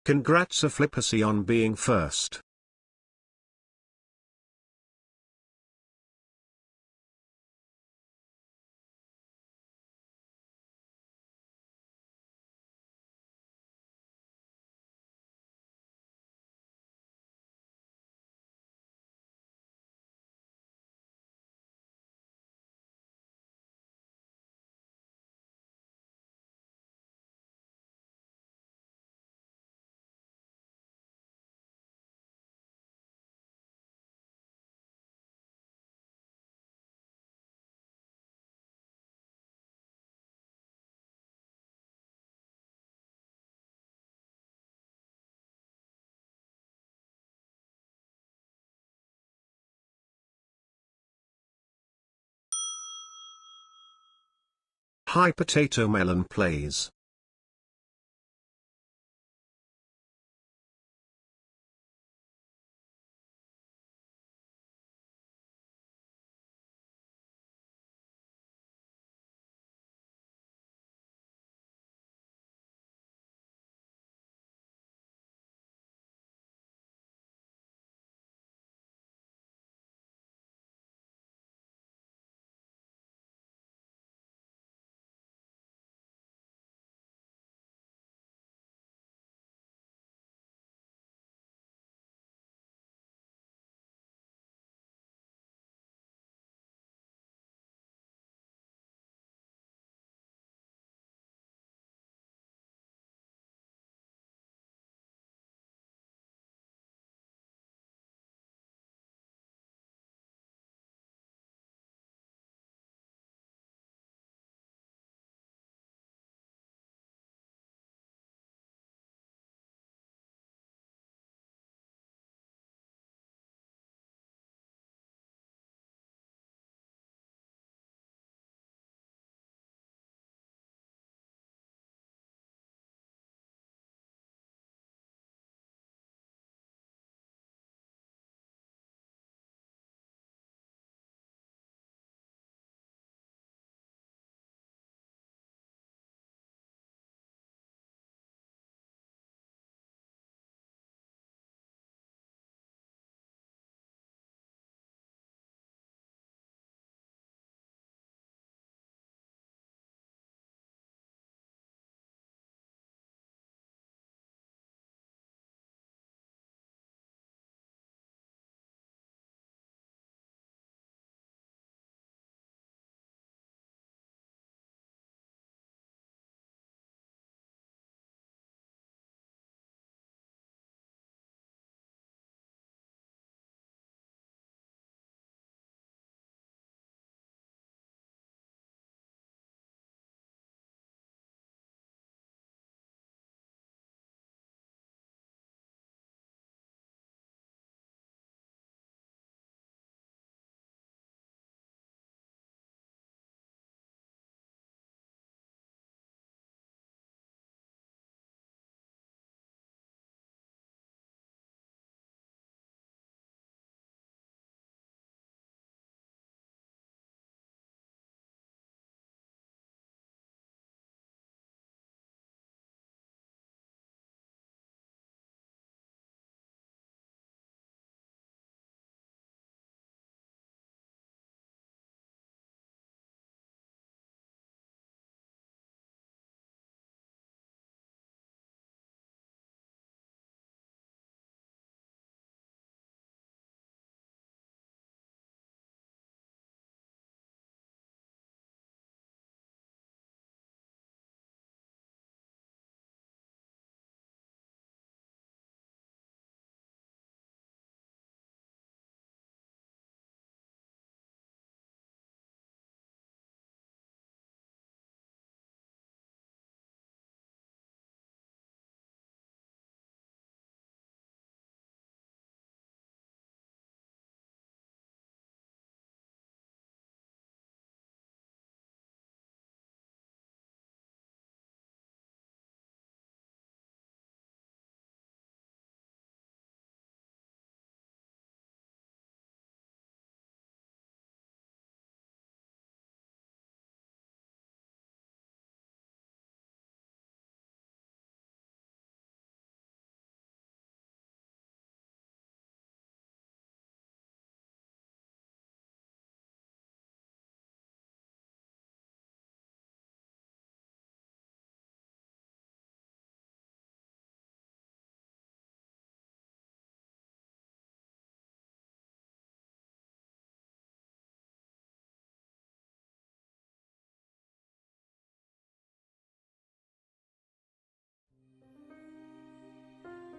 Congrats a Flippacy on being first. Hi Potato Melon plays.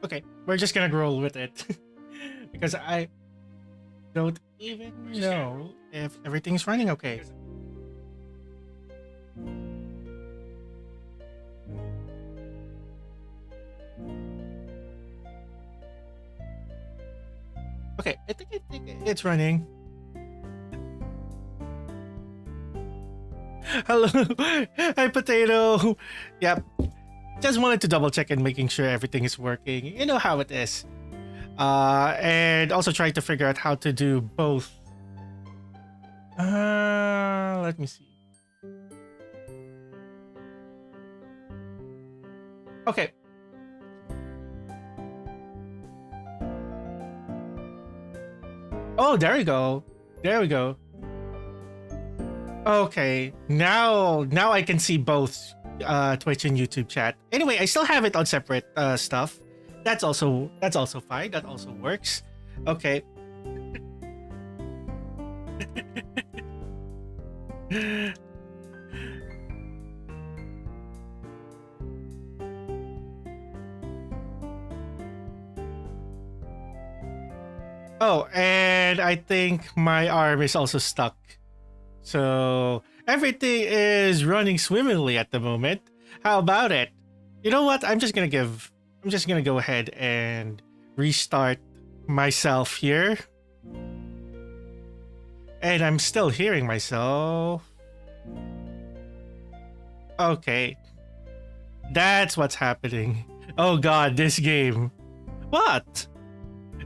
Okay, we're just gonna roll with it because I don't even know if everything's running okay. Okay, I think it's running. Hello, hi Potato. Yep, just wanted to double check and making sure everything is working. You know how it is. And also trying to figure out how to do both. Let me see. Okay. Oh, there we go. There we go. Okay, now I can see both Twitch and YouTube chat. Anyway, I still have it on separate stuff. That's also fine. That also works. Okay. Oh, and I think my arm is also stuck. So everything is running swimmingly at the moment. How about it? You know what? I'm just gonna go ahead and restart myself here. And I'm still hearing myself. Okay. That's what's happening. Oh god, this game. What?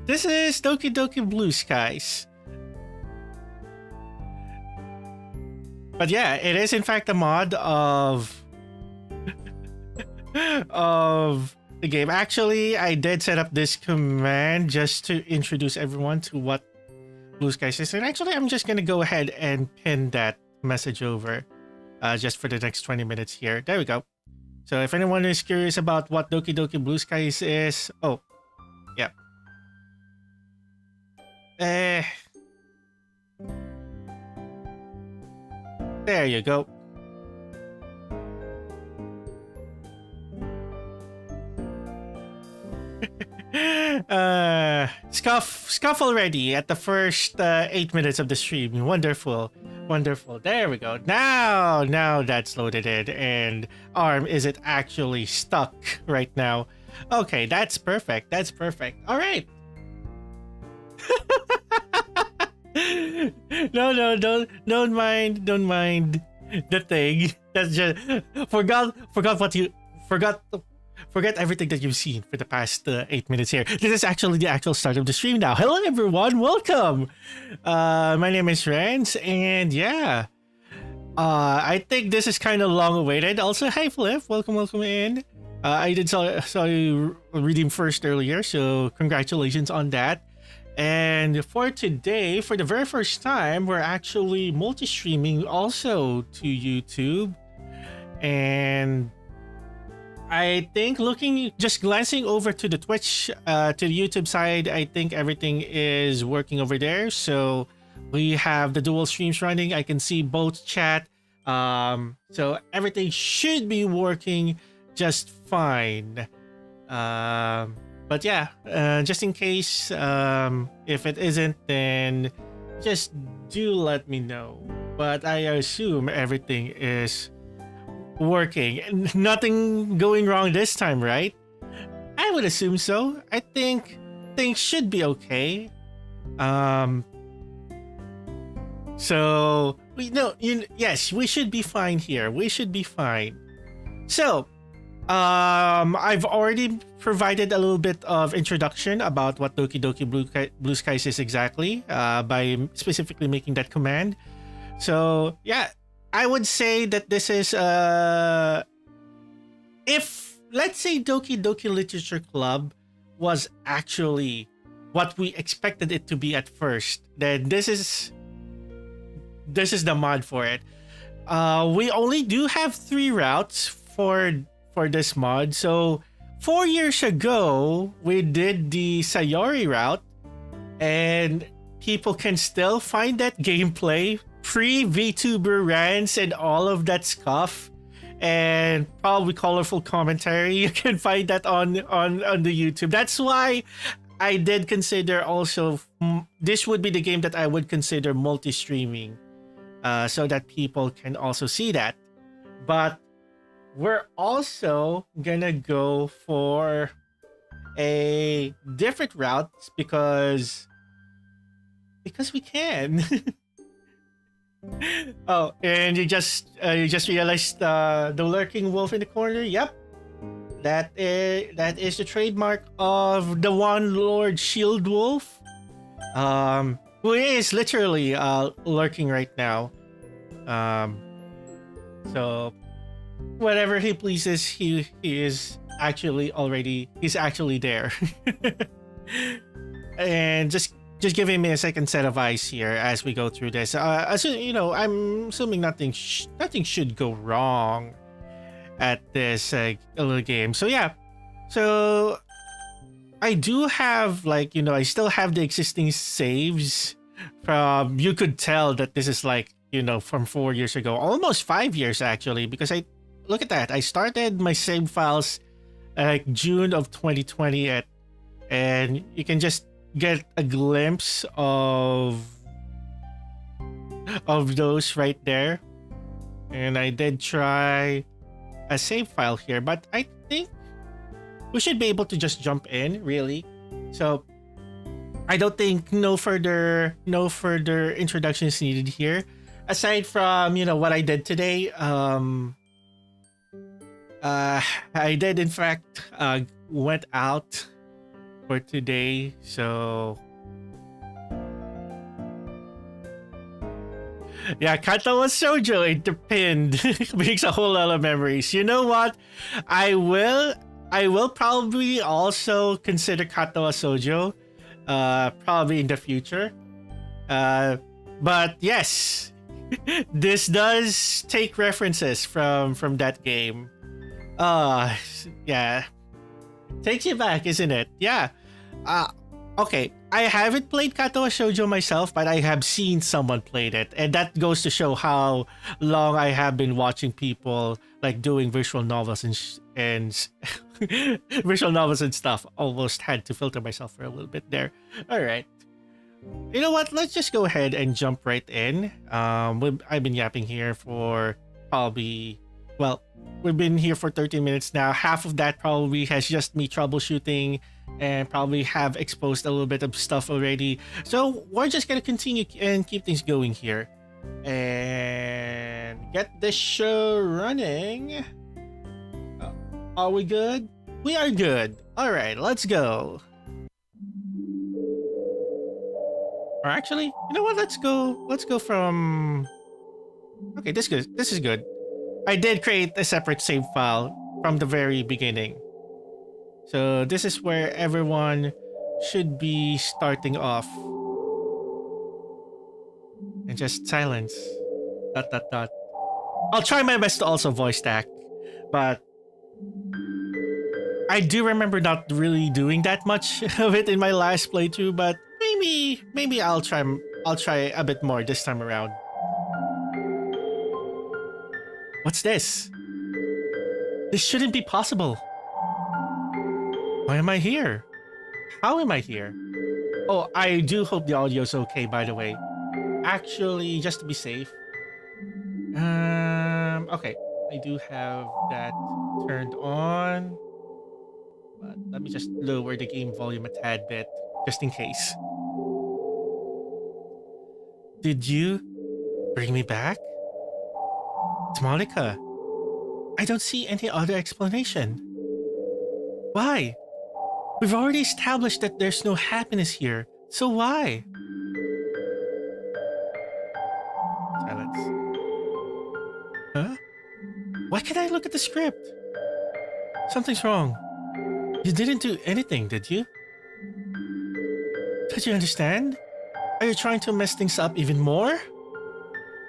This is Doki Doki Blue Skies. But yeah, it is in fact a mod of of the game. Actually, I did set up this command just to introduce everyone to what Blue Skies is. And actually, I'm just gonna go ahead and pin that message over just for the next 20 minutes here. There we go. So if anyone is curious about what Doki Doki Blue Skies is, oh, yeah. There you go. Scuff already at the first 8 minutes of the stream. Wonderful. There we go. Now that's loaded in, and arm isn't actually stuck right now. Okay, that's perfect. All right. No, don't mind the thing. That's just forgot everything that you've seen for the past 8 minutes here. This is actually the actual start of the stream now. Hello everyone, welcome. My name is Rance, and yeah, I think this is kind of long awaited. Also, hi Flip, welcome in. I did saw you redeem first earlier, so congratulations on that. And for today, for the very first time, we're actually multi-streaming also to YouTube. And I think just glancing over to the Twitch, to the YouTube side, I think everything is working over there. So we have the dual streams running. I can see both chat. So everything should be working just fine. But yeah, just in case, if it isn't, then just do let me know. But I assume everything is working. Nothing going wrong this time, right? I would assume so. I think things should be okay. So yes, we should be fine here. We should be fine. So, I've already provided a little bit of introduction about what Doki Doki Blue Skies is exactly, by specifically making that command. So yeah, I would say that this is if let's say Doki Doki Literature Club was actually what we expected it to be at first, then this is the mod for it. We only do have 3 routes for this mod. So 4 years ago, we did the Sayori route, and people can still find that gameplay pre-VTuber rants and all of that stuff and probably colorful commentary. You can find that on the YouTube. That's why I did consider also this would be the game that I would consider multi-streaming, so that people can also see that. But we're also gonna go for a different route because we can. Oh, and you just realized the lurking wolf in the corner. Yep, that is the trademark of the one Lord Shield Wolf, who is literally lurking right now. So whatever he pleases, he is actually he's actually there. And just giving me a second set of eyes here as we go through this. I'm assuming nothing should go wrong at this little game. So yeah, so I do have I still have the existing saves from. You could tell that this is from 4 years ago, almost 5 years actually, because look at that. I started my save files June of 2020 and you can just get a glimpse of those right there. And I did try a save file here, but I think we should be able to just jump in, really. So I don't think no further introduction is needed here, aside from what I did today. I did in fact went out for today, so yeah, Katawa Shoujo pinned brings a whole lot of memories. You know what? I will probably also consider Katawa Shoujo probably in the future. But yes, this does take references from that game. Yeah. Takes you back, isn't it? Yeah. Okay. I haven't played Katawa Shoujo myself, but I have seen someone played it, and that goes to show how long I have been watching people doing visual novels and visual novels and stuff. Almost had to filter myself for a little bit there. All right. You know what? Let's just go ahead and jump right in. I've been yapping here for probably, we've been here for 13 minutes now. Half of that probably has just me troubleshooting and probably have exposed a little bit of stuff already. So we're just going to continue and keep things going here and get this show running. Are we good? We are good. All right, let's go. Or actually, you know what? Let's go from. Okay, this is good. I did create a separate save file from the very beginning. So this is where everyone should be starting off. And just silence. ... I'll try my best to also voice act, but I do remember not really doing that much of it in my last playthrough, but maybe I'll try a bit more this time around. What's this? This shouldn't be possible. Why am I here? How am I here? Oh, I do hope the audio's okay, by the way. Actually, just to be safe. Okay. I do have that turned on. But let me just lower the game volume a tad bit, just in case. Did you bring me back? It's Monica. I don't see any other explanation. Why? We've already established that there's no happiness here, so why? Silence. Huh? Why can't I look at the script? Something's wrong. You didn't do anything, did you? Don't you understand? Are you trying to mess things up even more?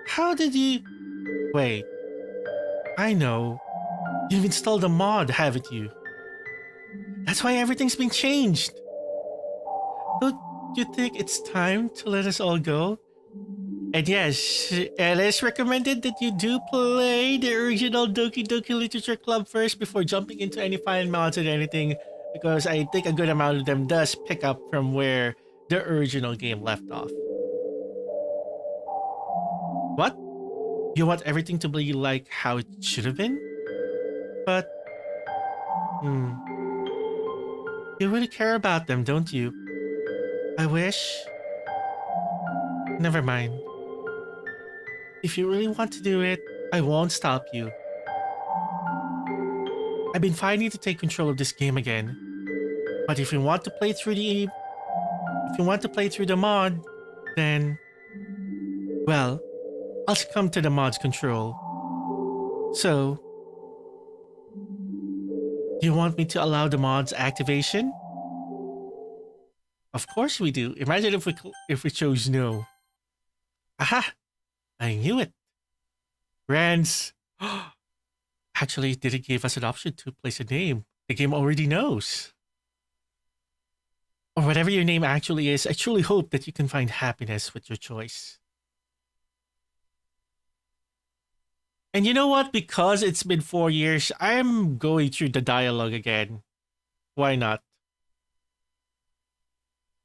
How did you... Wait. I know. You've installed a mod, haven't you? That's why everything's been changed. Don't you think it's time to let us all go? And yes, it is recommended that you do play the original Doki Doki Literature Club first before jumping into any final mods or anything, because I think a good amount of them does pick up from where the original game left off. What? You want everything to be like how it should have been? But, you really care about them, don't you? I wish. Never mind. If you really want to do it, I won't stop you. I've been fighting to take control of this game again. But if you want to play through the mod, then well, I'll succumb to the mod's control. So, do you want me to allow the mod's activation? Of course we do. Imagine if we chose no. Aha! I knew it. Rans actually didn't give us an option to place a name. The game already knows. Or whatever your name actually is, I truly hope that you can find happiness with your choice. And you know what? Because it's been 4 years, I'm going through the dialogue again. Why not?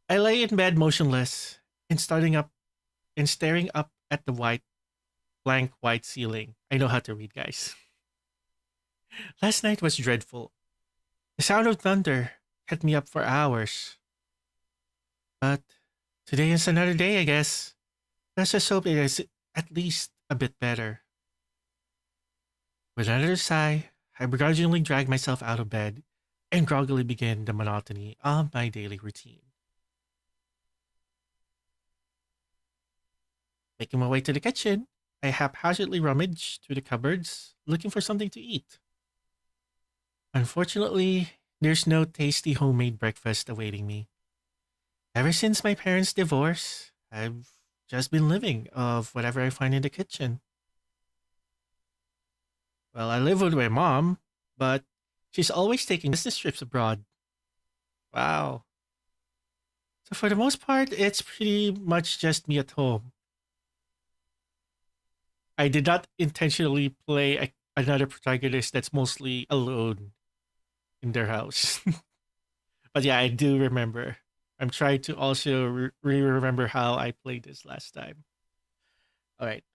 I lay in bed motionless and staring up at the blank white ceiling. I know how to read, guys. Last night was dreadful. The sound of thunder kept me up for hours. But today is another day, I guess. Let's just hope it is at least a bit better. With another sigh, I begrudgingly dragged myself out of bed and groggily began the monotony of my daily routine. Making my way to the kitchen, I haphazardly rummaged through the cupboards, looking for something to eat. Unfortunately, there's no tasty homemade breakfast awaiting me. Ever since my parents' divorce, I've just been living off whatever I find in the kitchen. Well, I live with my mom, but she's always taking business trips abroad. Wow. So for the most part, it's pretty much just me at home. I did not intentionally play another protagonist that's mostly alone in their house. But yeah, I do remember. I'm trying to also remember how I played this last time. All right.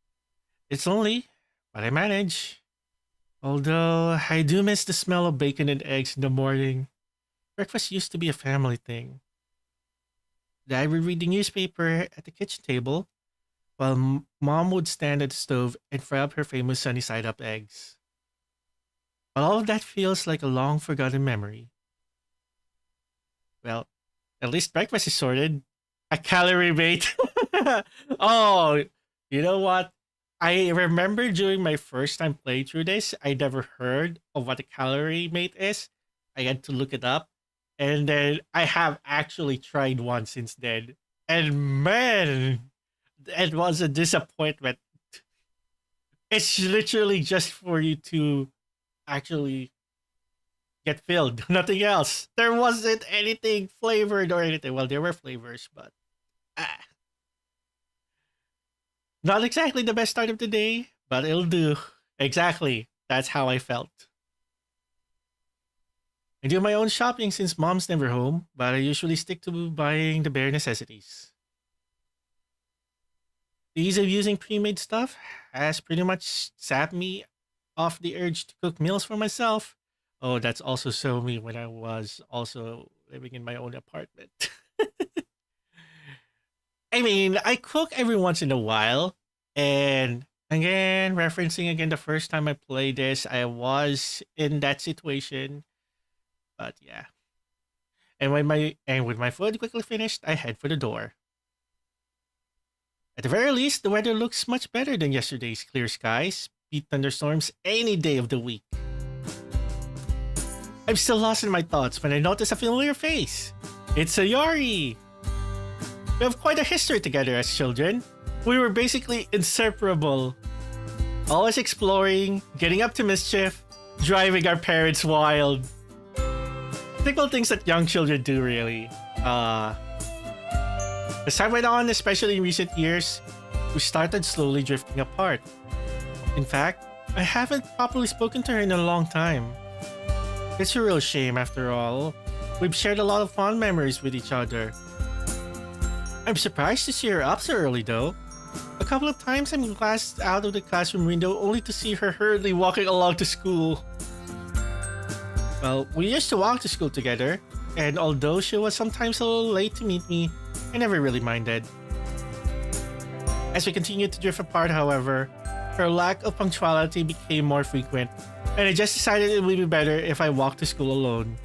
It's lonely, but I manage. Although I do miss the smell of bacon and eggs in the morning. Breakfast used to be a family thing. I would read the newspaper at the kitchen table, while Mom would stand at the stove and fry up her famous sunny side up eggs. But all of that feels like a long forgotten memory. Well, at least breakfast is sorted. A calorie mate. Oh, you know what? I remember during my first time playing through this, I never heard of what a calorie mate is. I had to look it up. And then I have actually tried one since then. And man, it was a disappointment. It's literally just for you to actually get filled. Nothing else. There wasn't anything flavored or anything. Well, there were flavors, but not exactly the best start of the day, but it'll do. Exactly. That's how I felt. I do my own shopping since Mom's never home, but I usually stick to buying the bare necessities. The ease of using pre-made stuff has pretty much sapped me off the urge to cook meals for myself. Oh, that's also so me when I was also living in my own apartment. I mean, I cook every once in a while. And again, referencing again the first time I played this, I was in that situation. But yeah. And with my food quickly finished, I head for the door. At the very least, the weather looks much better than yesterday's clear skies, beat thunderstorms any day of the week. I'm still lost in my thoughts when I notice a familiar face. It's Sayori! We have quite a history together as children. We were basically inseparable. Always exploring, getting up to mischief, driving our parents wild. Typical things that young children do, really. As time went on, especially in recent years, we started slowly drifting apart. In fact, I haven't properly spoken to her in a long time. It's a real shame after all. We've shared a lot of fond memories with each other. I'm surprised to see her up so early though. A couple of times I'm glanced out of the classroom window only to see her hurriedly walking along to school. Well, we used to walk to school together, and although she was sometimes a little late to meet me, I never really minded. As we continued to drift apart, however, her lack of punctuality became more frequent, and I just decided it would be better if I walked to school alone.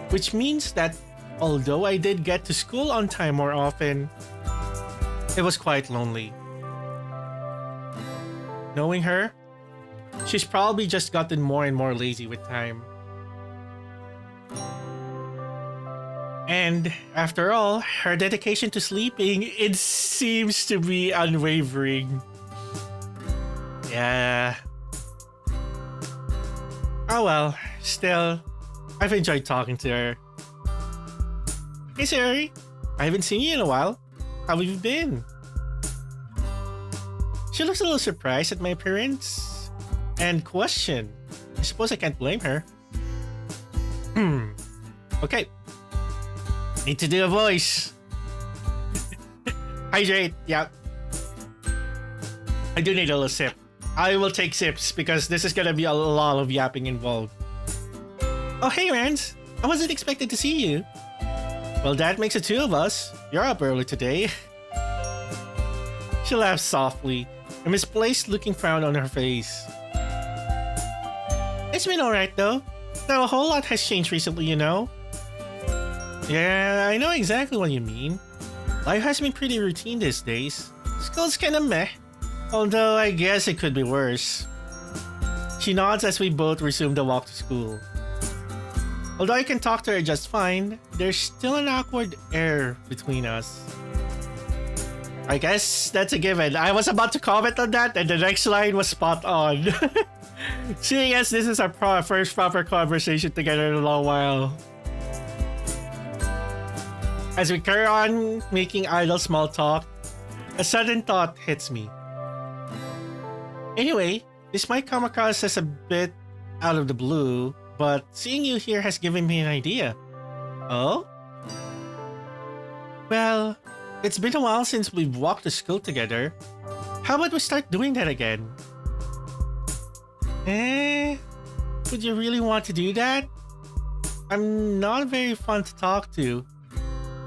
Which means that although I did get to school on time more often, it was quite lonely. Knowing her, she's probably just gotten more and more lazy with time. And after all, her dedication to sleeping, it seems to be unwavering. Yeah. Oh well, still, I've enjoyed talking to her. Hey Sari, I haven't seen you in a while. How have you been? She looks a little surprised at my appearance and questioned. I suppose I can't blame her. Okay. Need to do a voice. Hydrate, yeah. I do need a little sip. I will take sips because this is gonna be a lot of yapping involved. Oh hey Rans, I wasn't expected to see you. Well, that makes it two of us. You're up early today. She laughed softly, a misplaced looking frown on her face. It's been alright though. Now a whole lot has changed recently, you know. Yeah, I know exactly what you mean. Life has been pretty routine these days. School's kinda meh. Although I guess it could be worse. She nods as we both resume the walk to school. Although I can talk to her just fine, there's still an awkward air between us. I guess that's a given. I was about to comment on that and the next line was spot on. Seeing as this is our first proper conversation together in a long while. As we carry on making idle small talk, a sudden thought hits me. Anyway, this might come across as a bit out of the blue, but seeing you here has given me an idea. Oh? Well, it's been a while since we've walked to school together. How about we start doing that again? Would you really want to do that? I'm not very fun to talk to,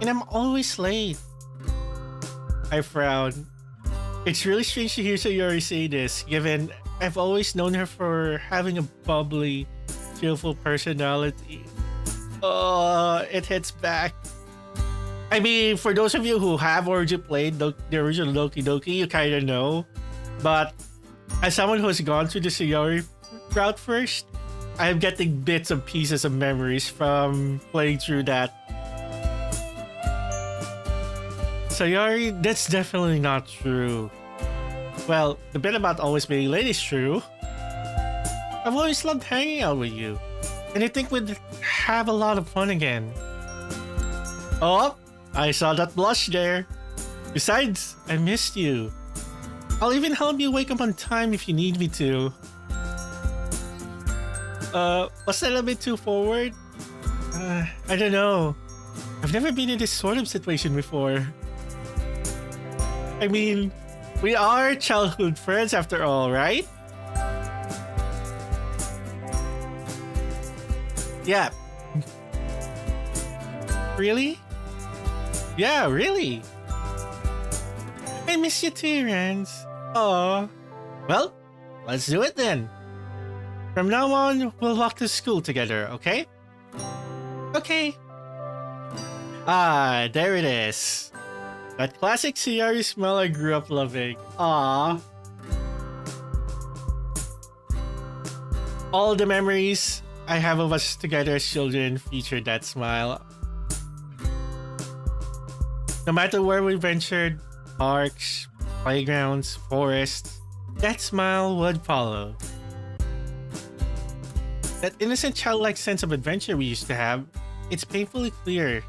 and I'm always late. I frowned. It's really strange to hear Sayori say this, given I've always known her for having a bubbly, cheerful personality. It hits back. I mean, for those of you who have already played the original Doki Doki, you kinda know. But as someone who has gone through the Sayori route first, I'm getting bits and pieces of memories from playing through that. Sayori, that's definitely not true. Well, the bit about always being late is true. I've always loved hanging out with you, and I think we'd have a lot of fun again. Oh, I saw that blush there. Besides, I missed you. I'll even help you wake up on time if you need me to. Was that a bit too forward? I don't know. I've never been in this sort of situation before. I mean, we are childhood friends after all, right? Yeah. Really? Yeah, really. I miss you too, Rans. Aw. Well, let's do it then. From now on, we'll walk to school together, okay? Okay. Ah, there it is. That classic Sayori smell I grew up loving. Aww. All the memories I have of us together as children featured that smile. No matter where we ventured, parks, playgrounds, forests, that smile would follow. That innocent childlike sense of adventure we used to have, it's painfully clear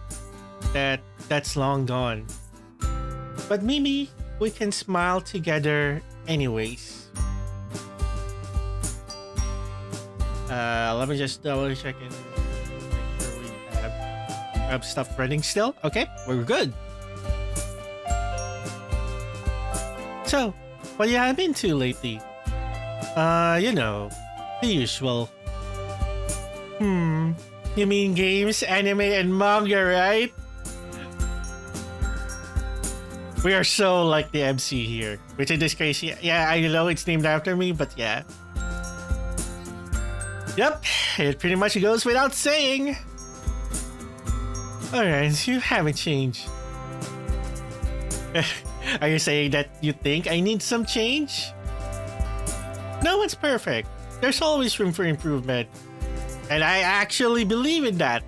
that that's long gone. But maybe we can smile together anyways. Let me just double check and make sure we have stuff running still. Okay, we're good. So, what you have been to lately? You know, the usual. You mean games, anime, and manga, right? We are so like the MC here, which in this case, yeah, I know it's named after me, but yeah. Yep, it pretty much goes without saying. Alright, you haven't changed. Are you saying that you think I need some change? No one's perfect. There's always room for improvement. And I actually believe in that.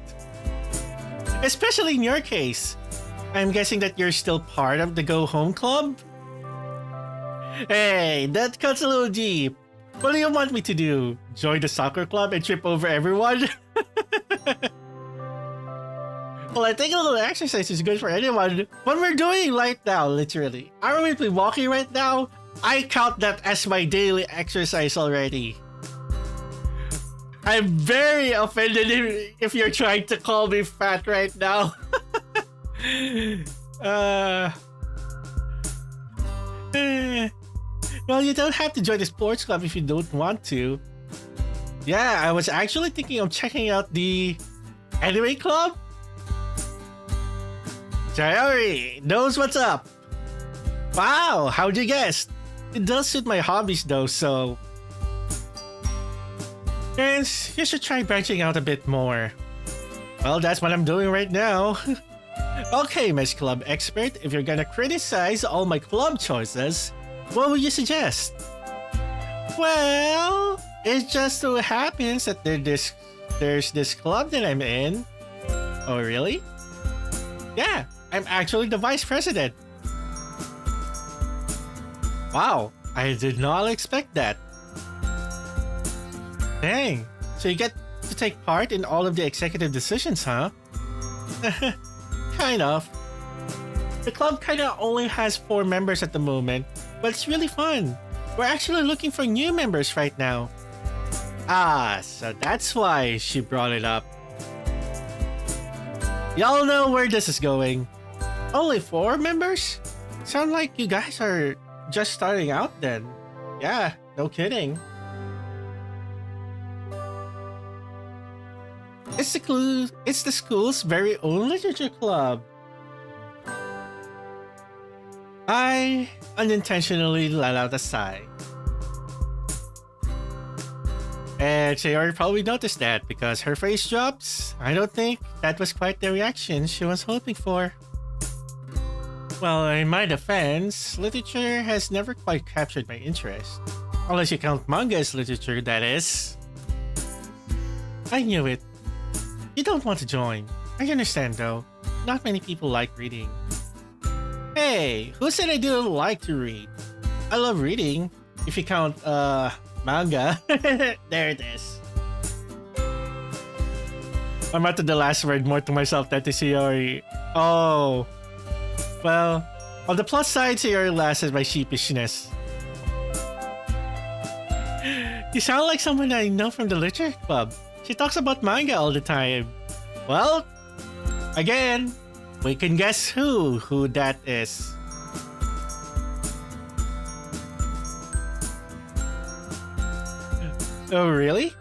Especially in your case. I'm guessing that you're still part of the Go Home Club? Hey, that cuts a little deep. What do you want me to do? Join the soccer club and trip over everyone? Well, I think a little exercise is good for anyone. What we're doing right now, literally. Are we walking right now? I count that as my daily exercise already. I'm very offended if you're trying to call me fat right now. Well, you don't have to join the sports club if you don't want to. Yeah, I was actually thinking of checking out the anime club. Sayori knows what's up. Wow, how'd you guess? It does suit my hobbies though, so... Friends, you should try branching out a bit more. Well, that's what I'm doing right now. Okay, Miss Club Expert, if you're gonna criticize all my club choices, what would you suggest? Well, it just so happens that there's this club that I'm in. Oh, really? Yeah, I'm actually the vice president. Wow, I did not expect that. Dang, so you get to take part in all of the executive decisions, huh? Kind of. The club kinda only has 4 members at the moment, but it's really fun. We're actually looking for new members right now. Ah, so that's why she brought it up. Y'all know where this is going. Only 4 members? Sound like you guys are just starting out then. Yeah, no kidding. It's the school's very own literature club. I unintentionally let out a sigh. And Sayori probably noticed that because her face drops. I don't think that was quite the reaction she was hoping for. Well, in my defense, literature has never quite captured my interest. Unless you count manga as literature, that is. I knew it. You don't want to join. I understand though. Not many people like reading. Hey, who said I didn't like to read? I love reading. If you count, manga. There it is. I'm at the last word more to myself than to Sayori. Oh. Well, on the plus side, Sayori laughs at my sheepishness. You sound like someone I know from the literature club. She talks about manga all the time. Well, again, we can guess who that is. Oh, really?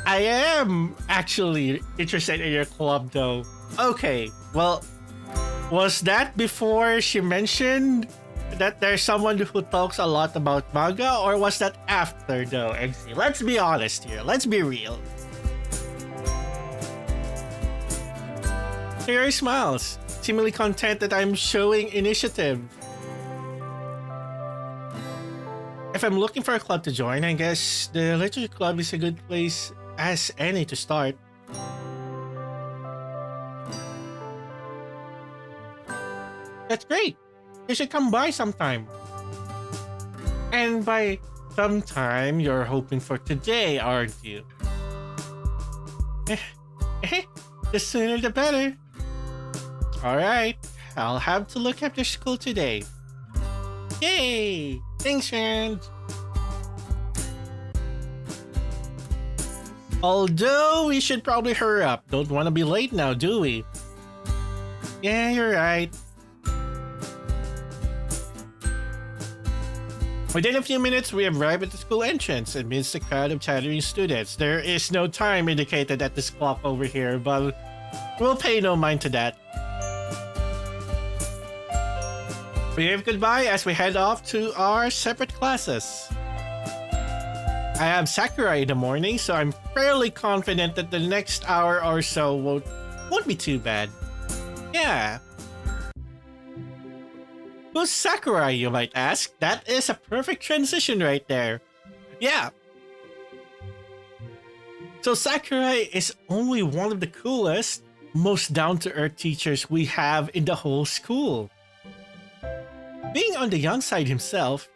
I am actually interested in your club though. Okay, well, was that before she mentioned that there's someone who talks a lot about manga, or was that after though, MC? Let's be honest here, let's be real. Sayori smiles, seemingly content that I'm showing initiative. If I'm looking for a club to join, I guess the literature club is a good place as any to start. That's great. You should come by sometime. And by sometime, you're hoping for today, aren't you? The sooner the better. Alright, I'll have to look after school today. Yay! Thanks, friends. Although we should probably hurry up. Don't want to be late now, do we? Yeah, you're right. Within a few minutes, we arrive at the school entrance amidst a crowd of chattering students. There is no time indicated at this clock over here, but we'll pay no mind to that. We wave goodbye as we head off to our separate classes. I have Sakurai in the morning, so I'm fairly confident that the next hour or so won't be too bad. Yeah. Who's Sakurai, you might ask? That is a perfect transition right there. Yeah. So Sakurai is only one of the coolest, most down-to-earth teachers we have in the whole school. Being on the young side himself,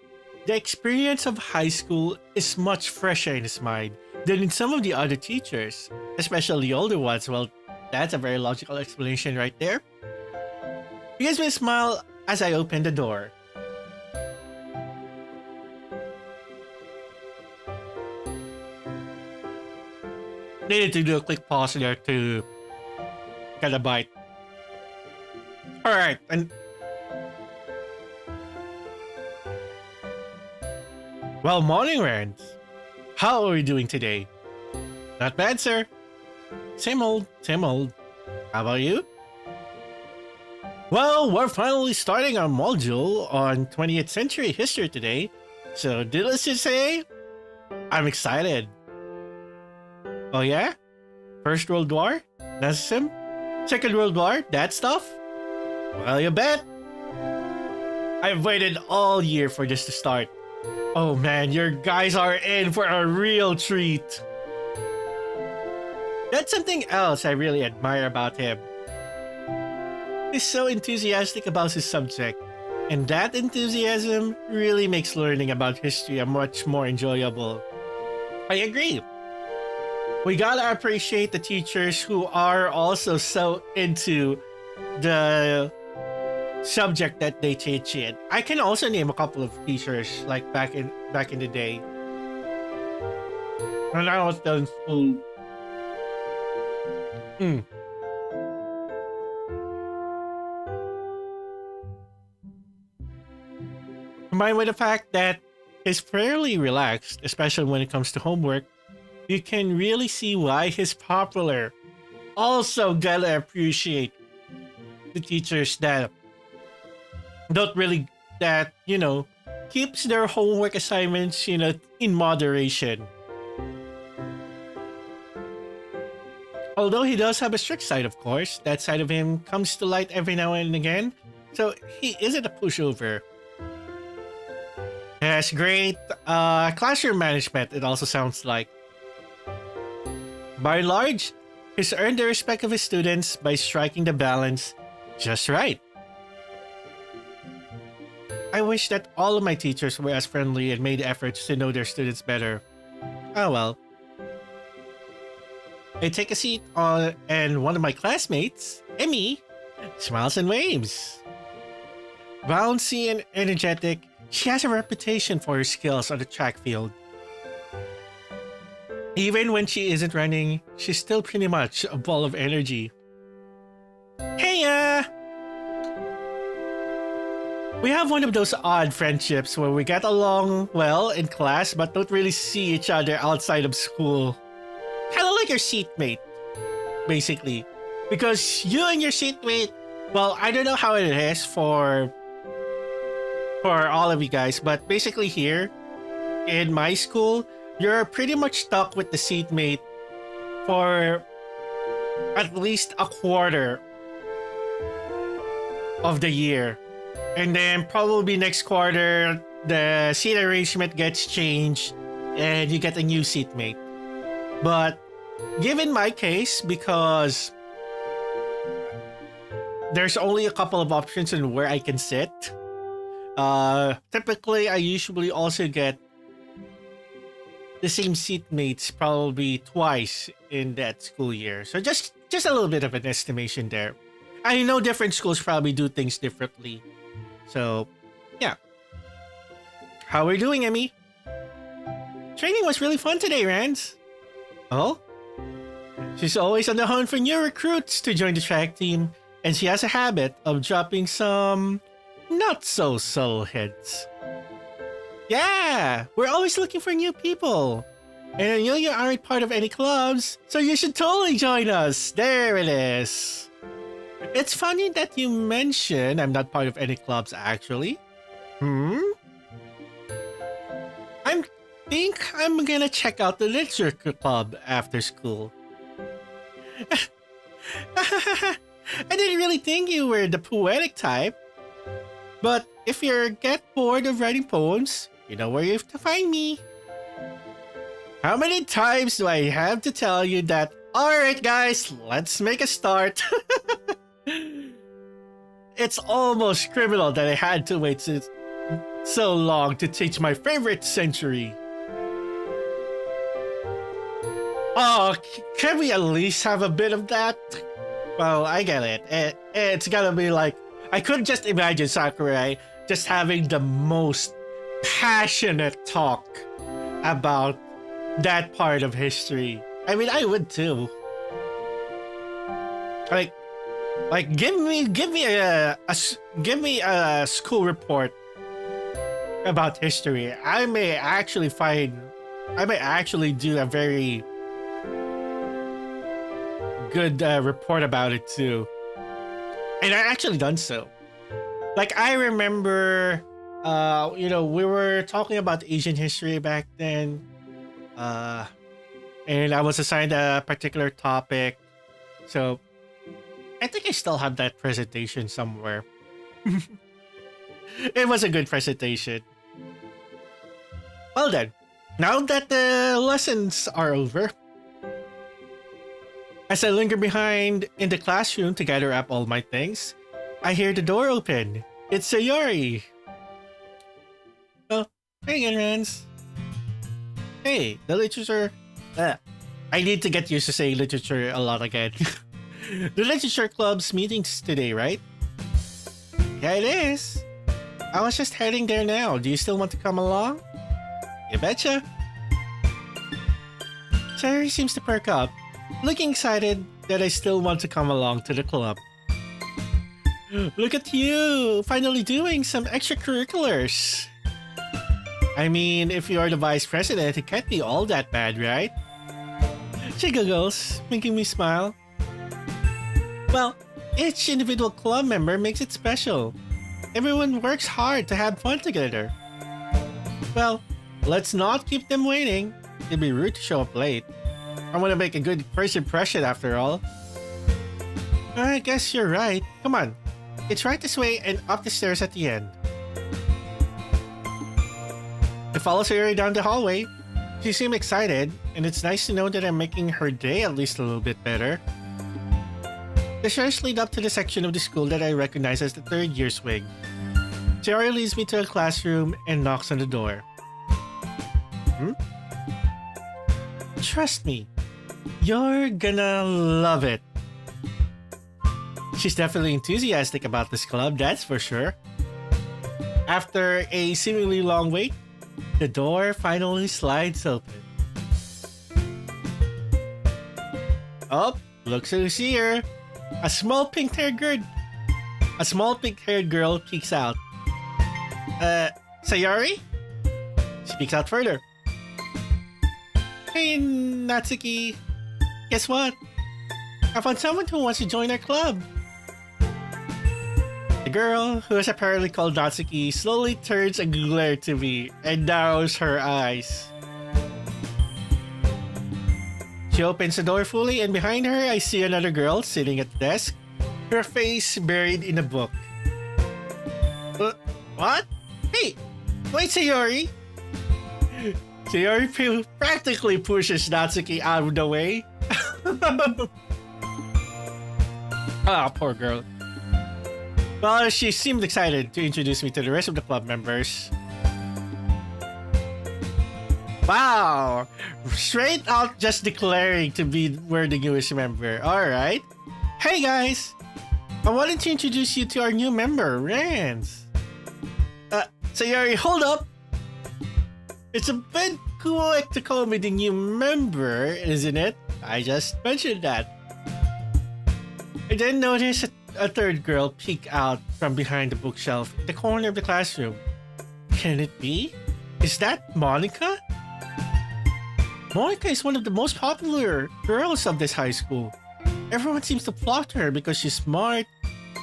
the experience of high school is much fresher in his mind than in some of the other teachers, especially the older ones. Well, that's a very logical explanation right there. He gives me a smile as I open the door. Needed to do a quick pause there to get a bite. Alright, and well, morning, Rand. How are we doing today? Not bad, sir. Same old, same old. How about you? Well, we're finally starting our module on 20th century history today. So, needless to say, I'm excited. Oh yeah? First World War? Nazism? Second World War? That stuff? Well, you bet. I've waited all year for this to start. Oh man, your guys are in for a real treat. That's something else I really admire about him. He's so enthusiastic about his subject, and that enthusiasm really makes learning about history much more enjoyable. I agree. We gotta appreciate the teachers who are also so into the subject that they teach in. I can also name a couple of teachers like back in the day when I was done school. Combined with the fact that he's fairly relaxed, especially when it comes to homework, you can really see why he's popular. Also gotta appreciate the teachers that keeps their homework assignments, in moderation. Although he does have a strict side, of course, that side of him comes to light every now and again, so he isn't a pushover. He has great classroom management, it also sounds like. By and large, he's earned the respect of his students by striking the balance just right. I wish that all of my teachers were as friendly and made efforts to know their students better. Oh well. I take a seat and one of my classmates, Emmy, smiles and waves. Bouncy and energetic, she has a reputation for her skills on the track field. Even when she isn't running, she's still pretty much a ball of energy. Hey, we have one of those odd friendships where we get along well in class but don't really see each other outside of school. Kind of like your seatmate, basically. Because you and your seatmate, well, I don't know how it is for all of you guys, but basically here in my school, you're pretty much stuck with the seatmate for at least a quarter of the year. And then probably next quarter, the seat arrangement gets changed and you get a new seatmate. But given my case, because there's only a couple of options on where I can sit, typically I usually also get the same seatmates probably twice in that school year. So just a little bit of an estimation there. I know different schools probably do things differently. So, yeah. How are we doing, Emmy? Training was really fun today, Rans. Oh? She's always on the hunt for new recruits to join the track team, and she has a habit of dropping some not so subtle hints. Yeah, we're always looking for new people. And I know you aren't part of any clubs, so you should totally join us. There it is. It's funny that you mention I'm not part of any clubs, actually. I think I'm gonna check out the literature club after school. I didn't really think you were the poetic type. But if you get bored of writing poems, you know where you have to find me. How many times do I have to tell you that? Alright guys, let's make a start. It's almost criminal that I had to wait so long to teach my favorite century. Oh, can we at least have a bit of that? Well, I get it. It's gotta be like, I could just imagine Sakurai just having the most passionate talk about that part of history. I mean, I would too. Like, give me a school report about history. I may actually do a very good report about it too. And I actually done so. Like, I remember, we were talking about Asian history back then. And I was assigned a particular topic. So, I think I still have that presentation somewhere. It was a good presentation. Well then, now that the lessons are over, as I linger behind in the classroom to gather up all my things, I hear the door open. It's Sayori. Oh, hey again, Rans. Hey, the literature... I need to get used to saying literature a lot again. The literature club's meetings today, right? Yeah, it is. I was just heading there now. Do you still want to come along? You betcha. Sayori seems to perk up, looking excited that I still want to come along to the club. Look at you, finally doing some extracurriculars. I mean, if you are the vice president, it can't be all that bad, right? She giggles, making me smile. Well, each individual club member makes it special. Everyone works hard to have fun together. Well, let's not keep them waiting. It'd be rude to show up late. I want to make a good first impression after all. I guess you're right. Come on. It's right this way and up the stairs at the end. I follow Sayori down the hallway. She seemed excited, and it's nice to know that I'm making her day at least a little bit better. The stairs lead up to the section of the school that I recognize as the third year wing. Sayori leads me to a classroom and knocks on the door. Trust me, you're gonna love it. She's definitely enthusiastic about this club, that's for sure. After a seemingly long wait, the door finally slides open. Oh, look who's here. A small pink-haired girl peeks out. Sayori? She peeks out further. Hey, Natsuki. Guess what? I found someone who wants to join our club. The girl, who is apparently called Natsuki, slowly turns a glare to me and narrows her eyes. She opens the door fully, and behind her, I see another girl sitting at the desk, her face buried in a book. What? Hey, wait, Sayori! Sayori practically pushes Natsuki out of the way. Ah, poor girl. Well, she seemed excited to introduce me to the rest of the club members. Wow! Straight out just declaring to be we're the newest member. Alright. Hey guys! I wanted to introduce you to our new member, Rans. Sayori, hold up! It's a bit quick to call me the new member, isn't it? I just mentioned that. I then noticed a third girl peek out from behind the bookshelf in the corner of the classroom. Can it be? Is that Monica? Monica is one of the most popular girls of this high school. Everyone seems to flock to her because she's smart,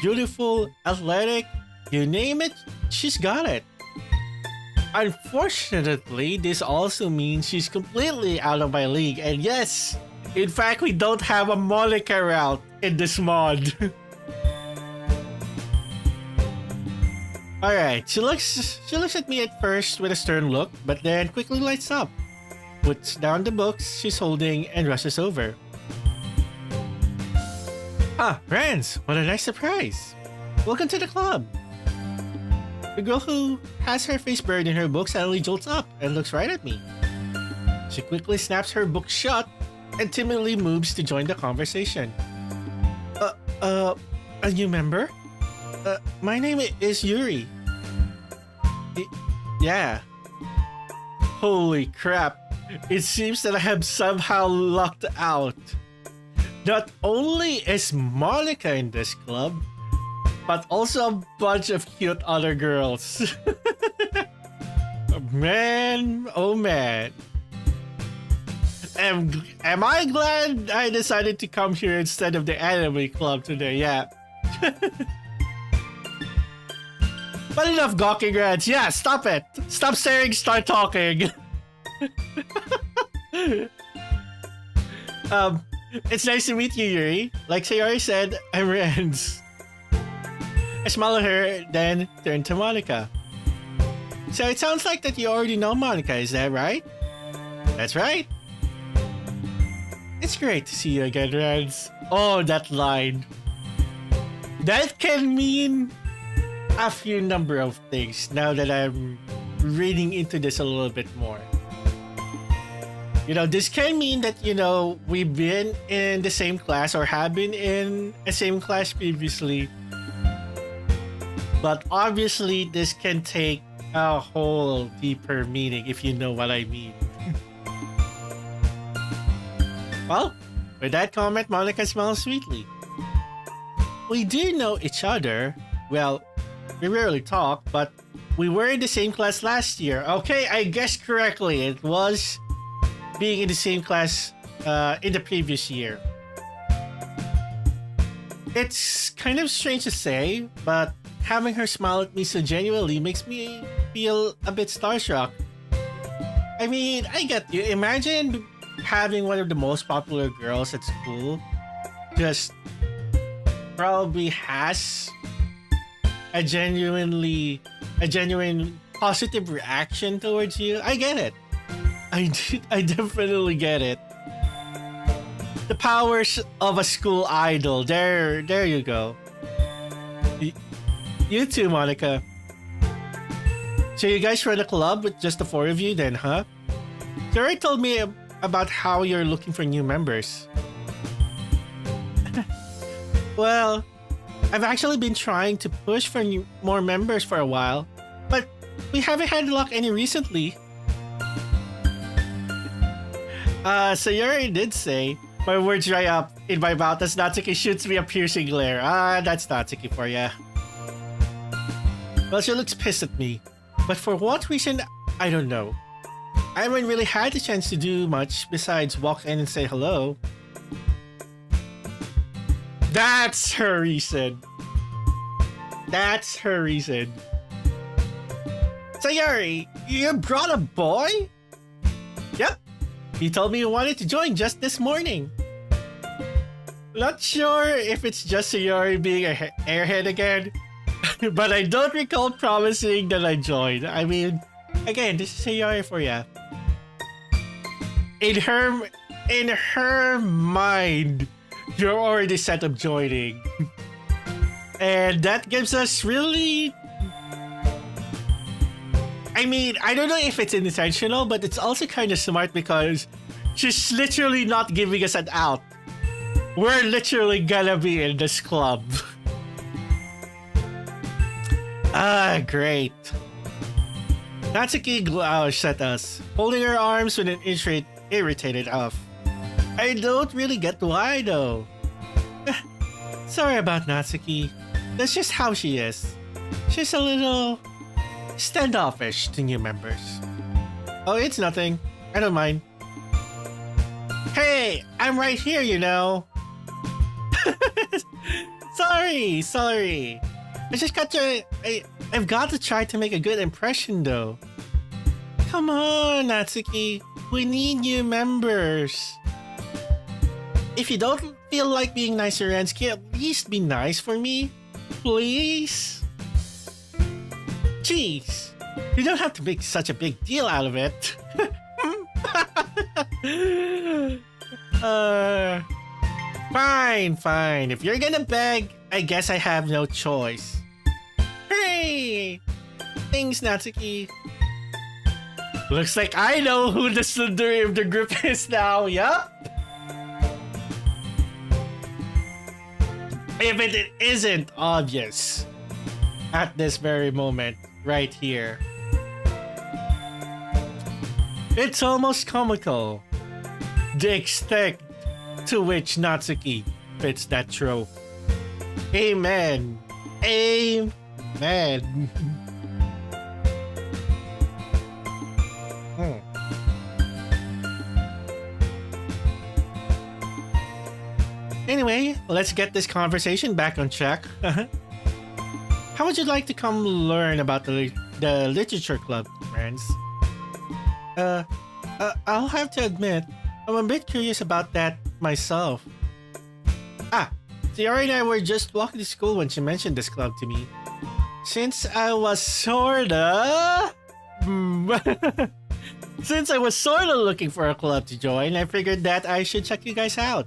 beautiful, athletic, you name it, she's got it. Unfortunately, this also means she's completely out of my league, and yes, in fact, we don't have a Monica route in this mod. Alright, she looks at me at first with a stern look, but then quickly lights up, puts down the books she's holding, and rushes over. Ah, Rance, what a nice surprise. Welcome to the club. The girl who has her face buried in her book suddenly jolts up and looks right at me. She quickly snaps her book shut and timidly moves to join the conversation. A new member? My name is Yuri. Yeah. Holy crap. It seems that I have somehow lucked out. Not only is Monica in this club, but also a bunch of cute other girls. Man, oh man. Am I glad I decided to come here instead of the anime club today? Yeah. But enough gawking, Reds. Yeah, stop it. Stop staring, start talking. It's nice to meet you, Yuri. Like Sayori said, I'm Renz. I smile at her, then turn to Monica. So it sounds like that you already know Monica, is that right? That's right. It's great to see you again, Renz. Oh, that line. That can mean a few number of things now that I'm reading into this a little bit more. You know, this can mean that, you know, we've been in the same class or have been in the same class previously. But obviously, this can take a whole deeper meaning, if you know what I mean. Well, with that comment, Monica smiles sweetly. We do know each other. Well, we rarely talk, but we were in the same class last year. Okay, I guessed correctly. It was being in the same class in the previous year. It's kind of strange to say, but having her smile at me so genuinely makes me feel a bit starstruck. I mean, I get you. Imagine having one of the most popular girls at school just probably has a genuine positive reaction towards you. I get it. I definitely get it. The powers of a school idol. There you go. You too, Monica. So you guys run a club with just the four of you then, huh? Sarah told me about how you're looking for new members. Well, I've actually been trying to push for more members for a while, but we haven't had luck any recently. Sayori did say, my words dry up in my mouth as Natsuki shoots me a piercing glare. That's Natsuki for ya. Well, she looks pissed at me, but for what reason, I don't know. I haven't really had the chance to do much besides walk in and say hello. That's her reason. That's her reason. Sayori, you brought a boy? Yep. He told me he wanted to join just this morning. Not sure if it's just Sayori being an airhead again, but I don't recall promising that I joined. I mean, again, this is Sayori for ya. In her mind, you're already set up joining. And that gives us really... I mean, I don't know if it's intentional, but it's also kind of smart because she's literally not giving us an out. We're literally gonna be in this club. Great. Natsuki glowered at us, holding her arms with an irritated huff. I don't really get why though. Sorry about Natsuki. That's just how she is. She's a little standoffish to new members. Oh, it's nothing. I don't mind. Hey, I'm right here, you know. Sorry. I've got to try to make a good impression though. Come on, Natsuki. We need new members. If you don't feel like being nice to Rens, can you at least be nice for me? Please? Jeez. You don't have to make such a big deal out of it. Fine. If you're gonna beg, I guess I have no choice. Hooray! Thanks, Natsuki. Looks like I know who the tsundere of the group is now, yup. If it isn't obvious at this very moment, right here. It's almost comical. The extent to which Natsuki fits that trope. Amen. Anyway, let's get this conversation back on track. How would you like to come learn about the literature club, friends? I'll have to admit, I'm a bit curious about that myself. Sayori and I were just walking to school when she mentioned this club to me. Since I was sorta looking for a club to join, I figured that I should check you guys out.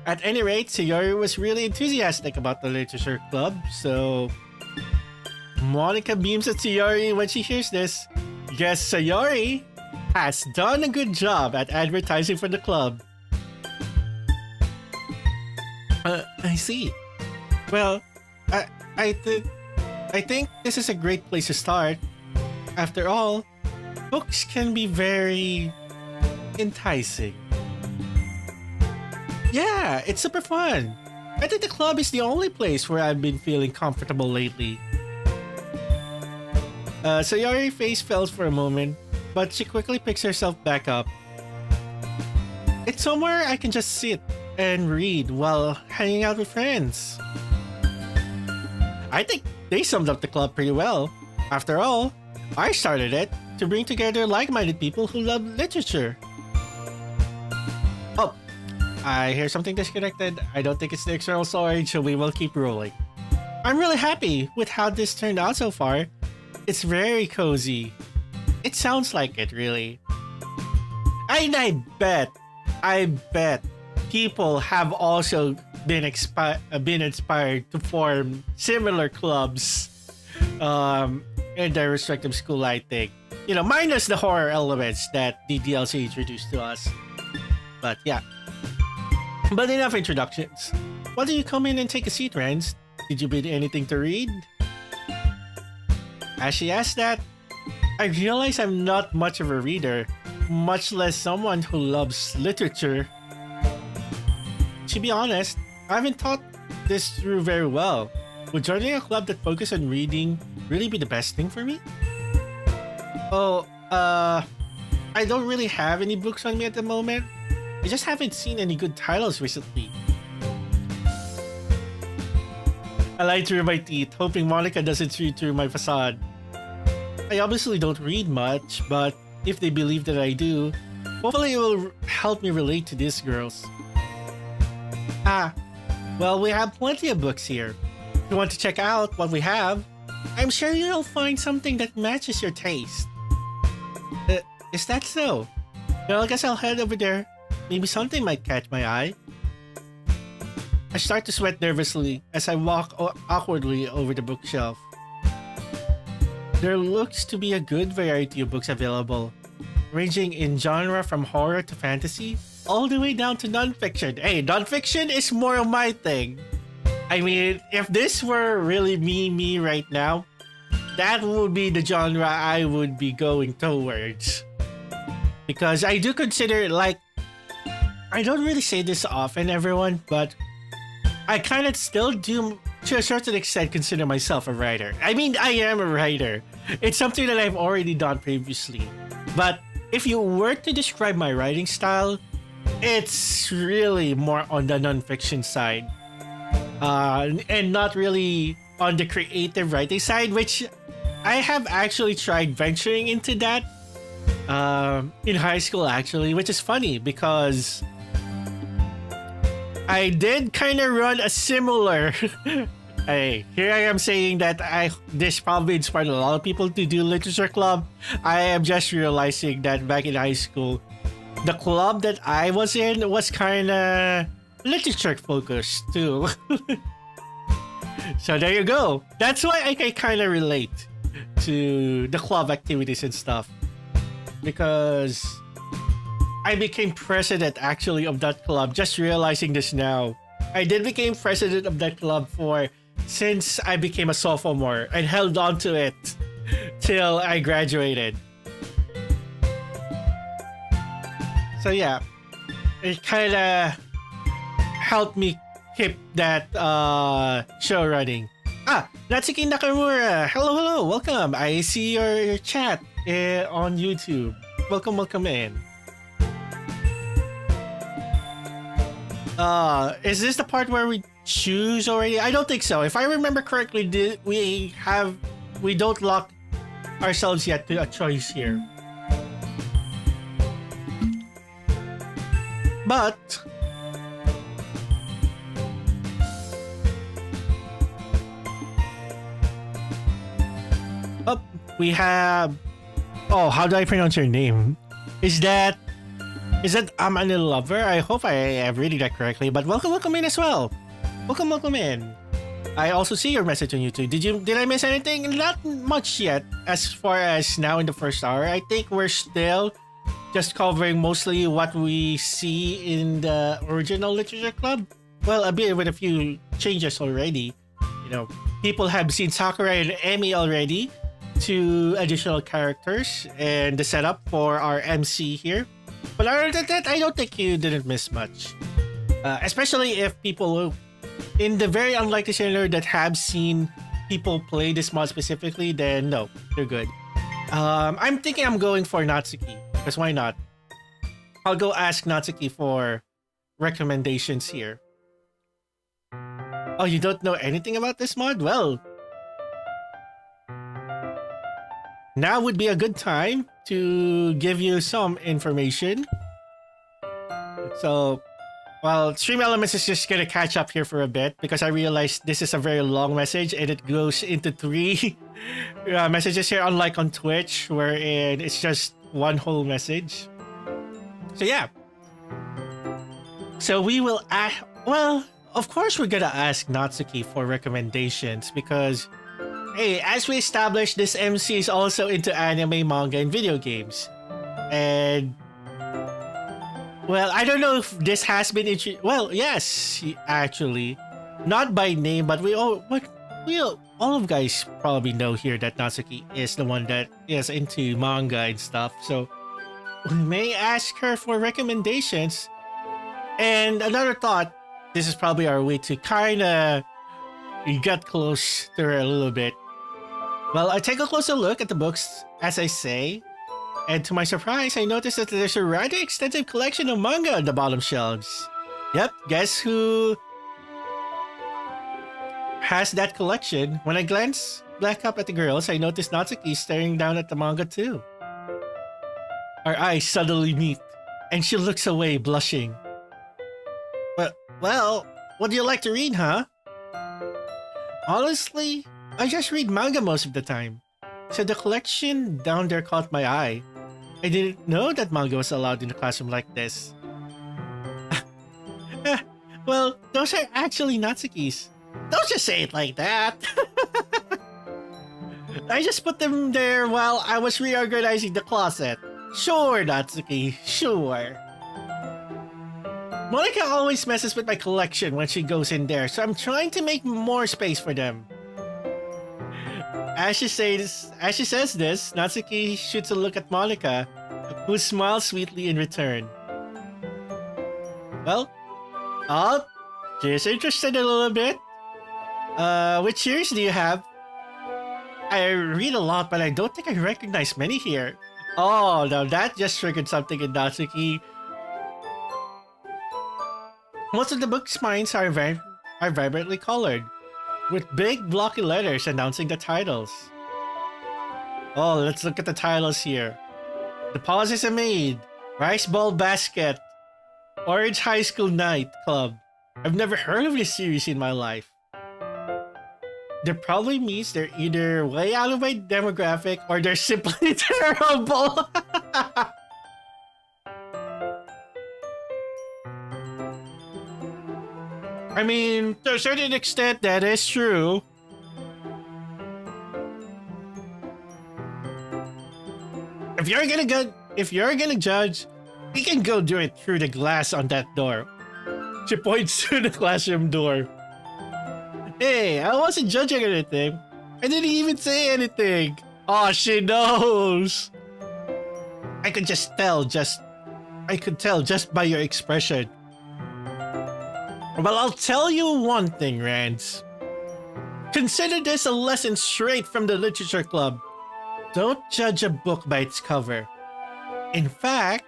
At any rate, Sayori was really enthusiastic about the literature club, so Monica beams at Sayori when she hears this. Guess Sayori has done a good job at advertising for the club. I see. Well, I think this is a great place to start. After all, books can be very enticing. Yeah, it's super fun. I think the club is the only place where I've been feeling comfortable lately. Sayori's face fell for a moment, but she quickly picks herself back up. It's somewhere I can just sit and read while hanging out with friends. I think they summed up the club pretty well. After all, I started it to bring together like-minded people who love literature. Oh, I hear something disconnected. I don't think it's the external storage, so we will keep rolling. I'm really happy with how this turned out so far. It's very cozy. It sounds like it, really. And I bet people have also been inspired to form similar clubs in their respective school, I think. You know, minus the horror elements that the DLC introduced to us. But yeah. But enough introductions. Why don't you come in and take a seat, Rens? Did you bring anything to read? As she asked that, I realize I'm not much of a reader, much less someone who loves literature. To be honest, I haven't thought this through very well. Would joining a club that focuses on reading really be the best thing for me? Oh, I don't really have any books on me at the moment. I just haven't seen any good titles recently. I lied through my teeth, hoping Monica doesn't see through my facade. I obviously don't read much, but if they believe that I do, hopefully it will help me relate to these girls. Well, we have plenty of books here. If you want to check out what we have, I'm sure you'll find something that matches your taste. Is that so? Well, I guess I'll head over there. Maybe something might catch my eye. I start to sweat nervously as I walk awkwardly over the bookshelf. There looks to be a good variety of books available, ranging in genre from horror to fantasy, all the way down to nonfiction. Hey, nonfiction is more of my thing. I mean, if this were really me right now, that would be the genre I would be going towards. Because I do consider, like, I don't really say this often, everyone, but I kind of still do, to a certain extent, consider myself a writer. I mean, I am a writer. It's something that I've already done previously. But if you were to describe my writing style, it's really more on the nonfiction side. And not really on the creative writing side, which I have actually tried venturing into that in high school, actually, which is funny because I did kind of run a similar. Hey, here I am saying that this probably inspired a lot of people to do literature club. I am just realizing that back in high school, the club that I was in was kind of literature focused too. So there you go. That's why I can kind of relate to the club activities and stuff, because I became president actually of that club. Just realizing this now. I did become president of that club since I became a sophomore and held on to it till I graduated. So yeah, it kind of helped me keep that show running. Natsuki Nakamura. Hello, welcome. I see your chat on YouTube. Welcome in. Is this the part where we choose already? I don't think so. If I remember correctly, we don't lock ourselves yet to a choice here. But we have. Oh, how do I pronounce your name? Is that I'm a little lover? I hope I am reading that correctly. But welcome in as well. Welcome in. I also see your message on YouTube. Did I miss anything? Not much yet as far as now in the first hour. I think we're still just covering mostly what we see in the original literature club. Well, a bit with a few changes already. You know, people have seen Sakura and Emi already, 2 additional characters, and the setup for our MC here. But other than that, I don't think you didn't miss much. Especially if people in the very unlikely scenario that have seen people play this mod specifically, then no, they're good. I'm thinking I'm going for Natsuki, because why not? I'll go ask Natsuki for recommendations here. Oh, you don't know anything about this mod? Well, now would be a good time to give you some information. So, well, Stream Elements is just gonna catch up here for a bit because I realized this is a very long message and it goes into 3 messages here, unlike on Twitch wherein it's just one whole message. So yeah. So we will well, of course we're gonna ask Natsuki for recommendations because, hey, as we established, this MC is also into anime, manga, and video games. And, well, I don't know if this has been well, yes, actually. Not by name, but all of guys probably know here that Natsuki is the one that is into manga and stuff. So, we may ask her for recommendations. And another thought, this is probably our way to kind of get close to her a little bit. Well, I take a closer look at the books, as I say, and to my surprise, I noticed that there's a rather extensive collection of manga on the bottom shelves. Yep, guess who has that collection? When I glance back up at the girls, I noticed Natsuki staring down at the manga too. Our eyes suddenly meet, and she looks away, blushing. Well, what do you like to read, huh? Honestly, I just read manga most of the time. So the collection down there caught my eye. I didn't know that manga was allowed in a classroom like this. Well, those are actually Natsuki's. Don't just say it like that. I just put them there while I was reorganizing the closet. Sure, Natsuki, sure. Monica always messes with my collection when she goes in there, so I'm trying to make more space for them. As she says this, Natsuki shoots a look at Monica, who smiles sweetly in return. Well, she's interested a little bit. Which years do you have? I read a lot, but I don't think I recognize many here. Oh, now that just triggered something in Natsuki. Most of the book's spines are vibrantly colored, with big blocky letters announcing the titles. Oh, let's look at the titles here. The Pause is a Maid, Rice Ball Basket, Orange High School Night Club. I've never heard of this series in my life. That probably means they're either way out of my demographic or they're simply terrible. I mean, to a certain extent, that is true. If you're gonna judge, you can go do it through the glass on that door. She points to the classroom door. Hey, I wasn't judging anything. I didn't even say anything. Oh, she knows. I could tell just by your expression. Well, I'll tell you one thing, Rance. Consider this a lesson straight from the literature club. Don't judge a book by its cover. In fact,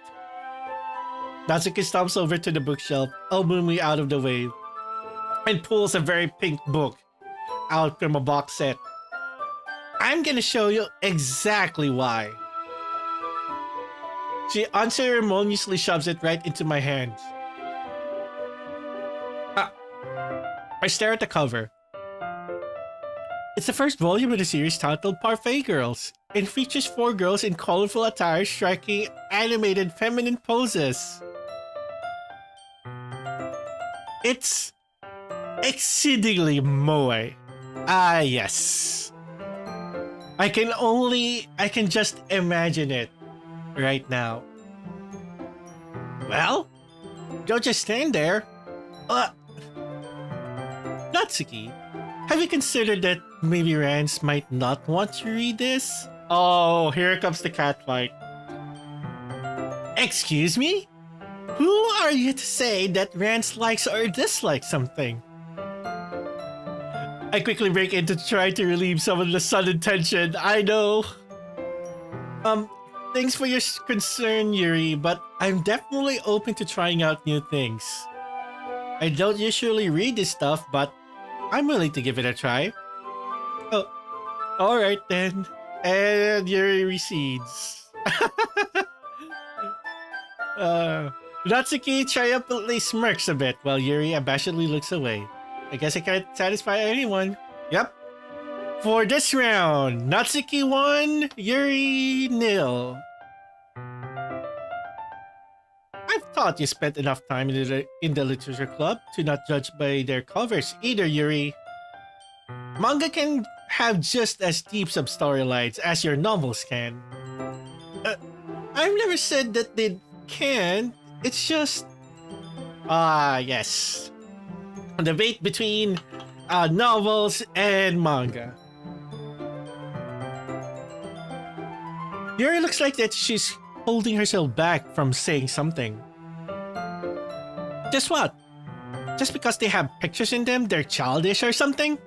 Natsuki stomps over to the bookshelf, elbowing me out of the way, and pulls a very pink book out from a box set. I'm gonna show you exactly why. She unceremoniously shoves it right into my hands. I stare at the cover. It's the first volume of the series titled Parfait Girls. It features 4 girls in colorful attire striking animated feminine poses. It's exceedingly moe. Ah, yes. I can just imagine it right now. Well, don't just stand there. Natsuki, have you considered that maybe Rance might not want to read this? Oh, here comes the catfight. Excuse me? Who are you to say that Rance likes or dislikes something? I quickly break in to try to relieve some of the sudden tension. I know. Thanks for your concern, Yuri, but I'm definitely open to trying out new things. I don't usually read this stuff, but I'm willing to give it a try. Oh, alright then. And Yuri recedes. Natsuki triumphantly smirks a bit while Yuri abashedly looks away. I guess I can't satisfy anyone. Yep. For this round, Natsuki 1, Yuri 0. I've thought you spent enough time in the literature club to not judge by their covers either, Yuri. Manga can have just as deep sub-storylines as your novels can. I've never said that they can. It's just... yes. A debate between novels and manga. Yuri looks like that she's holding herself back from saying something. Just what? Just because they have pictures in them, they're childish or something?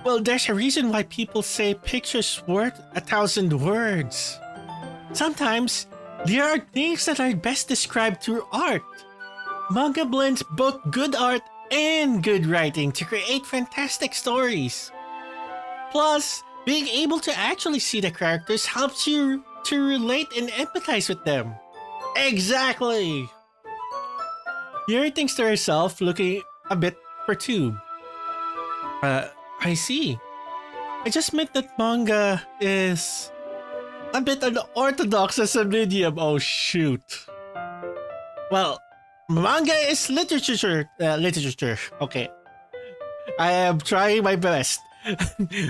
Well, there's a reason why people say pictures worth 1,000 words. Sometimes, there are things that are best described through art. Manga blends both good art and good writing to create fantastic stories. Plus, being able to actually see the characters helps you to relate and empathize with them. Exactly! Yuri thinks to herself, looking a bit perturbed. I see. I just meant that manga is a bit unorthodox as a medium. Oh shoot. Well, manga is literature. Okay. I am trying my best.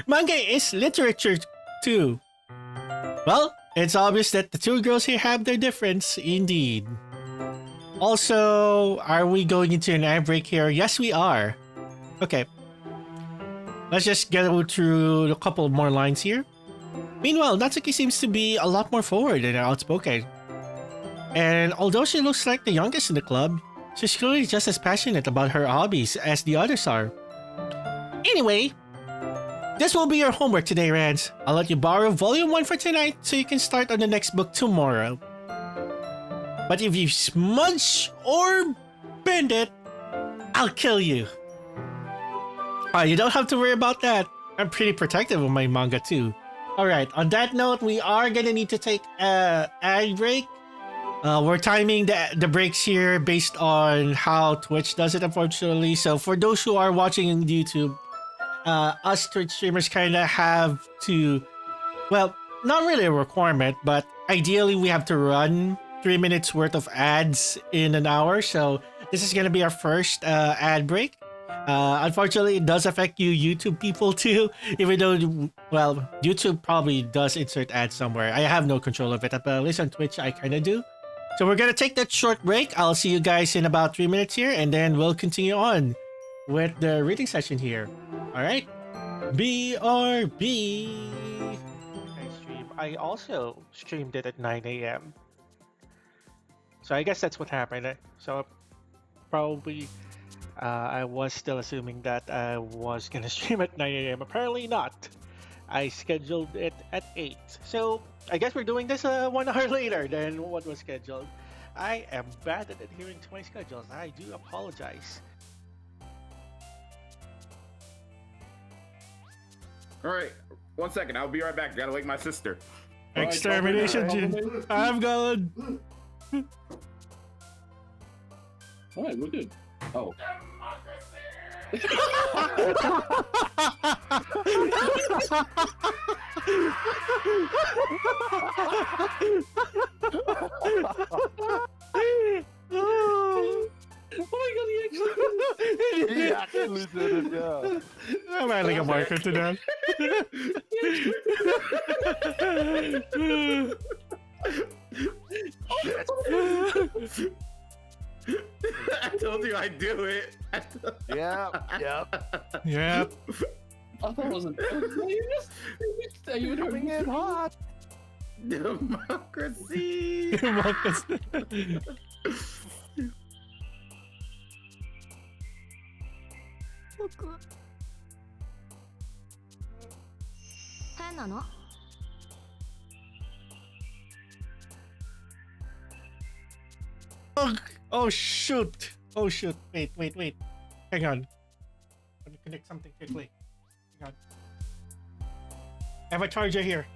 Manga is literature too. Well, it's obvious that the two girls here have their difference, indeed. Also, are we going into an ad break here? Yes, we are. Okay. let's just go through a couple more lines here. Meanwhile, Natsuki seems to be a lot more forward and outspoken. And although she looks like the youngest in the club, she's clearly just as passionate about her hobbies as the others are. Anyway, this will be your homework today, Rans. I'll let you borrow volume 1 for tonight so you can start on the next book tomorrow. But if you smudge or bend it, I'll kill you. You don't have to worry about that. I'm pretty protective of my manga too. Alright, on that note, we are gonna need to take an ad break. We're timing the breaks here based on how Twitch does it, unfortunately. So for those who are watching on YouTube, us Twitch streamers kind of have to, well, not really a requirement, but ideally we have to run 3 minutes worth of ads in an hour. So this is going to be our first ad break. Unfortunately, it does affect you YouTube people too, even though, well, YouTube probably does insert ads somewhere. I have no control of it, but at least on Twitch, I kind of do. So we're going to take that short break. I'll see you guys in about 3 minutes here, and then we'll continue on with the reading session here. All right, BRB. I also streamed it at 9 a.m. So I guess that's what happened. So probably I was still assuming that I was gonna stream at 9 a.m. Apparently not. I scheduled it at 8. So I guess we're doing this 1 hour later than what was scheduled. I am bad at adhering to my schedules. I do apologize. Alright, 1 second, I'll be right back. Gotta wake my sister. Extermination, Jin. I'm gone. Alright, we're good. Oh. Oh my god, he actually did it, yeah. I'm adding a marker to that. I told you I'd do it. Yep. Yep. I thought it wasn't. You coming in hot. Democracy. Oh shoot! Oh shoot! Wait! Hang on. Let me connect something quickly. Hang on. I have a charger here.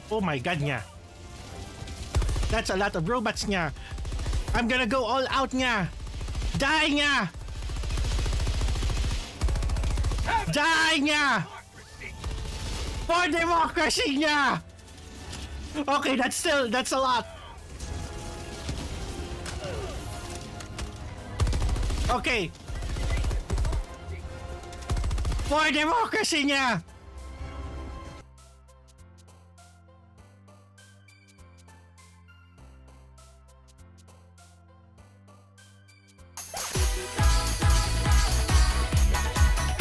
Oh my god, nya. That's a lot of robots, nya. I'm gonna go all out, nya. Die, nya. Die, nya. For democracy, nya. Okay, that's a lot. Okay. For democracy, nya.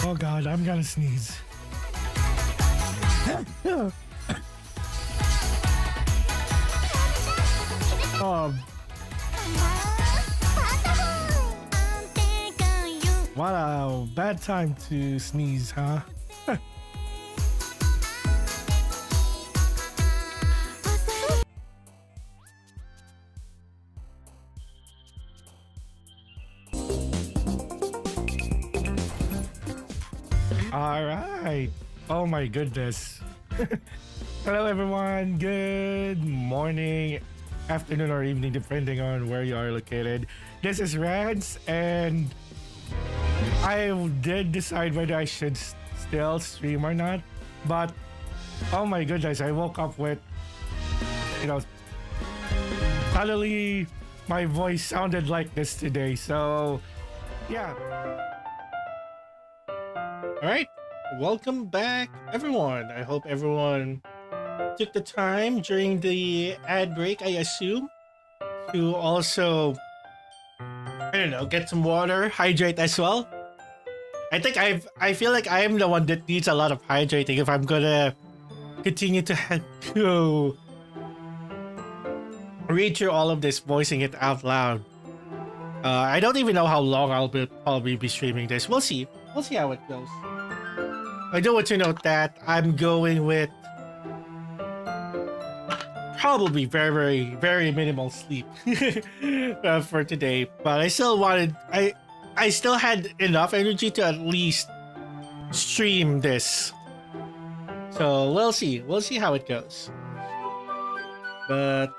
Oh god, I'm gonna sneeze. What a bad time to sneeze, huh? All right. Oh my goodness. Hello everyone. Good morning, afternoon, or evening, depending on where you are located. This is Rance, and I did decide whether I should still stream or not. But oh my goodness, I woke up with, suddenly my voice sounded like this today. So yeah. All right. welcome back, everyone. I hope everyone took the time during the ad break, I assume, to also, I don't know, get some water, hydrate as well. I feel like I am the one that needs a lot of hydrating if I'm gonna continue to read through all of this, voicing it out loud. I don't even know how long I'll probably be streaming this. We'll see. We'll see how it goes. I do want to note that I'm going with probably very, very, very minimal sleep for today. But I still I still had enough energy to at least stream this. So we'll see. We'll see how it goes. But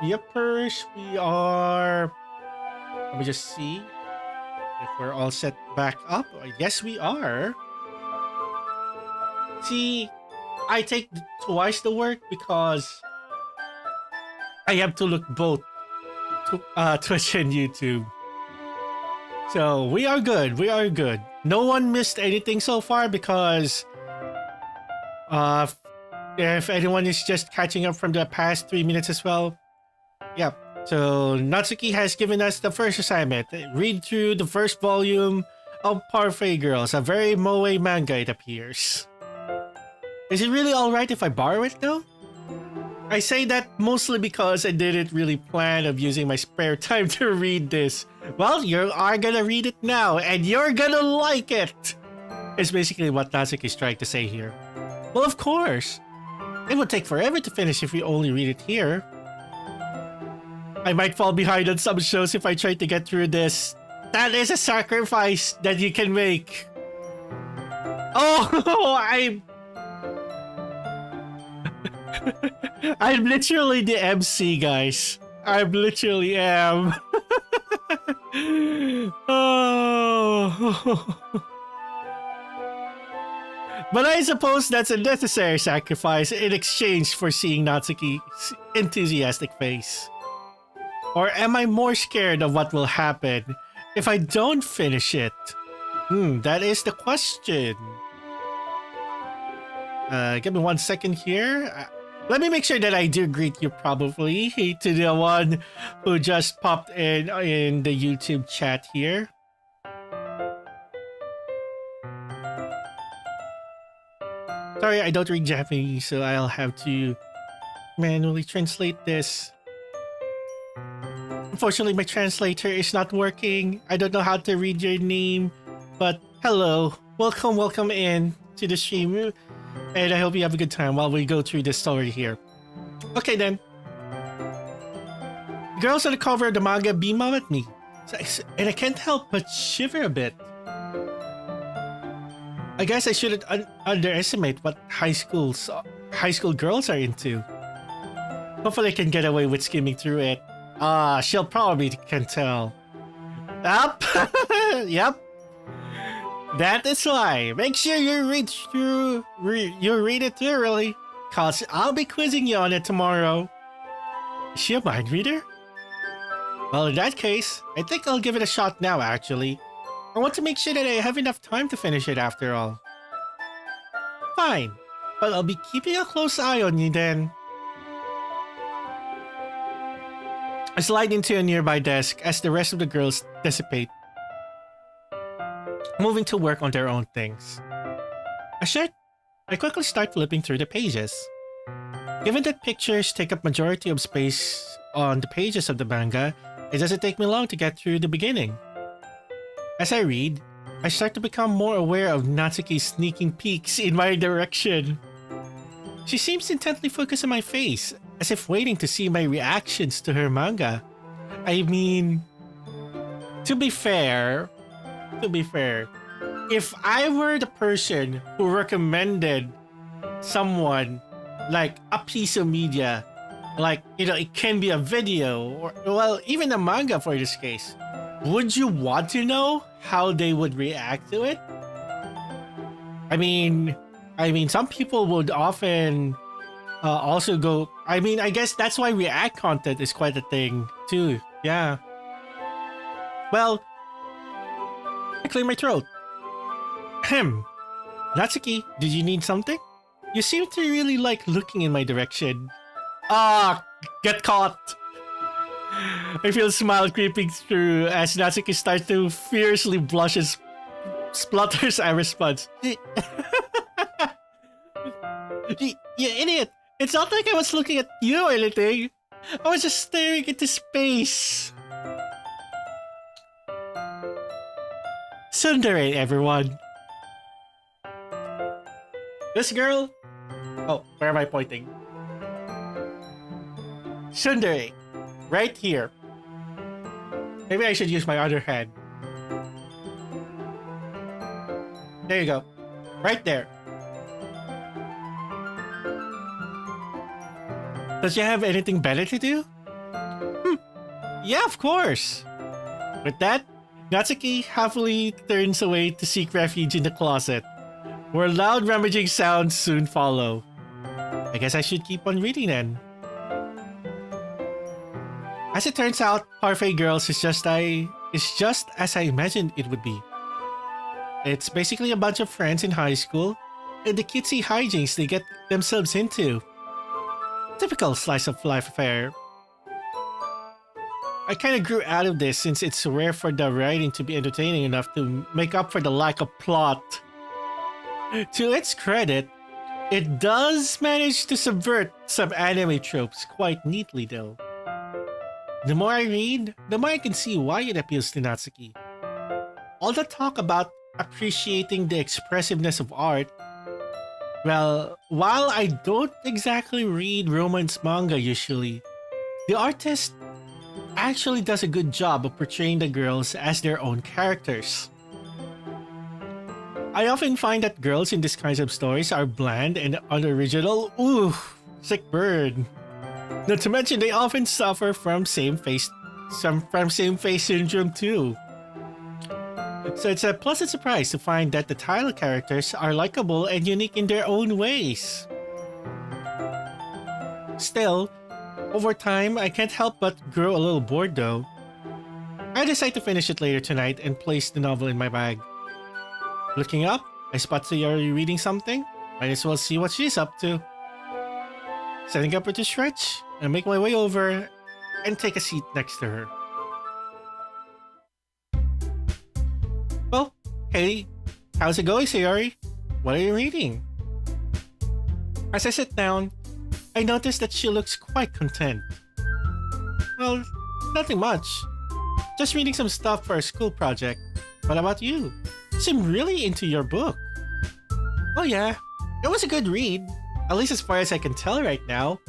Yepers, we are. Let me just see if we're all set back up. Yes, we are. See, I take twice the work because I have to look both Twitch and YouTube. So we are good. We are good. No one missed anything so far because if anyone is just catching up from the past 3 minutes as well, yeah. So Natsuki has given us the first assignment. Read through the first volume of Parfait Girls, a very moe manga, it appears. Is it really alright if I borrow it though? I say that mostly because I didn't really plan of using my spare time to read this. Well, you are gonna read it now, and you're gonna like it! It's basically what Natsuki is trying to say here. Well, of course. It would take forever to finish if we only read it here. I might fall behind on some shows if I try to get through this. That is a sacrifice that you can make. Oh, I'm literally the MC, guys. I literally am. Oh. But I suppose that's a necessary sacrifice in exchange for seeing Natsuki's enthusiastic face. Or am I more scared of what will happen if I don't finish it? That is the question. Give me 1 second here. Let me make sure that I do greet you probably to the one who just popped in the YouTube chat here. Sorry, I don't read Japanese, so I'll have to manually translate this. Unfortunately, my translator is not working. I don't know how to read your name, but hello. Welcome in to the stream, and I hope you have a good time while we go through this story here. Okay then. The girls on the cover of the manga beam up at me, and I can't help but shiver a bit. I guess I shouldn't underestimate what high school girls are into. Hopefully I can get away with skimming through it. She'll probably can tell. Up. Yep. That is why. Make sure you read it thoroughly, cause I'll be quizzing you on it tomorrow. Is she a mind reader? Well, in that case, I think I'll give it a shot now, actually. I want to make sure that I have enough time to finish it after all. Fine, but I'll be keeping a close eye on you then. I slide into a nearby desk as the rest of the girls dissipate, moving to work on their own things. I quickly start flipping through the pages. Given that pictures take up majority of space on the pages of the manga, it doesn't take me long to get through the beginning. As I read, I start to become more aware of Natsuki's sneaking peeks in my direction. She seems intently focused on my face, as if waiting to see my reactions to her manga. I mean, to be fair, if I were the person who recommended someone like a piece of media, like, it can be a video or, well, even a manga for this case, would you want to know how they would react to it? I mean, some people would often also go. I mean, I guess that's why react content is quite a thing too. Yeah. Well, I clear my throat. Natsuki, did you need something? You seem to really like looking in my direction. Ah, get caught! I feel a smile creeping through as Natsuki starts to fiercely blush and splutters a response. You idiot! It's not like I was looking at you or anything. I was just staring into space. Tsundere, everyone. This girl... Oh, where am I pointing? Tsundere. Right here. Maybe I should use my other hand. There you go. Right there. Does she have anything better to do? Yeah, of course. With that, Natsuki happily turns away to seek refuge in the closet, where loud rummaging sounds soon follow. I guess I should keep on reading then. As it turns out, Parfait Girls is just as I imagined it would be. It's basically a bunch of friends in high school and the cutesy hijinks they get themselves into. Typical slice of life affair. I kinda grew out of this since it's rare for the writing to be entertaining enough to make up for the lack of plot. To its credit, it does manage to subvert some anime tropes quite neatly though. The more I read, the more I can see why it appeals to Natsuki. All the talk about appreciating the expressiveness of art, well, while I don't exactly read romance manga usually, the artist actually does a good job of portraying the girls as their own characters. I often find that girls in these kinds of stories are bland and unoriginal. Ooh, sick burn. Not to mention they often suffer from same face syndrome too. So it's a pleasant surprise to find that the title characters are likable and unique in their own ways. Still, over time, I can't help but grow a little bored though. I decide to finish it later tonight and place the novel in my bag. Looking up, I spot Sayori reading something. Might as well see what she's up to. Setting up her to stretch, I make my way over and take a seat next to her. Well, hey, how's it going, Sayori? What are you reading? As I sit down, I notice that she looks quite content. Well, nothing much. Just reading some stuff for a school project. What about you? You seem really into your book. Oh yeah, it was a good read. At least as far as I can tell right now.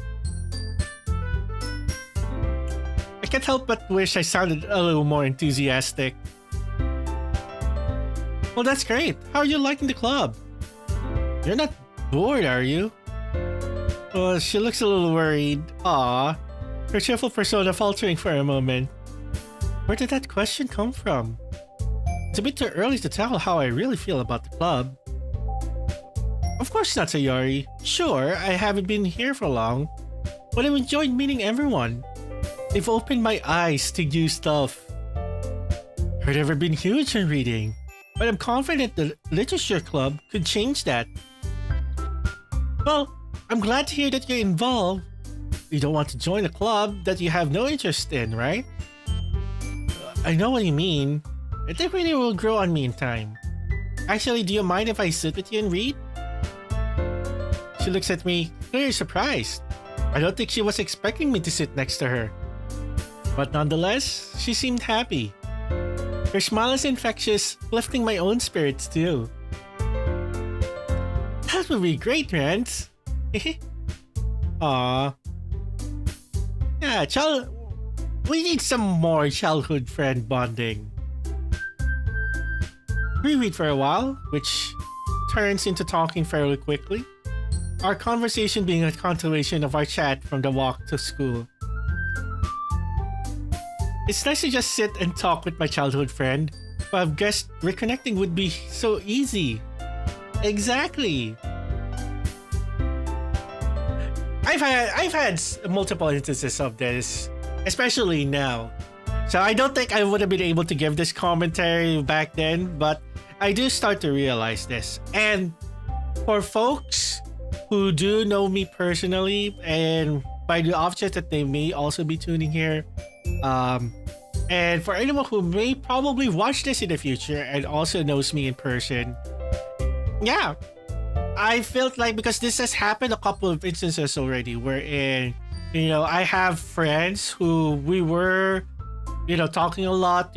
I can't help but wish I sounded a little more enthusiastic. Well, that's great. How are you liking the club? You're not bored, are you? Well, she looks a little worried. Aww. Her cheerful persona faltering for a moment. Where did that question come from? It's a bit too early to tell how I really feel about the club. Of course not, Sayori. Sure, I haven't been here for long, but I've enjoyed meeting everyone. They've opened my eyes to new stuff. I've never been huge in reading, but I'm confident the literature club could change that. Well, I'm glad to hear that you're involved. You don't want to join a club that you have no interest in, right? I know what you mean. I think really will grow on me in time. Actually, do you mind if I sit with you and read? She looks at me, clearly surprised. I don't think she was expecting me to sit next to her. But nonetheless, she seemed happy. Her smile is infectious, lifting my own spirits too. That would be great, Rance. Aww. Yeah, we need some more childhood friend bonding. We read for a while, which turns into talking fairly quickly. Our conversation being a continuation of our chat from the walk to school. It's nice to just sit and talk with my childhood friend, but I've guessed reconnecting would be so easy. Exactly. I've had multiple instances of this, especially now. So I don't think I would have been able to give this commentary back then, but I do start to realize this. And For folks who do know me personally, and by the off chance that they may also be tuning here, and for anyone who may probably watch this in the future and also knows me in person, yeah, I felt like because this has happened a couple of instances already, wherein I have friends who we were talking a lot,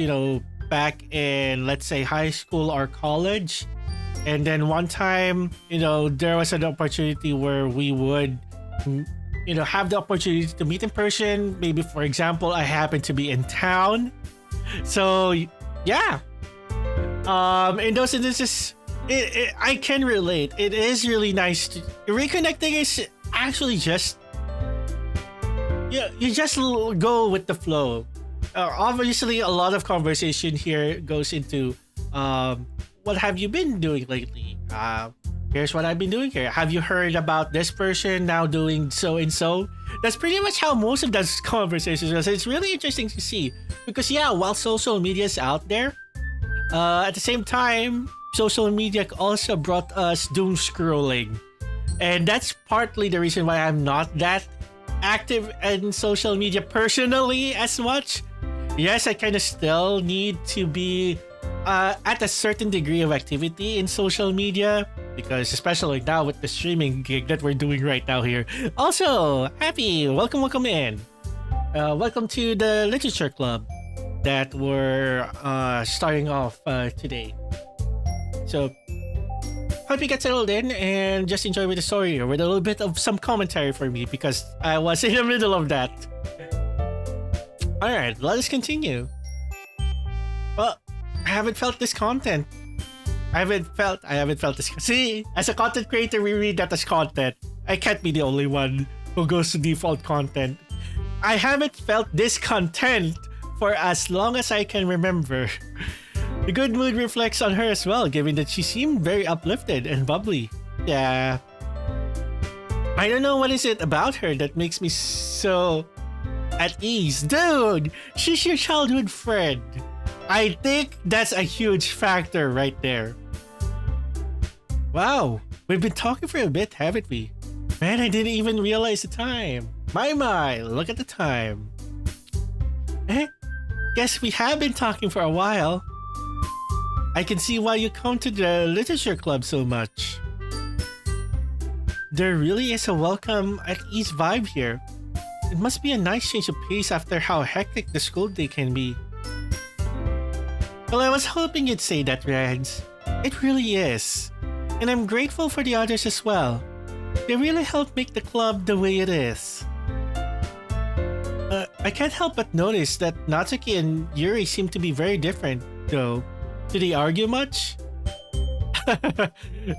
back in, let's say, high school or college. And then one time, there was an opportunity where we would, have the opportunity to meet in person. Maybe, for example, I happened to be in town. So, yeah. In those instances, I can relate. It is really nice. Reconnecting is actually just, you just go with the flow. Obviously, a lot of conversation here goes into, what have you been doing lately? Here's what I've been doing here. Have you heard about this person now doing so and so? That's pretty much how most of those conversations go. So it's really interesting to see. Because while social media is out there, at the same time, social media also brought us doom scrolling. And that's partly the reason why I'm not that active in social media personally as much. Yes, I kind of still need to be at a certain degree of activity in social media, because especially now with the streaming gig that we're doing right now here. Also, happy, welcome in. Welcome to the literature club that we're starting off today. So, hope you get settled in and just enjoy with the story with a little bit of some commentary for me, because I was in the middle of that. Alright, let us continue. Well, I haven't felt this content. I haven't felt this. See, as a content creator, we read that as content. I can't be the only one who goes to default content. I haven't felt this content for as long as I can remember. The good mood reflects on her as well, given that she seemed very uplifted and bubbly. Yeah. I don't know what is it about her that makes me so at ease. Dude, she's your childhood friend. I think that's a huge factor right there. Wow, we've been talking for a bit, haven't we? Man, I didn't even realize the time. My, look at the time. Guess we have been talking for a while. I can see why you come to the literature club so much. There really is a welcome at ease vibe here. It must be a nice change of pace after how hectic the school day can be. Well, I was hoping you'd say that, Rans. It really is. And I'm grateful for the others as well. They really helped make the club the way it is. I can't help but notice that Natsuki and Yuri seem to be very different, though. Do they argue much?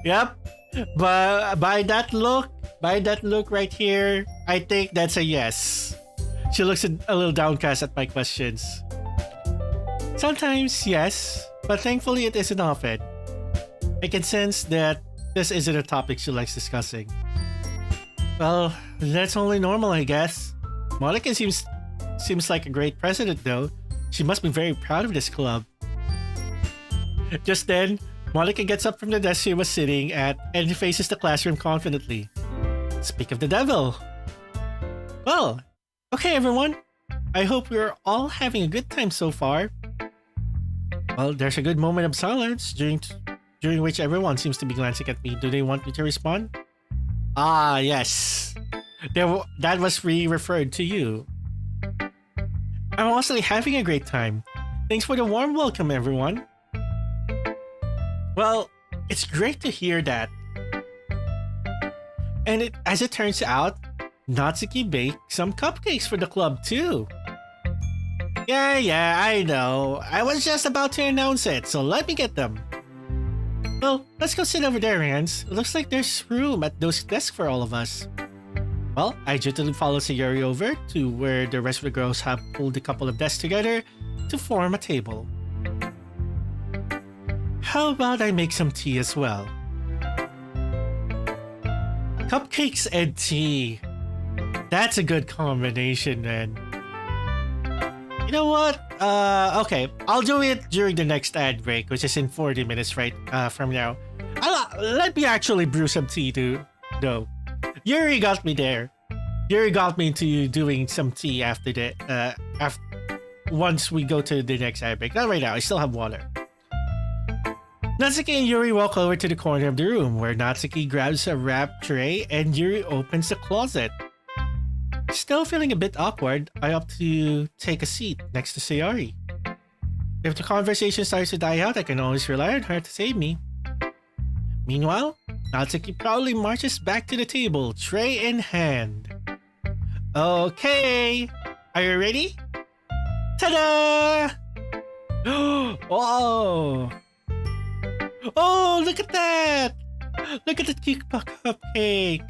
Yep. But by that look right here, I think that's a yes. She looks a little downcast at my questions. Sometimes, yes, but thankfully it isn't often. I can sense that this isn't a topic she likes discussing. Well, that's only normal, I guess. Monica seems like a great president, though. She must be very proud of this club. Just then, Monica gets up from the desk she was sitting at and faces the classroom confidently. Speak of the devil. Well, okay everyone. I hope we're all having a good time so far. Well, there's a good moment of silence during which everyone seems to be glancing at me. Do they want me to respond? Ah, yes. That was referred to you. I'm honestly having a great time. Thanks for the warm welcome, everyone. Well, it's great to hear that. And as it turns out, Natsuki baked some cupcakes for the club too. Yeah, I know. I was just about to announce it, so let me get them. Well, let's go sit over there, Rans. It looks like there's room at those desks for all of us. Well, I gently follow Sayuri over to where the rest of the girls have pulled a couple of desks together to form a table. How about I make some tea as well? Cupcakes and tea. That's a good combination, man. You know what? Okay, I'll do it during the next ad break, which is in 40 minutes right from now. let me actually brew some tea too. No, Yuri got me there. Yuri got me into doing some tea after the once we go to the next epic. Not right now. I still have water. Natsuki and Yuri walk over to the corner of the room where Natsuki grabs a wrap tray and Yuri opens the closet. Still feeling a bit awkward, I opt to take a seat next to Sayori. If the conversation starts to die out, I can always rely on her to save me. Meanwhile, Natsuki proudly marches back to the table, tray in hand. Okay, are you ready? Ta-da! Whoa! Oh, look at that! Look at the cute cupcake!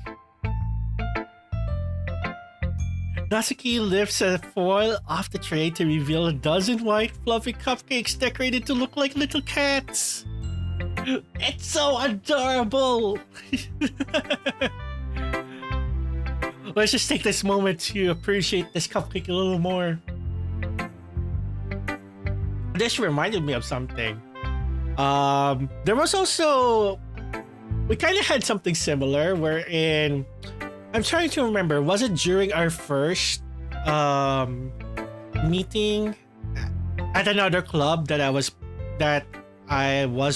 Natsuki lifts a foil off the tray to reveal a dozen white fluffy cupcakes decorated to look like little cats. It's so adorable! Let's just take this moment to appreciate this cupcake a little more. This reminded me of something. There was also... We kind of had something similar wherein... I'm trying to remember, was it during our first meeting at another club that I was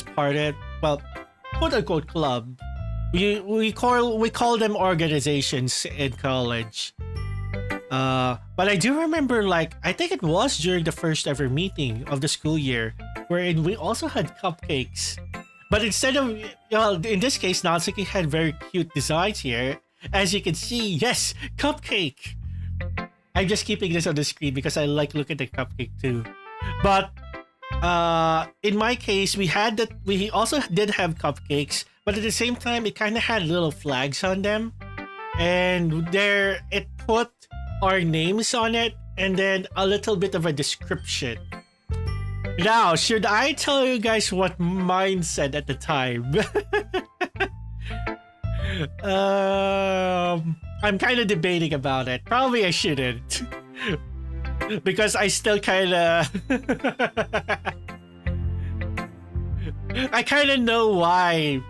part of? Well, quote unquote club. We call them organizations in college. But I do remember, like, I think it was during the first ever meeting of the school year, wherein we also had cupcakes. But instead of, in this case, Natsuki had very cute designs here. As you can see, yes, cupcake. I'm just keeping this on the screen because I like looking at the cupcake too. But in my case, we also did have cupcakes, but at the same time, it kind of had little flags on them, and it put our names on it, and then a little bit of a description. Now, should I tell you guys what mine said at the time? I'm kind of debating about it. Probably I shouldn't. Because I still kind of... I kind of know why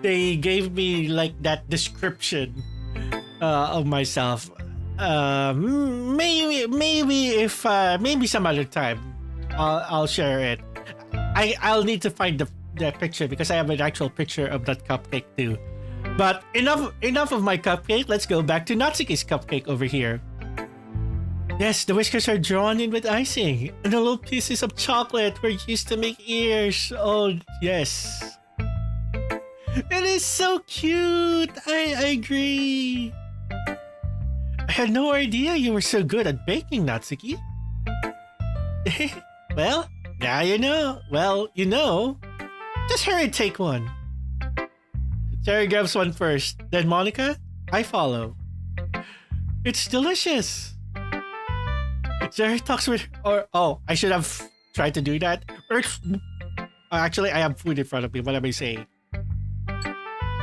they gave me like that description of myself. Maybe some other time I'll share it. I'll need to find the picture because I have an actual picture of that cupcake too. But enough of my cupcake. Let's go back to Natsuki's cupcake over here. Yes, the whiskers are drawn in with icing, and the little pieces of chocolate were used to make ears. Oh, yes. It is so cute. I agree. I had no idea you were so good at baking, Natsuki. Well, now you know. Well, you know. Just hurry and take one. Jerry grabs one first, then Monica, I follow. It's delicious. Jerry talks with I should have tried to do that. Actually, I have food in front of me. What am I saying?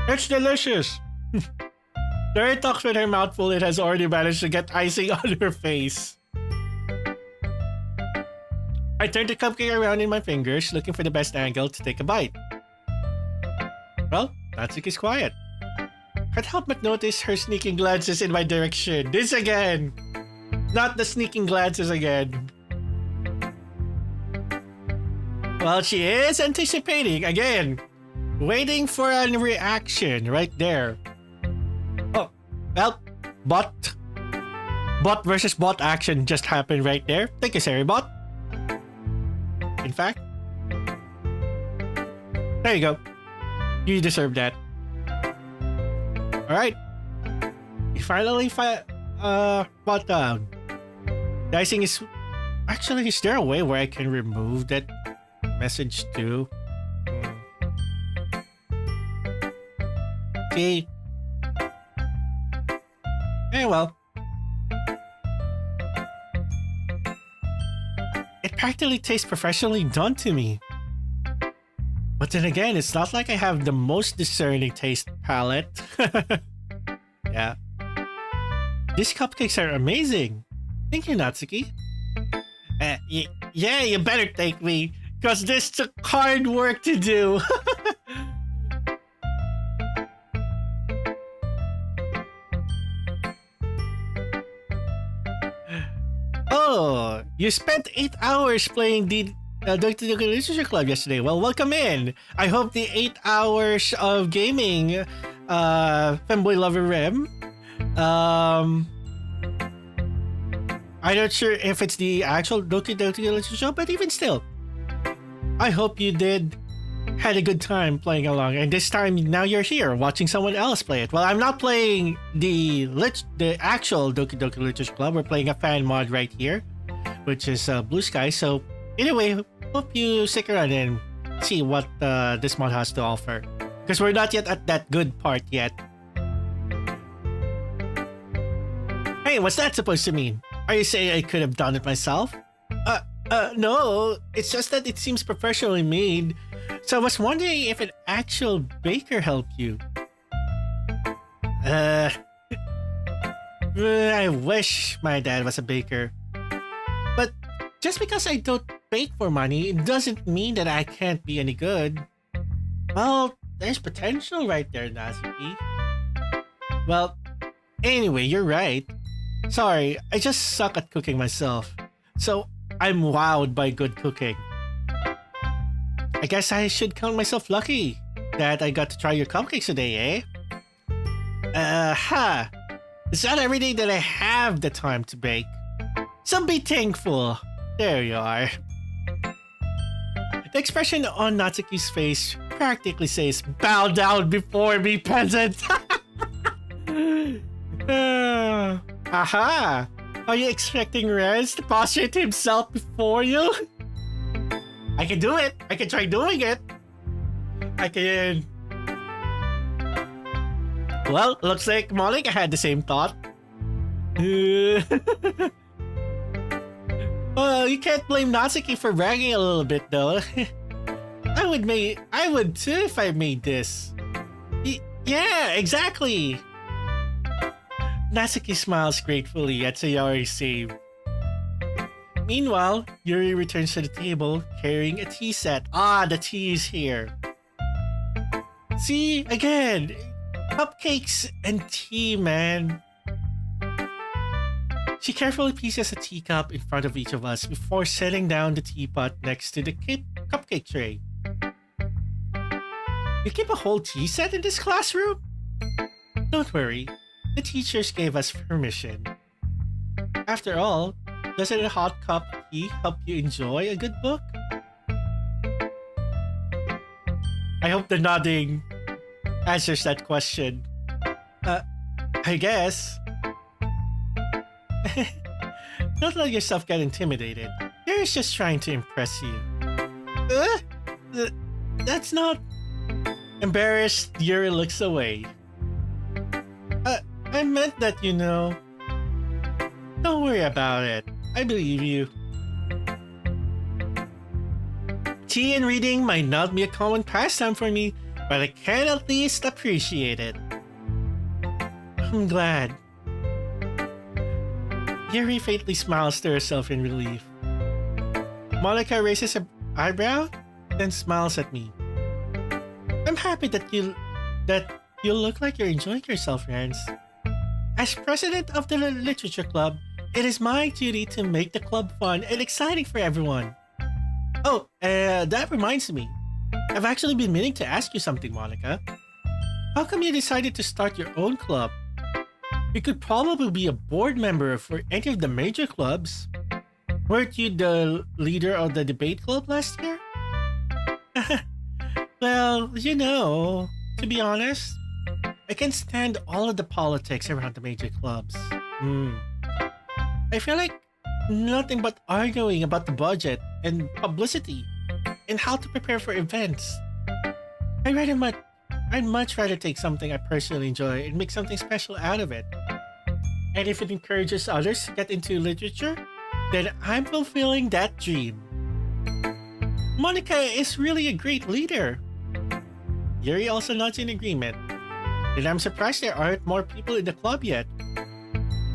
It's delicious. Jerry talks with her mouth full and has already managed to get icing on her face. I turn the cupcake around in my fingers, looking for the best angle to take a bite. Well, Natsuki's quiet. Can't help but notice her sneaking glances in my direction. This again! Not the sneaking glances again. Well, she is anticipating again. Waiting for a reaction right there. Oh, well, bot versus bot action just happened right there. Thank you, Saribot. In fact, there you go. You deserve that. Alright. We finally bought down. The icing is... Actually, is there a way where I can remove that message too? See? Eh, well. It practically tastes professionally done to me. But then again, it's not like I have the most discerning taste palette. Yeah. These cupcakes are amazing. Thank you, Natsuki. Yeah, you better thank me, because this took hard work to do. Oh, you spent 8 hours playing the Doki Doki Literature Club yesterday. Well, welcome in. I hope the 8 hours of gaming, Femboy Lover Rem. I'm not sure if it's the actual Doki Doki Literature Show, but even still, I hope you had a good time playing along. And this time, now you're here watching someone else play it. Well, I'm not playing the actual Doki Doki Literature Club. We're playing a fan mod right here, which is Blue Skies. So anyway, hope you stick around and see what this mod has to offer. Because we're not yet at that good part yet. Hey, what's that supposed to mean? Are you saying I could have done it myself? No. It's just that it seems professionally made. So I was wondering if an actual baker helped you. I wish my dad was a baker. But just because I don't bake for money, it doesn't mean that I can't be any good. Well, there's potential right there, Nazuki. Well, anyway, you're right. Sorry, I just suck at cooking myself. So I'm wowed by good cooking. I guess I should count myself lucky that I got to try your cupcakes today, eh? It's not every day that I have the time to bake. So be thankful. There you are. The expression on Natsuki's face practically says, "Bow down before me, peasant." Aha! Are you expecting Rez to prostrate himself before you? I can do it. I can try doing it. I can... Well, looks like Monica had the same thought. Well, you can't blame Natsuki for bragging a little bit, though. I would too if I made this. Yeah, exactly. Natsuki smiles gratefully at Sayori's save. Meanwhile, Yuri returns to the table carrying a tea set. Ah, the tea is here. See, again, cupcakes and tea, man. She carefully pieces a teacup in front of each of us before setting down the teapot next to the cupcake tray. You keep a whole tea set in this classroom? Don't worry. The teachers gave us permission. After all, doesn't a hot cup of tea help you enjoy a good book? I hope the nodding answers that question. I guess. Don't let yourself get intimidated. Yuri's just trying to impress you. That's not... Embarrassed, Yuri looks away. I meant that, you know. Don't worry about it. I believe you. Tea and reading might not be a common pastime for me, but I can at least appreciate it. I'm glad. Yuri faintly smiles to herself in relief. Monica raises her eyebrow, then smiles at me. I'm happy that you look like you're enjoying yourself, Rance. As president of the literature club, it is my duty to make the club fun and exciting for everyone. Oh, that reminds me. I've actually been meaning to ask you something, Monica. How come you decided to start your own club? You could probably be a board member for any of the major clubs. Weren't you the leader of the debate club last year? Well, you know, to be honest, I can't stand all of the politics around the major clubs. I feel like nothing but arguing about the budget and publicity and how to prepare for events. I'd much rather take something I personally enjoy and make something special out of it. And if it encourages others to get into literature, then I'm fulfilling that dream. Monica is really a great leader. Yuri also nods in agreement. And I'm surprised there aren't more people in the club yet.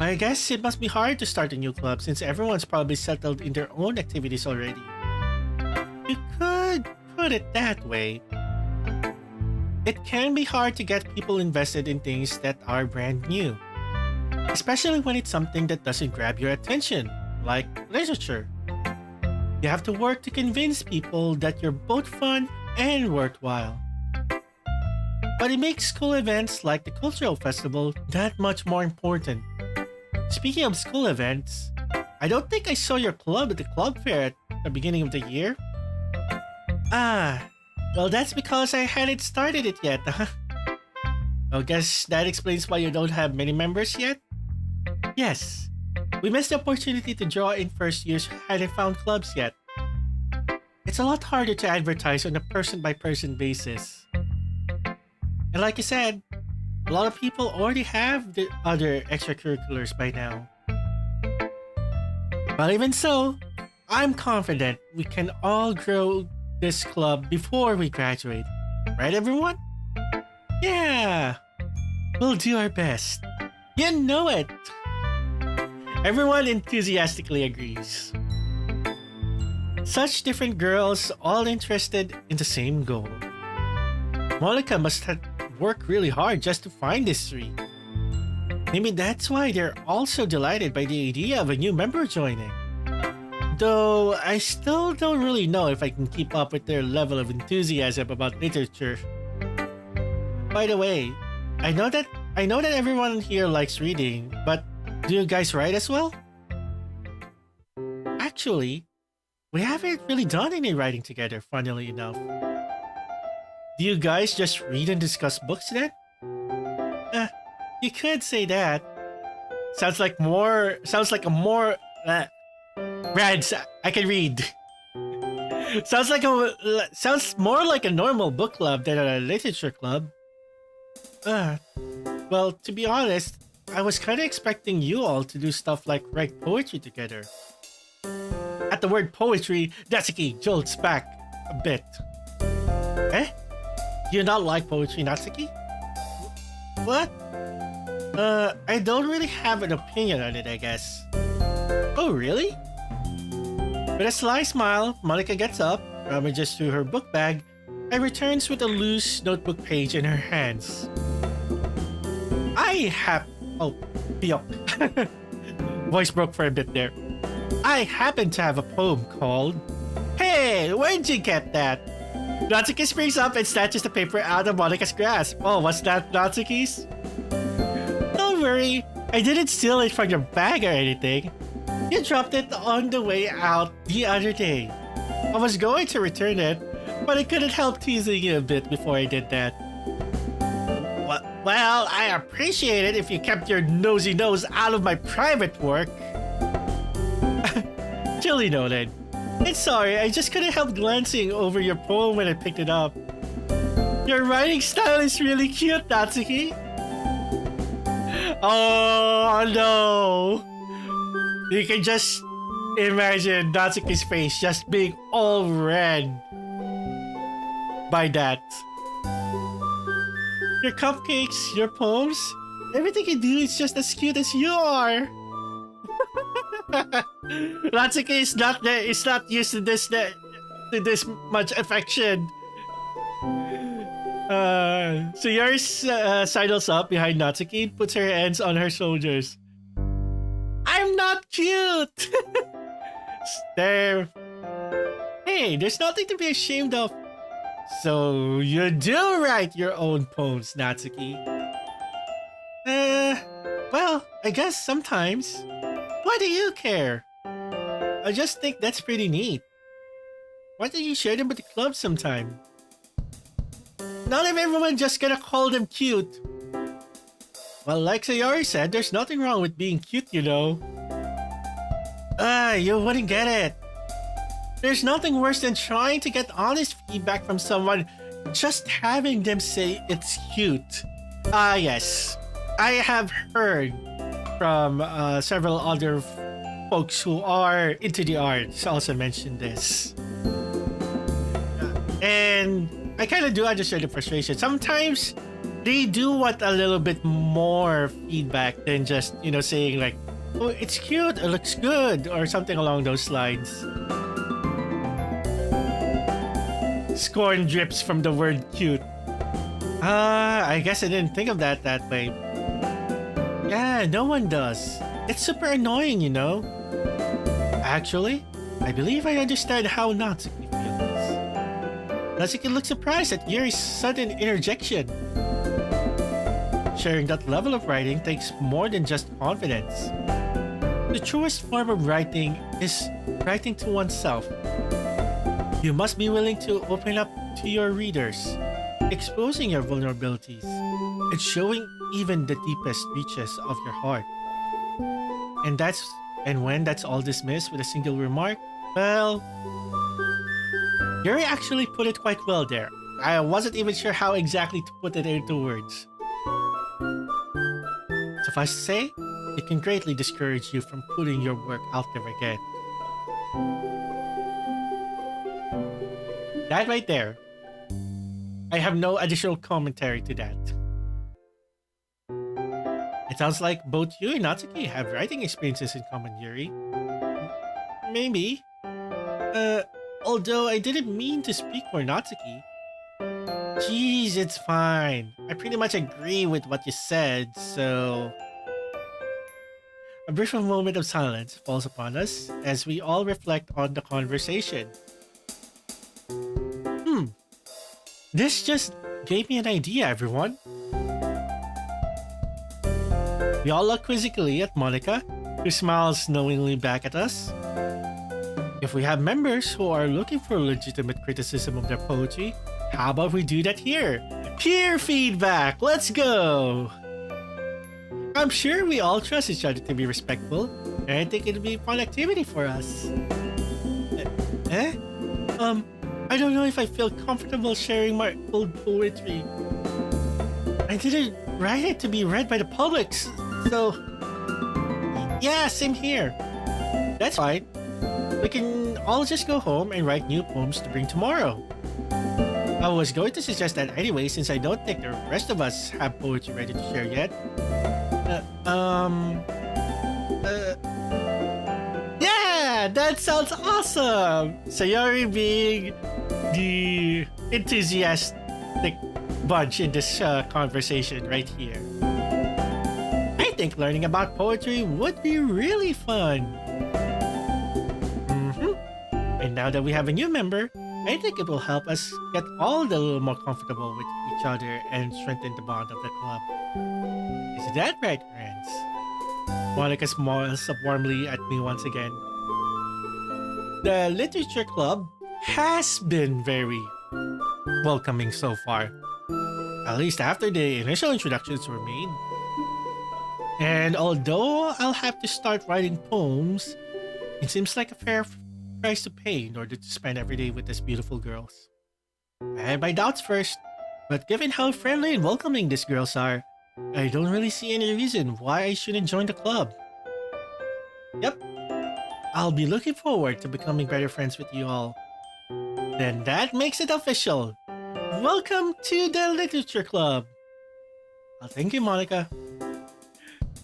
I guess it must be hard to start a new club since everyone's probably settled in their own activities already. You could put it that way. It can be hard to get people invested in things that are brand new. Especially when it's something that doesn't grab your attention. like literature. You have to work to convince people that you're both fun and worthwhile. But it makes school events like the cultural festival that much more important. Speaking of school events, I don't think I saw your club at the club fair at the beginning of the year. Well, that's because I hadn't started it yet. I guess that explains why you don't have many members yet? Yes, we missed the opportunity to draw in first years who hadn't found clubs yet. It's a lot harder to advertise on a person-by-person basis. And like you said, a lot of people already have the other extracurriculars by now. But even so, I'm confident we can all grow this club before we graduate. Right, everyone? Yeah! We'll do our best. You know it! Everyone enthusiastically agrees. Such different girls, all interested in the same goal. Monica must have worked really hard just to find these three. Maybe that's why they're all so delighted by the idea of a new member joining. Though I still don't really know if I can keep up with their level of enthusiasm about literature. By the way, I know that everyone here likes reading, but do you guys write as well? Actually, we haven't really done any writing together, funnily enough. Do you guys just read and discuss books then? You could say that. Sounds like a more Rads, I can read. Sounds more like a normal book club than a literature club. Well, to be honest, I was kind of expecting you all to do stuff like write poetry together. At the word poetry, Natsuki jolts back a bit. Eh? Do you not like poetry, Natsuki? What? I don't really have an opinion on it, I guess. Oh, really? With a sly smile, Monica gets up, rummages through her book bag, and returns with a loose notebook page in her hands. Voice broke for a bit there. I happen to have a poem called Hey, where'd you get that? Natsuki springs up and snatches the paper out of Monica's grasp. Oh, what's that, Natsuki's? Don't worry, I didn't steal it from your bag or anything. You dropped it on the way out the other day. I was going to return it, but I couldn't help teasing you a bit before I did that. Well, I appreciate it if you kept your nosy nose out of my private work. Duly noted. And sorry, I just couldn't help glancing over your poem when I picked it up. Your writing style is really cute, Natsuki. Oh no! You can just imagine Natsuki's face just being all red by that. Your cupcakes, your poems, everything you do is just as cute as you are. Natsuki is not used to this much affection. So yours sidles up behind Natsuki and puts her hands on her shoulders. I'm not cute! There. Hey, there's nothing to be ashamed of. So you do write your own poems, Natsuki? Well, I guess sometimes. Why do you care? I just think that's pretty neat. Why don't you share them with the club sometime? Not if everyone just gonna call them cute. Well, like Sayori said, there's nothing wrong with being cute, you know. You wouldn't get it. There's nothing worse than trying to get honest feedback from someone, just having them say it's cute. Yes. I have heard from several other folks who are into the arts also mentioned this. And I kind of do understand the frustration. Sometimes they do want a little bit more feedback than just, saying like, oh, it's cute, it looks good, or something along those lines. Scorn drips from the word cute. I guess I didn't think of that way. Yeah, no one does. It's super annoying, Actually, I believe I understand how Natsuki feels. Natsuki looks surprised at Yuri's sudden interjection. Sharing that level of writing takes more than just confidence. The truest form of writing is writing to oneself. You must be willing to open up to your readers, exposing your vulnerabilities, and showing even the deepest reaches of your heart. And when that's all dismissed with a single remark, well, Yuri actually put it quite well there. I wasn't even sure how exactly to put it into words. Suffice to say, it can greatly discourage you from putting your work out there again. That right there. I have no additional commentary to that. It sounds like both you and Natsuki have writing experiences in common, Yuri. Maybe. Although I didn't mean to speak for Natsuki. Jeez, it's fine. I pretty much agree with what you said, so... A brief moment of silence falls upon us as we all reflect on the conversation. This just gave me an idea, everyone. We all look quizzically at Monica, who smiles knowingly back at us. If we have members who are looking for legitimate criticism of their poetry, how about we do that here? Peer feedback! Let's go! I'm sure we all trust each other to be respectful, and I think it'll be a fun activity for us. I don't know if I feel comfortable sharing my old poetry. I didn't write it to be read by the public, so... Yeah, same here. That's fine. We can all just go home and write new poems to bring tomorrow. I was going to suggest that anyway, since I don't think the rest of us have poetry ready to share yet. Yeah, that sounds awesome! Sayori being the enthusiastic bunch in this conversation right here. I think learning about poetry would be really fun. And now that we have a new member, I think it will help us get all a little more comfortable with each other and strengthen the bond of the club. Is that right, friends? Monica smiles up warmly at me once again. The literature club has been very welcoming so far, at least after the initial introductions were made. And although I'll have to start writing poems, it seems like a fair price to pay in order to spend every day with these beautiful girls. I had my doubts first, but given how friendly and welcoming these girls are, I don't really see any reason why I shouldn't join the club. Yep, I'll be looking forward to becoming better friends with you all. Then that makes it official. Welcome to the Literature Club. Well, thank you, Monica.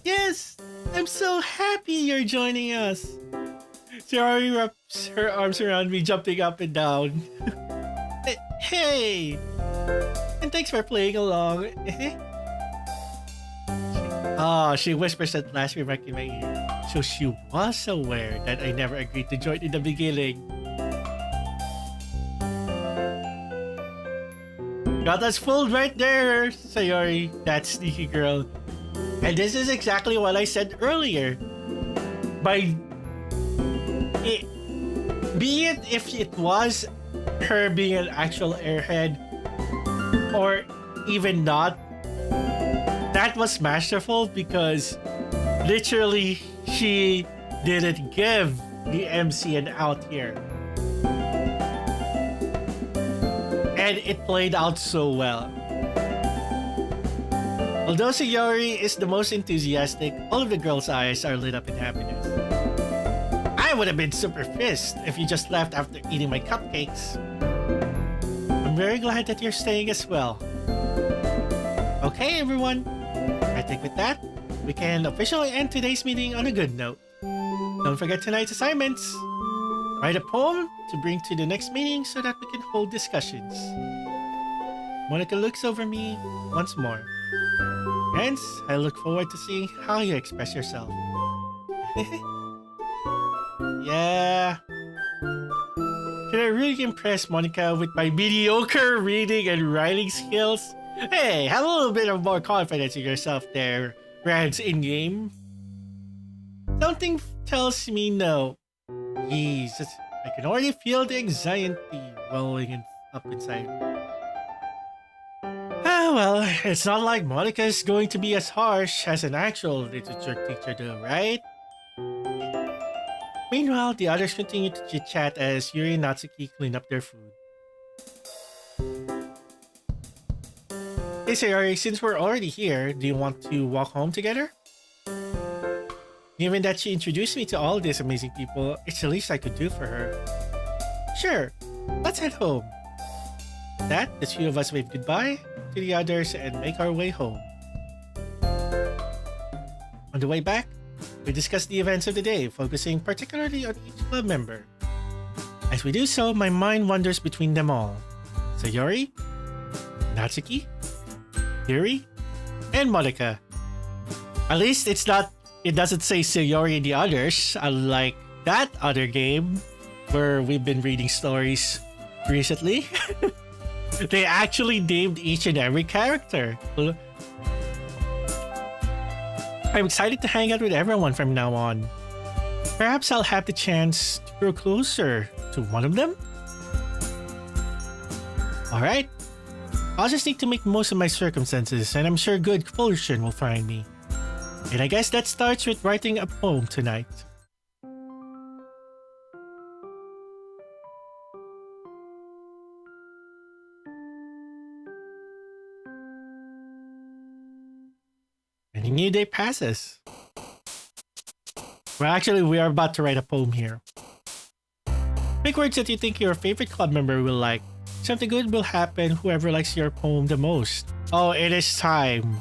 Yes, I'm so happy you're joining us. Sayori wraps her arms around me, jumping up and down. Hey! And thanks for playing along. She whispers that last remark in my ear. So she was aware that I never agreed to join in the beginning. Got us fooled right there, Sayori, that sneaky girl. And this is exactly what I said earlier. Be it if it was her being an actual airhead, or even not, that was masterful because literally she didn't give the MC an out here. And it played out so well. Although Sayori is the most enthusiastic, all of the girls' eyes are lit up in happiness. I would have been super pissed if you just left after eating my cupcakes. I'm very glad that you're staying as well. Okay, everyone. I think with that, we can officially end today's meeting on a good note. Don't forget tonight's assignments. Write a poem to bring to the next meeting so that we can hold discussions. Monica looks over me once more. Hence, I look forward to seeing how you express yourself. Yeah. Can I really impress Monica with my mediocre reading and writing skills? Hey, have a little bit of more confidence in yourself there, Rance in-game. Something tells me no. Jesus, I can already feel the anxiety welling up inside. Ah, well, it's not like Monica's going to be as harsh as an actual literature teacher though, right? Meanwhile, the others continue to chit-chat as Yuri and Natsuki clean up their food. Hey Sayori, since we're already here, do you want to walk home together? Given that she introduced me to all these amazing people, it's the least I could do for her. Sure, let's head home. That, the two of us wave goodbye to the others and make our way home. On the way back, we discuss the events of the day, focusing particularly on each club member. As we do so, my mind wanders between them all. Sayori, Natsuki, Yuri, and Monica. At least it doesn't say Sayori and the others, unlike that other game where we've been reading stories recently. They actually named each and every character. I'm excited to hang out with everyone from now on. Perhaps I'll have the chance to grow closer to one of them? Alright. I'll just need to make most of my circumstances, and I'm sure good fortune will find me. And I guess that starts with writing a poem tonight. And a new day passes. Well, actually, we are about to write a poem here. Pick words that you think your favorite club member will like. Something good will happen whoever likes your poem the most. Oh, it is time.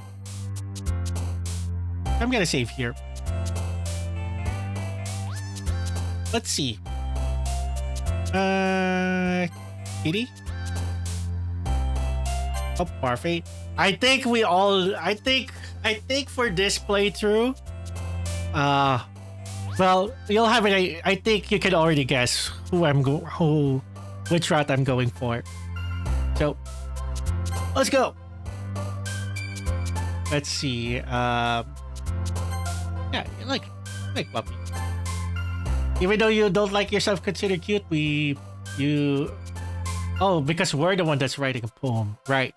I'm gonna save here. Let's see. Kitty? Oh, Parfait. I think for this playthrough, well, you'll have it. I think you can already guess which route I'm going for. So, let's go. Let's see. Yeah, you like puppy. Even though you don't like yourself considered cute, oh, because we're the one that's writing a poem. Right.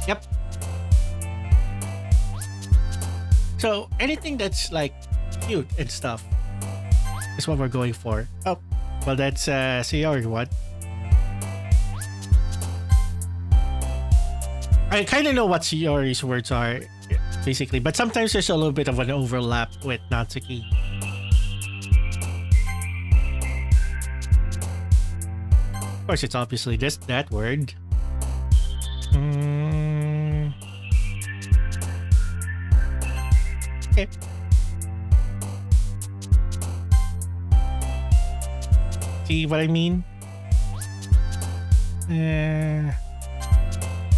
Yep. So anything that's like cute and stuff is what we're going for. Oh, well, that's Sayori one. I kind of know what Sayori's words are, basically, but sometimes there's a little bit of an overlap with Natsuki. Of course, it's obviously just that word. Okay. See what I mean?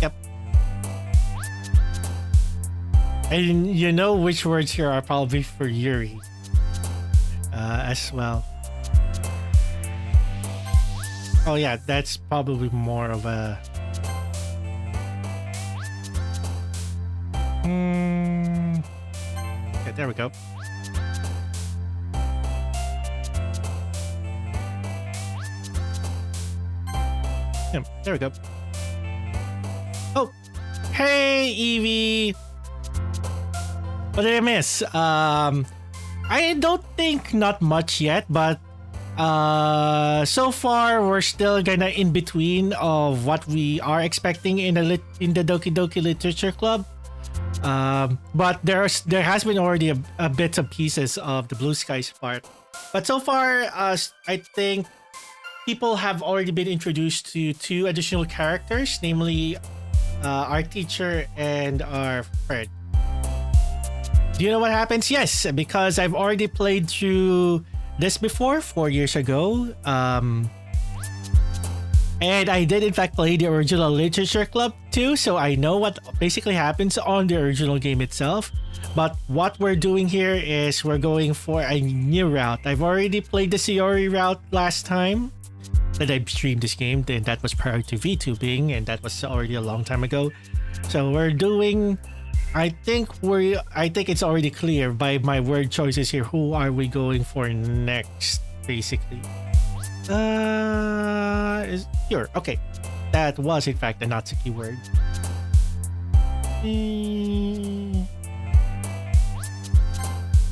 Yep. And you know which words here are probably for Yuri as well. Oh yeah, that's probably more of a... Yeah, there we go. Yeah, there we go. Oh, hey Evie! What did I miss? I don't think not much yet, but so far we're still kinda in between of what we are expecting in the Doki Doki Literature Club. But there has been already a bits and pieces of the Blue Skies part. But so far, I think people have already been introduced to two additional characters, namely our teacher and our friend. Do you know what happens? Yes, because I've already played through this before 4 years ago. And I did in fact play the original Literature Club too, so I know what basically happens on the original game itself. But what we're doing here is we're going for a new route. I've already played the Sayori route last time that I streamed this game, and that was prior to VTubing, and that was already a long time ago. So we're doing, I think it's already clear by my word choices here. Who are we going for next, basically? Is here. Okay. That was in fact a Natsuki word.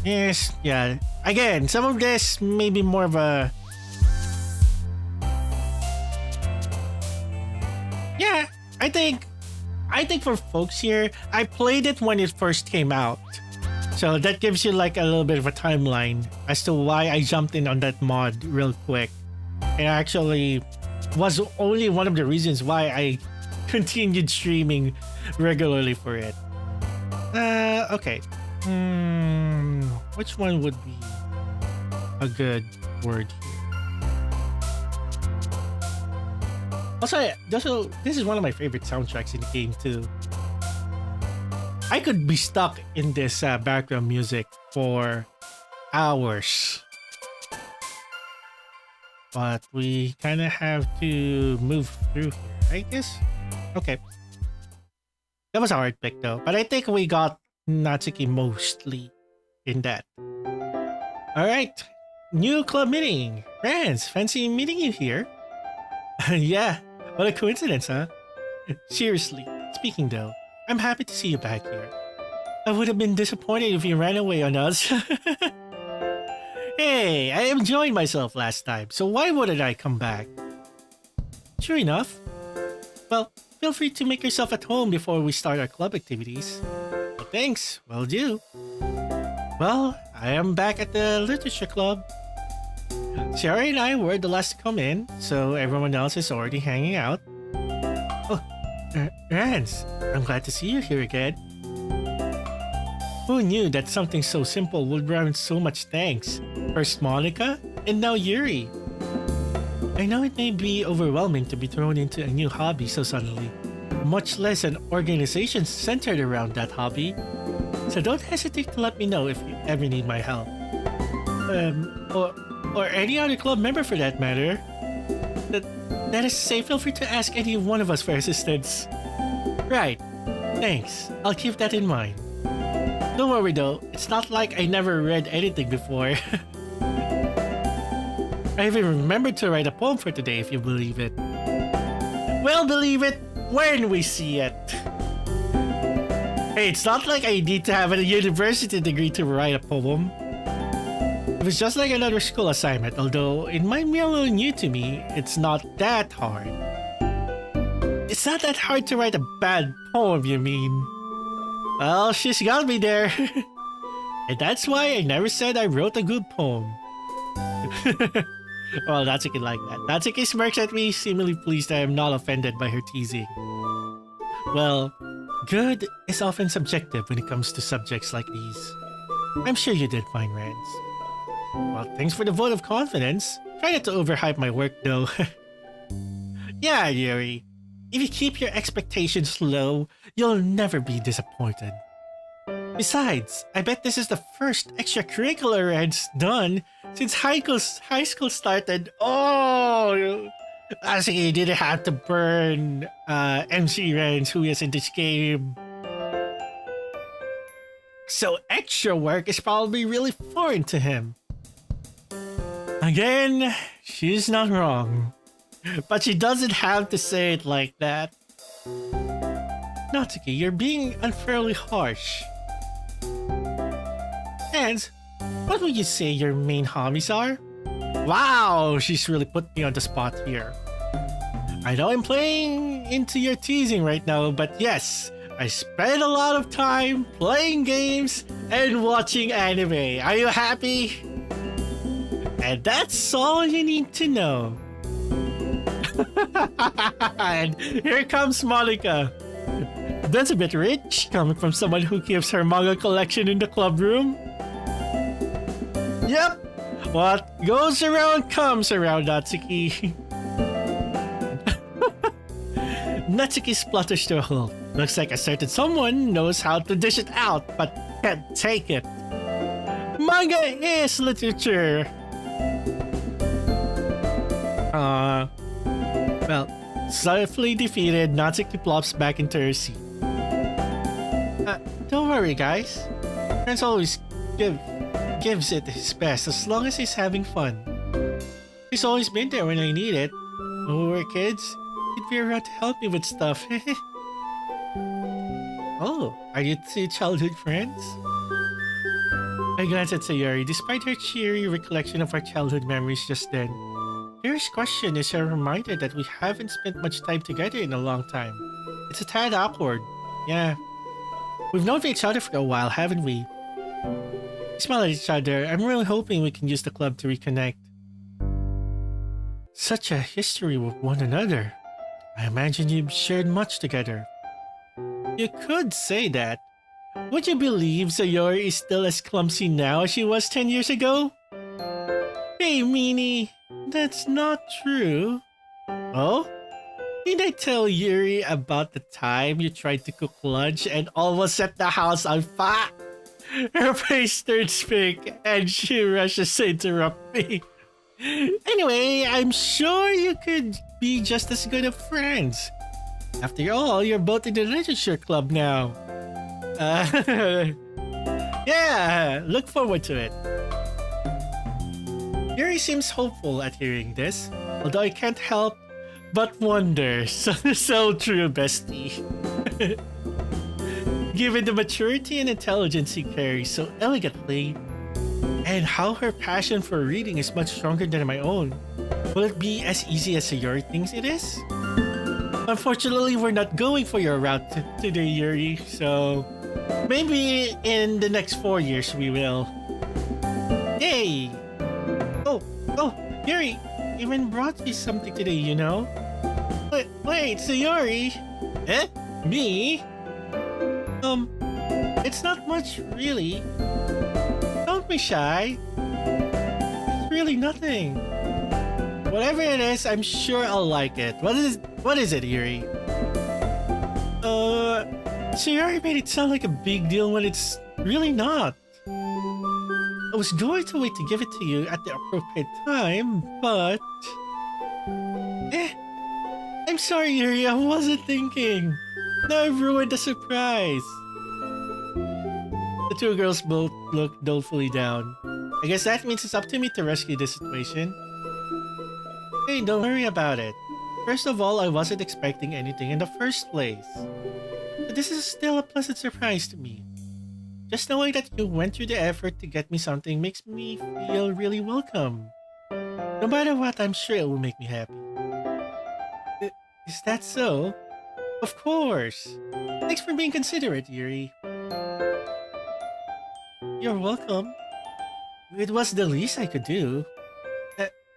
Yes, yeah. Again, some of this may be more of a... Yeah, I think for folks here, I played it when it first came out. So that gives you like a little bit of a timeline as to why I jumped in on that mod real quick. It actually was only one of the reasons why I continued streaming regularly for it. Okay. Which one would be a good word here? Also, this is one of my favorite soundtracks in the game too. I could be stuck in this background music for hours. But we kind of have to move through here, I guess. Okay. That was a hard pick though, but I think we got Natsuki mostly in that. Alright, new club meeting. Friends, fancy meeting you here. Yeah, what a coincidence, huh? Seriously, speaking though, I'm happy to see you back here. I would have been disappointed if you ran away on us. Hey, I enjoyed myself last time, so why wouldn't I come back? Sure enough. Well, feel free to make yourself at home before we start our club activities. Well, thanks, will do. Well, I am back at the Literature Club. Sherry and I were the last to come in, so everyone else is already hanging out. Oh, Rance, I'm glad to see you here again. Who knew that something so simple would warrant so much thanks? First Monica, and now Yuri. I know it may be overwhelming to be thrown into a new hobby so suddenly, much less an organization centered around that hobby. So don't hesitate to let me know if you ever need my help. Or any other club member for that matter. That is to say, feel free to ask any one of us for assistance. Right. Thanks. I'll keep that in mind. Don't worry though, it's not like I never read anything before. I even remembered to write a poem for today, if you believe it. We'll believe it when we see it. Hey, it's not like I need to have a university degree to write a poem. It was just like another school assignment, although it might be a little new to me, it's not that hard. It's not that hard to write a bad poem, you mean? Well, she's got me there. And that's why I never said I wrote a good poem. Well, Natsuki like that. Natsuki smirks at me, seemingly pleased I am not offended by her teasing. Well, good is often subjective when it comes to subjects like these. I'm sure you did fine, Rance. Well, thanks for the vote of confidence. Try not to overhype my work, though. Yeah, Yuri. If you keep your expectations low, you'll never be disappointed. Besides, I bet this is the first extracurricular Rance done since high school started. Oh! As you didn't have to burn MC Rance, who is in this game. So extra work is probably really foreign to him. Again, she's not wrong. But she doesn't have to say it like that. Natsuki, you're being unfairly harsh. And what would you say your main hobbies are? Wow, she's really put me on the spot here. I know I'm playing into your teasing right now, but yes, I spend a lot of time playing games and watching anime. Are you happy? And that's all you need to know. And here comes Monica. That's a bit rich, coming from someone who keeps her manga collection in the club room. Yep, what goes around comes around, Natsuki. Natsuki splutters to a halt. Looks like a certain someone knows how to dish it out, but can't take it. Manga is literature. Well, slightly defeated, Natsuki plops back into her seat. Don't worry, guys. Friends always gives it his best as long as he's having fun. He's always been there when I need it. When we were kids, he'd be around to help me with stuff. Oh, are you two childhood friends? I glanced at Sayori. Despite her cheery recollection of our childhood memories just then, Yuri's question is a reminder that we haven't spent much time together in a long time. It's a tad awkward. Yeah. We've known each other for a while, haven't we? We smile at each other. I'm really hoping we can use the club to reconnect. Such a history with one another. I imagine you've shared much together. You could say that. Would you believe Sayori is still as clumsy now as she was 10 years ago? Hey, Meanie. That's not true. Oh? Did I tell Yuri about the time you tried to cook lunch and almost set the house on fire? Her face turns pink and she rushes to interrupt me. Anyway, I'm sure you could be just as good of friends. After all, you're both in the literature club now. Yeah, look forward to it. Yuri seems hopeful at hearing this, although I can't help but wonder. So true, bestie. Given the maturity and intelligence he carries so elegantly, and how her passion for reading is much stronger than my own, will it be as easy as Sayori thinks it is? Unfortunately, we're not going for your route today, Yuri, so maybe in the next 4 years we will. Yay! Oh, Yuri, even brought me something today, you know? Wait, Sayori? Eh? Me? It's not much, really. Don't be shy. It's really nothing. Whatever it is, I'm sure I'll like it. What is it, Yuri? Sayori made it sound like a big deal when it's really not. I was going to wait to give it to you at the appropriate time, but... I'm sorry, Yuri, I wasn't thinking. Now I've ruined the surprise. The two girls both looked dolefully down. I guess that means it's up to me to rescue the situation. Hey, don't worry about it. First of all, I wasn't expecting anything in the first place. But this is still a pleasant surprise to me. Just knowing that you went through the effort to get me something makes me feel really welcome. No matter what, I'm sure it will make me happy. Is that so? Of course. Thanks for being considerate, Yuri. You're welcome. It was the least I could do.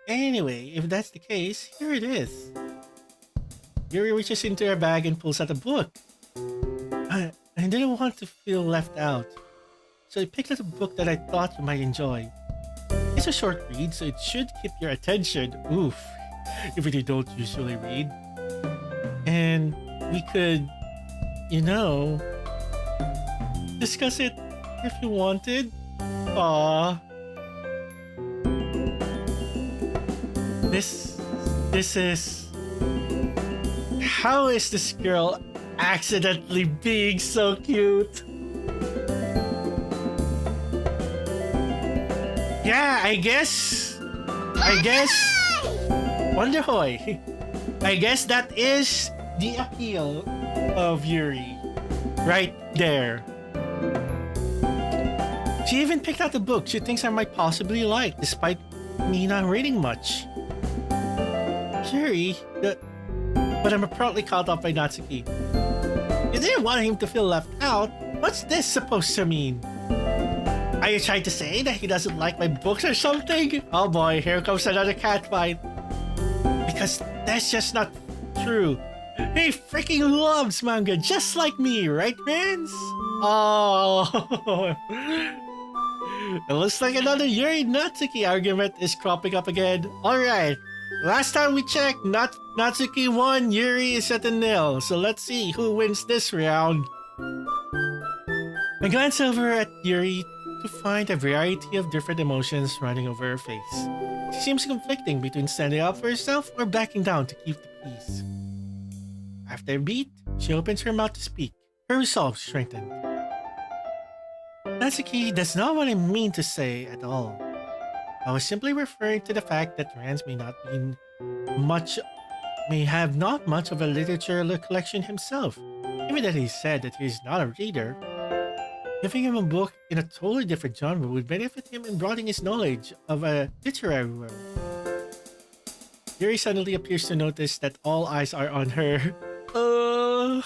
Anyway, if that's the case, here it is. Yuri reaches into her bag and pulls out a book. I didn't want to feel left out, so I picked out a book that I thought you might enjoy. It's a short read, so it should keep your attention. Oof, if you don't usually read. And we could, discuss it if you wanted. Aww. This is... How is this girl accidentally being so cute? Yeah, I guess... Wonderhoy. I guess that is the appeal of Yuri. Right there. She even picked out the book she thinks I might possibly like, despite me not reading much. Yuri, but I'm abruptly caught up by Natsuki. You didn't want him to feel left out. What's this supposed to mean? Are you trying to say that he doesn't like my books or something? Oh boy, here comes another catfight. Because that's just not true. He freaking loves manga just like me, right, friends? Oh. It looks like another Yuri Natsuki argument is cropping up again. Alright, Last time we checked, Natsuki won, Yuri is at a nil. So let's see who wins this round. I glance over at Yuri to find a variety of different emotions running over her face. She seems conflicting between standing up for herself or backing down to keep the peace. After a beat, she opens her mouth to speak. Her resolve strengthened. Natsuki, that's not what I mean to say at all. I was simply referring to the fact that Rance may have not much of a literature collection himself, even that he said that he is not a reader. Giving him a book in a totally different genre would benefit him in broadening his knowledge of a literary world. Yuri suddenly appears to notice that all eyes are on her. I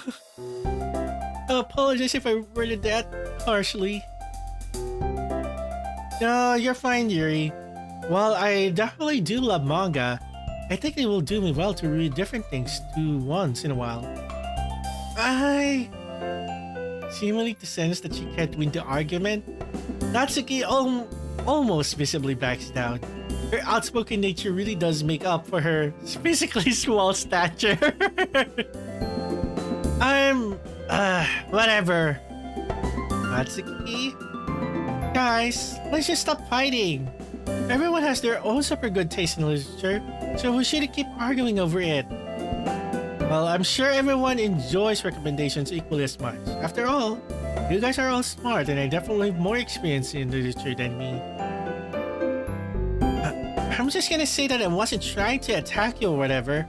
apologize if I worded that harshly. No, you're fine, Yuri. While I definitely do love manga, I think it will do me well to read different things too once in a while. Seemingly to sense that she can't win the argument, Natsuki almost visibly backs down. Her outspoken nature really does make up for her physically small stature. Whatever. Natsuki? Guys, let's just stop fighting. Everyone has their own super good taste in literature, so we shouldn't keep arguing over it. Well, I'm sure everyone enjoys recommendations equally as much. After all, you guys are all smart and I definitely have more experience in literature than me. I'm just gonna say that I wasn't trying to attack you or whatever.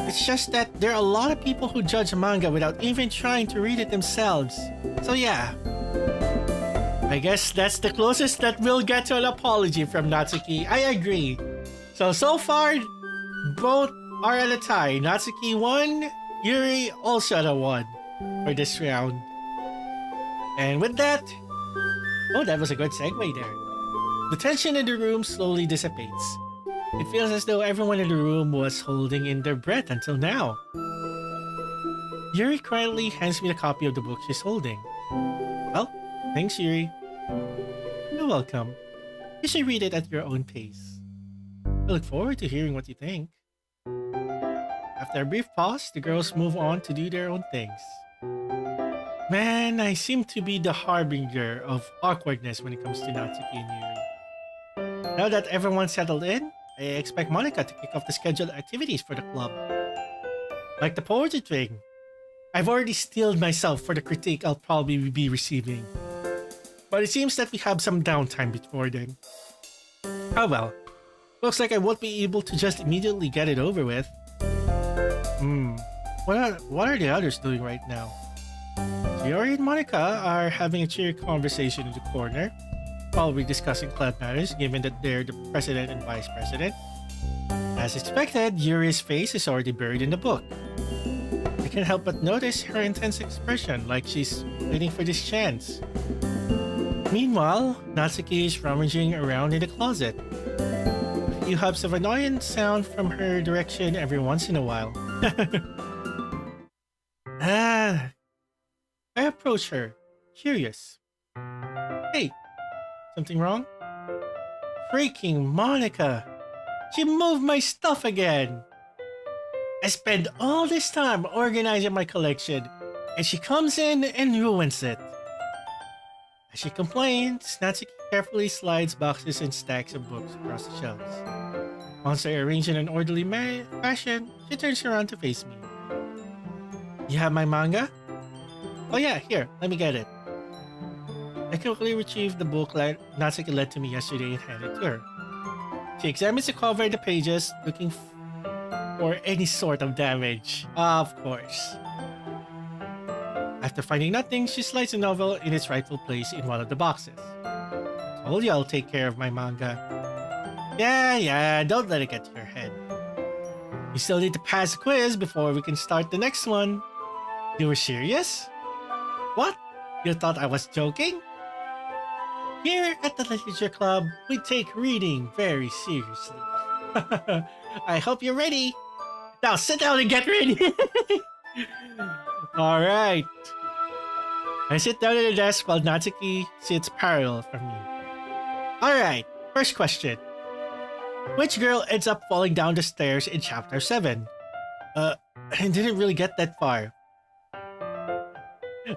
It's just that there are a lot of people who judge manga without even trying to read it themselves. So yeah. I guess that's the closest that we'll get to an apology from Natsuki. I agree. So far, both are at a tie. Natsuki won, Yuri also at a 1 for this round. And with that, that was a good segue there. The tension in the room slowly dissipates. It feels as though everyone in the room was holding in their breath until now. Yuri quietly hands me the copy of the book she's holding. Well, thanks, Yuri. You're welcome. You should read it at your own pace. I look forward to hearing what you think. After a brief pause, the girls move on to do their own things. Man, I seem to be the harbinger of awkwardness when it comes to Natsuki and Yuri. Now that everyone's settled in, I expect Monica to kick off the scheduled activities for the club. Like the poetry thing, I've already steeled myself for the critique I'll probably be receiving. But it seems that we have some downtime before then. Oh well, looks like I won't be able to just immediately get it over with. What are the others doing right now? Yuri and Monica are having a cheery conversation in the corner, probably discussing club matters given that they're the president and vice president. As expected, Yuri's face is already buried in the book. I can't help but notice her intense expression, like she's waiting for this chance. Meanwhile, Natsuki is rummaging around in the closet. A few hubs of annoyance sound from her direction every once in a while. I approach her, curious. Hey, something wrong? Freaking Monica! She moved my stuff again! I spent all this time organizing my collection, and she comes in and ruins it. As she complains, Natsuki carefully slides boxes and stacks of books across the shelves. Once I arrange in an orderly fashion, she turns around to face me. You have my manga? Oh yeah, here, let me get it. I quickly retrieved the book Natsuki lent to me yesterday and handed it to her. She examines the cover and the pages, looking for any sort of damage. Of course. After finding nothing, she slides the novel in its rightful place in one of the boxes. Told you I'll take care of my manga. Yeah, don't let it get to your head. You still need to pass the quiz before we can start the next one. You were serious? What? You thought I was joking? Here at the Literature Club, we take reading very seriously. I hope you're ready. Now sit down and get ready. Alright. I sit down at the desk while Natsuki sits parallel from me. Alright, first question. Which girl ends up falling down the stairs in chapter 7? I didn't really get that far.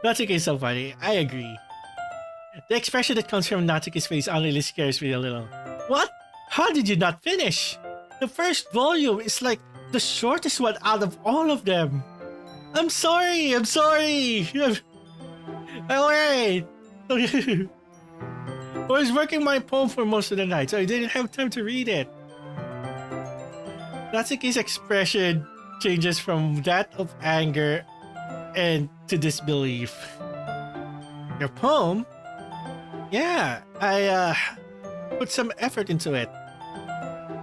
Natsuki is so funny. I agree. The expression that comes from Natsuki's face honestly scares me a little. What? How did you not finish? The first volume is like the shortest one out of all of them. I'm sorry. Alright. I was working my poem for most of the night, so I didn't have time to read it. Natsuki's expression changes from that of anger and to disbelief. Your poem? Yeah, I put some effort into it.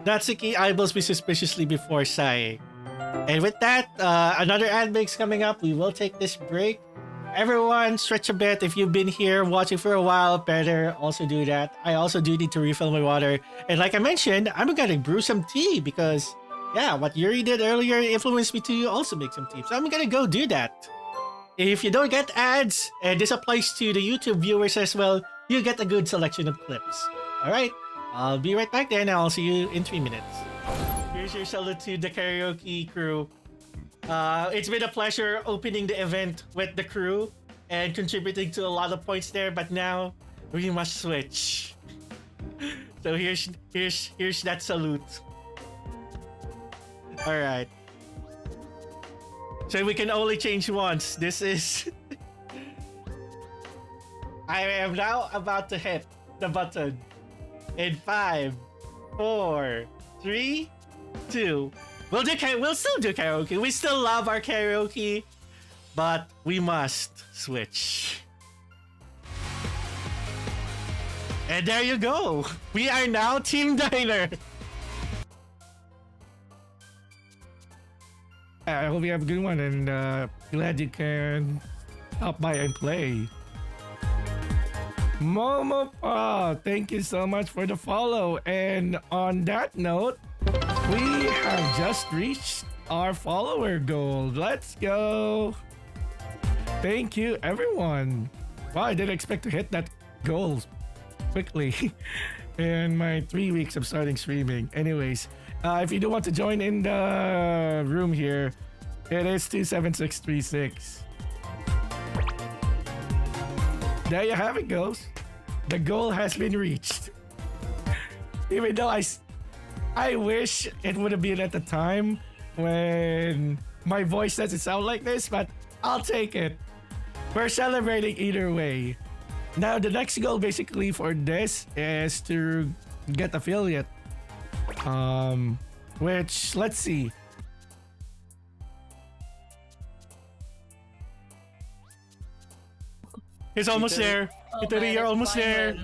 Natsuki eyeballs me suspiciously before sighing. And with that, another ad break's coming up. We will take this break. Everyone, stretch a bit. If you've been here watching for a while, better also do that. I also do need to refill my water. And like I mentioned, I'm gonna brew some tea because, yeah, what Yuri did earlier influenced me to also make some tea. So I'm gonna go do that. If you don't get ads, and this applies to the YouTube viewers as well, you get a good selection of clips. Alright, I'll be right back then and I'll see you in 3 minutes. Here's your salute to the karaoke crew. It's been a pleasure opening the event with the crew and contributing to a lot of points there, but now we must switch. So here's that salute. Alright. So we can only change once. This is... I am now about to hit the button. In 5, 4, 3, 2. We'll still do karaoke. We still love our karaoke, but we must switch. And there you go. We are now Team Diner. I hope you have a good one, and glad you can stop by and play. Momo, thank you so much for the follow. And on that note, we have just reached our follower goal. Let's go. Thank you, everyone. Wow, I didn't expect to hit that goal quickly in my 3 weeks of starting streaming. Anyways, if you do want to join in the room here, it is 27636. There you have it, goes. The goal has been reached. Even though I wish it would have been at the time when my voice doesn't sound like this, but I'll take it. We're celebrating either way. Now, the next goal basically for this is to get affiliate. Which, let's see. It's almost there. Hitori, you're almost there.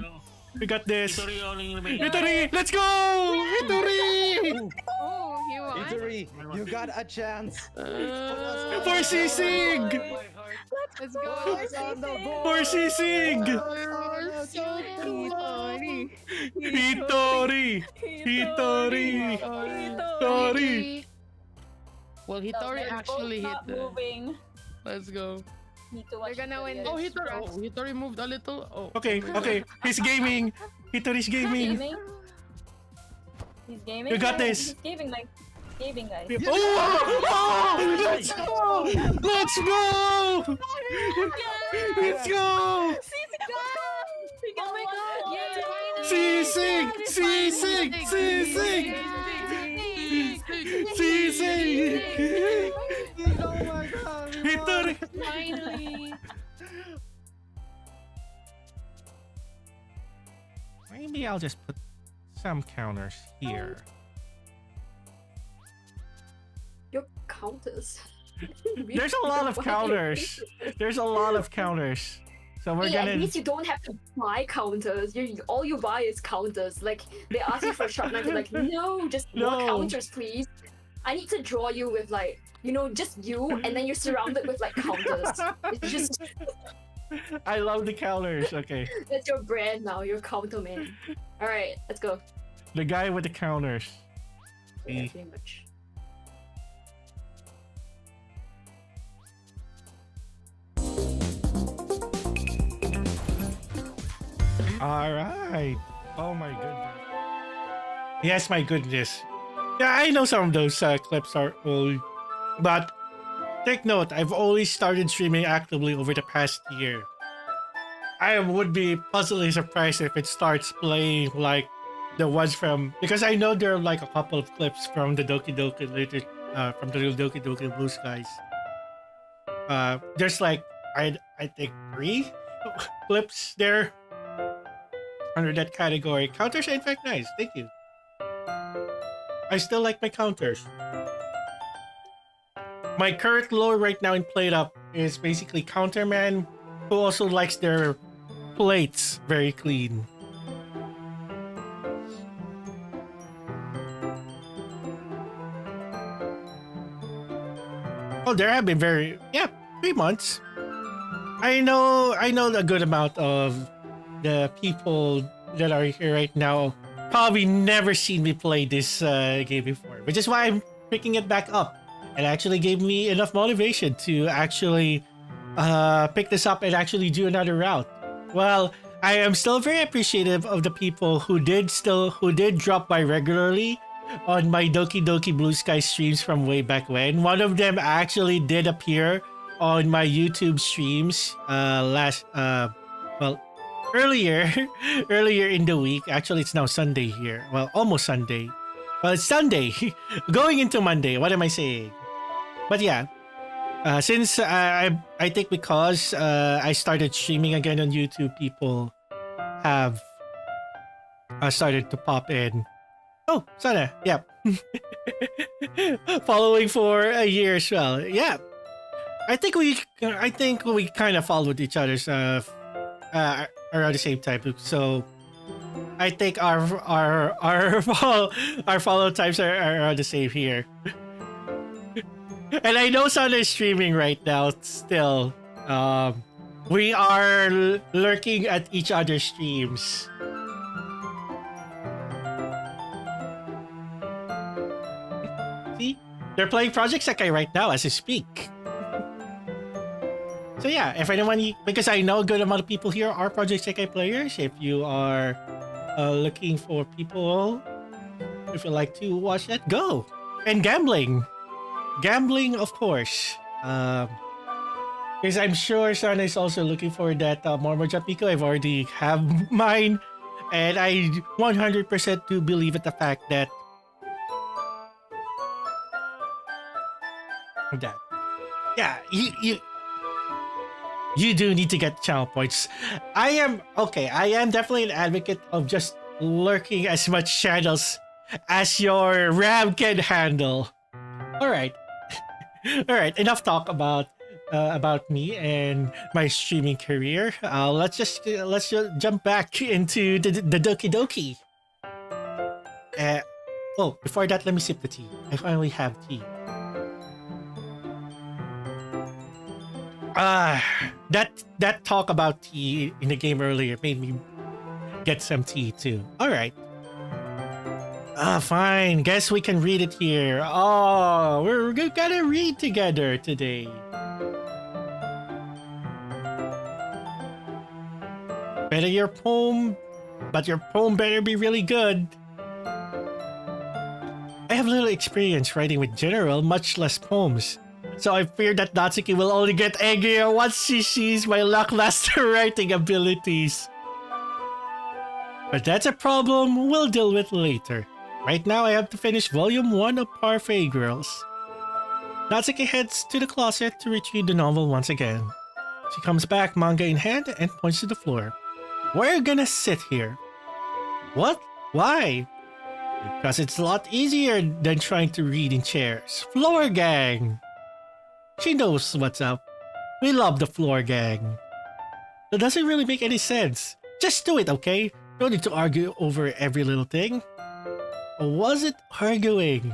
We got this. Hitori, let's go! Hitori! Oh, you are. Victory, you got a chance. For Sisig! Let's go. For Sisig! Hitori! Hitori! Hitori! Well, Hitori actually hit the... moving. Let's go. They're gonna win this. Oh, Hitori moved a little. Oh. Okay, okay. He's gaming. Hitori's gaming. He's gaming. You got Yeah, this. He's gaming, like gaming, guys. Oh! Let's go! Let's go! Let's go! Oh my god! Sisig! Sisig! Sisig! Sisig! Oh my god. Hitori! Finally. Maybe I'll just put some counters here. Your counters. There's a lot of counters. There's a lot of counters. So we're At gonna... least you don't have to buy counters. All you buy is counters. Like, they ask you for a sharp knife, you're like, no, just more No. counters, please. I need to draw you with, like, you know, just you, and then you're surrounded with, like, counters. It's just, I love the counters. Okay. that's your brand now, you're counter man. Alright, let's go. The guy with the counters. Yeah, See? pretty much. All right. Oh my goodness. Yes, my goodness. Yeah, I know some of those clips are old, but take note, I've only started streaming actively over the past year. I would be pleasantly surprised if it starts playing like the ones from, because I know there are like a couple of clips from the Doki Doki from the Doki Doki Blue Skies. There's like I think 3 clips there under that category. Counters are in fact nice. Thank you. I still like my counters. My current lore right now in Played Up is basically Counterman, who also likes their plates very clean. Oh, there have been 3 months. I know a good amount of the people that are here right now probably never seen me play this game before, which is why I'm picking it back up. It actually gave me enough motivation to actually pick this up and actually do another route. Well, I am still very appreciative of the people who did drop by regularly on my Doki Doki Blue Skies streams from way back when. One of them actually did appear on my YouTube streams earlier earlier in the week. Actually, it's now Sunday here. Well, almost Sunday. Well, it's Sunday. Going into Monday. What am I saying? But yeah, since I think because I started streaming again on YouTube, people have started to pop in. Oh, Sana, yeah. Following for a year as well. Yeah. I think we kind of followed each other's around the same time. So I think our follow times are around the same here. And I know Sana is streaming right now still. We are lurking at each other's streams. See? They're playing Project Sekai right now as I speak. So yeah, if anyone, because I know a good amount of people here are Project Sekai players. If you are looking for people, if you like to watch that, go. And gambling, of course. Because I'm sure Sana is also looking for that Mormor Japiko. I've already have mine, and I 100% do believe in the fact that you do need to get channel points. I am definitely an advocate of just lurking as much channels as your RAM can handle. All right. Enough talk about me and my streaming career. Let's just jump back into the Doki Doki. Before that, let me sip the tea. I finally have tea. That talk about tea in the game earlier made me get some tea too. All right. Fine. Guess we can read it here. Oh, we're gonna read together today. But your poem better be really good. I have little experience writing with general, much less poems. So I fear that Natsuki will only get angrier once she sees my lackluster writing abilities. But that's a problem we'll deal with later. Right now I have to finish volume 1 of Parfait Girls. Natsuki heads to the closet to retrieve the novel once again. She comes back, manga in hand, and points to the floor. We're gonna sit here. What? Why? Because it's a lot easier than trying to read in chairs. Floor gang! She knows what's up. We love the floor gang. That doesn't really make any sense. Just do it, okay? Don't need to argue over every little thing. Or was it arguing?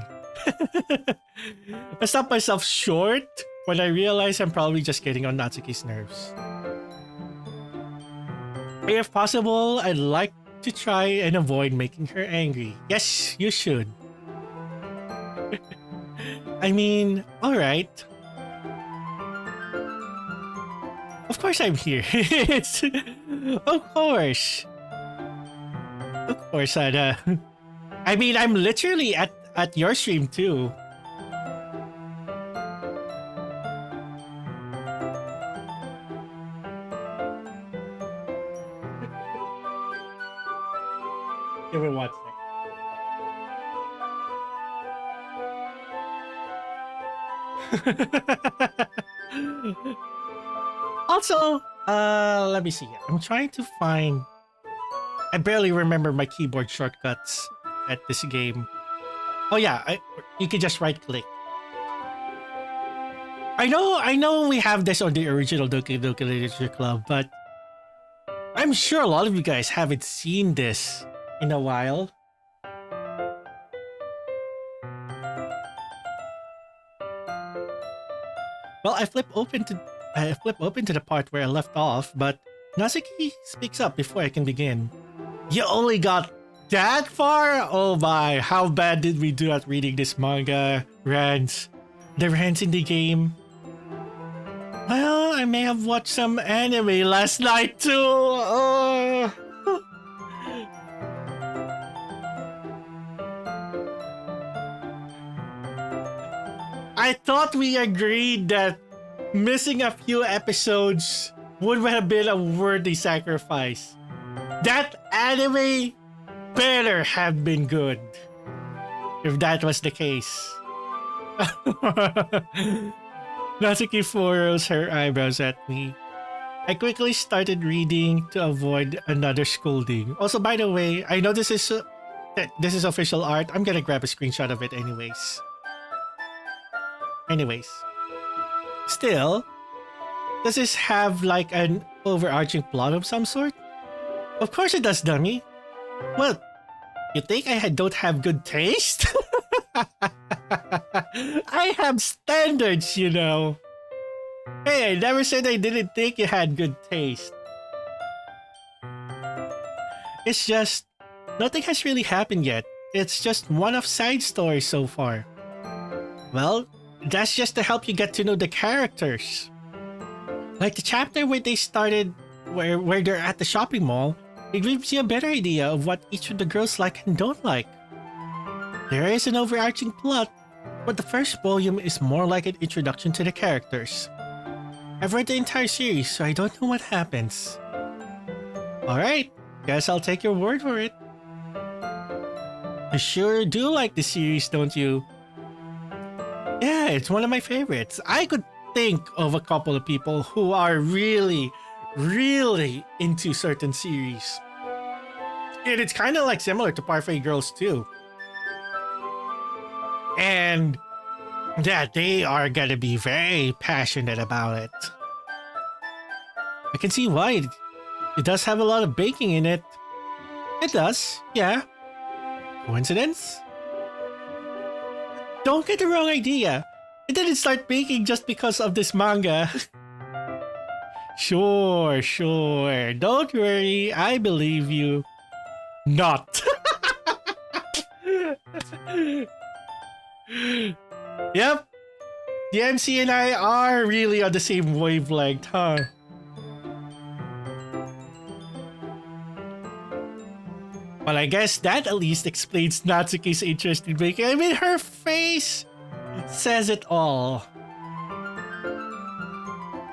I stopped myself short when I realized I'm probably just getting on Natsuki's nerves. If possible, I'd like to try and avoid making her angry. Yes, you should. I mean, alright. Of course I'm here. Of course, Ada. I mean, I'm literally at your stream too. Give me 1 second. Also, let me see. I'm trying to find. I barely remember my keyboard shortcuts at this game. Oh yeah, you can just right click. I know we have this on the original Doki Doki Literature Club, but I'm sure a lot of you guys haven't seen this in a while. Well, I flip open to the part where I left off, but Natsuki speaks up before I can begin. You only got that far? Oh my, how bad did we do at reading this manga? Rants. The rants in the game. Well, I may have watched some anime last night too. Oh. I thought we agreed that missing a few episodes would have been a worthy sacrifice. That anime better have been good, if that was the case. Natsuki furrows her eyebrows at me. I quickly started reading to avoid another scolding. Also, by the way, I know this is official art. I'm gonna grab a screenshot of it anyways. Still, does this have like an overarching plot of some sort? Of course it does, dummy. Well, you think don't have good taste? I have standards, you know. Hey, I never said I didn't think you had good taste. It's just, nothing has really happened yet. It's just one of side stories so far. Well, that's just to help you get to know the characters. Like the chapter where they started, where they're at the shopping mall, it gives you a better idea of what each of the girls like and don't like. There is an overarching plot, but the first volume is more like an introduction to the characters. I've read the entire series, so I don't know what happens. Alright, guess I'll take your word for it. You sure do like the series, don't you? Yeah, it's one of my favorites. I could think of a couple of people who are really into certain series. And it's kind of like similar to Parfait Girls too. And yeah, they are gonna be very passionate about it. I can see why. It does have a lot of baking in it. It does, yeah. Coincidence? Don't get the wrong idea. I didn't start baking just because of this manga. Sure. Don't worry, I believe you. Not. Yep. The MC and I are really on the same wavelength, huh? Well, I guess that at least explains Natsuki's interest in baking. I mean, her face says it all.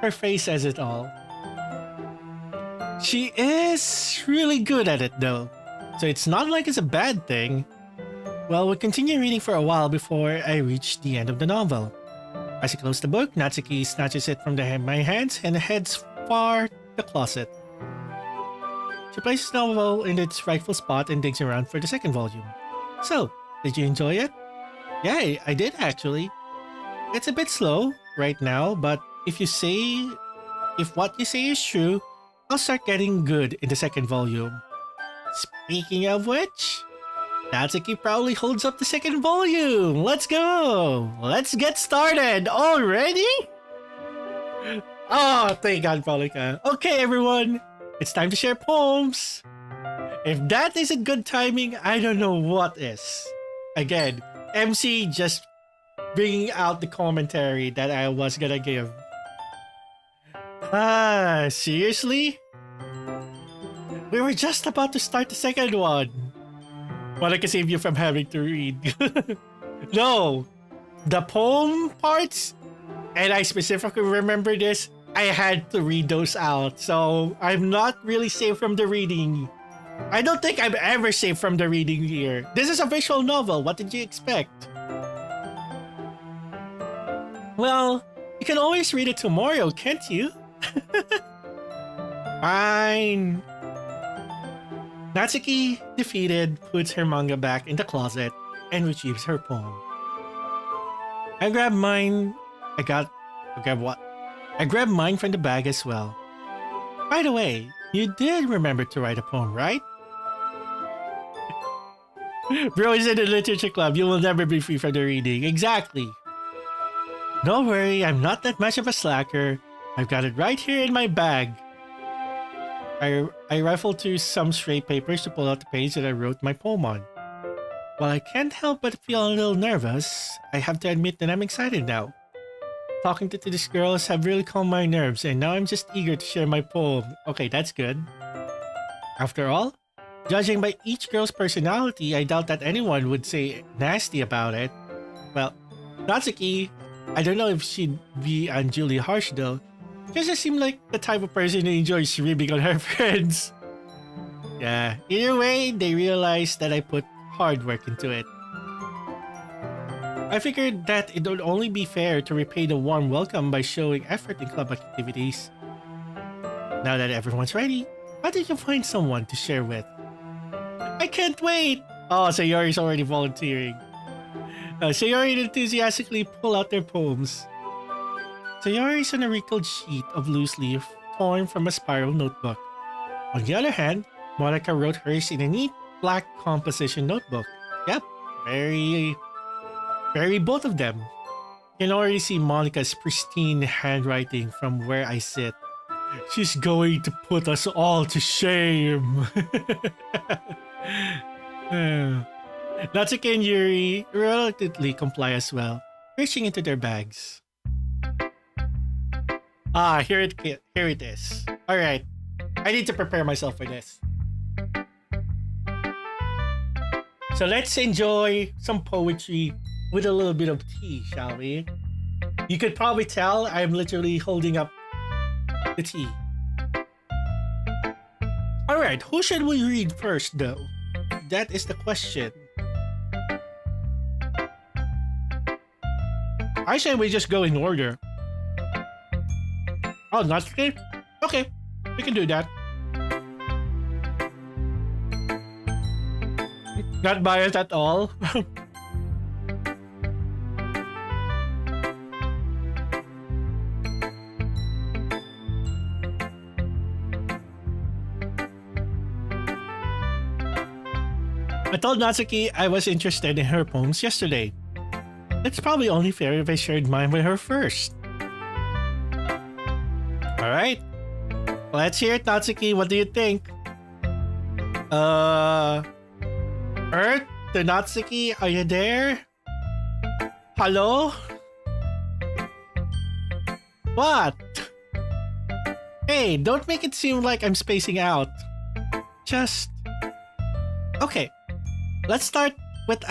Her face says it all. She is really good at it though, so it's not like it's a bad thing. Well, we'll continue reading for a while before I reach the end of the novel. As I close the book, Natsuki snatches it from my hands and heads for the closet. She places the novel in its rightful spot and digs around for the second volume. So, did you enjoy it? Yeah, I did actually. It's a bit slow right now, but if what you say is true, I'll start getting good in the second volume. Speaking of which, Natsuki probably holds up the second volume. Let's go. Let's get started. Already? Oh, thank God, Polika. Okay, everyone. It's time to share poems. If that isn't good timing, I don't know what is. Again, MC just bringing out the commentary that I was gonna give. Seriously? We were just about to start the second one. Well, I can save you from having to read. No, the poem parts, and I specifically remember this, I had to read those out. So I'm not really safe from the reading. I don't think I'm ever safe from the reading here. This is a visual novel. What did you expect? Well, you can always read it tomorrow, can't you? Fine. Natsuki, defeated, puts her manga back in the closet and retrieves her poem. I grabbed mine. I grabbed what? I grabbed mine from the bag as well. By the way, you did remember to write a poem, right? Bro is in the literature club. You will never be free from the reading. Exactly. Don't worry, I'm not that much of a slacker. I've got it right here in my bag. I rifled through some stray papers to pull out the page that I wrote my poem on. While I can't help but feel a little nervous, I have to admit that I'm excited now. Talking to these girls have really calmed my nerves, and now I'm just eager to share my poem. Okay, that's good. After all, judging by each girl's personality, I doubt that anyone would say nasty about it. Well, Natsuki, I don't know if she'd be unduly harsh though. She doesn't seem like the type of person who enjoys ribbing on her friends. Yeah, either way, they realized that I put hard work into it. I figured that it would only be fair to repay the warm welcome by showing effort in club activities. Now that everyone's ready, how did you find someone to share with? I can't wait! Oh, Sayori's already volunteering. Sayori enthusiastically pull out their poems. Sayori is on a wrinkled sheet of loose leaf torn from a spiral notebook. On the other hand, Monica wrote hers in a neat black composition notebook. Yep, very both of them. You can already see Monica's pristine handwriting from where I sit. She's going to put us all to shame. Natsuki and Yuri reluctantly comply as well, reaching into their bags. Ah, here it is. Alright, I need to prepare myself for this. So let's enjoy some poetry with a little bit of tea, shall we? You could probably tell I'm literally holding up the tea. Alright, who should we read first though? That is the question. I say we just go in order. Oh, Natsuki? Okay, we can do that. Not biased at all. I told Natsuki I was interested in her poems yesterday. It's probably only fair if I shared mine with her first. Alright. Let's hear it, Natsuki. What do you think? Earth to Natsuki, are you there? Hello? What? Hey, don't make it seem like I'm spacing out. Just... Okay. Let's start with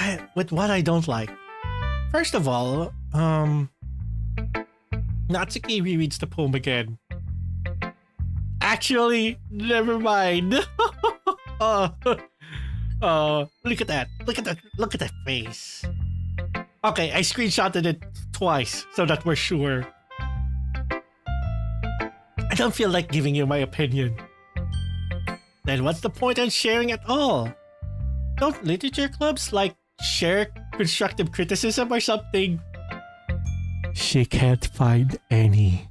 what I don't like. First of all, Natsuki rereads the poem again. Actually, never mind. Look at that. Look at that face. Okay, I screenshotted it twice so that we're sure. I don't feel like giving you my opinion. Then what's the point in sharing at all? Don't literature clubs like share constructive criticism or something? She can't find any.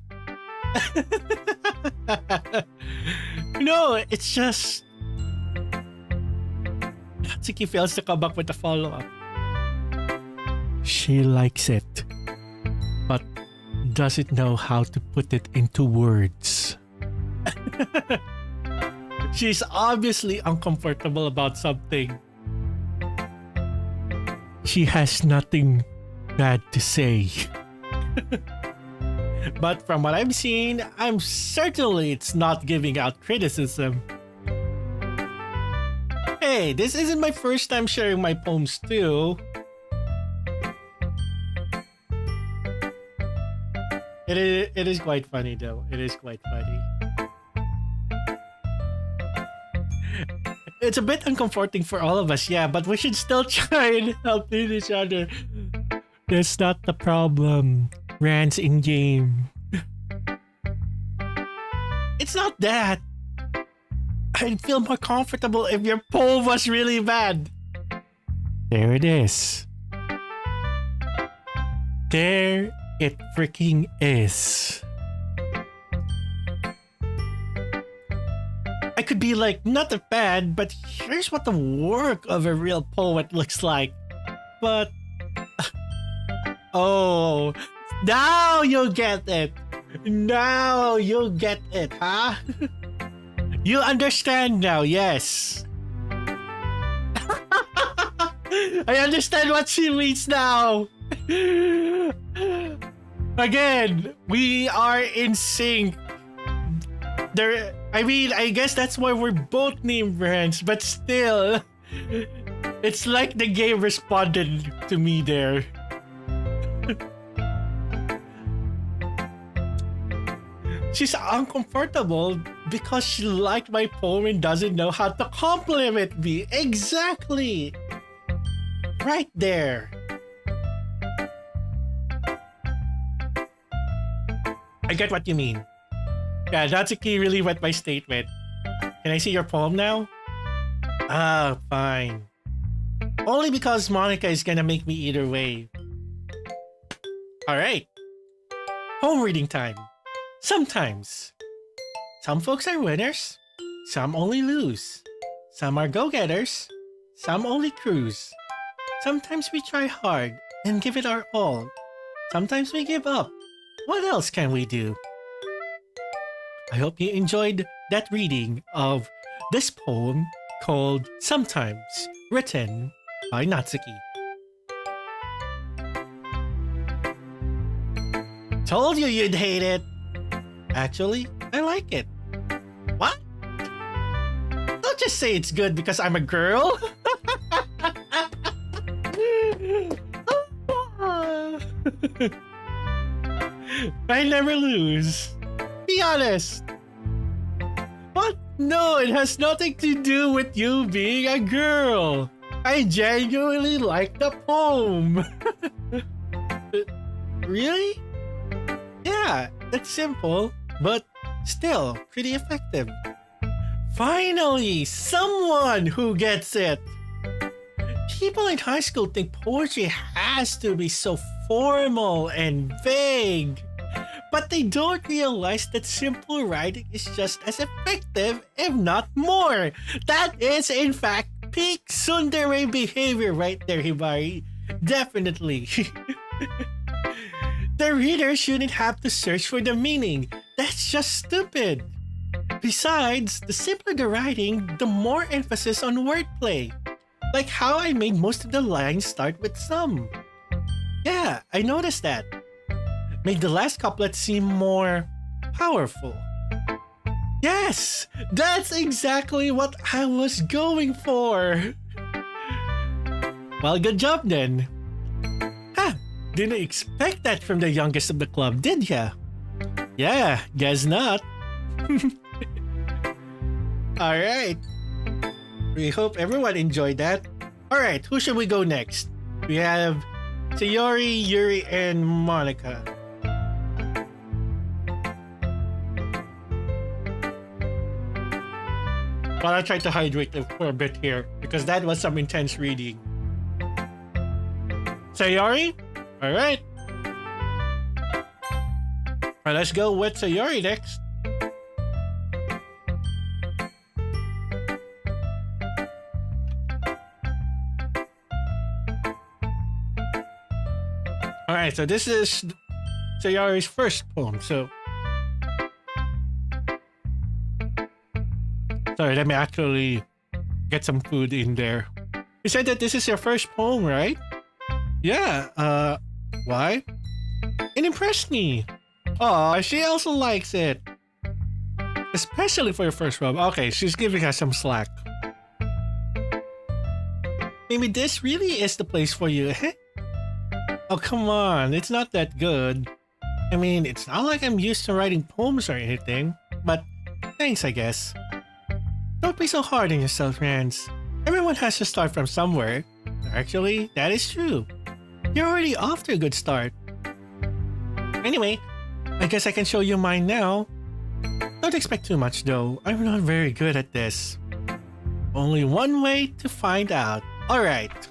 No, it's just... Natsuki fails to come back with a follow-up. She likes it, but doesn't know how to put it into words. She's obviously uncomfortable about something. She has nothing bad to say. But from what I'm seeing, I'm certainly it's not giving out criticism. Hey, this isn't my first time sharing my poems too. It is quite funny though. It is quite funny. It's a bit uncomforting for all of us, yeah, but we should still try and help each other. That's not the problem. Rants in game. It's not that. I'd feel more comfortable if your poem was really bad. There it is. There it freaking is. I could be like, not that bad, but here's what the work of a real poet looks like. But... oh, now you get it. Now you get it, huh? You understand now, yes. I understand what she means now. Again, we are in sync. I guess that's why we're both named friends, but still, it's like the game responded to me there. She's uncomfortable because she liked my poem and doesn't know how to compliment me. Exactly. Right there. I get what you mean. Yeah, Natsuki really went my statement. Can I see your poem now? Ah, fine. Only because Monica is gonna make me either way. Alright. Home reading time. Sometimes. Some folks are winners. Some only lose. Some are go-getters. Some only cruise. Sometimes we try hard and give it our all. Sometimes we give up. What else can we do? I hope you enjoyed that reading of this poem called Sometimes, written by Natsuki. Told you you'd hate it. Actually, I like it. What? Don't just say it's good because I'm a girl. I never lose. Be honest. What? No, it has nothing to do with you being a girl. I genuinely like the poem. Really? Yeah, it's simple, but still pretty effective. Finally, someone who gets it. People in high school think poetry has to be so formal and vague. But they don't realize that simple writing is just as effective, if not more. That is, in fact, peak tsundere behavior right there, Hibari. Definitely. The reader shouldn't have to search for the meaning. That's just stupid. Besides, the simpler the writing, the more emphasis on wordplay. Like how I made most of the lines start with some. Yeah, I noticed that. Made the last couplet seem more powerful. Yes, that's exactly what I was going for. Well, good job then. Huh, didn't expect that from the youngest of the club, did ya? Yeah, guess not. Alright. We hope everyone enjoyed that. Alright, who should we go next? We have Sayori, Yuri, and Monica. But I'll try to hydrate for a bit here because that was some intense reading. Sayori? Alright. Alright, let's go with Sayori next. Alright, so this is Sayori's first poem, so... Sorry, let me actually get some food in there. You said that this is your first poem, right? Yeah, why? It impressed me. Aw, she also likes it. Especially for your first poem. Okay, she's giving us some slack. maybe this really is the place for you. Oh, come on. It's not that good. I mean, it's not like I'm used to writing poems or anything, but thanks, I guess. Don't be so hard on yourself, Rance. Everyone has to start from somewhere. Actually, that is true. You're already off to a good start. Anyway, I guess I can show you mine now. Don't expect too much though. I'm not very good at this. Only one way to find out. Alright.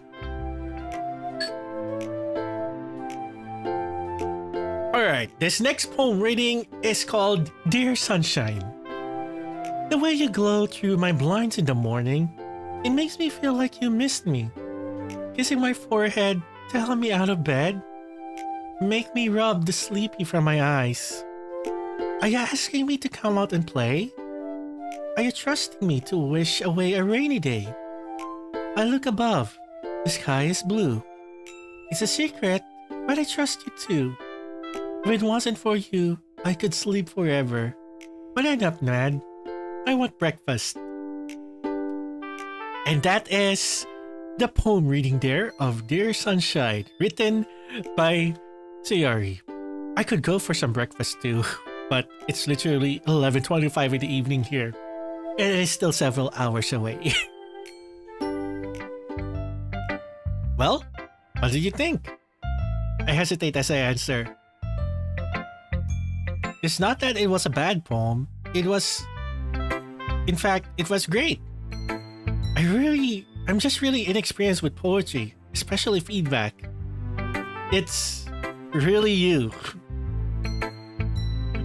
Alright, this next poem reading is called Dear Sunshine. The way you glow through my blinds in the morning, it makes me feel like you missed me. Kissing my forehead to help me out of bed, make me rub the sleepy from my eyes. Are you asking me to come out and play? Are you trusting me to wish away a rainy day? I look above. The sky is blue. It's a secret, but I trust you too. If it wasn't for you, I could sleep forever. But I'm not mad. I want breakfast. And that is the poem reading there of Dear Sunshine, written by Sayori. I could go for some breakfast too, but it's literally 11:25 in the evening here. It is still several hours away. Well, what did you think? I hesitate as I answer. It's not that it was a bad poem. In fact, it was great. I'm just really inexperienced with poetry, especially feedback. It's really you.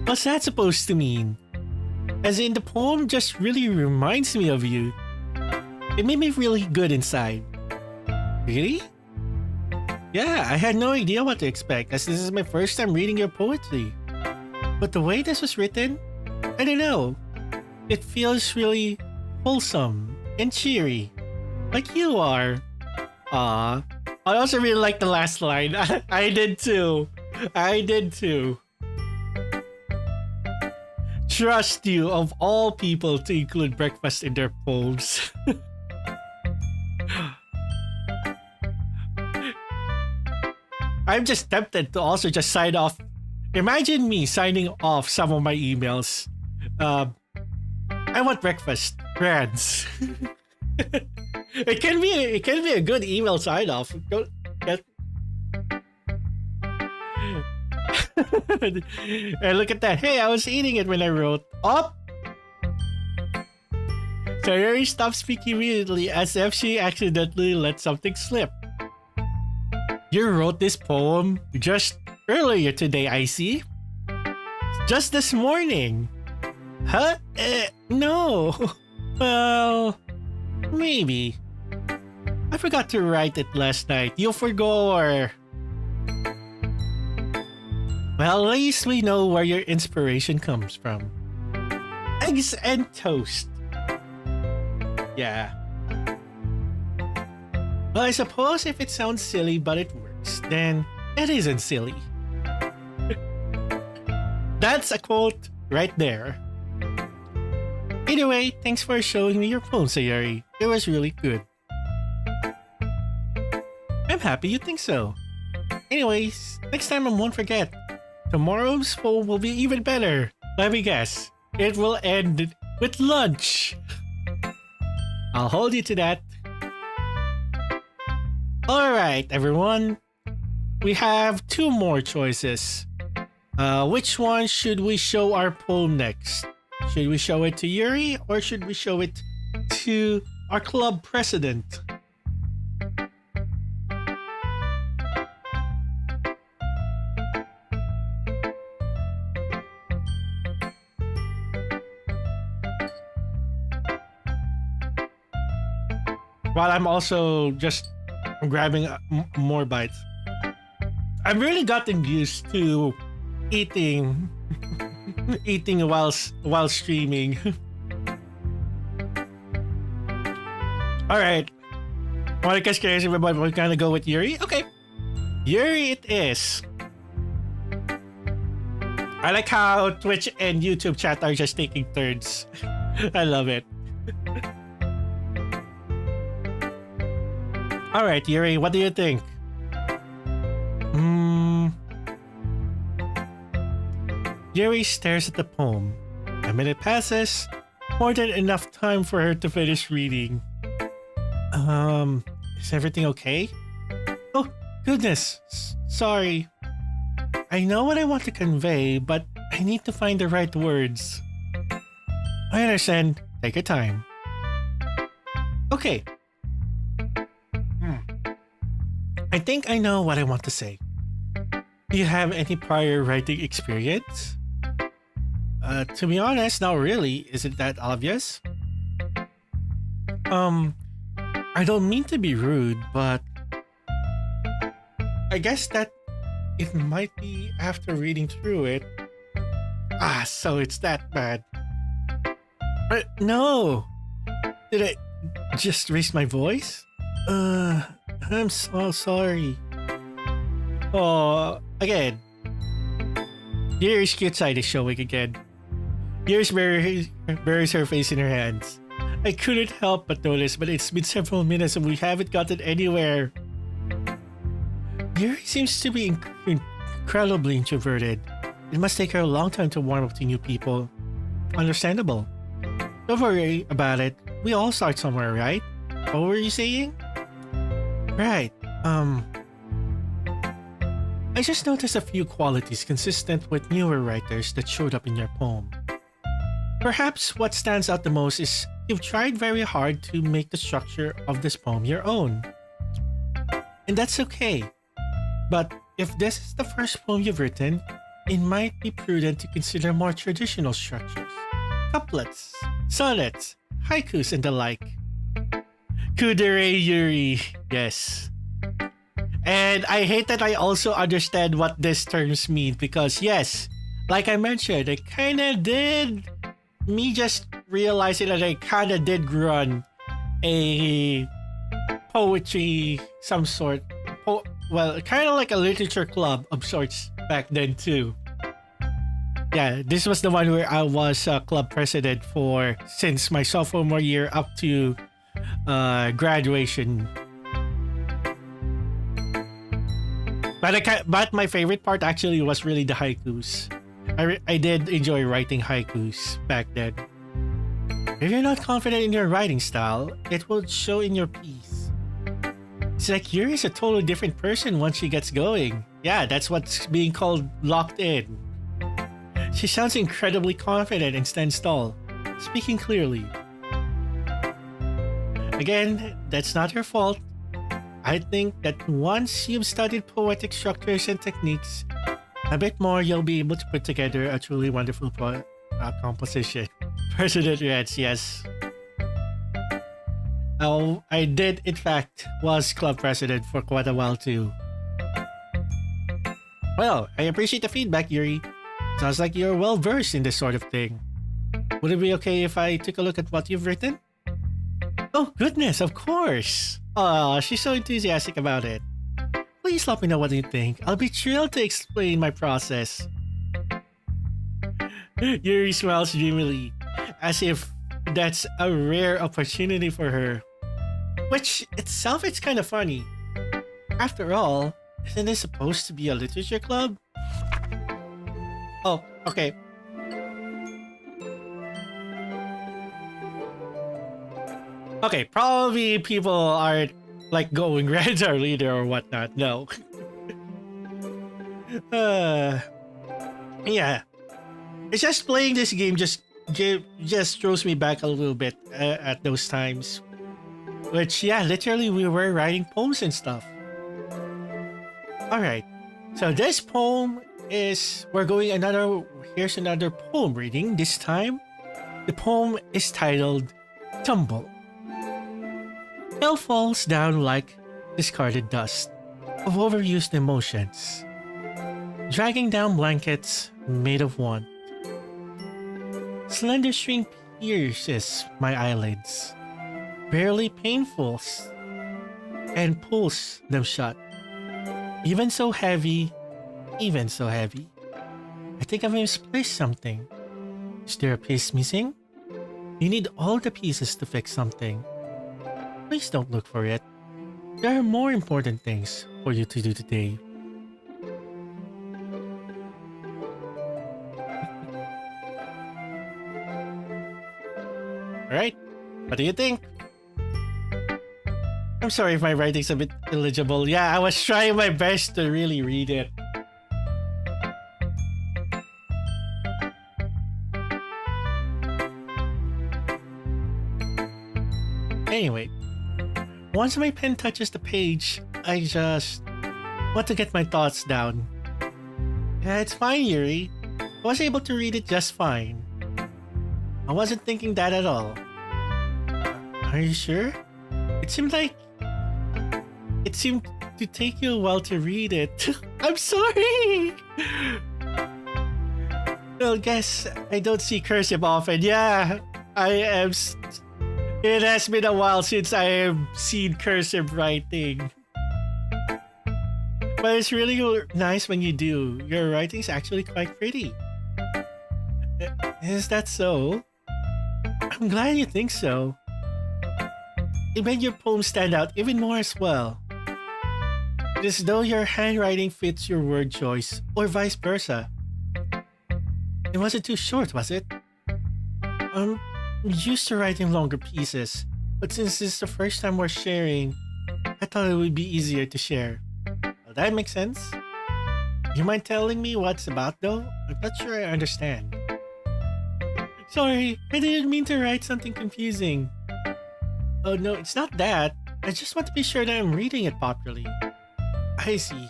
What's that supposed to mean? As in, the poem just really reminds me of you. It made me really good inside. Really? Yeah, I had no idea what to expect, as this is my first time reading your poetry. But the way this was written, I don't know. It feels really wholesome and cheery. Like you are. Aww. I also really like the last line. I did too. Trust you of all people to include breakfast in their poems. I'm just tempted to also just sign off. Imagine me signing off some of my emails. I want breakfast, friends. It can be a good email sign off. And look at that. Hey, I was eating it when I wrote. Up. Sayori stopped speaking immediately as if she accidentally let something slip. You wrote this poem just earlier today, I see. Just this morning. Huh? No. Well, maybe. I forgot to write it last night. You forgot. Well, at least we know where your inspiration comes from. Eggs and toast. Yeah. Well, I suppose if it sounds silly but it works, then it isn't silly. That's a quote right there. Either way, thanks for showing me your poem, Sayori. It was really good. I'm happy you think so. Anyways, next time I won't forget. Tomorrow's poem will be even better. Let me guess. It will end with lunch. I'll hold you to that. Alright, everyone. We have two more choices. Which one should we show our poem next? Should we show it to Yuri or should we show it to our club president? While I'm also just grabbing more bites. I've really gotten used to eating while streaming. Alright. Wanna catch curious everybody, we're gonna go with Yuri? Okay. Yuri it is. I like how Twitch and YouTube chat are just taking turns. I love it. All right, Yuri, what do you think? Yuri stares at the poem. A minute passes, more than enough time for her to finish reading. Is everything okay? Oh, goodness. Sorry. I know what I want to convey, but I need to find the right words. I understand. Take your time. Okay. I think I know what I want to say. Do you have any prior writing experience? To be honest, not really. Is it that obvious? I don't mean to be rude, but I guess that it might be after reading through it. So it's that bad. No! Did I just raise my voice? I'm so sorry. Oh, again. Yuri's cute side is showing again. Yuri buries her face in her hands. I couldn't help but notice, but it's been several minutes and we haven't gotten anywhere. Yuri seems to be incredibly introverted. It must take her a long time to warm up to new people. Understandable. Don't worry about it. We all start somewhere, right? What were you saying? Right. I just noticed a few qualities consistent with newer writers that showed up in your poem. Perhaps what stands out the most is you've tried very hard to make the structure of this poem your own. And that's okay. But if this is the first poem you've written, it might be prudent to consider more traditional structures. Couplets, sonnets, haikus, and the like. Kudere Yuri, yes. And I hate that I also understand what these terms mean because yes, like I mentioned, I kinda did, me just realizing that I kinda did run a poetry, some sort, well, kinda like a literature club of sorts back then too. Yeah, this was the one where I was club president for since my sophomore year up to graduation. But my favorite part actually was really the haikus. I did enjoy writing haikus back then. If you're not confident in your writing style, it will show in your piece. It's like Yuri's a totally different person once she gets going. Yeah, that's what's being called locked in. She sounds incredibly confident and stands tall, speaking clearly. Again, that's not your fault. I think that once you've studied poetic structures and techniques a bit more, you'll be able to put together a truly wonderful composition. President Reds, yes. Oh, I did, in fact, was club president for quite a while too. Well, I appreciate the feedback, Yuri. Sounds like you're well versed in this sort of thing. Would it be okay if I took a look at what you've written? Oh, goodness, of course. Oh, she's so enthusiastic about it. Please let me know what you think. I'll be thrilled to explain my process. Yuri smiles dreamily, as if that's a rare opportunity for her. Which itself is kind of funny. After all, isn't this supposed to be a literature club? Oh, okay. Okay, probably people aren't like going Red's our leader or whatnot. No. Yeah. It's just playing this game just throws me back a little bit at those times. Which, yeah, literally we were writing poems and stuff. Alright. So this poem is, here's another poem reading. This time, the poem is titled Tumble. Hell falls down like discarded dust of overused emotions, dragging down blankets made of want. Slender string pierces my eyelids, barely painful, and pulls them shut. Even so heavy. I think I've misplaced something. Is there a piece missing? You need all the pieces to fix something. Please don't look for it. there are more important things for you to do today. Alright, what do you think? I'm sorry if my writing's a bit illegible. Yeah, I was trying my best to really read it. Anyway, once my pen touches the page, I just want to get my thoughts down. Yeah, it's fine, Yuri. I was able to read it just fine. I wasn't thinking that at all. Are you sure? It seemed to take you a while to read it. I'm sorry! Well, guess I don't see cursive often. Yeah, it has been a while since I have seen cursive writing. But it's really nice when you do. Your writing's actually quite pretty. Is that so? I'm glad you think so. It made your poem stand out even more as well. It is as though your handwriting fits your word choice, or vice versa. It wasn't too short, was it? I'm used to writing longer pieces, but since this is the first time we're sharing, I thought it would be easier to share. Well, that makes sense. You mind telling me what it's about though? I'm not sure I understand. Sorry, I didn't mean to write something confusing. Oh no, it's not that. I just want to be sure that I'm reading it properly. I see.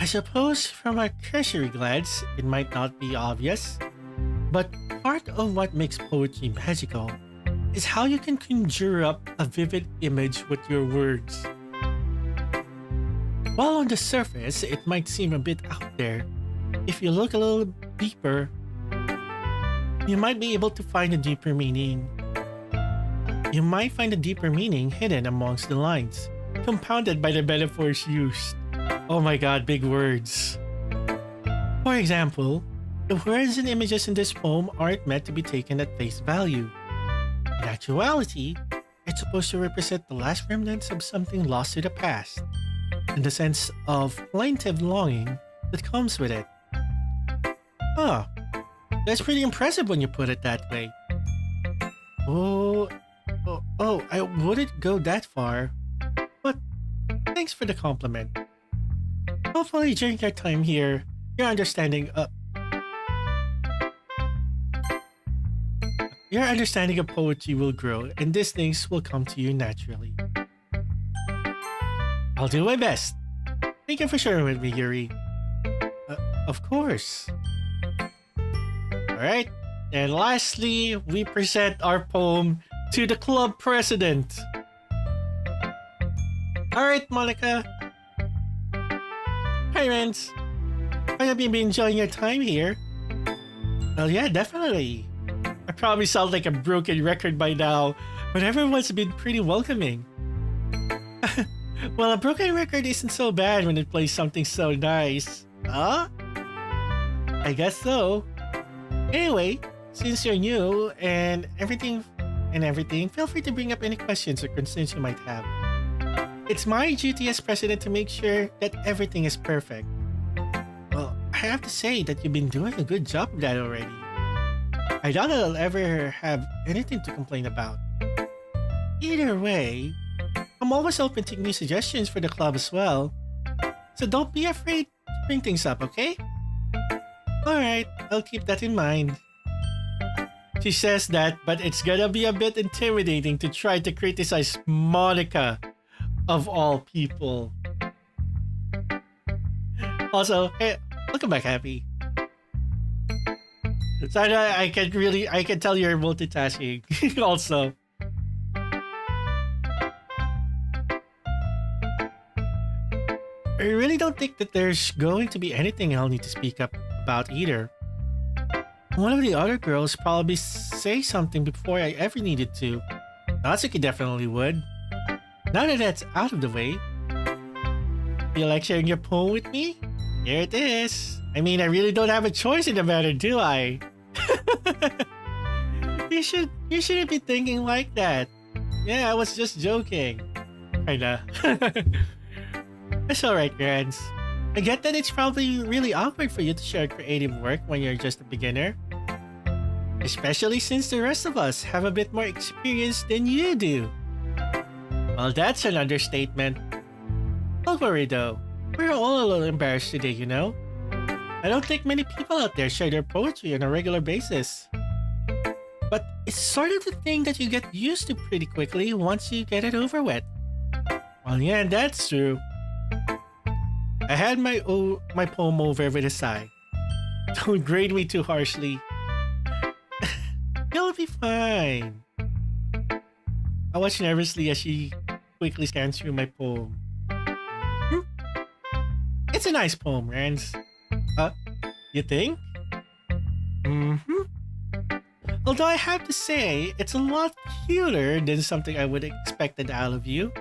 I suppose from a cursory glance, it might not be obvious, but part of what makes poetry magical is how you can conjure up a vivid image with your words. While on the surface, it might seem a bit out there, if you look a little deeper, you might be able to find a deeper meaning. You might find a deeper meaning hidden amongst the lines, compounded by the metaphors used. Oh my god, big words. For example, the words and images in this poem aren't meant to be taken at face value. In actuality, it's supposed to represent the last remnants of something lost to the past, and the sense of plaintive longing that comes with it. Huh, that's pretty impressive when you put it that way. I wouldn't go that far, but thanks for the compliment. Hopefully during your time here, your understanding of poetry will grow and these things will come to you naturally. I'll do my best. Thank you for sharing with me, Yuri. Of course. Alright, and lastly, we present our poem to the club president. Alright, Monica. Hi, Rance. I hope you've been enjoying your time here. Well, yeah, definitely. I probably sound like a broken record by now, but everyone's been pretty welcoming. Well, a broken record isn't so bad when it plays something so nice. Huh? I guess so. Anyway, since you're new and everything, feel free to bring up any questions or concerns you might have. It's my duty as president to make sure that everything is perfect. Well, I have to say that you've been doing a good job of that already. I doubt I'll ever have anything to complain about. Either way, I'm always open to new suggestions for the club as well. So don't be afraid to bring things up, okay? Alright, I'll keep that in mind. She says that, but it's gonna be a bit intimidating to try to criticize Monica, of all people. Also, hey, welcome back, Happy. So I can tell you're multitasking also. I really don't think that there's going to be anything I'll need to speak up about either. One of the other girls probably say something before I ever needed to. Natsuki definitely would. Now that that's out of the way, feel like sharing your poem with me? Here it is. I mean, I really don't have a choice in the matter, do I? You shouldn't be thinking like that. Yeah, I was just joking. Kinda. It's alright, Rans. I get that it's probably really awkward for you to share creative work when you're just a beginner. Especially since the rest of us have a bit more experience than you do. Well, that's an understatement. Don't worry though. We're all a little embarrassed today, you know? I don't think many people out there share their poetry on a regular basis. But it's sort of the thing that you get used to pretty quickly once you get it over with. Well, yeah, that's true. I had my poem over with a sigh. Don't grade me too harshly. You'll be fine. I watch nervously as she quickly scans through my poem. It's a nice poem, Rans. You think? Although I have to say, it's a lot cuter than something I would expected out of you.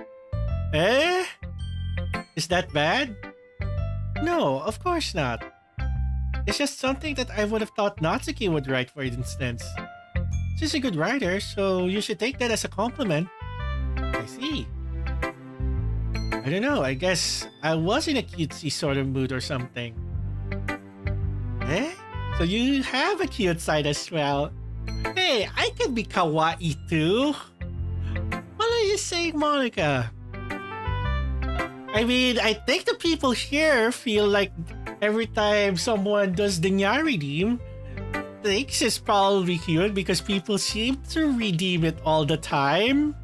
Eh? Is that bad? No, of course not. It's just something that I would have thought Natsuki would write, for instance. She's a good writer, so you should take that as a compliment. I see. I don't know, I guess I was in a cutesy sort of mood or something. Eh? So you have a cute side as well. Hey, I can be kawaii too. What are you saying, Monica? I mean, I think the people here feel like every time someone does the Nya redeem, thinks it's probably cute because people seem to redeem it all the time.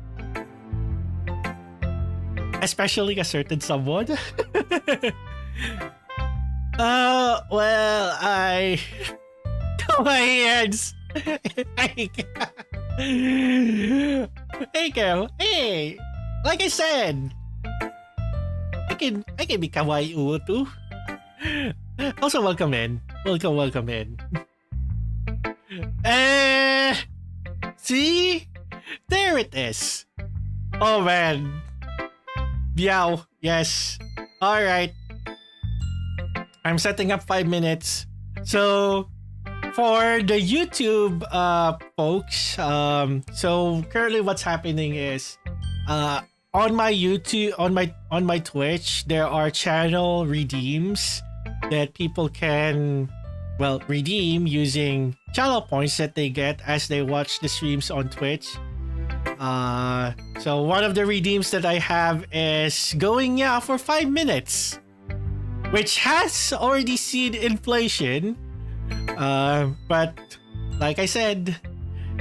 Especially a certain someone. Well, I... my hands. Hey girl, hey! Like I said, I can be kawaii too. Also, welcome in. Welcome in. See? There it is. Oh man. Meow. Yes. Alright. I'm setting up 5 minutes. So, for the YouTube folks, so currently what's happening is on my YouTube, on my Twitch, there are channel redeems that people can, well, redeem using channel points that they get as they watch the streams on Twitch. So one of the redeems that I have is going for 5 minutes, which has already seen inflation. But like I said,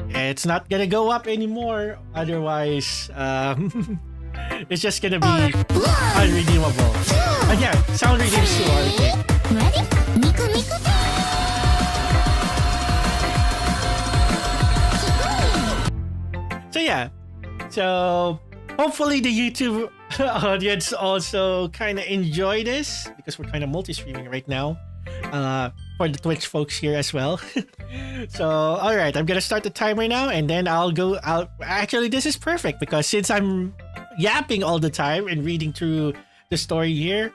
it's not gonna go up anymore. Otherwise, it's just gonna be unredeemable. Again, sound redeems too are a thing. So yeah, so hopefully the YouTube audience also kind of enjoy this because we're kind of multi-streaming right now. For the Twitch folks here as well. So, alright, I'm gonna start the timer now and then I'll go out. Actually, this is perfect because since I'm yapping all the time and reading through the story here,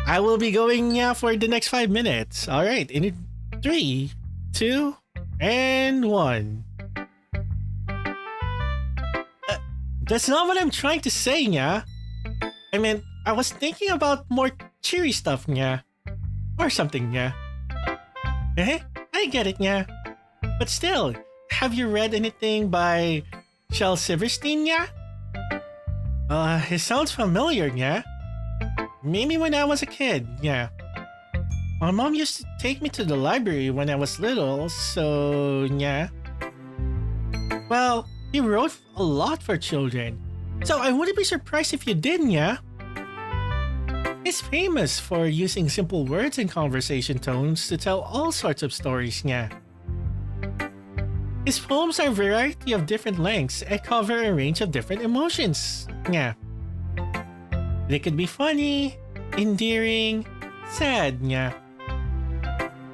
I will be going for the next 5 minutes. Alright, in 3, 2, and 1. That's not what I'm trying to say, Nya. I mean, I was thinking about more cheery stuff, Nya. Or something, Nya. Eh? I get it, Nya. But still, have you read anything by Shel Silverstein, Nya? It sounds familiar, Nya. Maybe when I was a kid, Nya. My mom used to take me to the library when I was little, so, Nya. Well, he wrote a lot for children, so I wouldn't be surprised if you did, Nya. He's famous for using simple words and conversation tones to tell all sorts of stories, Nya. His poems are a variety of different lengths and cover a range of different emotions, Nya. They could be funny, endearing, sad, Nya.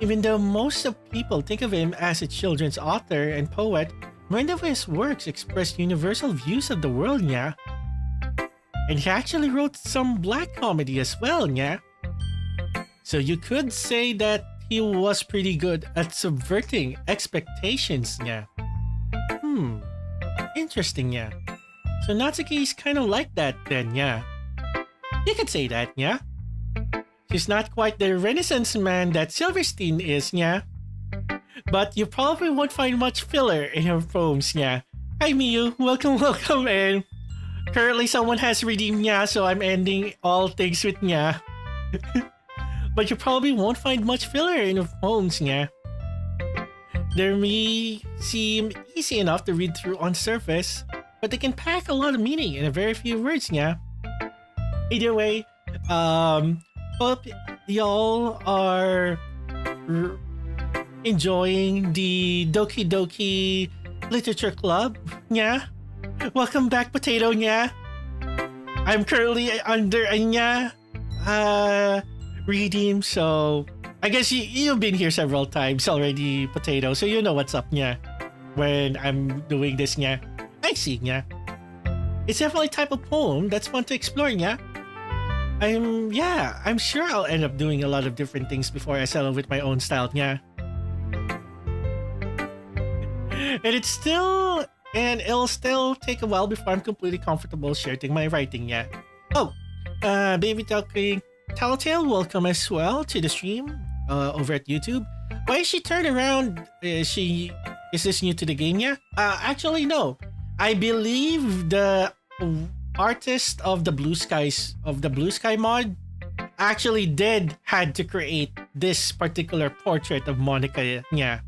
Even though most of people think of him as a children's author and poet, many of his works express universal views of the world, Nya. And he actually wrote some black comedy as well, Nya. So you could say that he was pretty good at subverting expectations, Nya. Interesting, Nya. So Natsuki is kind of like that then, yeah. You could say that, yeah. She's not quite the Renaissance man that Silverstein is, yeah. But you probably won't find much filler in her poems, yeah. Hi Miyu, welcome, and currently someone has redeemed nya, so I'm ending all things with nya. But you probably won't find much filler in her poems, nya. They may seem easy enough to read through on surface, but they can pack a lot of meaning in a very few words, nya. Either way, hope y'all are enjoying the Doki Doki Literature Club, yeah? Welcome back, Potato, yeah? I'm currently under a nya redeem, so I guess you've been here several times already, Potato, so you know what's up, nya. When I'm doing this, nya. I see, nya. It's definitely a type of poem that's fun to explore, nya. I'm sure I'll end up doing a lot of different things before I settle with my own style, nya. And it'll still take a while before I'm completely comfortable sharing my writing, yeah. Oh, Baby Talking Telltale, welcome as well to the stream over at YouTube. Why is she turned around? Is this new to the game, yeah? Actually, no. I believe the artist of the Blue Skies, of the Blue Sky mod, actually had to create this particular portrait of Monica, yeah.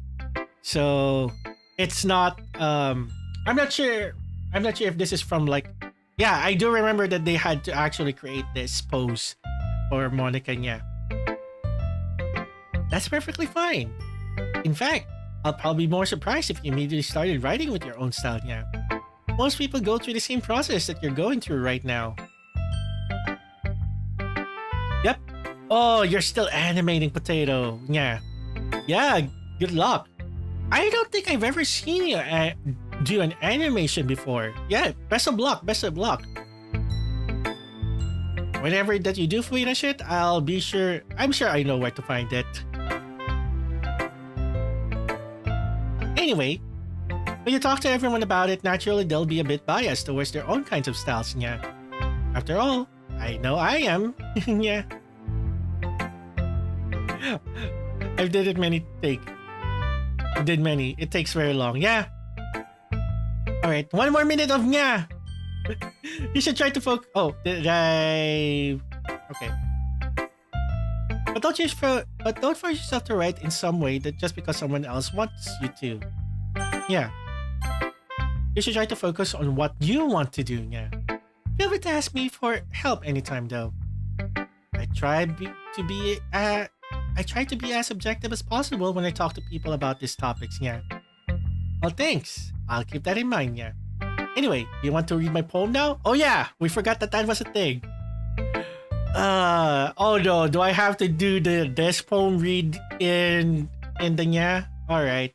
So it's not I'm not sure if this is from like, yeah, I do remember that they had to actually create this pose for Monica, yeah. That's perfectly fine. In fact, I'll probably be more surprised if you immediately started writing with your own style, yeah. Most people go through the same process that you're going through right now. Yep. Oh, you're still animating, Potato, yeah. Yeah, good luck. I don't think I've ever seen you do an animation before. Yeah, best of luck, best of luck. Whenever that you do finish it, I'm sure I know where to find it. Anyway, when you talk to everyone about it, naturally they'll be a bit biased towards their own kinds of styles, yeah. After all, I know I am, yeah. I've did it many takes. Did many. It takes very long. Yeah. Alright, 1 more minute of nya. You should try to focus. Oh, did I? Okay. But don't force yourself to write in some way that just because someone else wants you to. Yeah. You should try to focus on what you want to do. Yeah. Feel free to ask me for help anytime, though. I try to be as objective as possible when I talk to people about these topics, yeah. Well, thanks. I'll keep that in mind, yeah. Anyway, you want to read my poem now? Oh yeah, we forgot that was a thing. Oh no, do I have to do this poem read in the nya? Alright.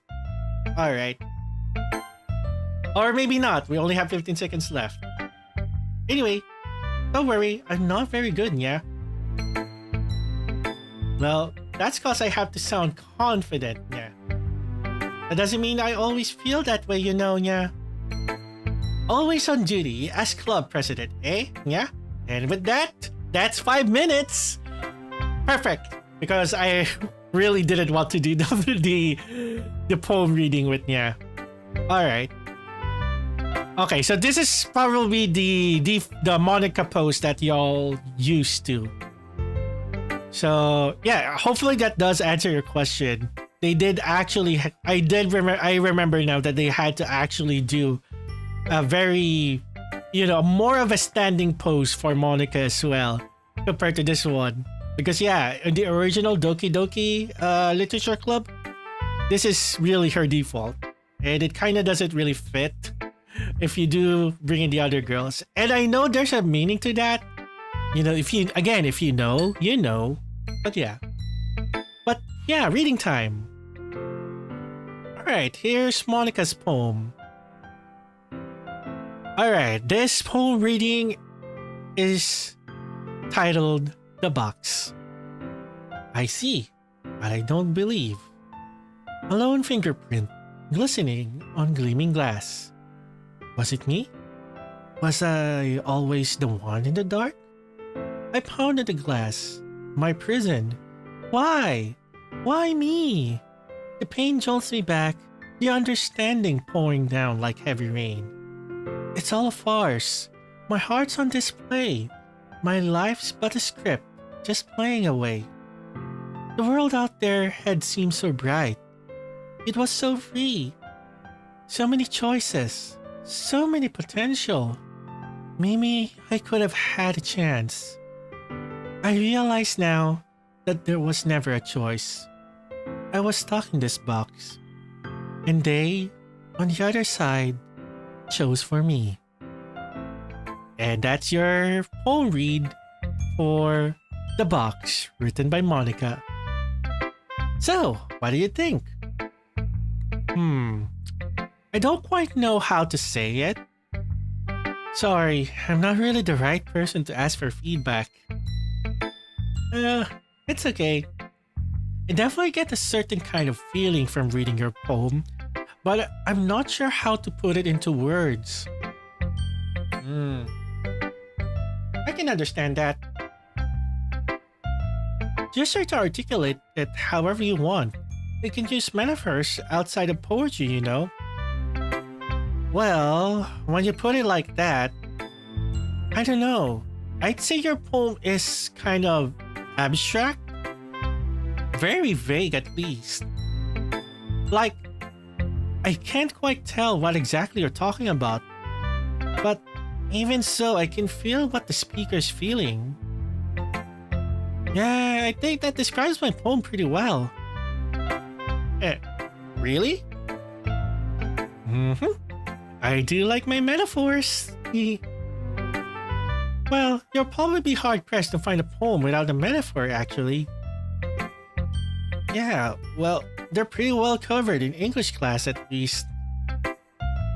Or maybe not, we only have 15 seconds left. Anyway, don't worry, I'm not very good, yeah. Well, that's cause I have to sound confident, yeah. That doesn't mean I always feel that way, you know, yeah. Always on duty as club president, eh? Yeah? And with that, that's 5 minutes! Perfect! Because I really didn't want to do the poem reading with nya. Alright. Okay, so this is probably the Monica pose that y'all used to. So yeah, hopefully that does answer your question. They did actually. I remember now that they had to actually do a very, more of a standing pose for Monica as well compared to this one. Because yeah, in the original Doki Doki Literature Club, this is really her default, and it kind of doesn't really fit if you do bring in the other girls. And I know there's a meaning to that. If you know, you know. But yeah, reading time. Alright, here's Monica's poem. Alright, this poem reading is titled The Box. I see, but I don't believe. A lone fingerprint glistening on gleaming glass. Was it me? Was I always the one in the dark? I pounded the glass. My prison. Why? Why me? The pain jolts me back, the understanding pouring down like heavy rain. It's all a farce. My heart's on display. My life's but a script, just playing away. The world out there had seemed so bright. It was so free. So many choices. So many potential. Maybe I could have had a chance. I realize now that there was never a choice. I was stuck in this box. And they, on the other side, chose for me. And that's your poem read for The Box, written by Monica. So, what do you think? I don't quite know how to say it. Sorry, I'm not really the right person to ask for feedback. It's okay. I definitely get a certain kind of feeling from reading your poem, but I'm not sure how to put it into words. I can understand that. Just try to articulate it however you want. You can use metaphors outside of poetry, you know? Well, when you put it like that, I don't know. I'd say your poem is kind of abstract. Very vague at least. Like, I can't quite tell what exactly you're talking about. But even so, I can feel what the speaker's feeling. Yeah, I think that describes my poem pretty well. Really? I do like my metaphors. Well, you'll probably be hard-pressed to find a poem without a metaphor, actually. Yeah, well, they're pretty well covered in English class at least.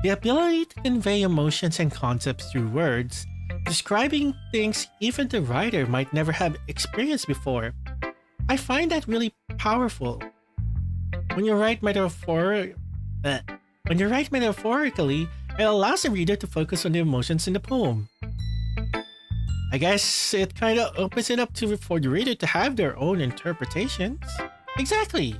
The ability to convey emotions and concepts through words, describing things even the writer might never have experienced before. I find that really powerful. When you write metaphorically, it allows the reader to focus on the emotions in the poem. I guess it kind of opens it up for the reader to have their own interpretations. Exactly.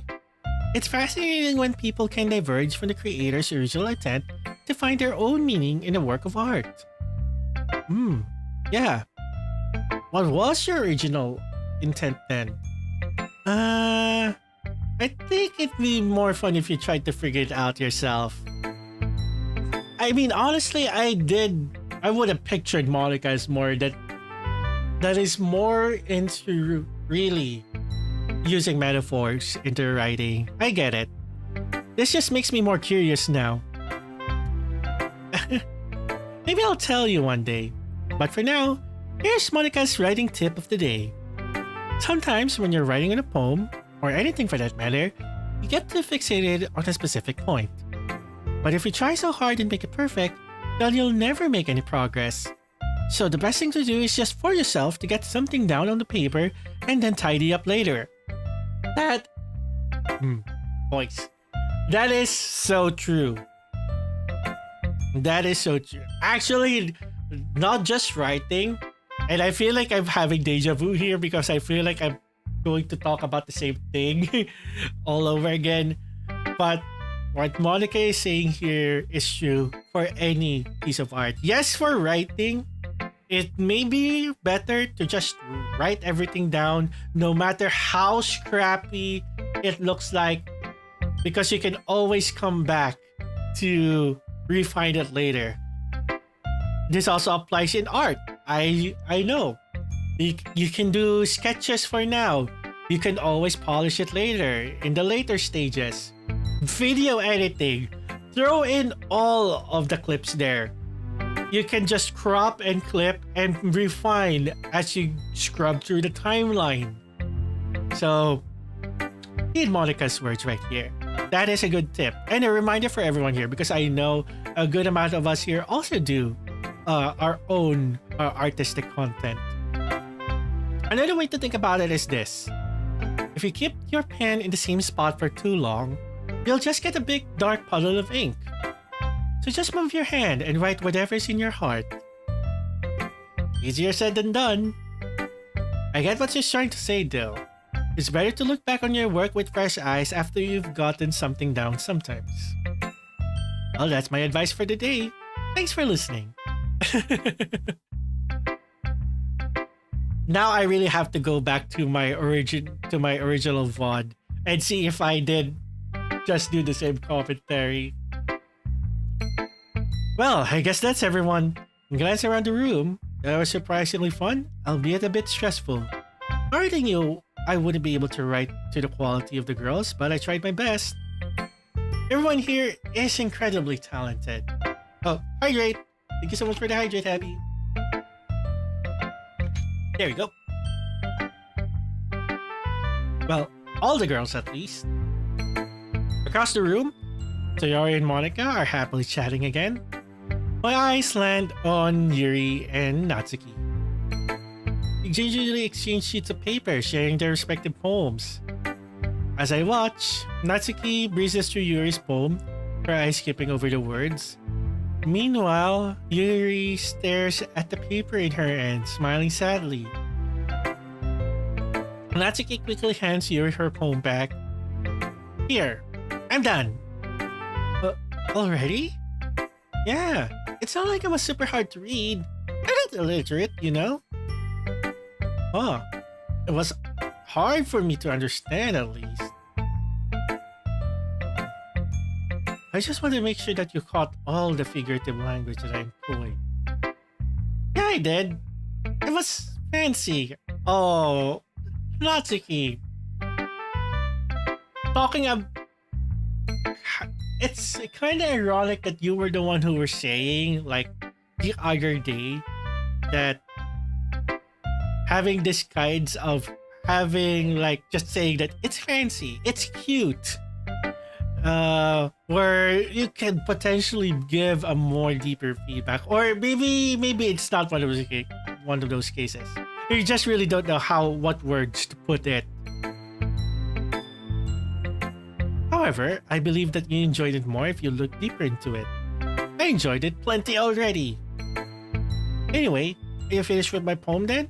It's fascinating when people can diverge from the creator's original intent to find their own meaning in a work of art. Yeah. What was your original intent then? I think it'd be more fun if you tried to figure it out yourself. I mean, honestly, I would have pictured Monica as more that is more into really using metaphors into writing. I get it. This just makes me more curious now. Maybe I'll tell you one day. But for now, here's Monica's writing tip of the day. Sometimes when you're writing in a poem, or anything for that matter, you get too fixated on a specific point. But if you try so hard and make it perfect, then you'll never make any progress. So the best thing to do is just for yourself to get something down on the paper and then tidy up later. Voice. That is so true. That is so true. Actually, not just writing, and I feel like I'm having deja vu here because I feel like I'm going to talk about the same thing all over again. But what Monica is saying here is true for any piece of art. Yes, for writing, it may be better to just write everything down no matter how scrappy it looks like, because you can always come back to refine it later. This also applies in art. I know. You can do sketches for now. You can always polish it later in the later stages. Video editing. Throw in all of the clips there. You can just crop and clip and refine as you scrub through the timeline. So, read Monica's words right here. That is a good tip. And a reminder for everyone here, because I know a good amount of us here also do our own artistic content. Another way to think about it is this. If you keep your pen in the same spot for too long, you'll just get a big dark puddle of ink. So just move your hand and write whatever's in your heart. Easier said than done. I get what she's trying to say though. It's better to look back on your work with fresh eyes after you've gotten something down sometimes. Well, that's my advice for the day. Thanks for listening. Now I really have to go back to my original VOD and see if I did just do the same commentary. Well, I guess that's everyone. Glance around the room. That was surprisingly fun, albeit a bit stressful. I already knew I wouldn't be able to write to the quality of the girls, but I tried my best. Everyone here is incredibly talented. Oh, hydrate! Thank you so much for the hydrate, Abby. There we go. Well, all the girls at least. Across the room, Sayori and Monica are happily chatting again. My eyes land on Yuri and Natsuki. They gingerly exchange sheets of paper, sharing their respective poems. As I watch, Natsuki breezes through Yuri's poem, her eyes skipping over the words. Meanwhile, Yuri stares at the paper in her hand, smiling sadly. Natsuki quickly hands Yuri her poem back. Here, I'm done. Already? Yeah, it's not like it was super hard to read. I'm not illiterate, you know? Oh, it was hard for me to understand at least. I just want to make sure that you caught all the figurative language that I employed. Yeah, I did. It was fancy. Oh, Natsuki. Talking of... It's kind of ironic that you were the one who were saying, like, the other day, that having this kinds of having, like, just saying that it's fancy, it's cute, where you can potentially give a more deeper feedback, or maybe it's not one of those cases. You just really don't know what words to put it. However, I believe that you enjoyed it more if you look deeper into it. I enjoyed it plenty already. Anyway, are you finished with my poem then?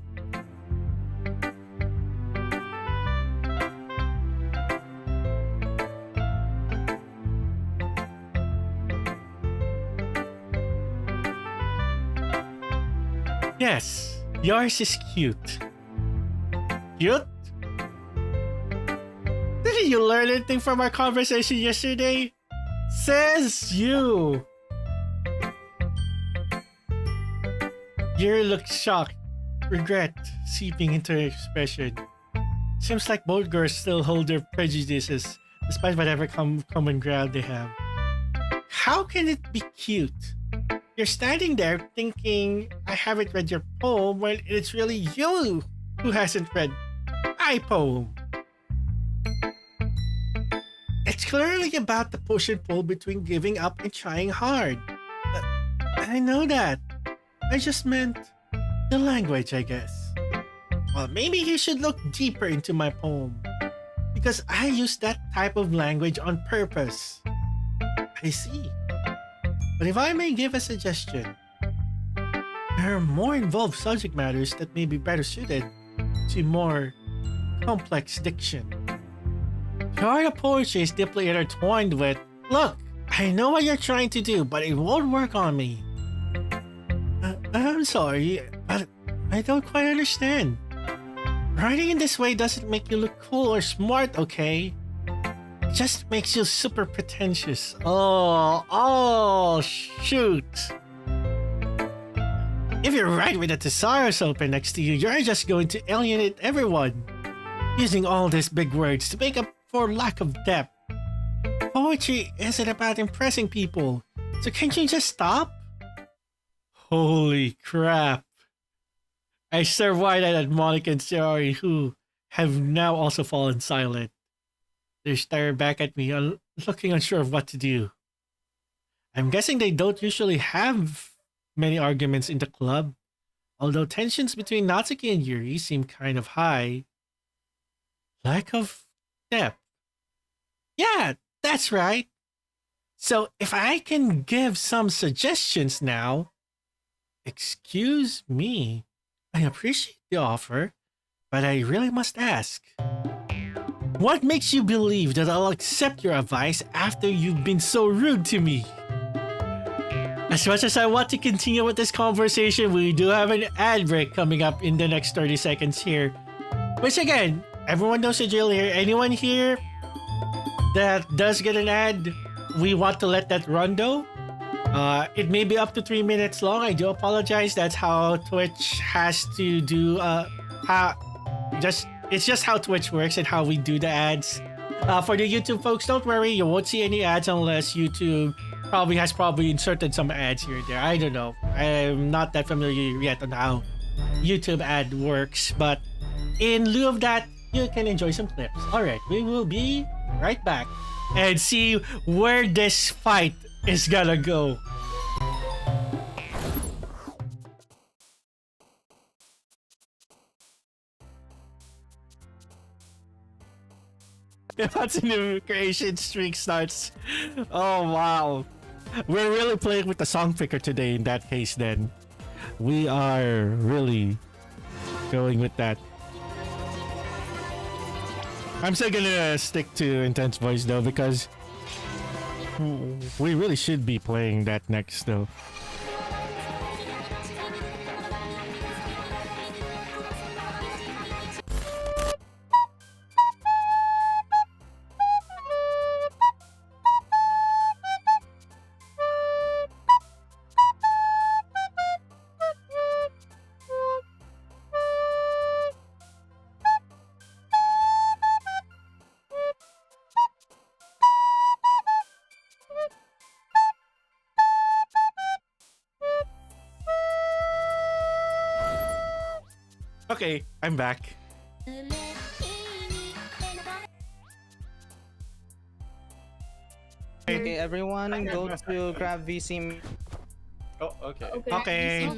Yes, yours is cute. Cute? Didn't you learn anything from our conversation yesterday? Says you. Yuri looks shocked, regret seeping into her expression. Seems like both girls still hold their prejudices, despite whatever common ground they have. How can it be cute? You're standing there thinking I haven't read your poem when it's really you who hasn't read my poem. It's clearly about the push and pull between giving up and trying hard. I know that. I just meant the language, I guess. Well, maybe you should look deeper into my poem, because I use that type of language on purpose. I see. But if I may give a suggestion, there are more involved subject matters that may be better suited to more complex diction. The art of poetry is deeply intertwined with, look, I know what you're trying to do, but it won't work on me. I'm sorry, but I don't quite understand. Writing in this way doesn't make you look cool or smart, okay? It just makes you super pretentious. Oh, shoot. If you write with a thesaurus open next to you, you're just going to alienate everyone. Using all these big words to make up for lack of depth. Poetry isn't about impressing people, so can't you just stop? Holy crap. I stare wide-eyed at Monica and Sayori, who have now also fallen silent. They're staring back at me, looking unsure of what to do. I'm guessing they don't usually have many arguments in the club, although tensions between Natsuki and Yuri seem kind of high. Lack of depth. Yeah, that's right. So if I can give some suggestions now, excuse me. I appreciate the offer, but I really must ask. What makes you believe that I'll accept your advice after you've been so rude to me? As much as I want to continue with this conversation, we do have an ad break coming up in the next 30 seconds here. Which again, everyone knows the drill here. Anyone here that does get an ad, we want to let that run though. It may be up to 3 minutes long. I do apologize. That's how Twitch has to do. It's just how Twitch works and how we do the ads. For the YouTube folks, don't worry. You won't see any ads unless YouTube has inserted some ads here and there. I don't know. I'm not that familiar yet on how YouTube ad works. But in lieu of that, you can enjoy some clips. All right, we will be right back and see where this fight is gonna go. Once a new creation streak starts. Oh wow. We're really playing with the song picker today in that case then. We are really going with that. I'm still gonna stick to Intense Voice though because we really should be playing that next though. Okay, I'm back. Okay, everyone, go to grab VC. Oh, okay. Okay.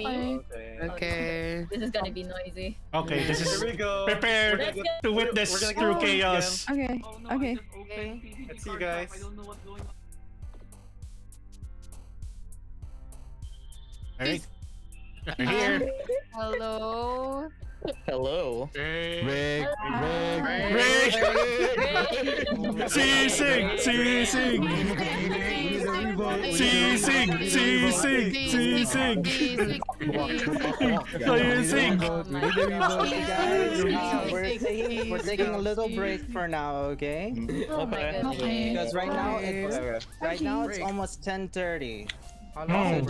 Okay. This is gonna be noisy. Okay, this is Here we go. prepare Let's get- to witness We're gonna through go chaos. Okay. Okay. Let's see you guys. Alright. We're here. Hello. Hello. Rick. Rick. Sing. Sing. We're taking a little break for now, okay? Oh my goodness. Because right now it's almost 10:30. So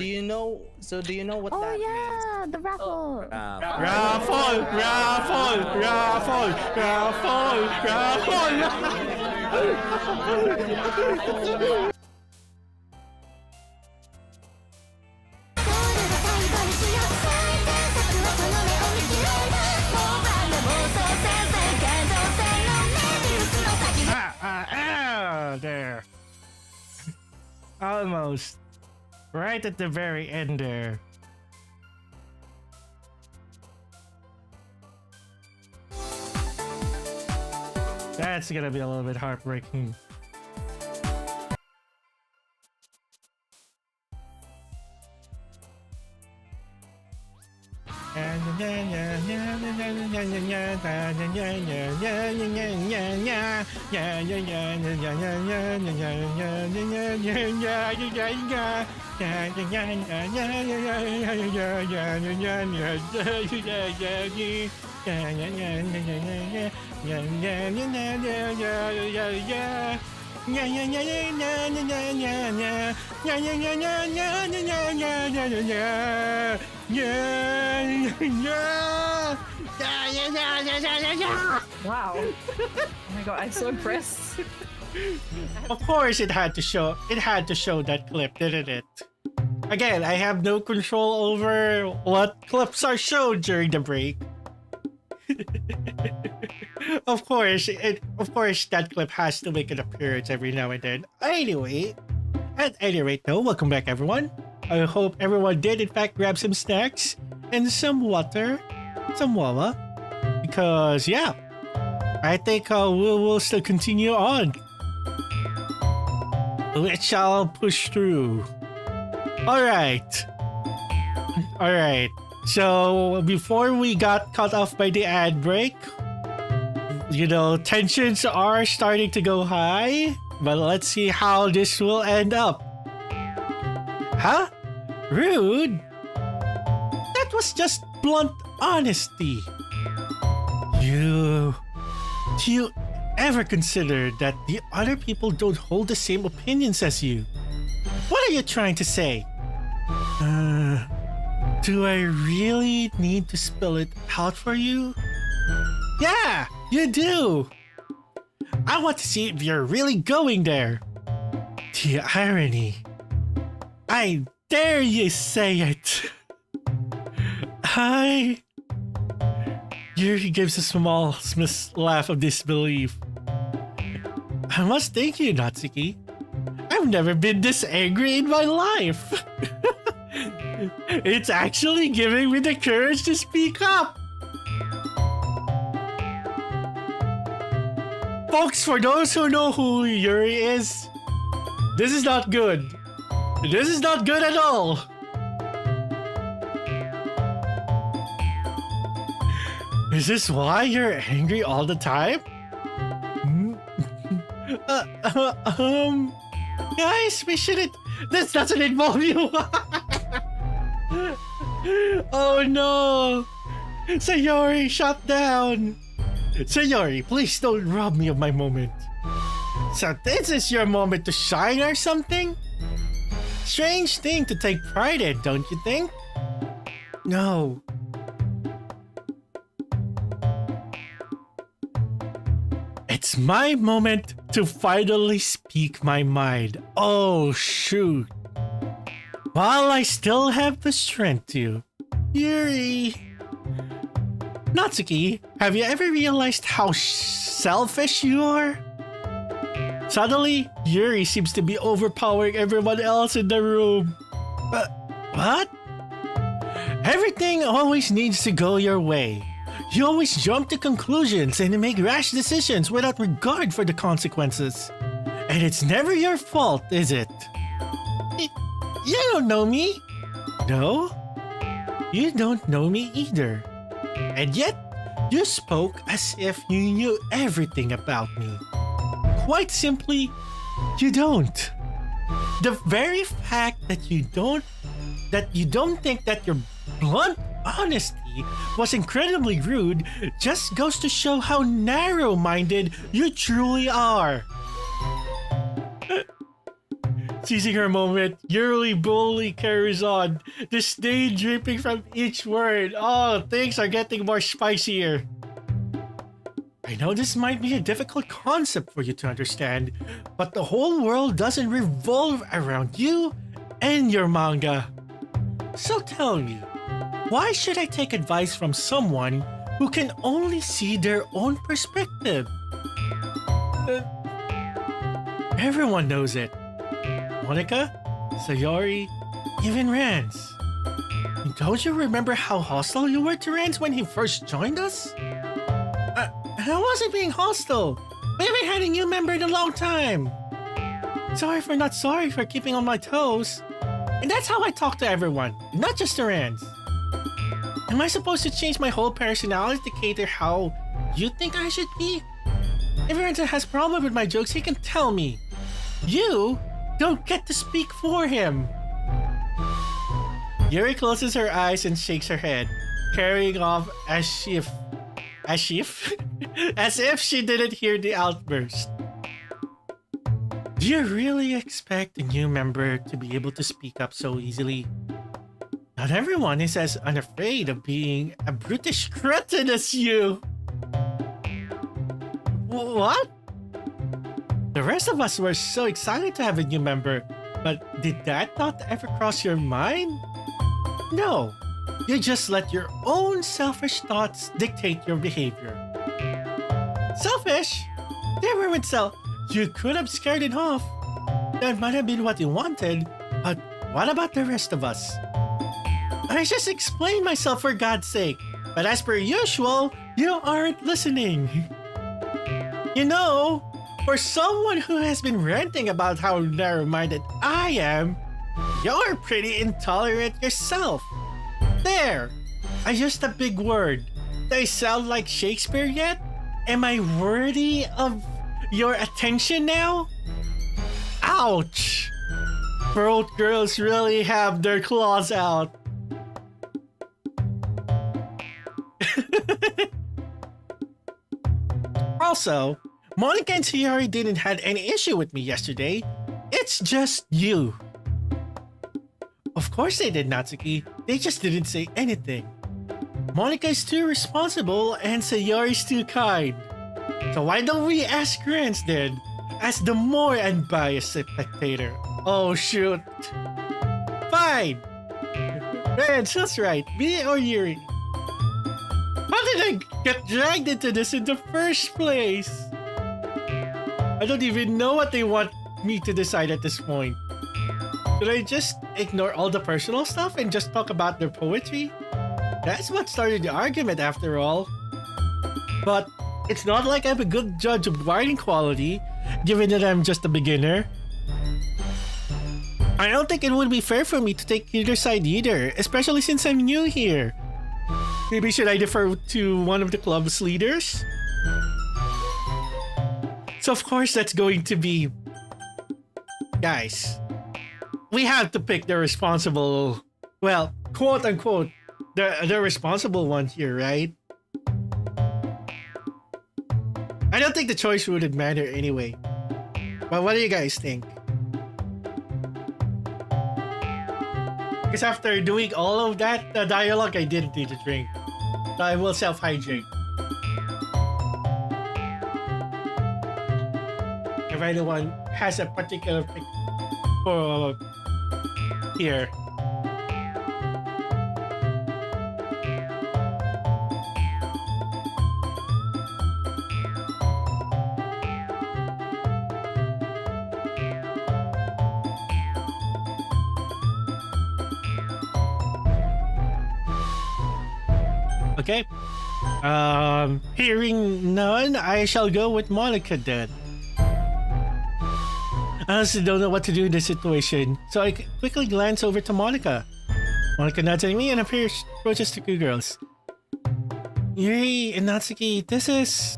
do you know what Oh that yeah, the raffle. Raffle. There. Almost. Right at the very end there. That's gonna be a little bit heartbreaking. Wow. Oh my god, I'm so impressed. Of course it had to show that clip, didn't it? Again, I have no control over what clips are shown during the break. Of course that clip has to make an appearance every now and then. Anyway, at any rate though, welcome back everyone. I hope everyone did in fact grab some snacks and some water, some wawa. Because yeah, I think we'll still continue on. We shall push through. Alright. So before we got cut off by the ad break, tensions are starting to go high, but let's see how this will end up. Huh? Rude? That was just blunt honesty. Do you ever consider that the other people don't hold the same opinions as you? What are you trying to say? Do I really need to spell it out for you? Yeah, you do. I want to see if you're really going there. The irony. I dare you say it. Yuri gives a small laugh of disbelief. I must thank you, Natsuki. I've never been this angry in my life. It's actually giving me the courage to speak up. Folks, for those who know who Yuri is, this is not good. This is not good at all. Is this why you're angry all the time? Guys, we shouldn't. This doesn't involve you. Oh no. Sayori, shut down. Sayori, please don't rob me of my moment. So this is your moment to shine or something? Strange thing to take pride in, don't you think? No. It's my moment to finally speak my mind. Oh, shoot. While I still have the strength to. Yuri. Natsuki, have you ever realized how selfish you are? Suddenly, Yuri seems to be overpowering everyone else in the room. What? Everything always needs to go your way. You always jump to conclusions and make rash decisions without regard for the consequences. And it's never your fault, is it? You don't know me. No, you don't know me either. And yet, you spoke as if you knew everything about me. Quite simply, you don't. The very fact that you don't think that your blunt honesty was incredibly rude just goes to show how narrow-minded you truly are. Seizing her moment, Yuri boldly carries on, disdain dripping from each word. Oh, things are getting more spicier. I know this might be a difficult concept for you to understand, but the whole world doesn't revolve around you and your manga. So tell me, why should I take advice from someone who can only see their own perspective? Everyone knows it. Monica, Sayori, even Rance. Don't you remember how hostile you were to Rance when he first joined us? I wasn't being hostile. We haven't had a new member in a long time. Sorry for keeping on my toes. And that's how I talk to everyone, not just to Rance. Am I supposed to change my whole personality to cater how you think I should be? If Rance has a problem with my jokes, he can tell me. You don't get to speak for him. Yuri closes her eyes and shakes her head, carrying off as if she didn't hear the outburst. Do you really expect a new member to be able to speak up so easily? Not everyone is as unafraid of being a brutish cretin as you. What? The rest of us were so excited to have a new member, but did that not ever cross your mind? No, you just let your own selfish thoughts dictate your behavior. Selfish? Never would sell. You could have scared it off. That might have been what you wanted, but what about the rest of us? I just explained myself for God's sake, but as per usual, you aren't listening. You know, for someone who has been ranting about how narrow-minded I am, you're pretty intolerant yourself. There, I used a big word. Do I sound like Shakespeare yet? Am I worthy of your attention now? Ouch! Both girls really have their claws out. Also, Monica and Sayori didn't have any issue with me yesterday. It's just you. Of course they did, Natsuki. They just didn't say anything. Monica is too responsible and Sayori's too kind. So why don't we ask Grants then, as the more unbiased spectator? Oh shoot. Fine. Grants, that's right. Me or Yuri? How did I get dragged into this in the first place? I don't even know what they want me to decide at this point. Should I just ignore all the personal stuff and just talk about their poetry? That's what started the argument after all. But it's not like I'm a good judge of writing quality, given that I'm just a beginner. I don't think it would be fair for me to take either side either, especially since I'm new here. Maybe should I defer to one of the club's leaders? So of course that's going to be... Guys, we have to pick the responsible, well, quote unquote, the responsible one here, right? I don't think the choice wouldn't matter anyway. But what do you guys think? Because after doing all of that dialogue, I didn't need to drink. So I will self-hydrate. If anyone has a particular pick for here. Okay. Hearing none, I shall go with Monica then. I honestly don't know what to do in this situation, so I quickly glance over to Monica. Monica nods at me and approaches the two girls. Yuri and Natsuki, this is...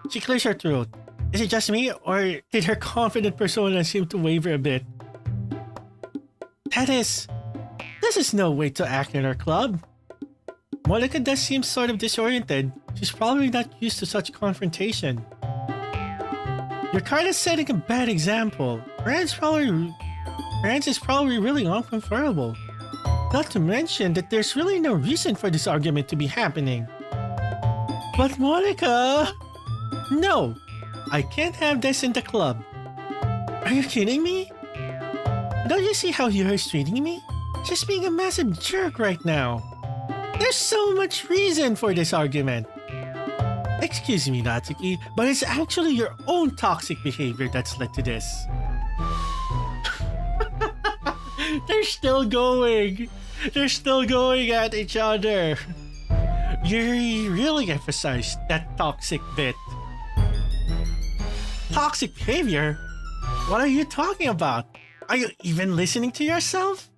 She clears her throat. Is it just me, or did her confident persona seem to waver a bit? This is no way to act in our club. Monica does seem sort of disoriented. She's probably not used to such confrontation. You're kind of setting a bad example. Rance is probably really uncomfortable. Not to mention that there's really no reason for this argument to be happening. But Monica... No, I can't have this in the club. Are you kidding me? Don't you see how Yuri's treating me? She's being a massive jerk right now. There's so much reason for this argument. Excuse me, Natsuki, but it's actually your own toxic behavior that's led to this. They're still going. They're still going at each other. Yuri really emphasized that toxic bit. Toxic behavior? What are you talking about? Are you even listening to yourself?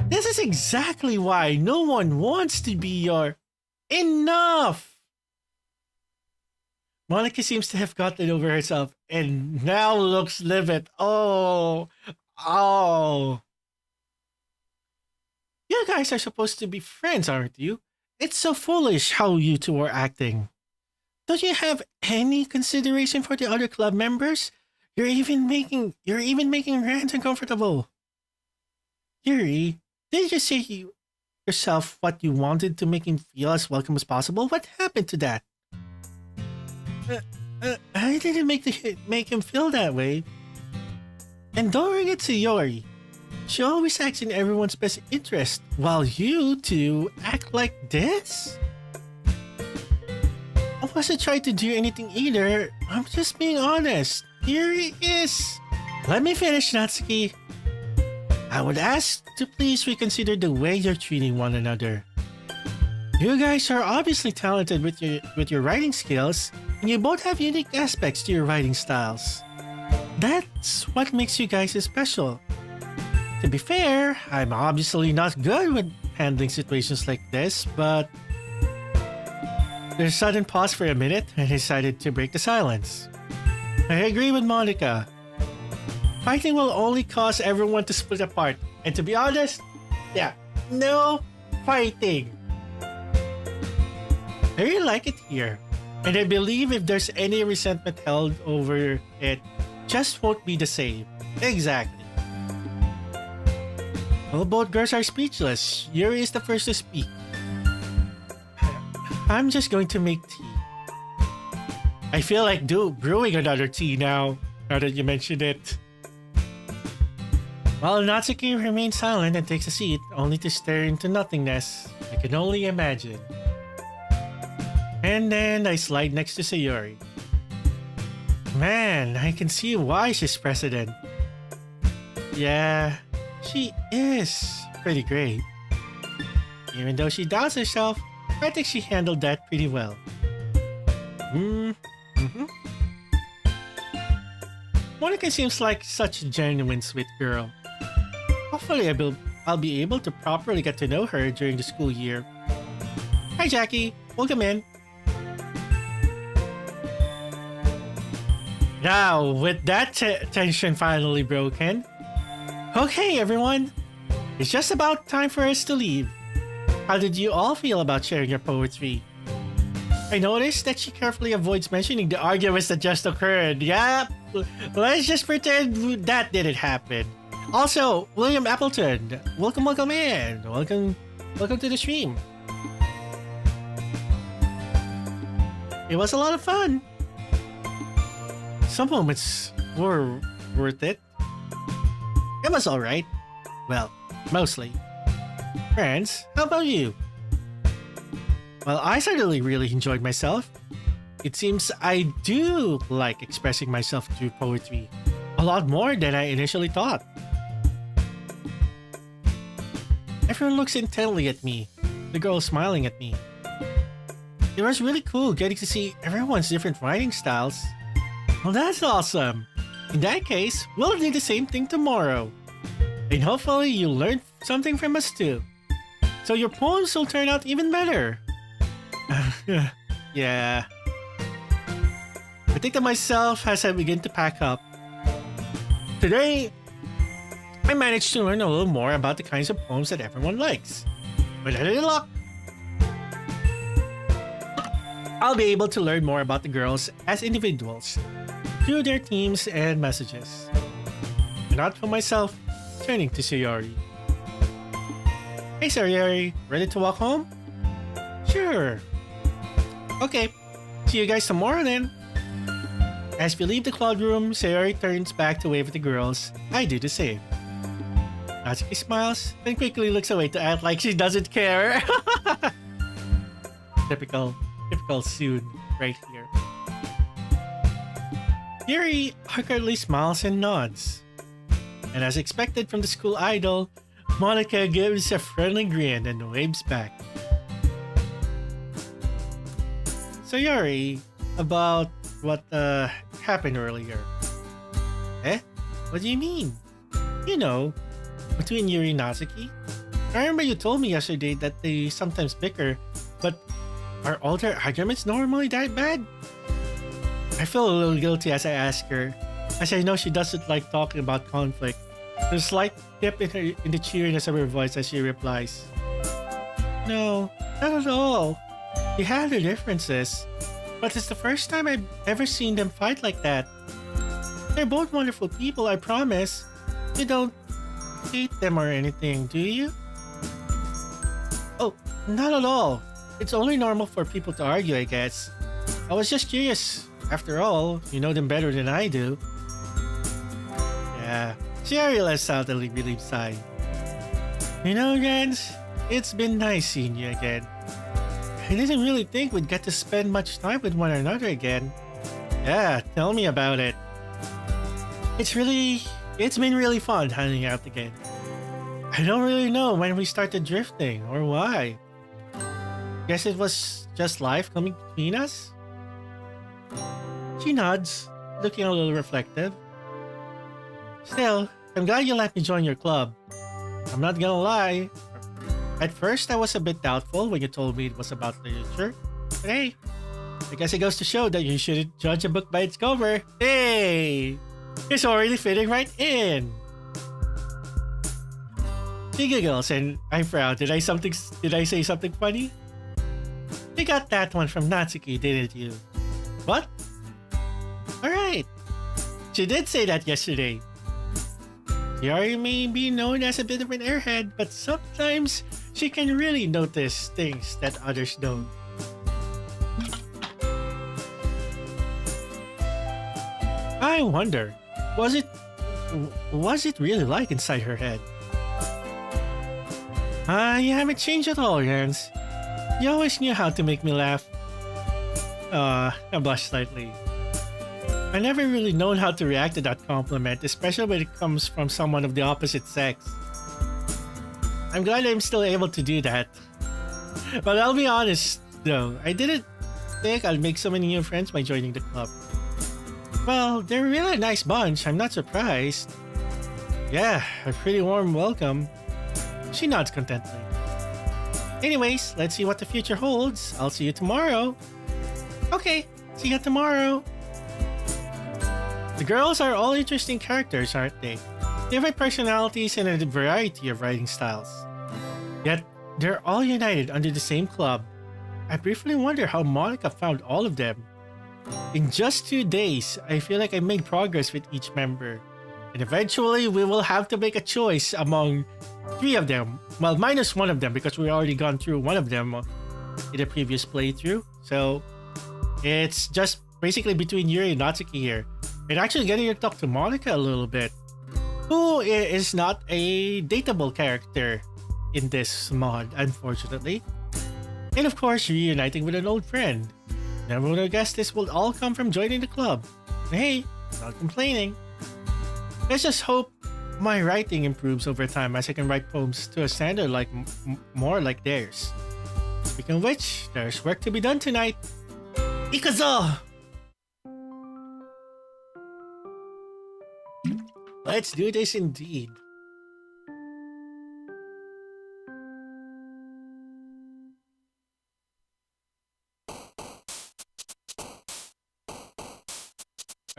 This is exactly why no one wants to be your... Enough! Monica seems to have gotten over herself and now looks livid. Oh. You guys are supposed to be friends, aren't you? It's so foolish how you two are acting. Don't you have any consideration for the other club members? You're even making Rand uncomfortable. Yuri, did you say yourself what you wanted to make him feel as welcome as possible? What happened to that? I didn't make him feel that way. And don't forget Sayori. She always acts in everyone's best interest, while you two act like this? I wasn't trying to do anything either. I'm just being honest. Yuri is... Let me finish, Natsuki. I would ask to please reconsider the way you're treating one another. You guys are obviously talented with your writing skills, and you both have unique aspects to your writing styles. That's what makes you guys special. To be fair, I'm obviously not good with handling situations like this, but there's a sudden pause for a minute and I decided to break the silence. I agree with Monica. Fighting will only cause everyone to split apart. And to be honest, yeah, no fighting. I really like it here. And I believe if there's any resentment held over it, just won't be the same. Exactly. Well, both girls are speechless. Yuri is the first to speak. I'm just going to make tea. I feel like brewing another tea now that you mentioned it. While Natsuki remains silent and takes a seat, only to stare into nothingness, I can only imagine. And then I slide next to Sayori. Man, I can see why she's president. Yeah, she is pretty great. Even though she doubts herself, I think she handled that pretty well. Monica seems like such a genuine sweet girl. Hopefully I'll be able to properly get to know her during the school year. Hi Jackie, welcome in. Now, with that tension finally broken, okay everyone, it's just about time for us to leave. How did you all feel about sharing your poetry? I noticed that she carefully avoids mentioning the arguments that just occurred. Yeah, let's just pretend that didn't happen. Also, William Appleton, welcome in. Welcome to the stream. It was a lot of fun. Some moments were worth it. It was alright. Well, mostly. Friends, how about you? Well, I certainly really enjoyed myself. It seems I do like expressing myself through poetry. A lot more than I initially thought. Everyone looks intently at me. The girl is smiling at me. It was really cool getting to see everyone's different writing styles. Well, that's awesome. In that case, we'll do the same thing tomorrow. And hopefully you'll learn something from us too. So your poems will turn out even better. Yeah. I think to myself as I begin to pack up. Today, I managed to learn a little more about the kinds of poems that everyone likes. With a little luck, I'll be able to learn more about the girls as individuals through their themes and messages. And not for myself, turning to Sayori. Hey Sayori, ready to walk home? Sure. Okay, see you guys tomorrow then. As we leave the cloud room, Sayori turns back to wave at the girls. I do the same. Natsuki smiles, then quickly looks away to act like she doesn't care. Typical Soon right here. Yuri awkwardly smiles and nods. And as expected from the school idol, Monica gives a friendly grin and waves back. So Yuri, about what happened earlier. Eh? What do you mean? You know, between Yuri and Natsuki? I remember you told me yesterday that they sometimes bicker, but are all their arguments normally that bad? I feel a little guilty as I ask her, as I know she doesn't like talking about conflict. There's a slight dip in the cheeriness of her voice as she replies, No, not at all. They have their differences, but it's the first time I've ever seen them fight like that. They're both wonderful people, I promise. You don't hate them or anything, do you? Oh, not at all. It's only normal for people to argue, I guess. I was just curious. After all, you know them better than I do. Yeah, Sherry lets out a relieved sigh. You know, Rance, it's been nice seeing you again. I didn't really think we'd get to spend much time with one another again. Yeah, tell me about it. It's been really fun hanging out again. I don't really know when we started drifting or why. Guess it was just life coming between us? She nods, looking a little reflective. Still, I'm glad you let me join your club. I'm not gonna lie. At first, I was a bit doubtful when you told me it was about literature. But hey, I guess it goes to show that you shouldn't judge a book by its cover. Hey! It's already fitting right in. She giggles and I frown. Did I say something funny? You got that one from Natsuki, didn't you? What? Alright. She did say that yesterday. Yari may be known as a bit of an airhead, but sometimes she can really notice things that others don't. I wonder, was it really like inside her head? You haven't changed at all, Jens. You always knew how to make me laugh. I blushed slightly. I never really known how to react to that compliment, especially when it comes from someone of the opposite sex. I'm glad I'm still able to do that. But I'll be honest, though, I didn't think I'll make so many new friends by joining the club. Well, they're really a nice bunch, I'm not surprised. Yeah, a pretty warm welcome. She nods contently. Anyways, let's see what the future holds. I'll see you tomorrow. Okay, see you tomorrow. The girls are all interesting characters, aren't they? Different personalities and a variety of writing styles. Yet, they're all united under the same club. I briefly wonder how Monica found all of them. In just 2 days, I feel like I made progress with each member. And eventually, we will have to make a choice among 3 of them. Well, minus 1 of them because we already gone through 1 of them in the previous playthrough. So, it's just basically between Yuri and Natsuki here. And actually getting to talk to Monica a little bit, who is not a dateable character in this mod, unfortunately. And of course, reuniting with an old friend. Never would have guessed this will all come from joining the club. Hey, not complaining. Let's just hope my writing improves over time as I can write poems to a standard like more like theirs. Speaking of which, there's work to be done tonight. Ikazo! Let's do this indeed.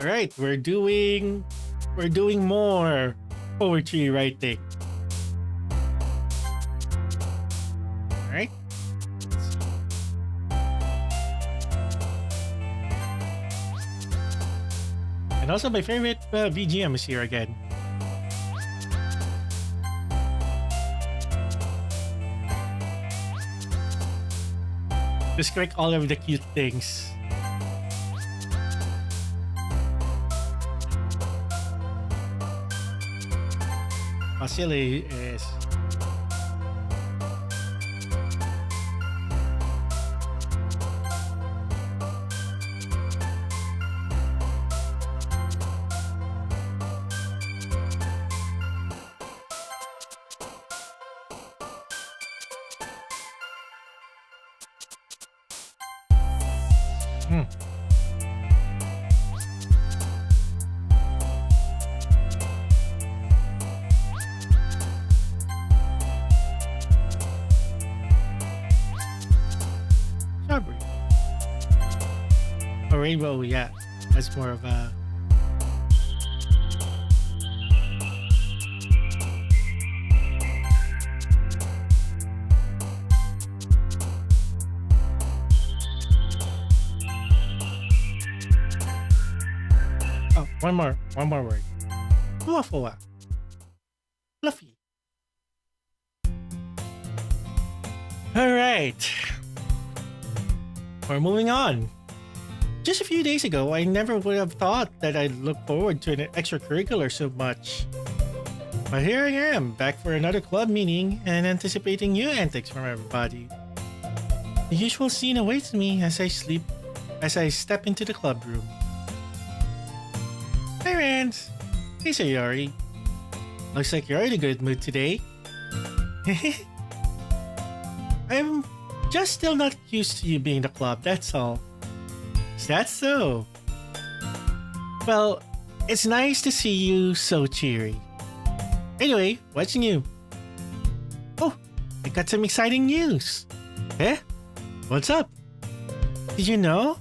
All right, we're doing more poetry writing. All right. And also my favorite VGM is here again. Just click all of the cute things. How silly it is. Strawberry. A rainbow, yeah. That's more of a... Oh, one more word. Fluffua. Fluffy. Alright. We're moving on. Just a few days ago, I never would have thought that I'd look forward to an extracurricular so much. But here I am, back for another club meeting and anticipating new antics from everybody. The usual scene awaits me as I step into the club room. Hi, Rans. Hey, Sayori. Looks like you're in a good mood today. I'm just still not used to you being the club, that's all. Is that so? Well, it's nice to see you so cheery. Anyway, what's new? got some exciting news. Eh? What's up? Did you know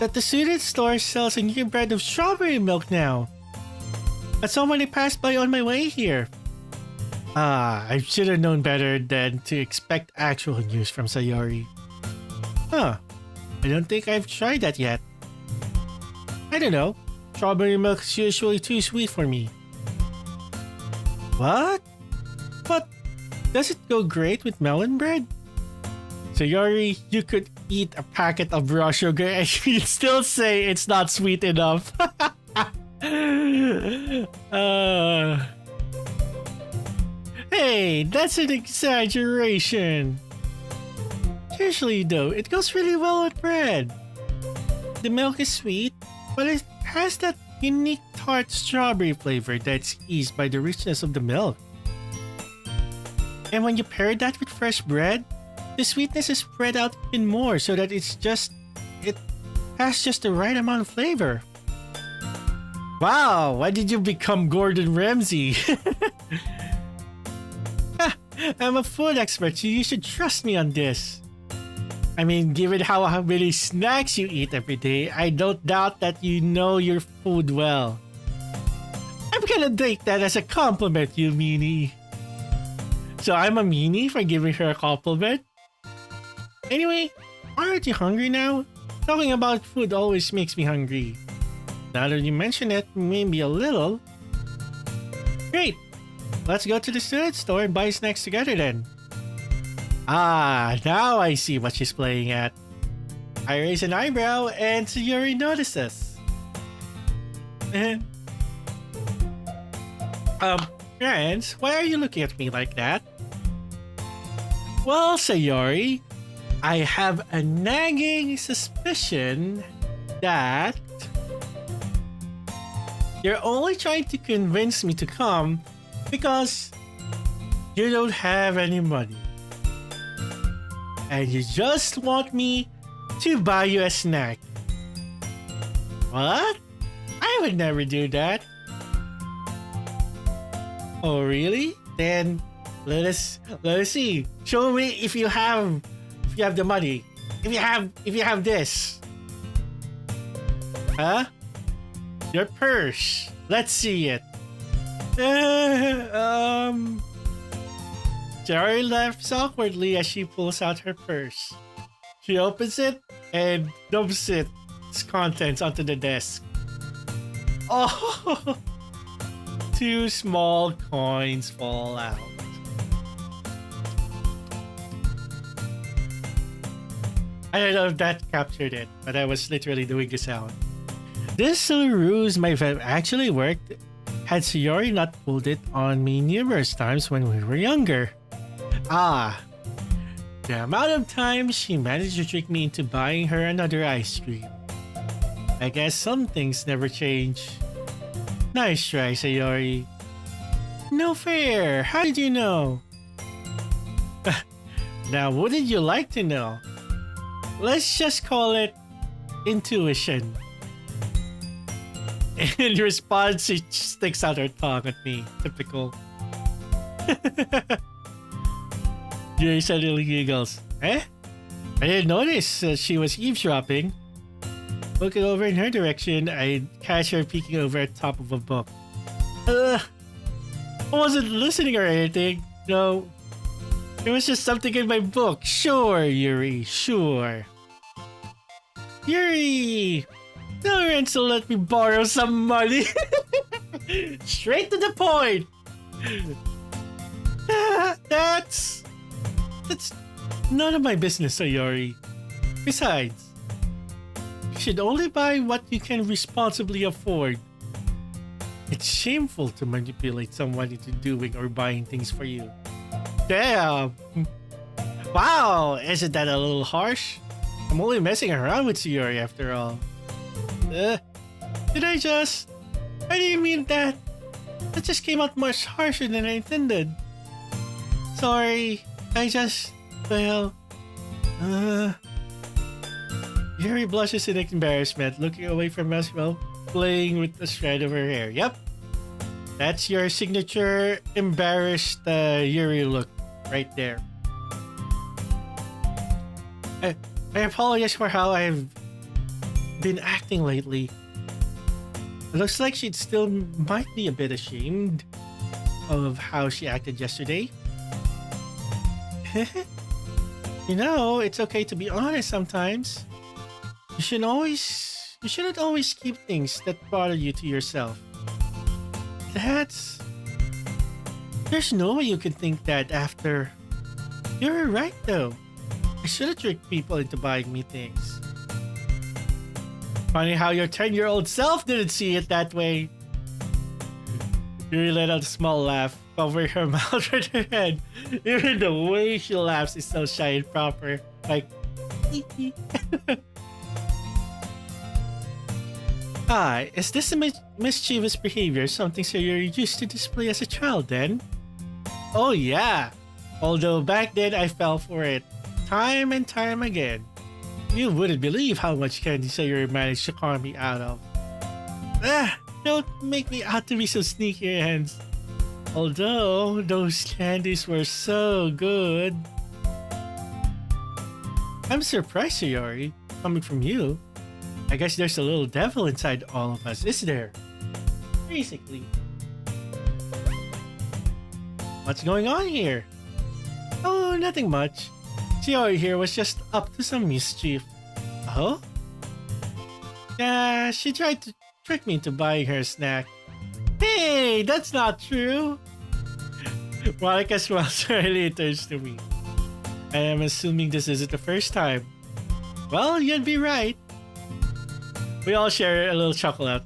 that the student store sells a new brand of strawberry milk now? I saw when I passed by on my way here. I should have known better than to expect actual news from Sayori. Huh. I don't think I've tried that yet. I don't know. Strawberry milk is usually too sweet for me. What? But does it go great with melon bread? Sayori, you could eat a packet of raw sugar and you'd still say it's not sweet enough. Hey, that's an exaggeration. Usually though, it goes really well with bread. The milk is sweet, but it has that unique tart strawberry flavor that's eased by the richness of the milk. And when you pair that with fresh bread, the sweetness is spread out even more so that it has just the right amount of flavor. Wow, why did you become Gordon Ramsay? I'm a food expert, so you should trust me on this. I mean, given how many snacks you eat every day, I don't doubt that you know your food well. I'm gonna take that as a compliment, you meanie. So I'm a meanie for giving her a compliment? Anyway, aren't you hungry now? Talking about food always makes me hungry. Now that you mention it, maybe a little. Great! Let's go to the student store and buy snacks together then. Ah, now I see what she's playing at. I raise an eyebrow and Sayori notices. Friends, why are you looking at me like that? Well, Sayori, I have a nagging suspicion that you're only trying to convince me to come because you don't have any money. And you just want me to buy you a snack. What? I would never do that. Oh, really? Then let us see. Show me if you have the money. If you have this. Huh? Your purse. Let's see it. Jerry laughs awkwardly as she pulls out her purse. She opens it and dumps its contents onto the desk. Oh! 2 small coins fall out. I don't know if that captured it, but I was literally doing the sound. This little ruse might have actually worked had Sayori not pulled it on me numerous times when we were younger. Ah, the amount of times she managed to trick me into buying her another ice cream. I guess some things never change. Nice try, Sayori. No fair, how did you know? Now, wouldn't you like to know? Let's just call it intuition. In response, she sticks out her tongue at me. Typical. Jerry suddenly giggles. Eh? I didn't notice she was eavesdropping. Looking over in her direction, I catch her peeking over at the top of a book. I wasn't listening or anything. No. It was just something in my book. Sure, Yuri. Sure. Yuri! Tell Renzo let me borrow some money. Straight to the point. That's none of my business, Sayori. Besides, you should only buy what you can responsibly afford. It's shameful to manipulate someone into doing or buying things for you. Damn! Wow, isn't that a little harsh? I'm only messing around with Sayori after all. Did I just... I didn't mean that. That just came out much harsher than I intended. Sorry, I just... well... Yuri blushes in embarrassment, looking away from us while playing with the strand of her hair. Yep. That's your signature embarrassed Yuri look. right there. I apologize for how I've been acting lately. It looks like she still might be a bit ashamed of how she acted yesterday. You know, it's okay to be honest sometimes. You shouldn't always keep things that bother you to yourself. There's no way you can think that after. You're right though. I should've tricked people into buying me things. Funny how your 10-year-old self didn't see it that way. Yuri let out a small laugh, covering her mouth with her head. Even the way she laughs is so shy and proper. Like, is this a mischievous behavior something Sayuri used to display as a child then? Oh yeah. Although back then I fell for it. Time and time again. You wouldn't believe how much candy Sayuri managed to con me out of. Don't make me out to be so sneaky hands. Although those candies were so good. I'm surprised, Sayuri, coming from you. I guess there's a little devil inside all of us, is there? Basically. What's going on here? Oh, nothing much. Sayuri here was just up to some mischief. Oh? Yeah, she tried to trick me into buying her a snack. Hey, that's not true. Monica smiles slightly and turns to me. I am assuming this isn't the first time. Well, you'd be right. We all share a little chuckle at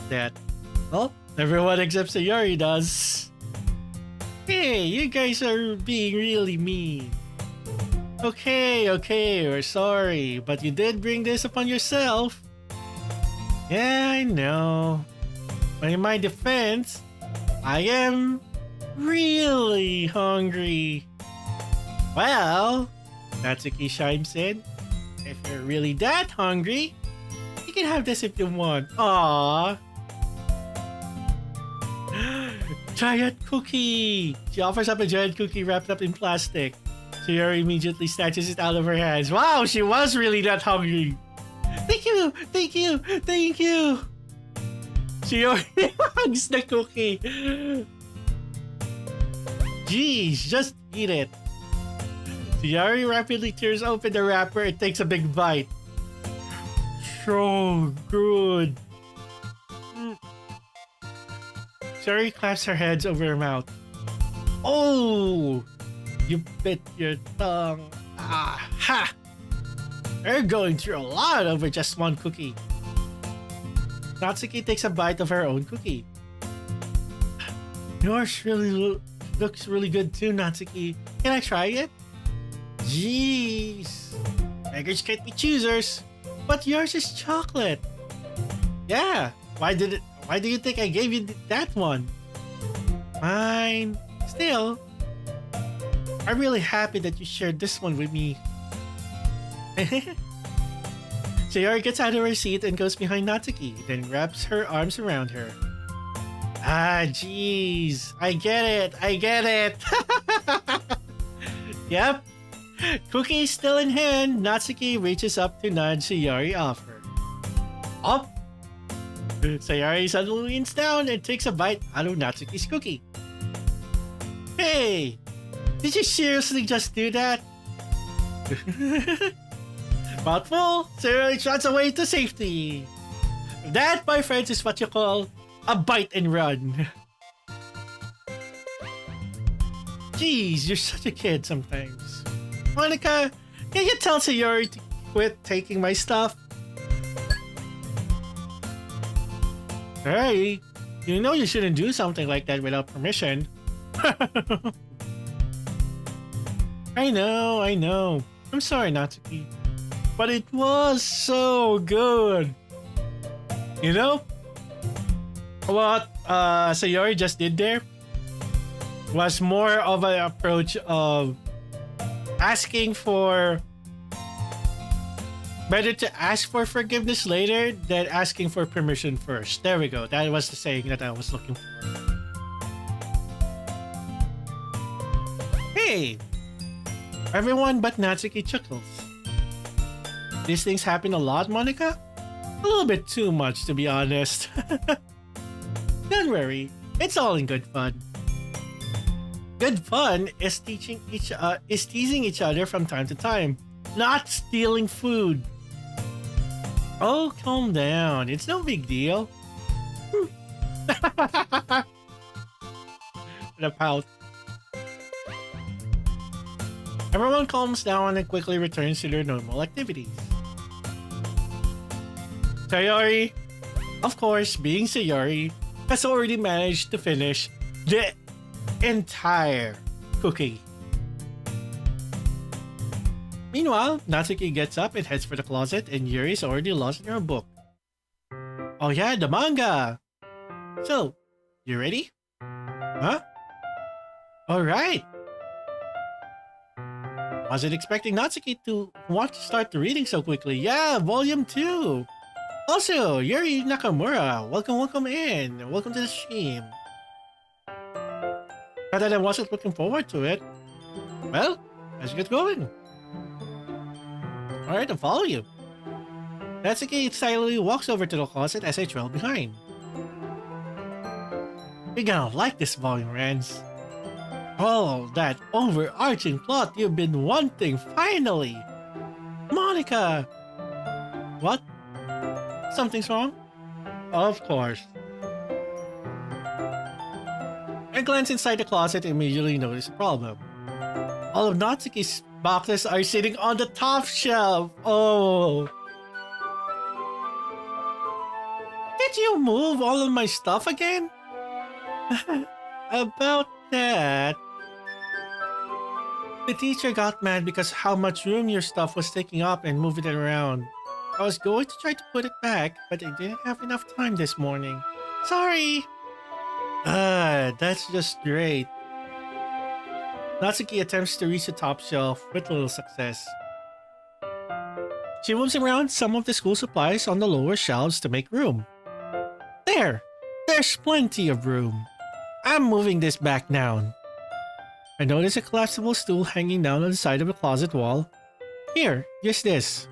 that. Well, everyone except Sayuri does. Hey, you guys are being really mean. Okay, we're sorry, but you did bring this upon yourself. Yeah, I know. But in my defense, I am really hungry. Well, Natsuki chimes in. If you're really that hungry, you can have this if you want. Aww. Giant cookie! She offers up a giant cookie wrapped up in plastic. Sayuri immediately snatches it out of her hands. Wow, she was really that hungry. Thank you! Sayuri hugs the cookie. Jeez, just eat it. Sayuri rapidly tears open the wrapper and takes a big bite. So good. Sayuri claps her hands over her mouth. Oh! You bit your tongue. Ah, ha! You're going through a lot over just one cookie. Natsuki takes a bite of her own cookie. Yours really looks really good too, Natsuki. Can I try it? Jeez. Beggars can't be choosers. But yours is chocolate. Yeah. Why do you think I gave you that one? Fine. Still, I'm really happy that you shared this one with me. Sayuri gets out of her seat and goes behind Natsuki, then wraps her arms around her. Ah, jeez. I get it. Yep. Cookie still in hand, Natsuki reaches up to nudge Sayuri off her. Up! Sayuri suddenly leans down and takes a bite out of Natsuki's cookie. Hey! Did you seriously just do that? Mouthful, Sayuri trots away to safety. That, my friends, is what you call a bite and run. Jeez, you're such a kid sometimes. Monica, can you tell Sayuri to quit taking my stuff? Hey, you know you shouldn't do something like that without permission. I know. I'm sorry, Natsuki. But it was so good. You know what Sayuri just did there was more of an approach of asking for better to ask for forgiveness later than asking for permission first. There we go. That was the saying that I was looking for. Hey! Everyone but Natsuki chuckles. These things happen a lot, Monica? A little bit too much, to be honest. Don't worry, it's all in good fun. Good fun is teasing each other from time to time, not stealing food. Oh, calm down. It's no big deal. The pout. Everyone calms down and quickly returns to their normal activities. Sayori, of course, being Sayori, has already managed to finish the entire cookie. Meanwhile, Natsuki gets up and heads for the closet, and Yuri's already lost in her book. Oh yeah, the manga! So, you ready? Huh? Alright! Wasn't expecting Natsuki to want to start the reading so quickly. Yeah, volume 2! Also, Yuri Nakamura, welcome in. Welcome to the stream. Not that I wasn't looking forward to it. Well, let's get going. Alright, I'll follow you. Natsuki silently walks over to the closet as I trail behind. You're gonna like this volume, Rans. Oh, that overarching plot you've been wanting, finally! Monica! What? Something's wrong? Of course. I glance inside the closet and immediately notice a problem. All of Natsuki's boxes are sitting on the top shelf. Oh. Did you move all of my stuff again? About that. The teacher got mad because how much room your stuff was taking up and moved it around. I was going to try to put it back, but I didn't have enough time this morning. Sorry! That's just great. Natsuki attempts to reach the top shelf with little success. She moves around some of the school supplies on the lower shelves to make room. There! There's plenty of room. I'm moving this back down. I notice a collapsible stool hanging down on the side of the closet wall. Here, use this.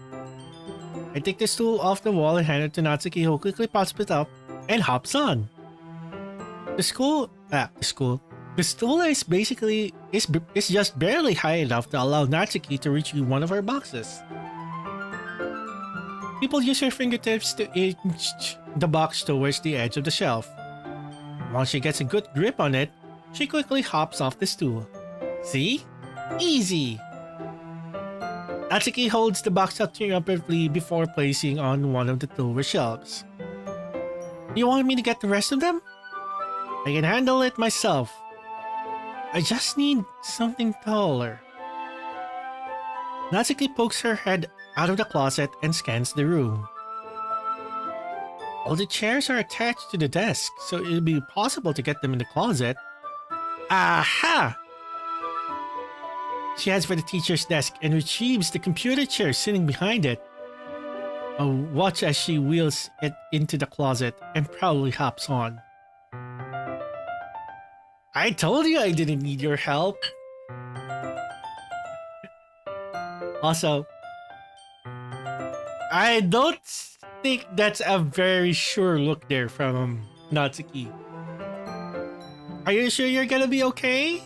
I take the stool off the wall and hand it to Natsuki, who quickly pops it up and hops on. The stool is basically is just barely high enough to allow Natsuki to reach one of her boxes. People use her fingertips to inch the box towards the edge of the shelf. Once she gets a good grip on it, she quickly hops off the stool. See? Easy! Natsuki holds the box up triumphantly before placing on one of the lower shelves. You want me to get the rest of them? I can handle it myself. I just need something taller. Natsuki pokes her head out of the closet and scans the room. All the chairs are attached to the desk, so it'll be possible to get them in the closet. Aha! She heads for the teacher's desk and retrieves the computer chair sitting behind it. Watch as she wheels it into the closet and proudly hops on. I told you I didn't need your help. Also, I don't think that's a very sure look there from Natsuki. Are you sure you're gonna be okay?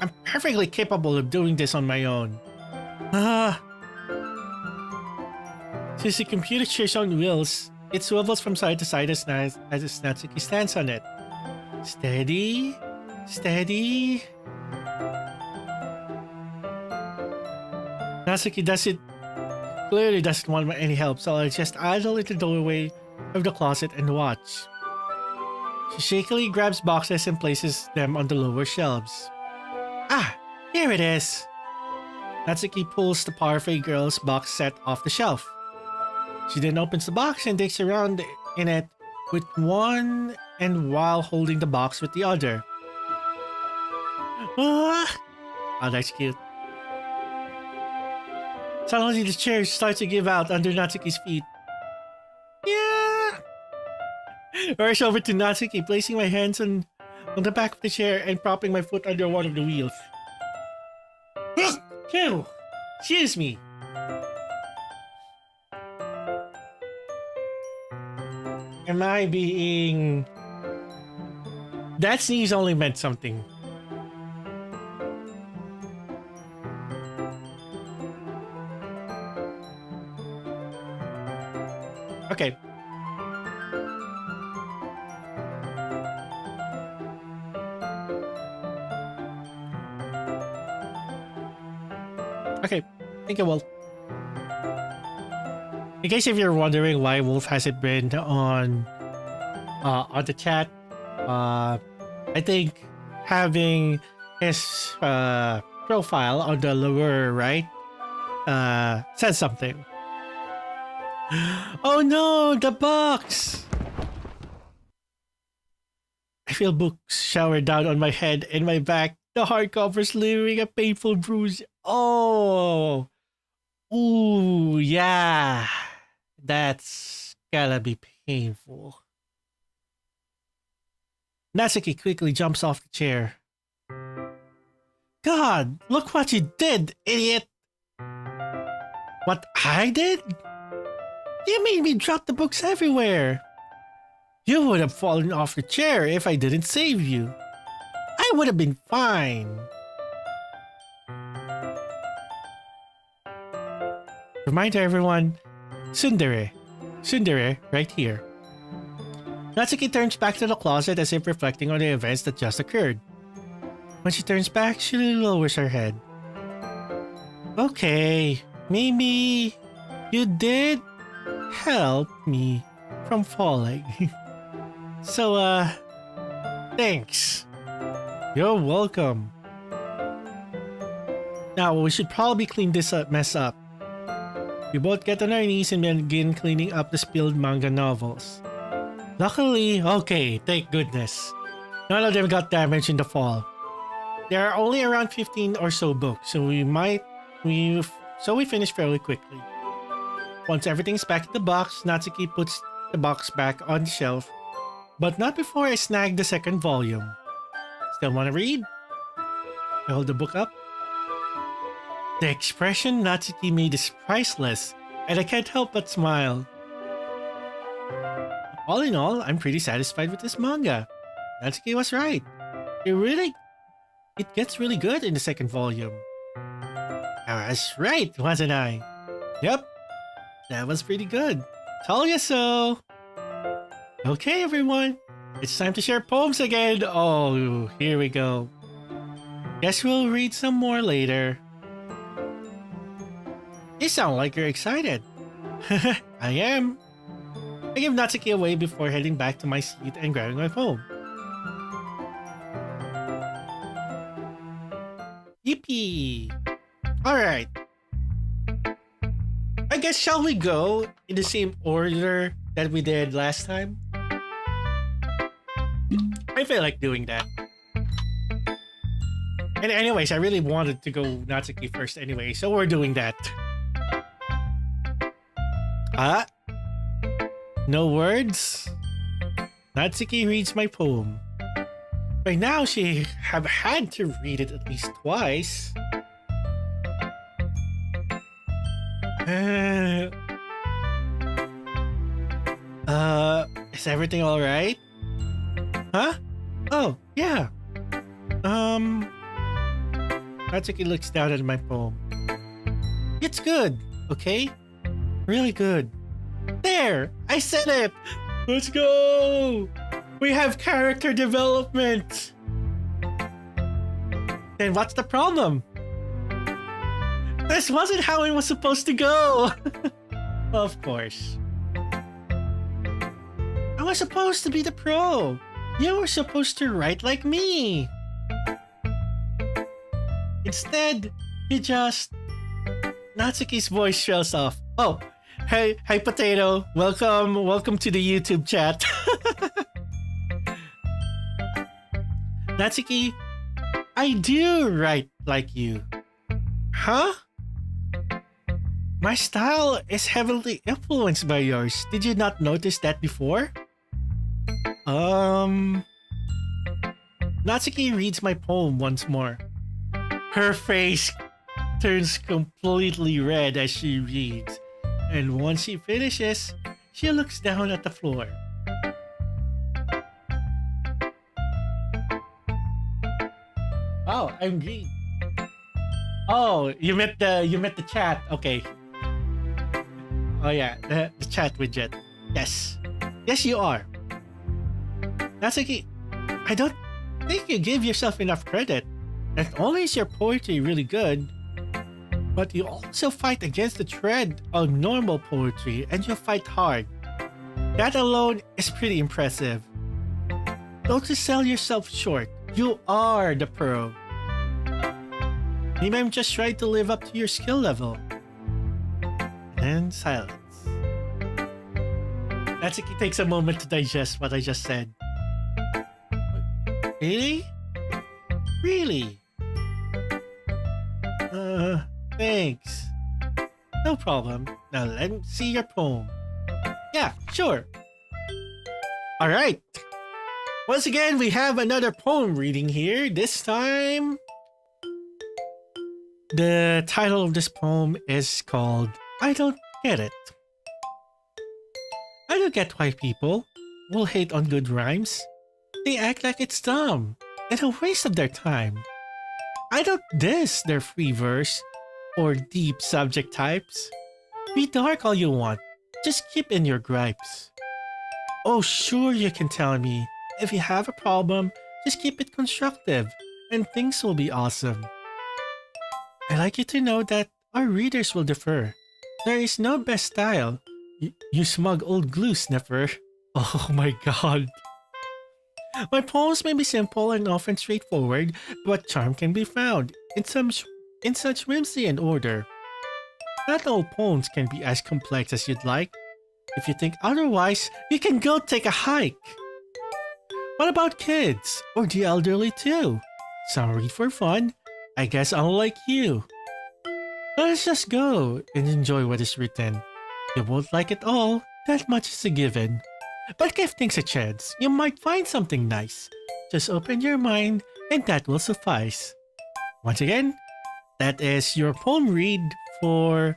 I'm perfectly capable of doing this on my own. Since the computer chair's on wheels, it swivels from side to side as Natsuki stands on it. Steady, steady. Natsuki clearly doesn't want any help, so I just idle at the doorway of the closet and watch. She shakily grabs boxes and places them on the lower shelves. Ah, here it is! Natsuki pulls the Parfait Girls box set off the shelf. She then opens the box and digs around in it with one and while holding the box with the other. Oh, that's cute. Suddenly the chair starts to give out under Natsuki's feet. Yeah! Rush over to Natsuki, placing my hands on the back of the chair and propping my foot under one of the wheels. Phew! Excuse me. Am I being... That sneeze only meant something. Okay. Okay, I think I will. In case if you're wondering why Wolf hasn't been on the chat, I think having his profile on the lower right says something. Oh no, the box! I feel books shower down on my head and my back. The hardcover's leaving a painful bruise. Oh! Ooh, yeah. That's gotta be painful. Natsuki quickly jumps off the chair. God, look what you did, idiot! What I did? You made me drop the books everywhere. You would have fallen off the chair if I didn't save you. I would have been fine. Reminder everyone, Tsundere. Tsundere, right here. Natsuki turns back to the closet as if reflecting on the events that just occurred. When she turns back, she lowers her head. Okay, maybe you did help me from falling. So, thanks. You're welcome. Now, we should probably clean this mess up. We both get on our knees and begin cleaning up the spilled manga novels. Luckily, okay, thank goodness. None of them got damaged in the fall. There are only around 15 or so books, so we finish fairly quickly. Once everything's back in the box, Natsuki puts the box back on the shelf, but not before I snag the second volume. Still want to read? I hold the book up. The expression Natsuki made is priceless, and I can't help but smile. All in all, I'm pretty satisfied with this manga. Natsuki was right. It gets really good in the second volume. I was right, wasn't I? Yep, that was pretty good. Told you so. Okay, everyone. It's time to share poems again. Oh, here we go. Guess we'll read some more later. You sound like you're excited. I am. I give Natsuki away before heading back to my seat and grabbing my phone. Yippee! Alright. I guess shall we go in the same order that we did last time? I feel like doing that. And anyways, I really wanted to go Natsuki first anyway, so we're doing that. No words? Natsuki reads my poem. By now, she have had to read it at least twice. Is everything alright? Huh? Oh, yeah. Natsuki looks down at my poem. It's good, okay? Really good. There! I said it! Let's go! We have character development! Then what's the problem? This wasn't how it was supposed to go! Of course. I was supposed to be the pro. You were supposed to write like me. Instead, you just... Natsuki's voice trails off. Oh, hey Potato. Welcome to the YouTube chat. Natsuki, I do write like you. Huh? My style is heavily influenced by yours. Did you not notice that before? Natsuki reads my poem once more. Her face turns completely red as she reads, and once she finishes, she looks down at the floor. Oh, I'm green. Oh, you met the chat. Okay. Oh yeah, the chat widget. Yes. Yes, you are. Natsuki, I don't think you give yourself enough credit. Not only is your poetry really good, but you also fight against the trend of normal poetry, and you fight hard. That alone is pretty impressive. Don't just sell yourself short. You are the pro. Maybe I'm just trying to live up to your skill level. And silence. Natsuki takes a moment to digest what I just said. Really? Really? Thanks. No problem. Now let me see your poem. Yeah, sure. Alright. Once again, we have another poem reading here. This time, the title of this poem is called I Don't Get It. I don't get why people will hate on good rhymes. They act like it's dumb and a waste of their time. I don't diss their free verse or deep subject types. Be dark all you want, just keep in your gripes. Oh, sure, you can tell me. If you have a problem, just keep it constructive and things will be awesome. I'd like you to know that our readers will differ. There is no best style. You smug old glue sniffer. Oh my god. My poems may be simple and often straightforward, but charm can be found in such whimsy and order. Not all poems can be as complex as you'd like. If you think otherwise, you can go take a hike. What about kids or the elderly too? Some read for fun. I guess unlike you. Let's just go and enjoy what is written. You won't like it all, that much is a given. But give things a chance, you might find something nice. Just open your mind and that will suffice. Once again, that is your poem read for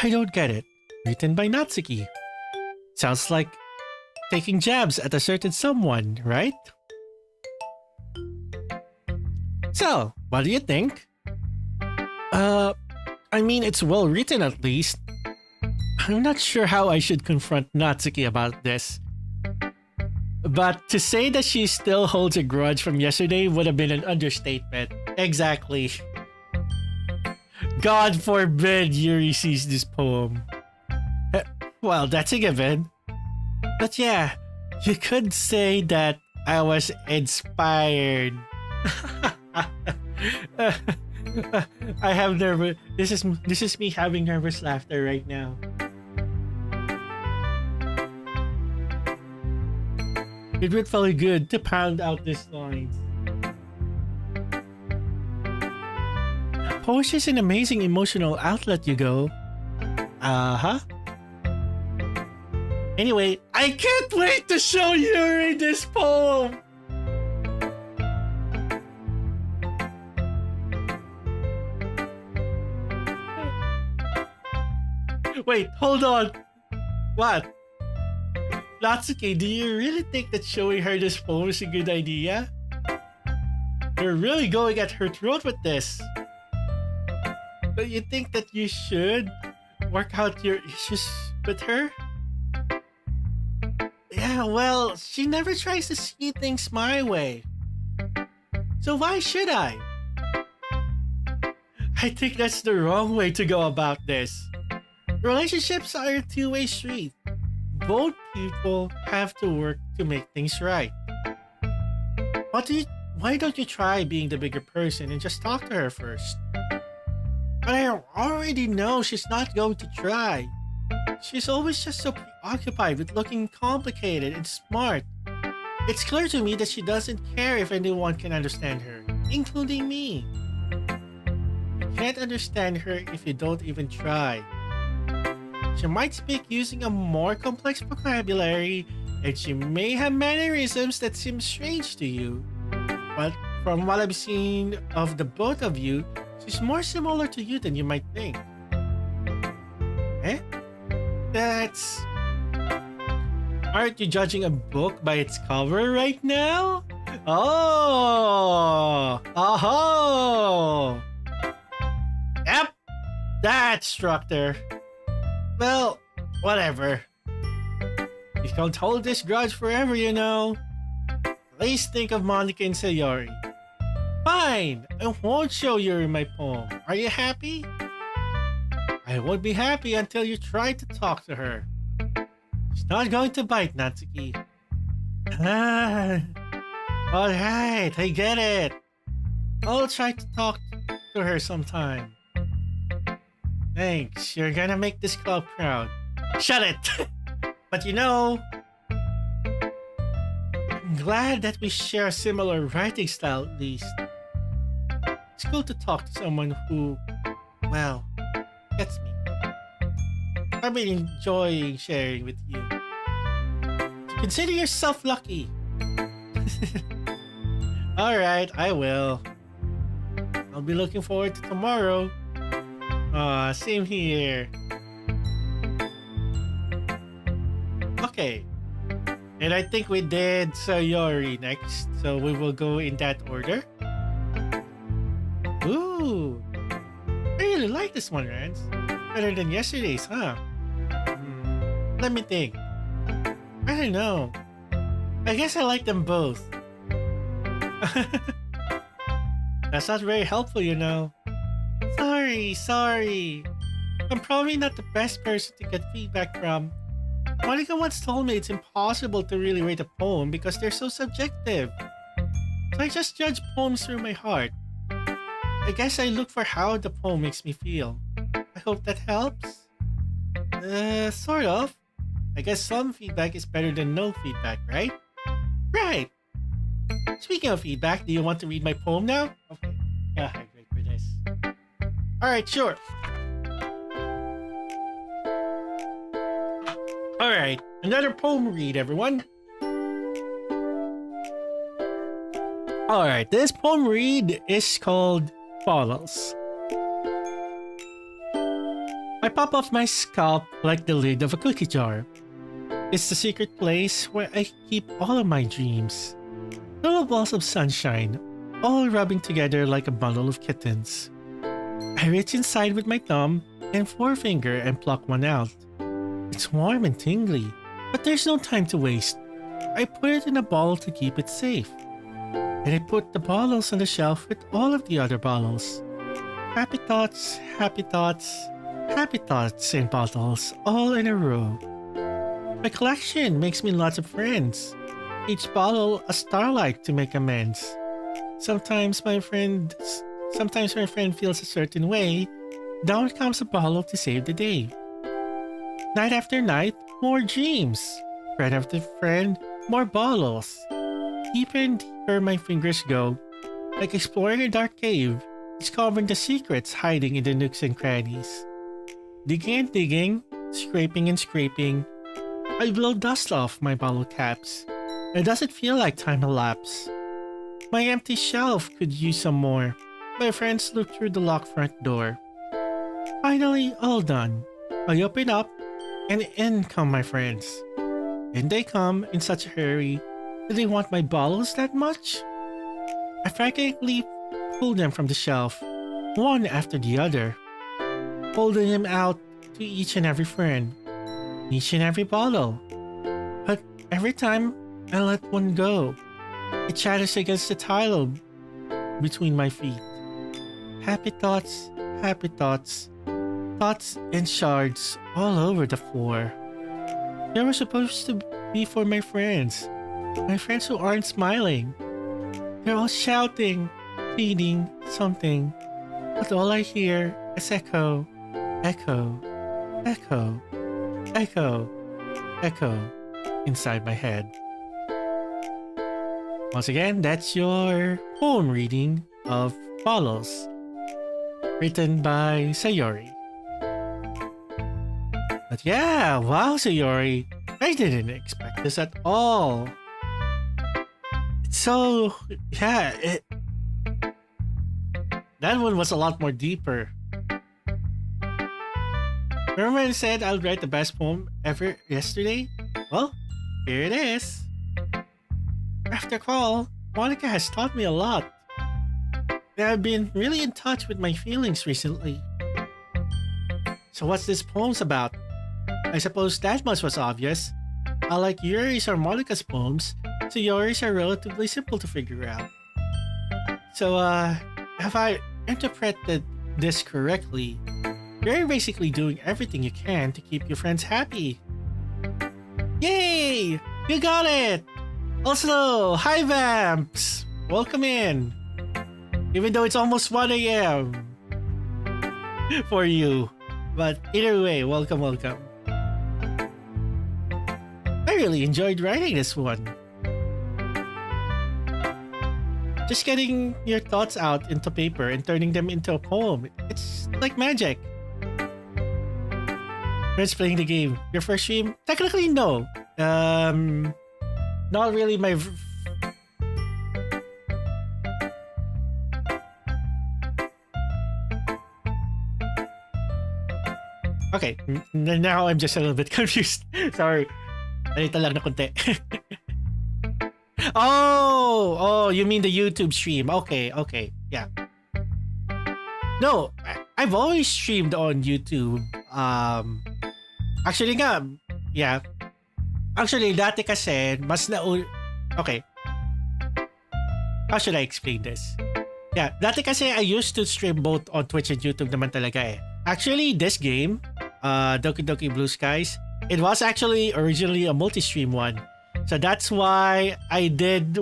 I Don't Get It, written by Natsuki. Sounds like taking jabs at a certain someone, right? So, what do you think? I mean, it's well written at least. I'm not sure how I should confront Natsuki about this. But to say that she still holds a grudge from yesterday would have been an understatement. Exactly. God forbid Yuri sees this poem. Well, that's a given. But yeah, you could say that I was inspired. I have nervous. This is me having nervous laughter right now. It would feel good to pound out this line. Poetry is an amazing emotional outlet, you go. Uh-huh. Anyway, I can't wait to show Yuri this poem! Wait, hold on. What? Natsuki, do you really think that showing her this poem is a good idea? You're really going at her throat with this. Don't you think that you should work out your issues with her? Yeah, well, she never tries to see things my way. So why should I? I think that's the wrong way to go about this. Relationships are a two-way street. Both people have to work to make things right. Why don't you try being the bigger person and just talk to her first? But I already know she's not going to try. She's always just so preoccupied with looking complicated and smart. It's clear to me that she doesn't care if anyone can understand her, including me. You can't understand her if you don't even try. She might speak using a more complex vocabulary and she may have mannerisms that seem strange to you. But from what I've seen of the both of you, she's more similar to you than you might think. Eh? That's... Aren't you judging a book by its cover right now? Oh! Oh! Yep! That struck her. Well, whatever. You can't hold this grudge forever, you know. At least think of Monica and Sayori. Fine! I won't show Yuri my poem. Are you happy? I won't be happy until you try to talk to her. She's not going to bite, Natsuki. Ah, alright, I get it. I'll try to talk to her sometime. Thanks, you're gonna make this club proud. Shut it! But you know, I'm glad that we share a similar writing style at least. It's cool to talk to someone who, well, gets me. I've been enjoying sharing with you. So consider yourself lucky. Alright, I will. I'll be looking forward to tomorrow. Aw, same here. Okay. And I think we did Sayori next, so we will go in that order. Ooh. I really like this one, Rance. Better than yesterday's, huh? Let me think. I don't know. I guess I like them both. That's not very helpful, you know. Sorry. I'm probably not the best person to get feedback from. Monica once told me it's impossible to really rate a poem because they're so subjective. So I just judge poems through my heart. I guess I look for how the poem makes me feel. I hope that helps. Sort of. I guess some feedback is better than no feedback, right? Right! Speaking of feedback, do you want to read my poem now? Okay. Yeah, I'm great for this. Alright, sure. Alright, another poem read, everyone. Alright, this poem read is called Bottles. I pop off my scalp like the lid of a cookie jar. It's the secret place where I keep all of my dreams. Little balls of sunshine, all rubbing together like a bundle of kittens. I reach inside with my thumb and forefinger and pluck one out. It's warm and tingly, but there's no time to waste. I put it in a bottle to keep it safe. And I put the bottles on the shelf with all of the other bottles. Happy thoughts, happy thoughts, happy thoughts and bottles all in a row. My collection makes me lots of friends. Each bottle a starlight to make amends. Sometimes my friend feels a certain way. Down comes a bottle to save the day. Night after night, more dreams. Friend after friend, more bottles. Deeper and deeper my fingers go, like exploring a dark cave, discovering the secrets hiding in the nooks and crannies. Digging and digging, scraping and scraping, I blow dust off my bottle caps. It doesn't feel like time elapsed. My empty shelf could use some more. My friends look through the locked front door. Finally, all done. I open up, and in come my friends. And they come in such a hurry. Do they want my bottles that much? I frantically pull them from the shelf, one after the other, holding them out to each and every friend, each and every bottle. But every time I let one go, it shatters against the tile between my feet. Happy thoughts, thoughts and shards all over the floor. They were supposed to be for my friends who aren't smiling. They're all shouting, pleading, something, but all I hear is echo, echo, echo, echo, echo inside my head. Once again, that's your poem reading of Bottles, written by Sayori. But yeah, wow, Sayori, I didn't expect this at all. So, yeah, that one was a lot more deeper. Remember when I said I'll write the best poem ever yesterday? Well, here it is. After all, Monica has taught me a lot. I've been really in touch with my feelings recently. So what's this poem's about? I suppose that much was obvious. Unlike Yuri's or Monica's poems, so yours are relatively simple to figure out. So, have I interpreted this correctly? You're basically doing everything you can to keep your friends happy. Yay! You got it! Also, hi Vamps! Welcome in. Even though it's almost 1 a.m. for you. But either way, welcome, welcome. I really enjoyed writing this one. Just getting your thoughts out into paper and turning them into a poem. It's like magic. Friends playing the game. Your first stream? Technically, no. Not really my... Okay, now I'm just a little bit confused. Sorry. Nalito lang na konti. Oh, you mean the YouTube stream. Okay, yeah. No, I've always streamed on YouTube. Actually nga, yeah. Actually, dati kasi, mas okay. How should I explain this? Yeah, dati kasi I used to stream both on Twitch and YouTube naman talaga eh. Actually, this game, Doki Doki Blue Skies, it was actually originally a multi-stream one. So that's why I did,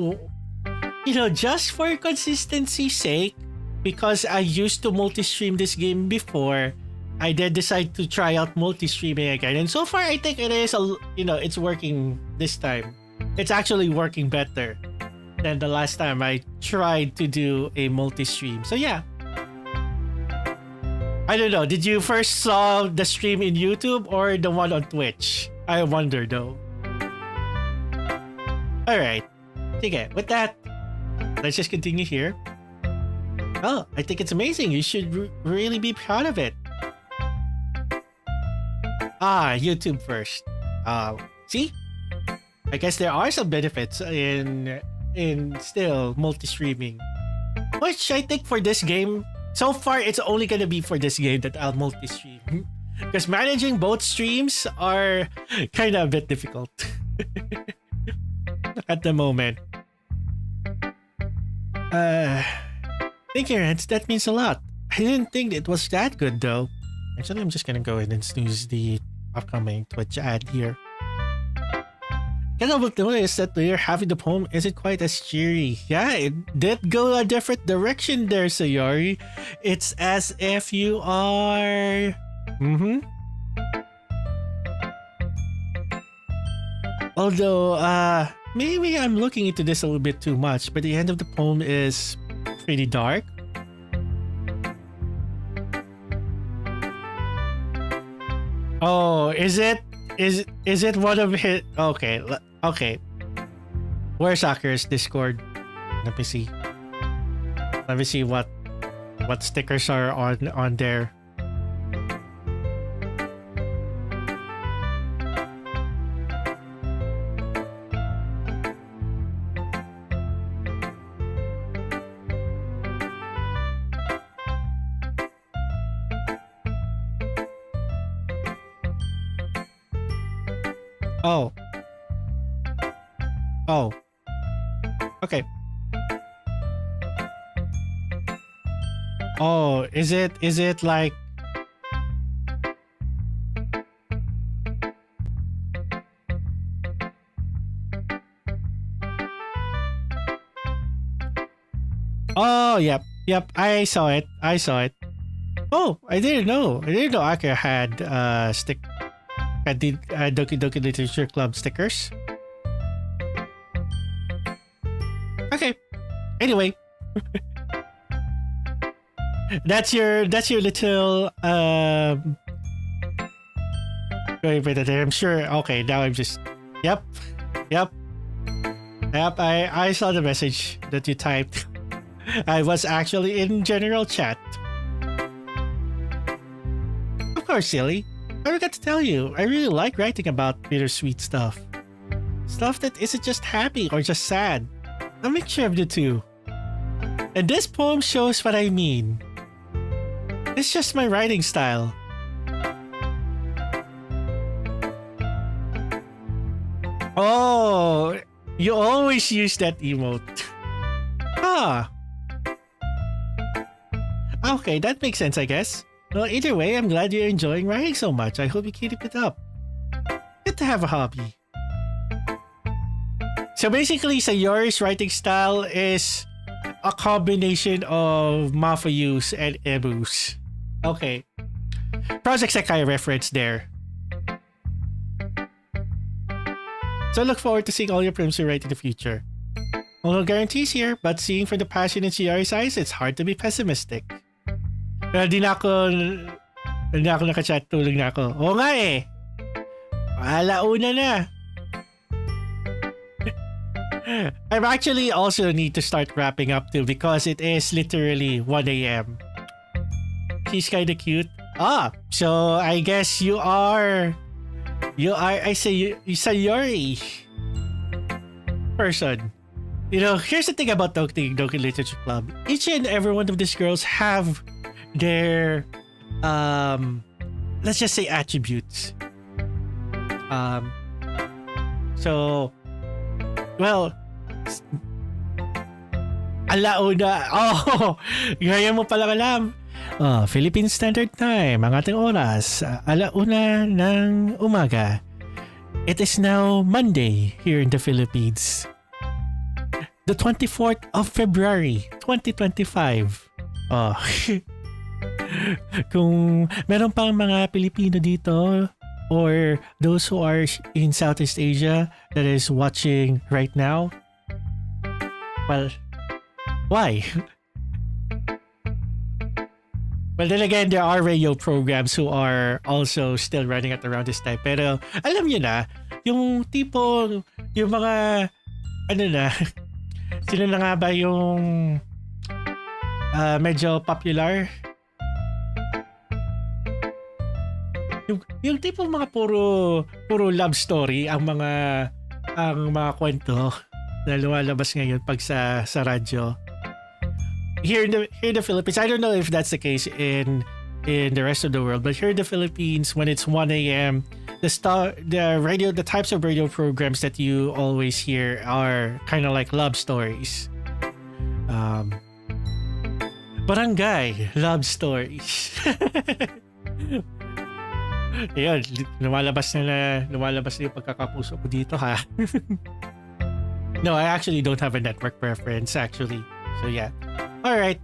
just for consistency's sake, because I used to multi-stream this game before, I did decide to try out multi-streaming again. And so far, I think it is, it's working this time. It's actually working better than the last time I tried to do a multi-stream. So yeah. I don't know. Did you first saw the stream in YouTube or the one on Twitch? I wonder though. Alright. Sige, with that, let's just continue here. Oh, I think it's amazing. You should really be proud of it. YouTube first. See? I guess there are some benefits in still multi-streaming. Which I think for this game, so far it's only gonna be for this game that I'll multi-stream. Because managing both streams are kind of a bit difficult. At the moment. Thank you, Rance. That means a lot. I didn't think it was that good though. Actually, I'm just gonna go ahead and snooze the upcoming Twitch ad here. Can't help but notice that we're having the poem isn't quite as cheery. Yeah, it did go a different direction there, Sayori. It's as if you are... Although, maybe I'm looking into this a little bit too much, but the end of the poem is pretty dark. Oh, is it one of his... Okay. Where's Sakura's Discord? Let me see. Let me see what stickers are on there. Oh. Okay. Oh, is it like... Oh, yep. I saw it. Oh, I didn't know Akira had the Doki Doki Literature Club stickers. Okay. Anyway, that's your little Wait, I'm sure. Okay, now I'm just. Yep. I saw the message that you typed. I was actually in general chat. Of course, silly. I forgot to tell you, I really like writing about bittersweet stuff. Stuff that isn't just happy or just sad. A mixture of the two. And this poem shows what I mean. It's just my writing style. Oh, you always use that emote. Ah. Okay, that makes sense, I guess. Well, either way, I'm glad you're enjoying writing so much. I hope you keep it up. Good to have a hobby. So basically, Sayori's writing style is a combination of Mafayus and Ebus. Okay. Project Sekai reference there. So I look forward to seeing all your poems you write in the future. No guarantees here, but seeing from the passion in Sayori's eyes, it's hard to be pessimistic. Pero di na ako nakachat, tulog na ako. Oo nga eh. Alauna na. I actually also need to start wrapping up too because it is literally 1 a.m. She's kinda cute. So I guess you are Sayori person. You know, here's the thing about Doki Doki Literature Club. Each and every one of these girls have their let's just say attributes. So well, alauna. Oh, ngayon mo palang alam. Philippine Standard Time, ang ating oras, alauna ng umaga. It is now Monday here in the Philippines. The 24th of February, 2025. Kung meron pang mga Pilipino dito or those who are in Southeast Asia that is watching right now, well, why? Well, then again, there are radio programs who are also still running at around this time. Pero alam nyo na, yung tipo, yung mga, ano na, sino na nga ba yung medyo popular? Yung tipo mga puro love story ang mga kwento na lumalabas ngayon pag sa radyo. Here in the Philippines, I don't know if that's the case in the rest of the world, but here in the Philippines, when it's 1 a.m., the types of radio programs that you always hear are kind of like love stories. Barangay love stories. Ayun, lumalabas na yung pagkakapuso ko dito, ha. No, I actually don't have a network preference, actually. So yeah. Alright,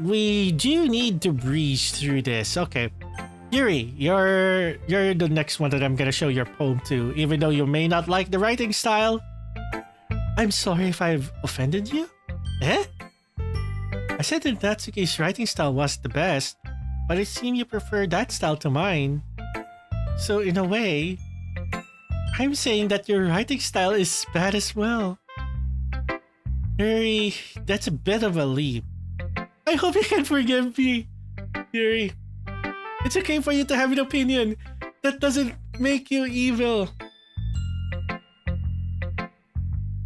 we do need to breeze through this. Okay. Yuri, you're the next one that I'm gonna show your poem to, even though you may not like the writing style. I'm sorry if I've offended you? Eh? I said that Natsuki's writing style was the best, but it seemed you prefer that style to mine. So in a way, I'm saying that your writing style is bad as well. Yuri, that's a bit of a leap. I hope you can forgive me, Yuri. It's okay for you to have an opinion. That doesn't make you evil.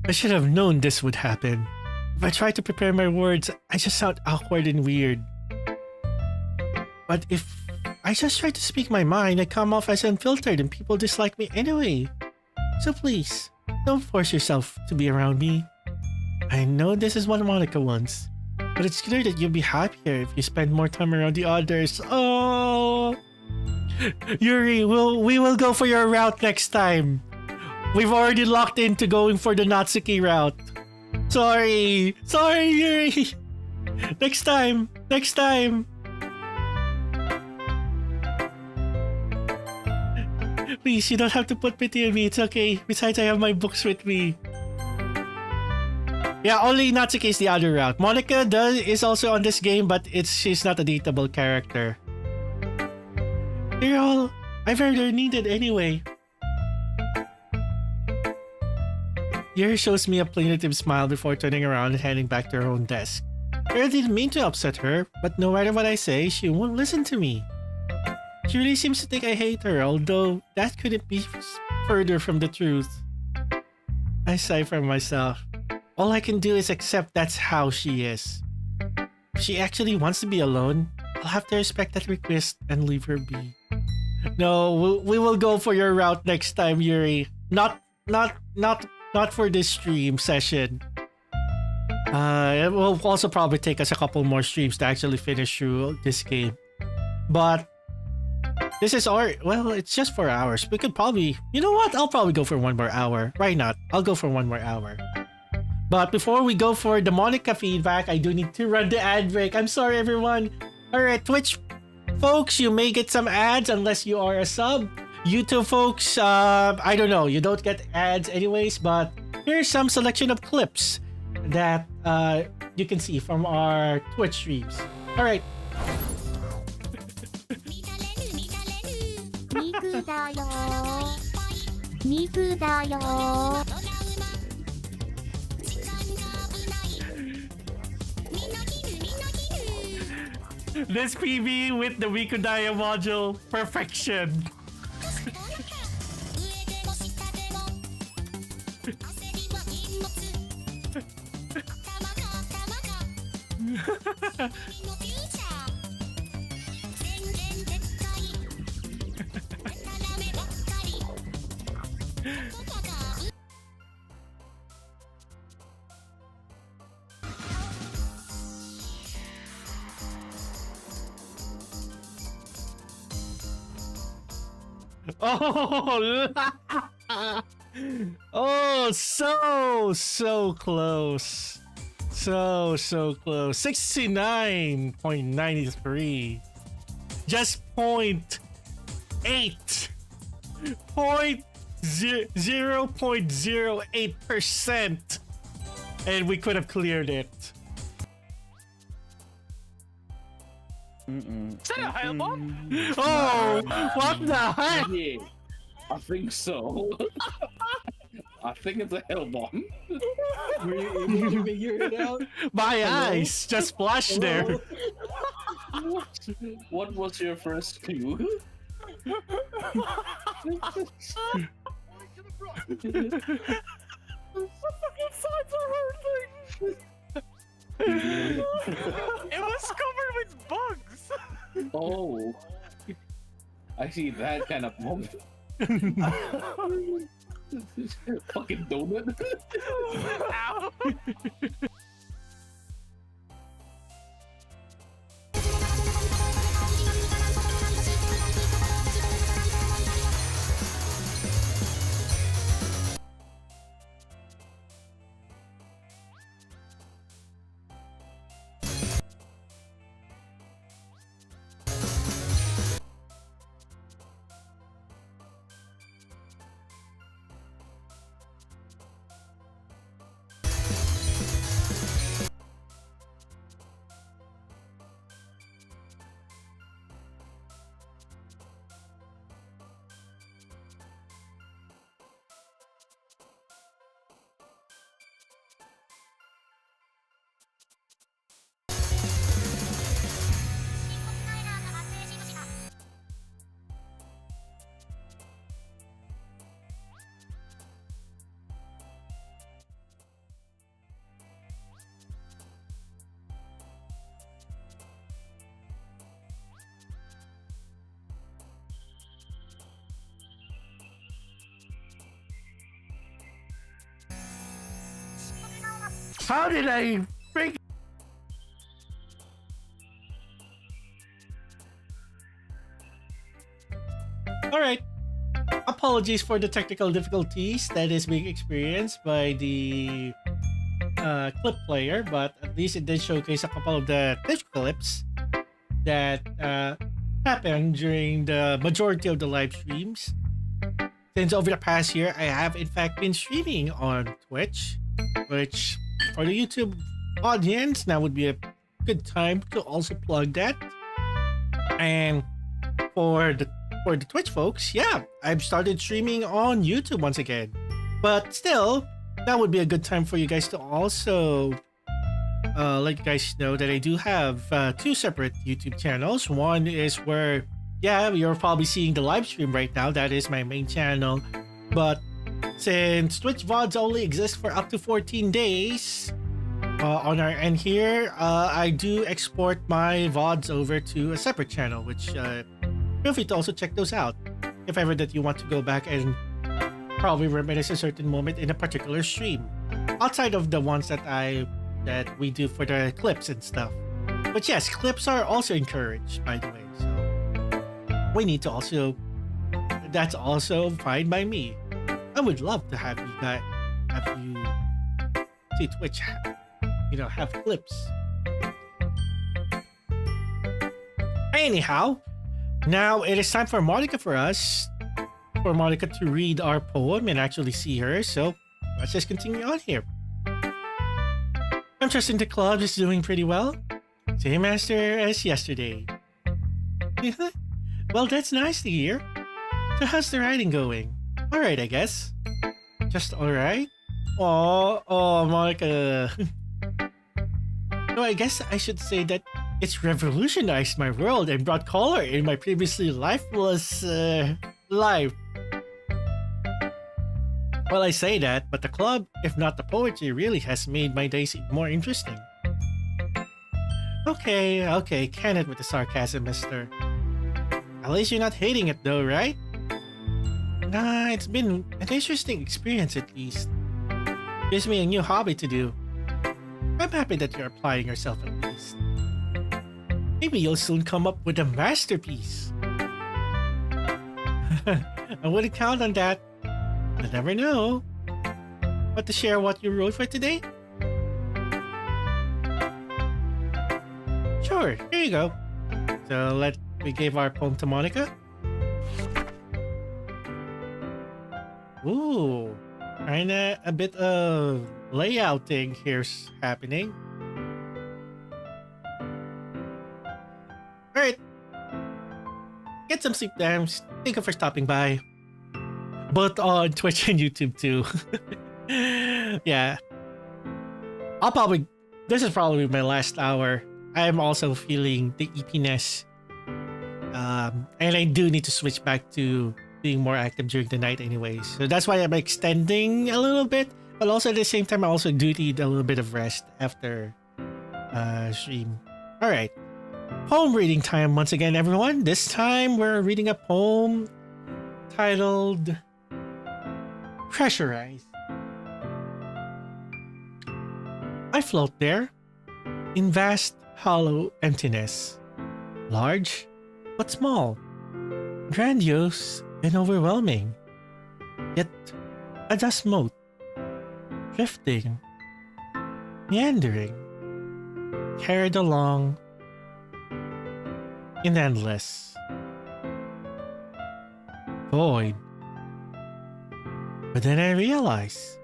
I should have known this would happen. If I try to prepare my words, I just sound awkward and weird. But if I just try to speak my mind, I come off as unfiltered and people dislike me anyway. So please, don't force yourself to be around me. I know this is what Monica wants, but it's clear that you'll be happier if you spend more time around the others. Oh, Yuri, we will go for your route next time. We've already locked into going for the Natsuki route. Sorry, Yuri. Next time. Please, you don't have to put pity on me. It's okay. Besides, I have my books with me. Yeah, only Natsuki is the other route. Monica is also on this game, but she's not a dateable character. I very needed anyway. Yuri shows me a plaintive smile before turning around and heading back to her own desk. I didn't mean to upset her, but no matter what I say, she won't listen to me. She really seems to think I hate her, although that couldn't be further from the truth. I sigh for myself. All I can do is accept that's how she is. If she actually wants to be alone, I'll have to respect that request and leave her be. No, we will go for your route next time, Yuri. Not for this stream session. It will also probably take us a couple more streams to actually finish through this game. But this is it's just 4 hours. We could probably, you know what? I'll probably go for 1 more hour. Why not? I'll go for 1 more hour. But before we go for the Monica feedback, I do need to run the ad break. I'm sorry, everyone. Alright, Twitch folks, you may get some ads unless you are a sub. YouTube folks, I don't know. You don't get ads anyways, but here's some selection of clips that you can see from our Twitch streams. Alright. This PB with the Mikudaya module, perfection. Oh, oh, so close. So close. 69.93. Just 0.08%. And we could have cleared it. Is that a hail bomb? Oh, what the heck? Yeah, I think so. I think it's a hail bomb. Were you able to figure it out? My eyes just splashed there. What was your first clue? It was covered with bugs. Oh, I see that kind of moment. Fucking donut. Ow. How did I freak? Alright. Apologies for the technical difficulties that is being experienced by the clip player, but at least it did showcase a couple of the Twitch clips that happened during the majority of the live streams. Since over the past year, I have in fact been streaming on Twitch, which for the YouTube audience, now would be a good time to also plug that. And for the for the Twitch folks, yeah, I've started streaming on YouTube once again. But still, that would be a good time for you guys to also let you guys know that I do have 2 separate YouTube channels. One is where, yeah, you're probably seeing the live stream right now. That is my main channel. But since Twitch VODs only exist for up to 14 days on our end here, I do export my VODs over to a separate channel, which feel free to also check those out if ever that you want to go back and probably reminisce a certain moment in a particular stream, outside of the ones that we do for the clips and stuff. But yes, clips are also encouraged, by the way. So we need to also. That's also fine by me. I would love to have you see Twitch, have clips. Anyhow, now it is time for Monica to read our poem and actually see her. So let's just continue on here. I'm trusting the club is doing pretty well. Same master as yesterday. Well, that's nice to hear. So how's the writing going? Alright, I guess. Just alright? Oh, Monica. No, I guess I should say that it's revolutionized my world and brought color in my previously lifeless life. Well, I say that, but the club, if not the poetry, really has made my days more interesting. Okay, can it with the sarcasm, mister. At least you're not hating it though, right? Nah, it's been an interesting experience at least. Gives me a new hobby to do. I'm happy that you're applying yourself at least. Maybe you'll soon come up with a masterpiece. I wouldn't count on that. You'll never know. Want to share what you wrote for today? Sure, here you go. So we gave our poem to Monica. Ooh, kinda a bit of layouting here's happening. Alright. Get some sleep, dams. Thank you for stopping by. Both on Twitch and YouTube too. Yeah. This is probably my last hour. I'm also feeling the eepiness. And I do need to switch back to being more active during the night anyways. So that's why I'm extending a little bit. But also at the same time, I also do need a little bit of rest after stream. Alright. Poem reading time once again, everyone. This time we're reading a poem titled Pressurized. I float there in vast, hollow emptiness. Large, but small. Grandiose and overwhelming. Yet a dust mote. Drifting. Meandering. Carried along in endless void. But then I realize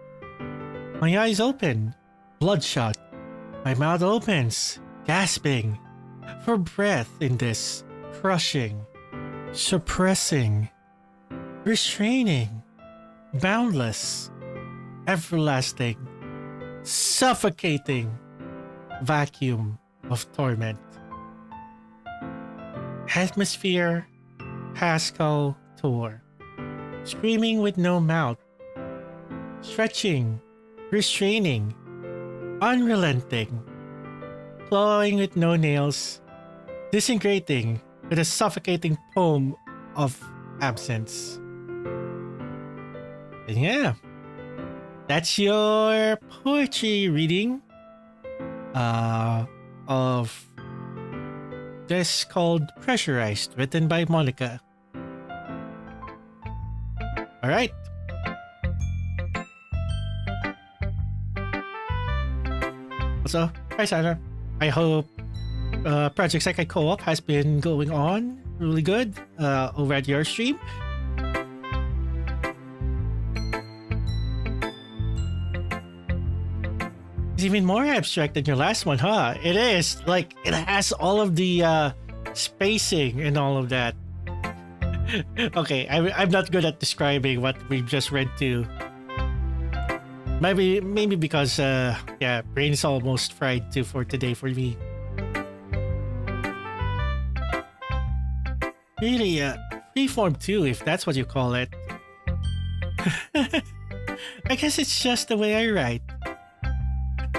my eyes open, bloodshot. My mouth opens, gasping for breath in this crushing, suppressing, restraining, boundless, everlasting, suffocating vacuum of torment. Atmosphere, Pascal tour, screaming with no mouth, stretching, restraining, unrelenting, clawing with no nails, disintegrating with a suffocating poem of absence. And yeah, that's your poetry reading of this called Pressurized, written by Monica. Alright. So, hi Sandra. I hope Project Sekai Co-op has been going on really good over at your stream. It's even more abstract than your last one, huh? It is. Like, it has all of the spacing and all of that. Okay, I'm not good at describing what we've just read to. Maybe because yeah, brain is almost fried too for today for me. Really, freeform too, if that's what you call it. I guess it's just the way I write.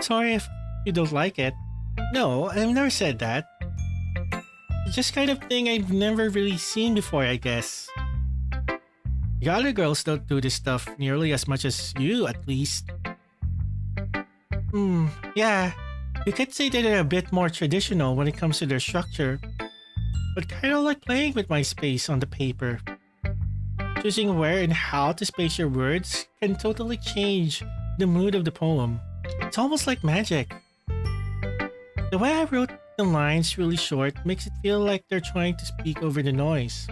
Sorry if you don't like it. No, I've never said that. It's just kind of thing I've never really seen before, I guess. The other girls don't do this stuff nearly as much as you, at least. Yeah. You could say that they're a bit more traditional when it comes to their structure. But kind of like playing with my space on the paper. Choosing where and how to space your words can totally change the mood of the poem. It's almost like magic. The way I wrote the lines really short makes it feel like they're trying to speak over the noise.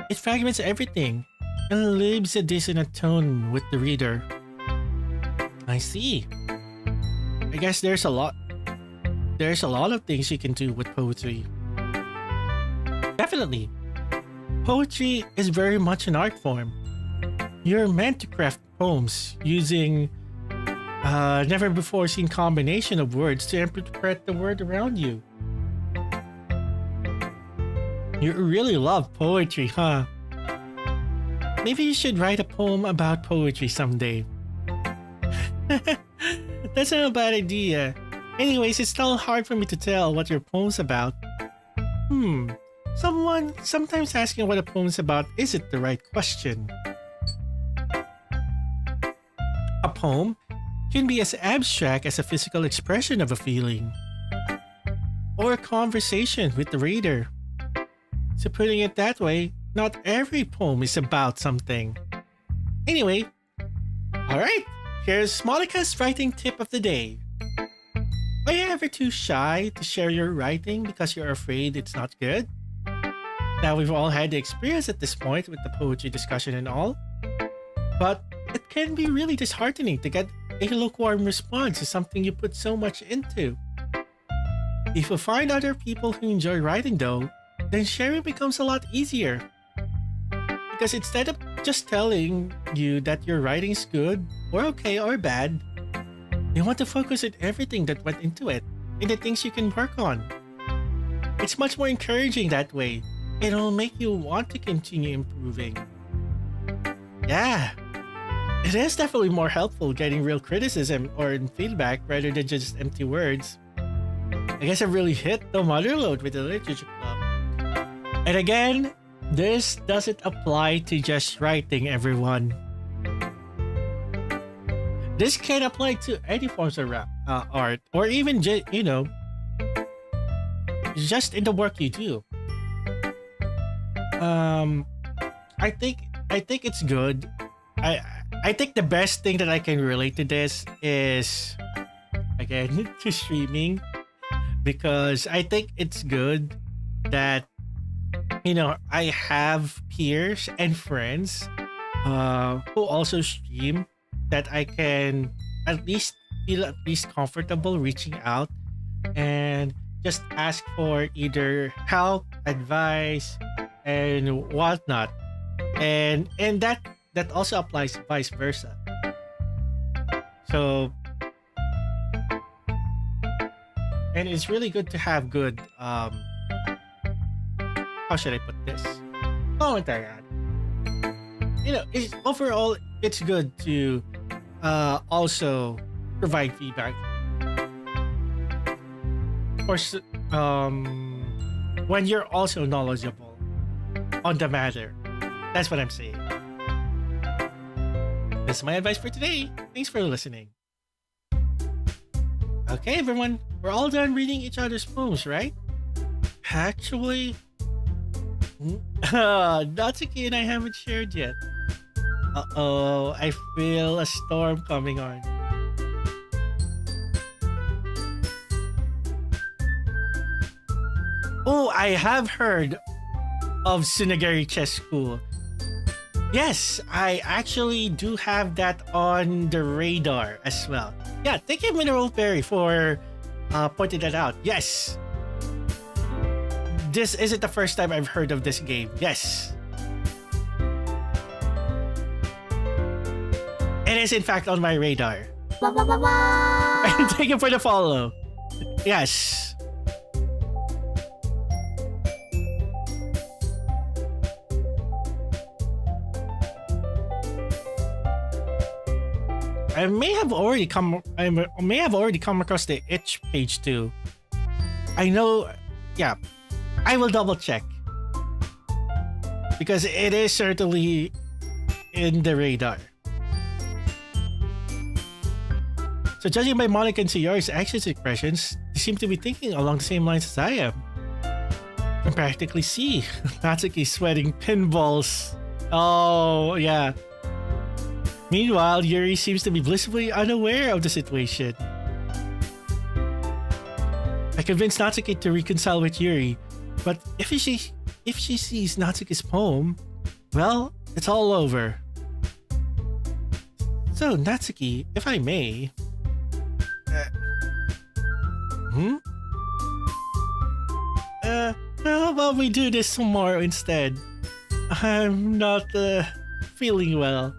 It fragments everything and leaves a dissonant tone with the reader. I see. I guess there's a lot of things you can do with poetry. Definitely. Poetry is very much an art form. You're meant to craft poems using never before seen combination of words to interpret the word around you. You really love poetry, huh? Maybe you should write a poem about poetry someday. That's not a bad idea. Anyways, it's still hard for me to tell what your poem's about. Sometimes asking what a poem's about isn't the right question. A poem can be as abstract as a physical expression of a feeling, or a conversation with the reader. So putting it that way, not every poem is about something. Anyway, alright, here's Monica's writing tip of the day. Are you ever too shy to share your writing because you're afraid it's not good? Now we've all had the experience at this point with the poetry discussion and all, but it can be really disheartening to get a lukewarm response to something you put so much into. If you find other people who enjoy writing though, then sharing becomes a lot easier. Because instead of just telling you that your writing is good, or okay, or bad, they want to focus on everything that went into it, and the things you can work on. It's much more encouraging that way. It'll make you want to continue improving. Yeah, it is definitely more helpful getting real criticism or feedback rather than just empty words. I guess I've really hit the mother load with the literature club. And again, this doesn't apply to just writing, everyone. This can apply to any forms of art, or even just in the work you do. I think it's good. I think the best thing that I can relate to this is, again, to streaming, because I think it's good that I have peers and friends who also stream, that I can at least feel comfortable reaching out and just ask for either help, advice, and whatnot. And that also applies vice versa. So, and it's really good to have good how should I put this? Commentary on. Overall, it's good to also provide feedback. Of course, when you're also knowledgeable on the matter. That's what I'm saying. That's my advice for today. Thanks for listening. Okay, everyone, we're all done reading each other's poems, right? Actually, Natsuki and I haven't shared yet. Uh-oh, I feel a storm coming on. Oh, I have heard of Tsunagari Chess School. Yes, I actually do have that on the radar as well. Yeah, thank you, Mineral Berry, for pointing that out. Yes, this isn't the first time I've heard of this game. Yes. It is in fact on my radar. And thank you for the follow. Yes. I may have already come across the itch page too. I know, yeah. I will double check. Because it is certainly in the radar. So judging by Monica and Sayori's actions and expressions, they seem to be thinking along the same lines as I am. I can practically see Natsuki sweating pinballs. Oh, yeah. Meanwhile, Yuri seems to be blissfully unaware of the situation. I convinced Natsuki to reconcile with Yuri, but if she sees Natsuki's poem, well, it's all over. So, Natsuki, if I may... how about we do this tomorrow instead? I'm not, feeling well.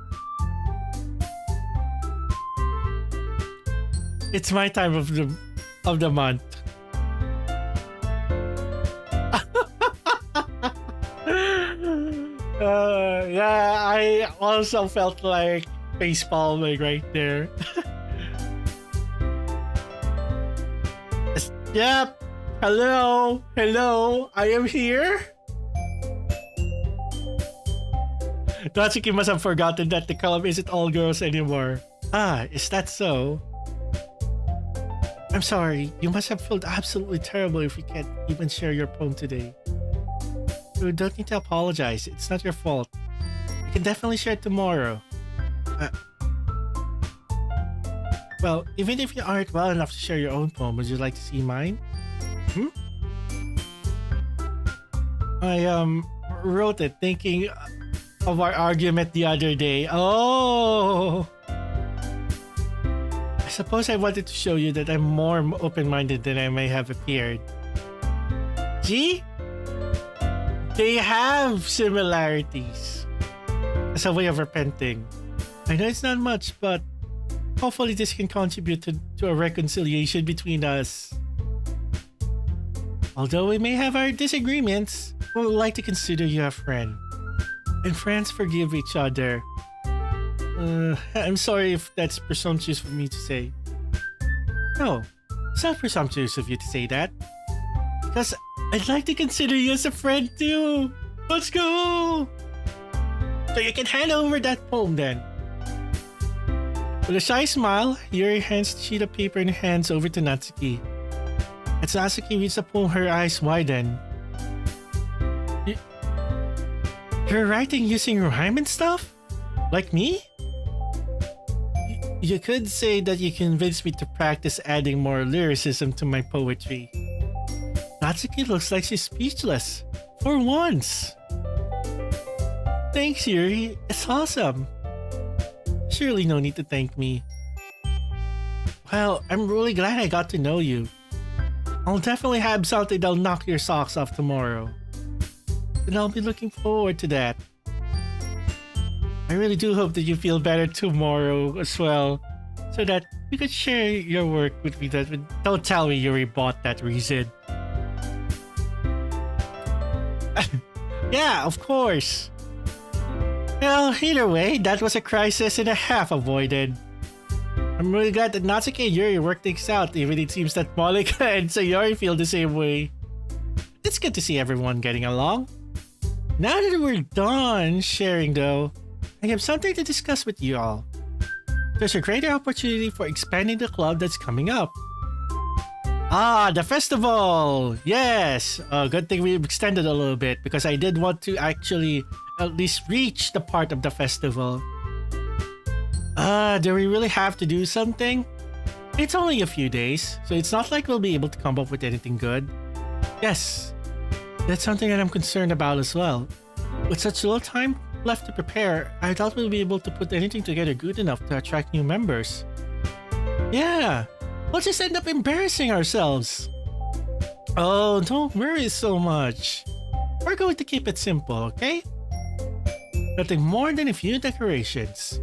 It's my time of the month. Yeah, I also felt like face palming right there. Yep. Hello. I am here. Natsuki must have forgotten that the club isn't all girls anymore. Ah, is that so? I'm sorry. You must have felt absolutely terrible if you can't even share your poem today. You don't need to apologize. It's not your fault. You can definitely share it tomorrow. Well, even if you aren't well enough to share your own poem, would you like to see mine? I wrote it thinking of our argument the other day. Oh! I suppose I wanted to show you that I'm more open-minded than I may have appeared. Gee? They have similarities. As a way of repenting. I know it's not much, but hopefully this can contribute to a reconciliation between us. Although we may have our disagreements, we would like to consider you a friend. And friends forgive each other. I'm sorry if that's presumptuous for me to say. No, it's not presumptuous of you to say that. Because I'd like to consider you as a friend too. Let's go! So you can hand over that poem then. With a shy smile, Yuri hands the sheet of paper and hands over to Natsuki. As Natsuki reads the poem, her eyes widen. You're writing using rhyme and stuff? Like me? You could say that you convinced me to practice adding more lyricism to my poetry. Natsuki looks like she's speechless. For once. Thanks, Yuri. It's awesome. Surely no need to thank me. Well, I'm really glad I got to know you. I'll definitely have something that'll knock your socks off tomorrow. And I'll be looking forward to that. I really do hope that you feel better tomorrow as well, so that you could share your work with me. Don't tell me Yuri bought that reason. Yeah, of course. Well, either way, that was a crisis and a half avoided. I'm really glad that Natsuki and Yuri worked things out, even it seems that Monica and Sayori feel the same way. It's good to see everyone getting along. Now that we're done sharing though, I have something to discuss with you all. There's a greater opportunity for expanding the club that's coming up. Ah, the festival! Yes! Good thing we extended a little bit because I did want to actually at least reach the part of the festival. Do we really have to do something? It's only a few days, so it's not like we'll be able to come up with anything good. Yes, that's something that I'm concerned about as well. With such little time left to prepare, I doubt we'll be able to put anything together good enough to attract new members. Yeah, we'll just end up embarrassing ourselves. Oh, don't worry so much. We're going to keep it simple, okay? Nothing more than a few decorations.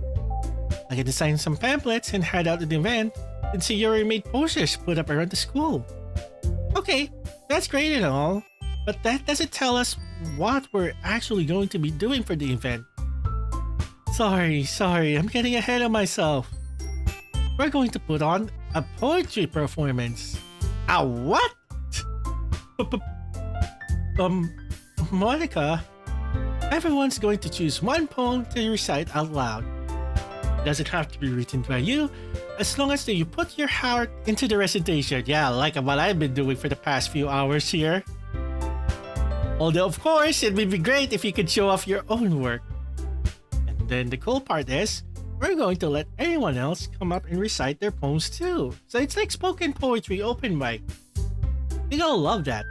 I can design some pamphlets and hand out at the event, and see your made posters put up around the school. Okay, that's great and all, but that doesn't tell us what we're actually going to be doing for the event. Sorry, I'm getting ahead of myself. We're going to put on a poetry performance. A what? Monica, everyone's going to choose one poem to recite out loud. It doesn't have to be written by you, as long as you put your heart into the recitation. Yeah, like what I've been doing for the past few hours here. Although, of course, it would be great if you could show off your own work. And then the cool part is, we're going to let anyone else come up and recite their poems too. So it's like spoken poetry open mic. You're gonna love that.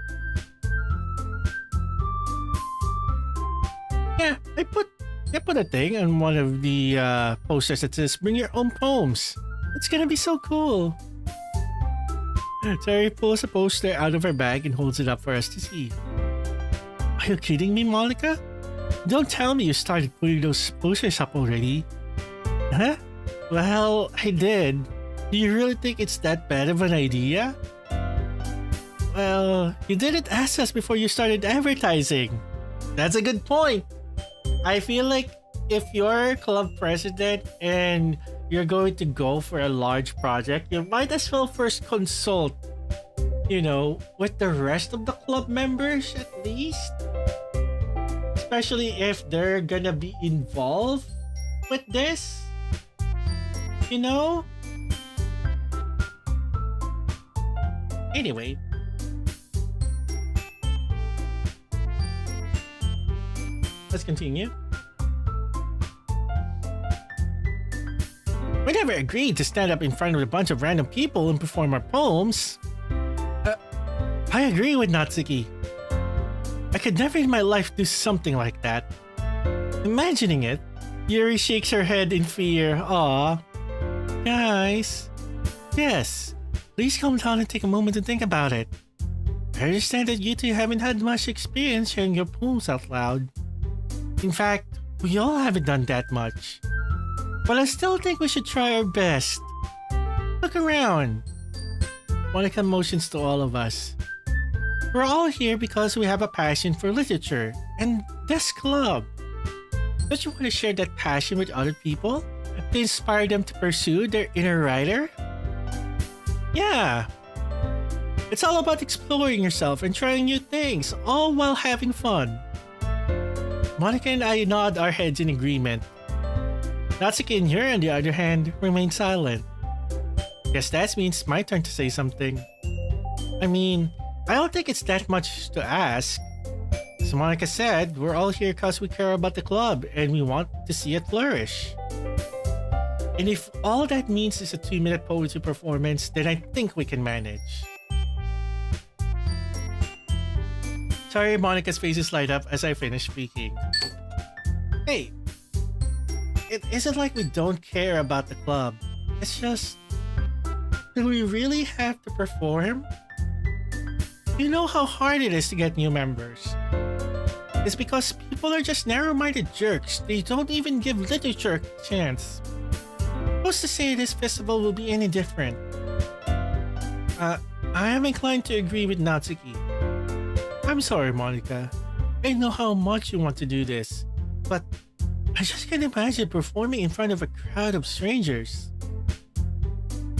Yeah, I put a thing on one of the posters that says bring your own poems. It's gonna be so cool. Terry pulls a poster out of her bag and holds it up for us to see. Are you kidding me, Monica? Don't tell me you started putting those posters up already. Huh? Well, I did. Do you really think it's that bad of an idea? Well, you didn't ask us before you started advertising. That's a good point. I feel like if you're club president and you're going to go for a large project, you might as well first consult, with the rest of the club members at least. Especially if they're gonna be involved with this. Anyway. Let's continue. We never agreed to stand up in front of a bunch of random people and perform our poems. I agree with Natsuki. I could never in my life do something like that. Imagining it, Yuri shakes her head in fear. Aw. Guys. Yes, please calm down and take a moment to think about it. I understand that you two haven't had much experience sharing your poems out loud. In fact, we all haven't done that much. But I still think we should try our best. Look around. Monica motions to all of us. We're all here because we have a passion for literature and this club. Don't you want to share that passion with other people? To inspire them to pursue their inner writer? Yeah. It's all about exploring yourself and trying new things, all while having fun. Monica and I nod our heads in agreement. Natsuki and Yuri, on the other hand, remain silent. Guess that means my turn to say something. I mean, I don't think it's that much to ask. As Monica said, we're all here because we care about the club and we want to see it flourish. And if all that means is a 2-minute poetry performance, then I think we can manage. Sorry, Monica's faces light up as I finish speaking. Hey, it isn't like we don't care about the club. It's just, do we really have to perform? You know how hard it is to get new members. It's because people are just narrow-minded jerks. They don't even give literature a chance. Who's to say this festival will be any different? I am inclined to agree with Natsuki. I'm sorry, Monica. I know how much you want to do this, but I just can't imagine performing in front of a crowd of strangers.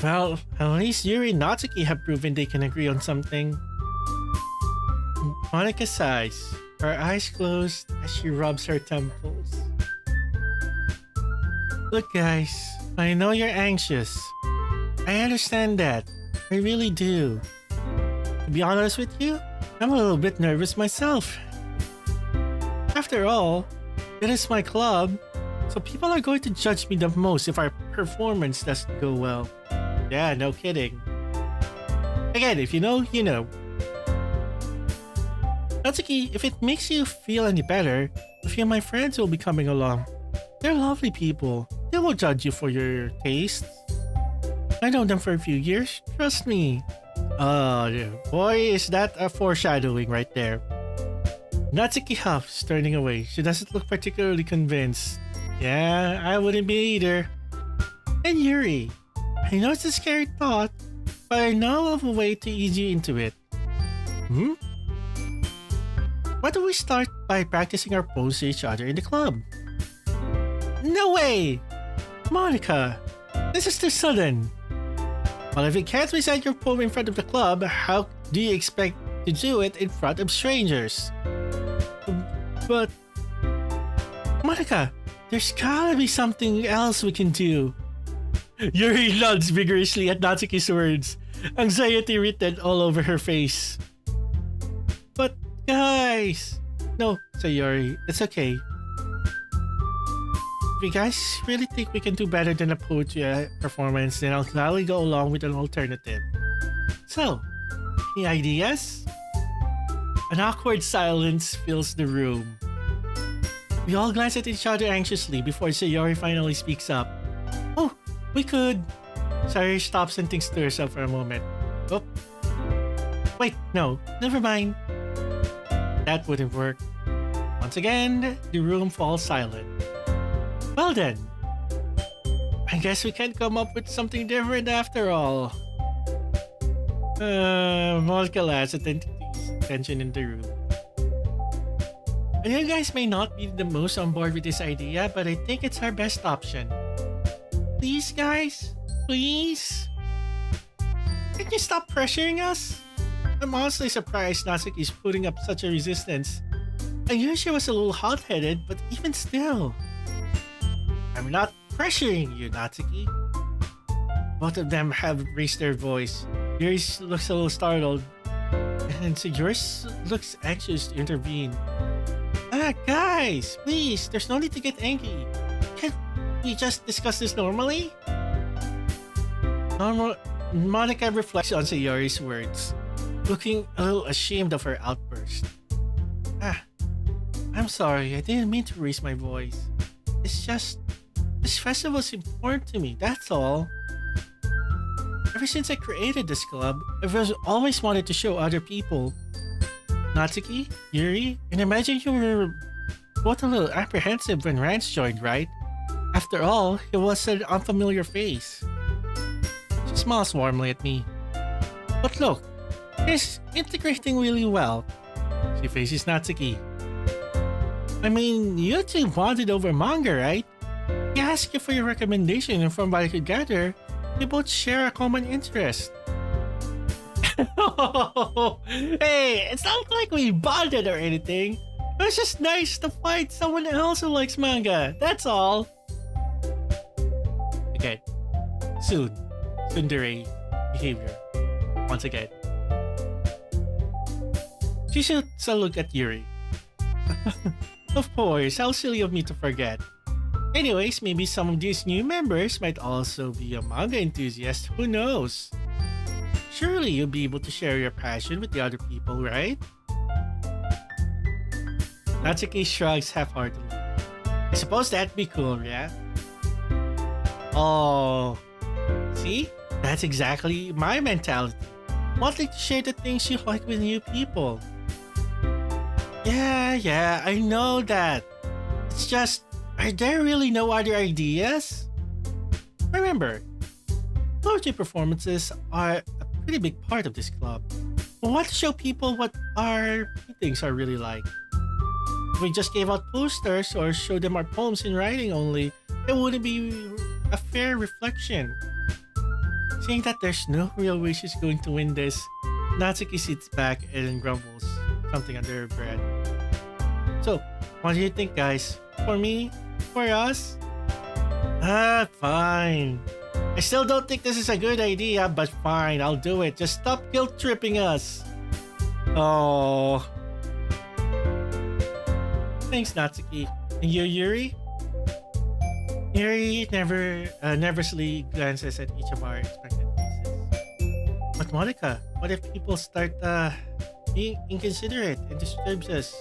Well, at least Yuri and Natsuki have proven they can agree on something. Monica sighs, her eyes closed as she rubs her temples. Look, guys, I know you're anxious. I understand that. I really do. To be honest with you, I'm a little bit nervous myself. After all, it is my club, so people are going to judge me the most if our performance doesn't go well. Yeah, no kidding. Again, if you know, you know. Natsuki, if it makes you feel any better, a few of my friends will be coming along. They're lovely people. They won't judge you for your tastes. I know them for a few years, trust me. Oh, yeah. Boy, is that a foreshadowing right there. Natsuki huffs, turning away. She doesn't look particularly convinced. Yeah, I wouldn't be either. And Yuri, I know it's a scary thought, but I know of a way to ease you into it. Why don't we start by practicing our pose to each other in the club? No way! Monica, this is too sudden. Well, if you can't recite your poem in front of the club, how do you expect to do it in front of strangers? But... Monica, there's gotta be something else we can do. Yuri nods vigorously at Natsuki's words, anxiety written all over her face. But guys... No, say Yuri, it's okay. If you guys really think we can do better than a poetry performance, then I'll gladly go along with an alternative. So, any ideas? An awkward silence fills the room. We all glance at each other anxiously before Sayori finally speaks up. Oh, we could... Sayori stops and thinks to herself for a moment. Oh. Wait, no, never mind. That wouldn't work. Once again, the room falls silent. Well then, I guess we can come up with something different after all. Monica laughs at the tension in the room. You guys may not be the most on board with this idea, but I think it's our best option. Please guys, please? Can you stop pressuring us? I'm honestly surprised Natsuki's putting up such a resistance. I knew she was a little hot-headed, but even still... I'm not pressuring you, Natsuki. Both of them have raised their voice. Yours looks a little startled, and so yours looks anxious to intervene. Guys, please, there's no need to get angry. Can't we just discuss this normally? Monica reflects on Sayori's words, looking a little ashamed of her outburst. I'm sorry, I didn't mean to raise my voice. It's just... This festival is important to me, that's all. Ever since I created this club, I've always wanted to show other people. Natsuki, Yuri, and I imagine you were both a little apprehensive when Rance joined, right? After all, he was an unfamiliar face. She smiles warmly at me. But look, he's integrating really well. She faces Natsuki. I mean, you two bonded over manga, right? He asked you for your recommendation, and from what I could gather, you both share a common interest. Hey, it's not like we bonded or anything. It was just nice to find someone else who likes manga, that's all. Okay, soon, tsundere behavior. Once again. She shoots a look at Yuri. Of course, how silly of me to forget. Anyways, maybe some of these new members might also be a manga enthusiast, who knows? Surely you'll be able to share your passion with the other people, right? Natsuki shrugs half-heartedly. I suppose that'd be cool, yeah? Oh, see? That's exactly my mentality. Wanting to share the things you like with new people. Yeah, I know that. It's just, are there really no other ideas? Remember, poetry performances are a pretty big part of this club. We want to show people what our paintings are really like. If we just gave out posters or showed them our poems in writing only, it wouldn't be a fair reflection. Seeing that there's no real way she's going to win this, Natsuki sits back and grumbles something under her breath. So, what do you think, guys? For me? For us? Fine. I still don't think this is a good idea, but fine, I'll do it. Just stop guilt-tripping us. Oh. Thanks, Natsuki. And you, Yuri? Yuri nervously glances at each of our expected faces. But Monica, what if people start being inconsiderate and disturbs us?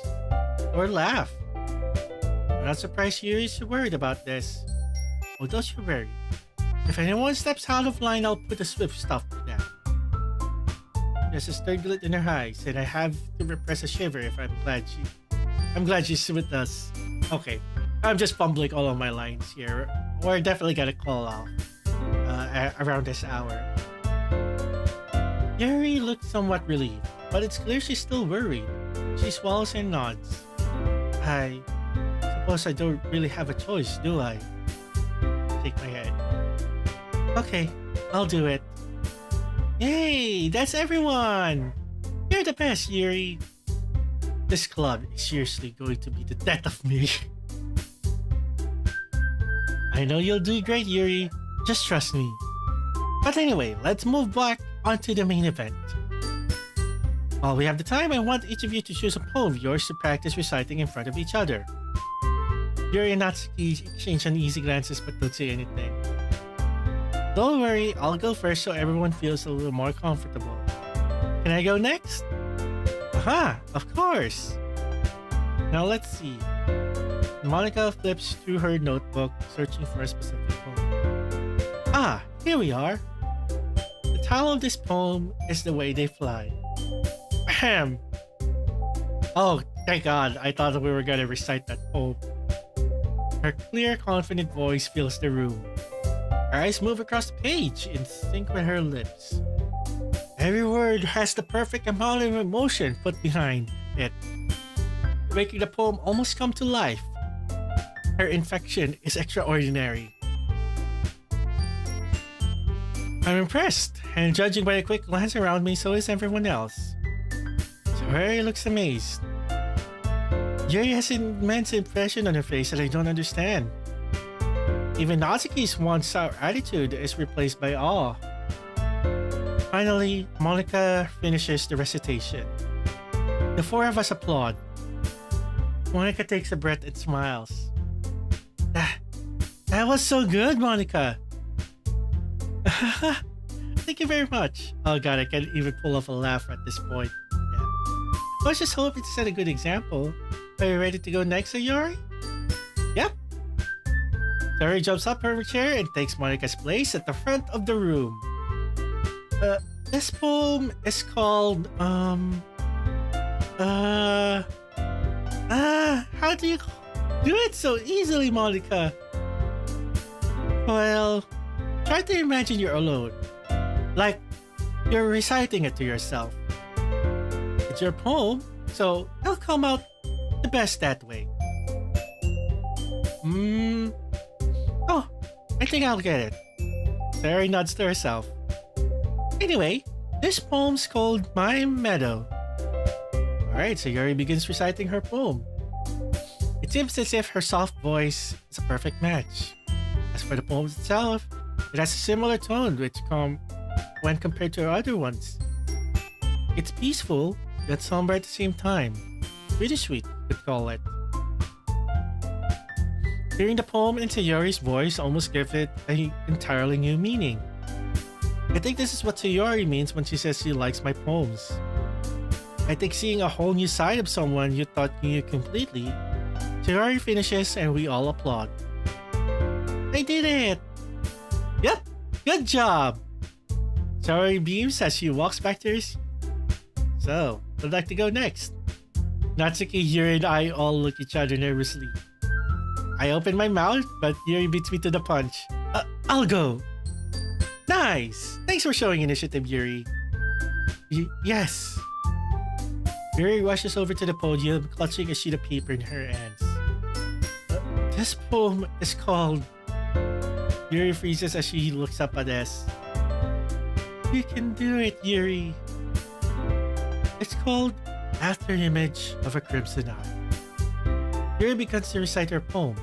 Or laugh? I'm not surprised Yuri's worried about this. Oh, don't you worry. If anyone steps out of line, I'll put a swift stop to that. There's a stern glint in her eyes, and I have to repress a shiver if I'm glad she's with us. Okay, I'm just fumbling all of my lines here. We're definitely gonna call off around this hour. Yuri looks somewhat relieved, but it's clear she's still worried. She swallows and nods. I suppose I don't really have a choice, do I? Shake my head. Okay, I'll do it. Yay, that's everyone! You're the best, Yuri. This club is seriously going to be the death of me. I know you'll do great, Yuri. Just trust me. But anyway, let's move back onto the main event. While we have the time, I want each of you to choose a poem of yours to practice reciting in front of each other. Yuri and Natsuki exchange uneasy glances but don't say anything. Don't worry, I'll go first so everyone feels a little more comfortable. Can I go next? Aha, of course! Now let's see. Monica flips through her notebook, searching for a specific poem. Ah, here we are. The title of this poem is The Way They Fly. Ahem! Oh, thank God, I thought we were gonna recite that poem. Her clear, confident voice fills the room. Her eyes move across the page in sync with her lips. Every word has the perfect amount of emotion put behind it, making the poem almost come to life. Her infection is extraordinary. I'm impressed, and judging by a quick glance around me, so is everyone else. Saori looks amazed. Yuri has an immense impression on her face that I don't understand. Even Natsuki's once sour attitude is replaced by awe. Finally, Monica finishes the recitation. The four of us applaud. Monica takes a breath and smiles. That was so good, Monica! Thank you very much. Oh god, I can't even pull off a laugh at this point. Yeah. I was just hoping to set a good example. Are you ready to go next, Sayori? Yep. Sayori jumps up from her chair and takes Monica's place at the front of the room. This poem is called, how do you do it so easily, Monica? Well, try to imagine you're alone. Like, you're reciting it to yourself. It's your poem, so it'll come out the best that way. Oh, I think I'll get it. Sayori nods to herself. Anyway, this poem's called My Meadow. Alright, so Yuri begins reciting her poem. It seems as if her soft voice is a perfect match. As for the poem itself, it has a similar tone when compared to her other ones. It's peaceful, yet somber at the same time. Pretty sweet, you'd call it. Hearing the poem in Sayori's voice almost gives it an entirely new meaning. I think this is what Sayori means when she says she likes my poems. I think seeing a whole new side of someone you thought you knew completely. Sayori finishes and we all applaud. I did it! Yep, good job! Sayori beams as she walks back to her seat. So, would like to go next? Natsuki, Yuri, and I all look at each other nervously. I open my mouth, but Yuri beats me to the punch. I'll go! Nice! Thanks for showing initiative, Yuri. Yes. Yuri rushes over to the podium, clutching a sheet of paper in her hands. This poem is called... Yuri freezes as she looks up at us. You can do it, Yuri. It's called After Image of a Crimson Eye. Yuri begins to recite her poem.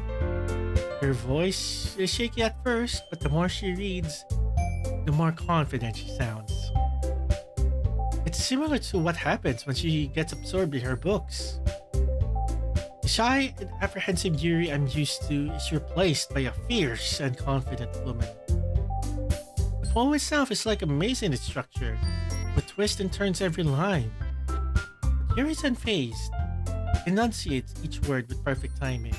Her voice is shaky at first, but the more she reads, the more confident she sounds. It's similar to what happens when she gets absorbed in her books. The shy and apprehensive Yuri I'm used to is replaced by a fierce and confident woman. The poem itself is like a maze in its structure, with twists and turns every line. But Yuri's unfazed, enunciates each word with perfect timing.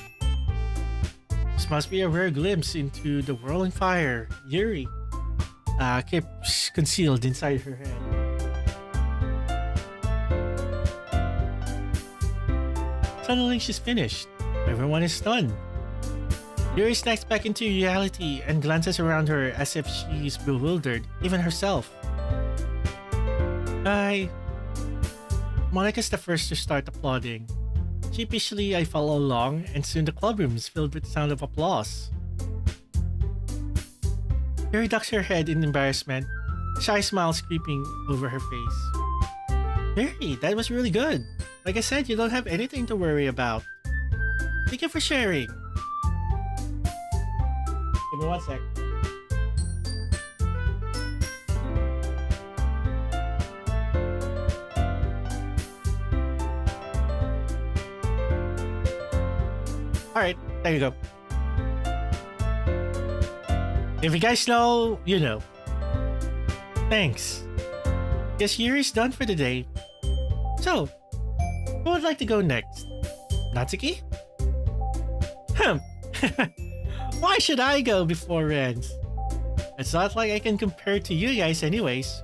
This must be a rare glimpse into the whirling fire Yuri keeps concealed inside her head. Suddenly she's finished. Everyone is stunned. Yuri snaps back into reality and glances around her as if she's bewildered, even herself. Monica's the first to start applauding. Sheepishly, I follow along, and soon the clubroom is filled with the sound of applause. Yuri ducks her head in embarrassment, a shy smile creeping over her face. Yuri, that was really good. Like I said, you don't have anything to worry about. Thank you for sharing. Give me 1 sec. Alright, there you go. If you guys know, you know. Thanks. Guess Yuri's done for the day. So, who would like to go next? Natsuki? Why should I go before Renz? It's not like I can compare to you guys anyways.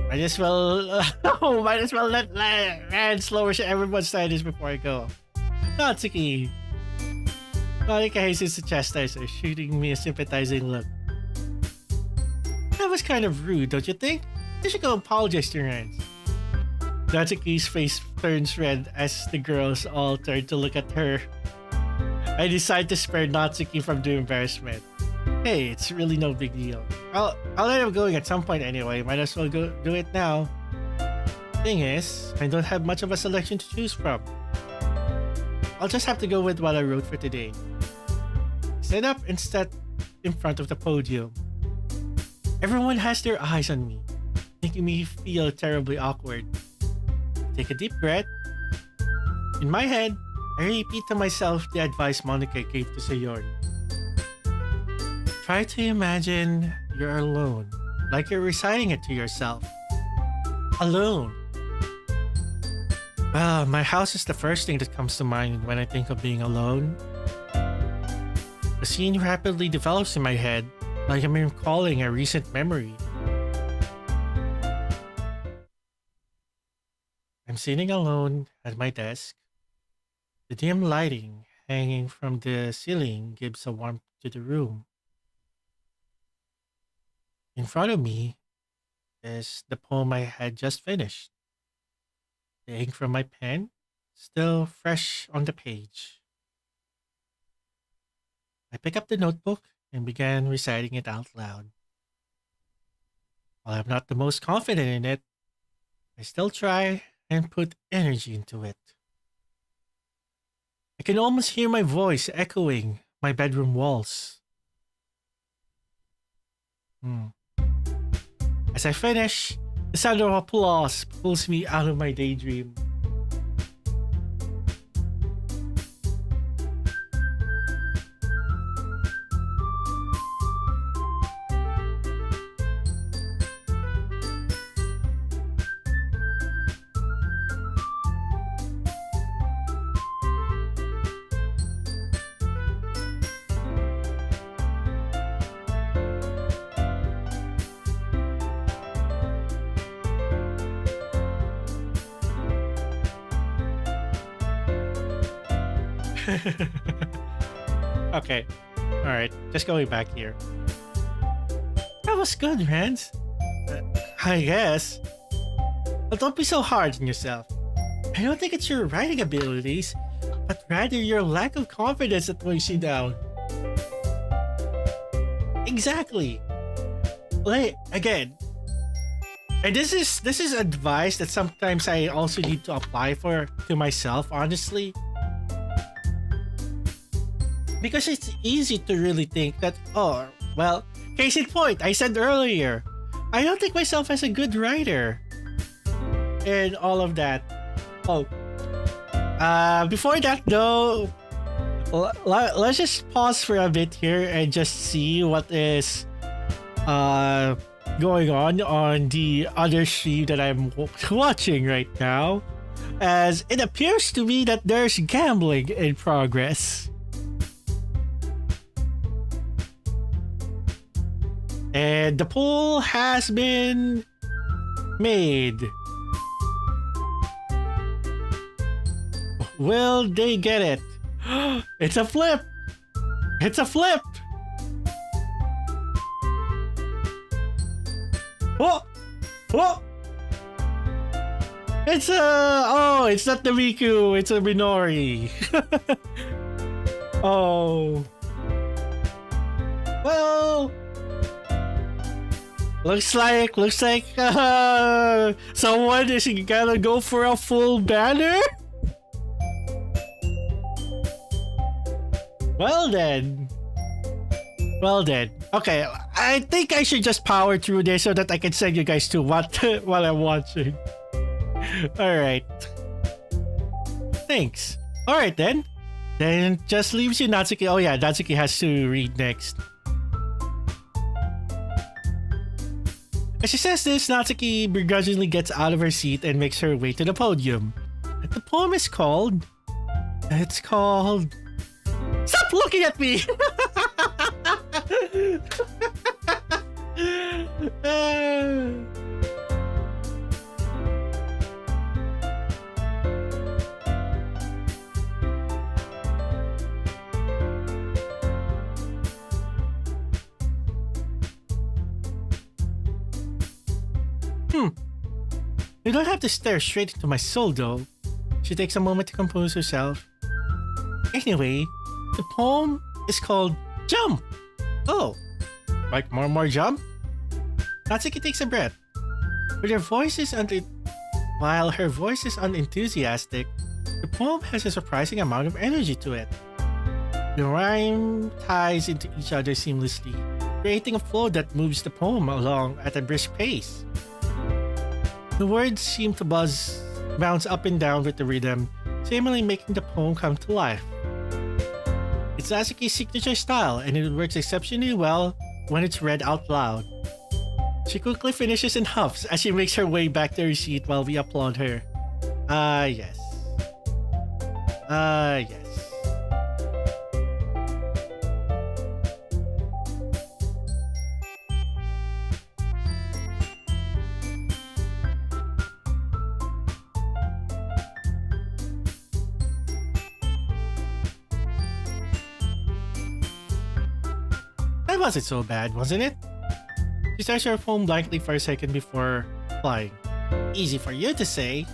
Might as well let Renz lower everyone's standards before I go. Natsuki. Monica hastens to chastise her, shooting me a sympathizing look. That was kind of rude, don't you think? You should go apologize to Renz. Natsuki's face turns red as the girls all turn to look at her. I decide to spare Natsuki from the embarrassment. Hey, it's really no big deal. I'll end up going at some point anyway. Might as well go do it now. Thing is, I don't have much of a selection to choose from. I'll just have to go with what I wrote for today. Stand up and stand in front of the podium. Everyone has their eyes on me, making me feel terribly awkward. Take a deep breath. In my head, I repeat to myself the advice Monica gave to Sayori. Try to imagine you're alone, like you're reciting it to yourself. Alone. Well, my house is the first thing that comes to mind when I think of being alone. The scene rapidly develops in my head, like I'm recalling a recent memory. I'm sitting alone at my desk. The dim lighting hanging from the ceiling gives a warmth to the room. In front of me is the poem I had just finished. The ink from my pen still fresh on the page. I pick up the notebook and began reciting it out loud. While I'm not the most confident in it, I still try and put energy into it. I can almost hear my voice echoing my bedroom walls. As I finish, the sound of applause pulls me out of my daydream. Okay, alright, just going back here. That was good, Renz. I guess. But don't be so hard on yourself. I don't think it's your writing abilities, but rather your lack of confidence that weighs you down. Exactly. Like, again, and this is advice that sometimes I also need to apply to myself, honestly. Because it's easy to really think that, oh, well, case in point, I said earlier, I don't think myself as a good writer. And all of that. Oh. Before that though, let's just pause for a bit here and just see what is going on the other stream that I'm watching right now. As it appears to me that there's gambling in progress. And the poll has been made. Will they get it? It's a flip! It's a flip! Oh! Oh! It's it's not the Miku, it's a Minori. Oh. Well, looks like someone is gonna go for a full banner. Well then. Okay, I think I should just power through this so that I can send you guys to what while I'm watching. Alright. Thanks. Alright then. Then just leaves you Natsuki. Oh yeah, Natsuki has to read next. As she says this, Natsuki begrudgingly gets out of her seat and makes her way to the podium. The poem is called... It's called... Stop looking at me! You don't have to stare straight into my soul, though. She takes a moment to compose herself. Anyway, the poem is called Jump. Oh, like more jump? Natsuki takes a breath. While her voice is unenthusiastic, the poem has a surprising amount of energy to it. The rhyme ties into each other seamlessly, creating a flow that moves the poem along at a brisk pace. The words seem to bounce up and down with the rhythm, seemingly making the poem come to life. It's Natsuki's signature style, and it works exceptionally well when it's read out loud. She quickly finishes and huffs as she makes her way back to her seat while we applaud her. Yes. Yes. That wasn't so bad, wasn't it? She stares at her phone blankly for a second before replying. Easy for you to say.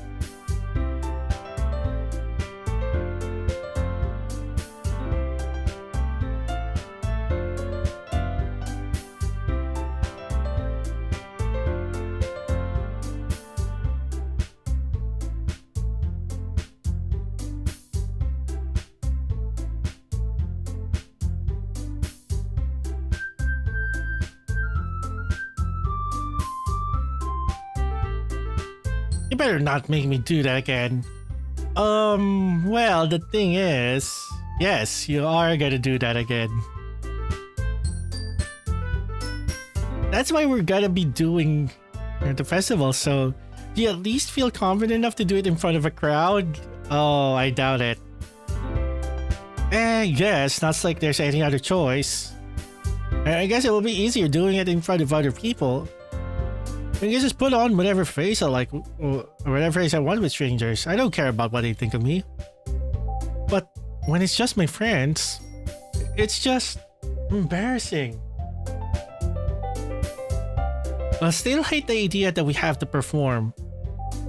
You better not make me do that again. Well, the thing is, yes, you are gonna do that again. That's why we're gonna be doing the festival, so do you at least feel confident enough to do it in front of a crowd? Oh, I doubt it. Yes, not like there's any other choice. I guess it will be easier doing it in front of other people. I can just put on whatever face I like, or whatever face I want with strangers. I don't care about what they think of me. But when it's just my friends, it's just embarrassing. I still hate the idea that we have to perform.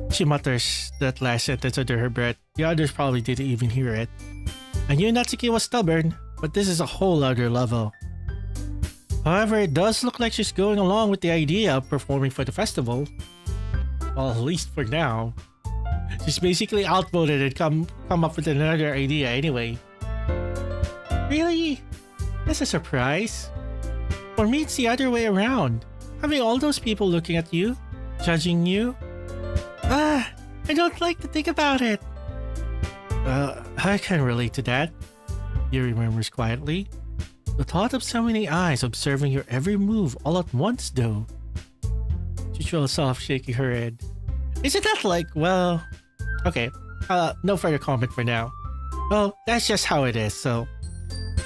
She mutters that last sentence under her breath. The others probably didn't even hear it. I knew Natsuki was stubborn, but this is a whole other level. However, it does look like she's going along with the idea of performing for the festival. Well, at least for now. She's basically outvoted and come up with another idea anyway. Really? That's a surprise. For me, it's the other way around. Having all those people looking at you, judging you. I don't like to think about it. I can relate to that, Yuri murmurs quietly. The thought of so many eyes observing your every move all at once, though. She trails off, shaking her head. Isn't that like, well... Okay, no further comment for now. Well, that's just how it is, so...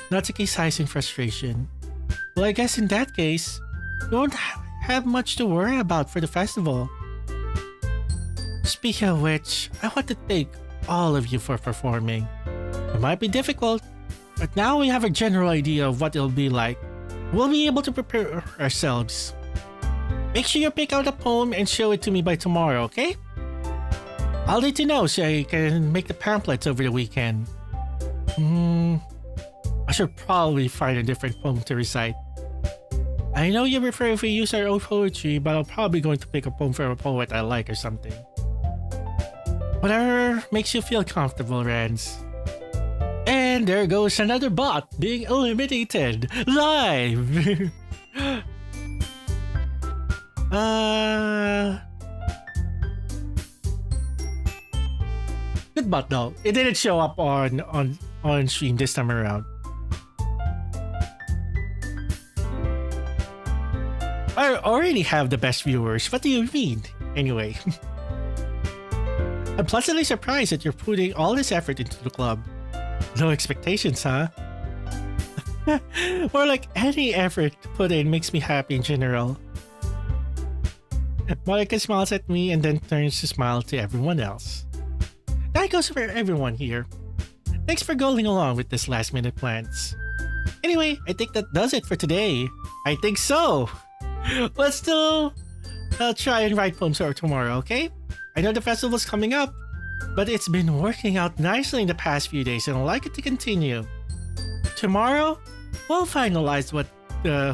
Natsuki sighs in frustration. Well, I guess in that case, you won't have much to worry about for the festival. Speaking of which, I want to thank all of you for performing. It might be difficult, but now we have a general idea of what it'll be like. We'll be able to prepare ourselves. Make sure you pick out a poem and show it to me by tomorrow, okay? I'll let you know so I can make the pamphlets over the weekend. I should probably find a different poem to recite. I know you prefer if we use our own poetry, but I'm probably going to pick a poem from a poet I like or something. Whatever makes you feel comfortable, Rans. And there goes another bot being eliminated live. Good bot though. It didn't show up on stream this time around. I already have the best viewers. What do you mean? Anyway. I'm pleasantly surprised that you're putting all this effort into the club. No expectations, huh? Or like any effort put in makes me happy in general. Monica smiles at me and then turns to smile to everyone else. That goes for everyone here. Thanks for going along with this last minute plans. Anyway, I think that does it for today. I think so. Let's still try and write poems for tomorrow, okay? I know the festival's coming up, but it's been working out nicely in the past few days and I'd like it to continue. Tomorrow, we'll finalize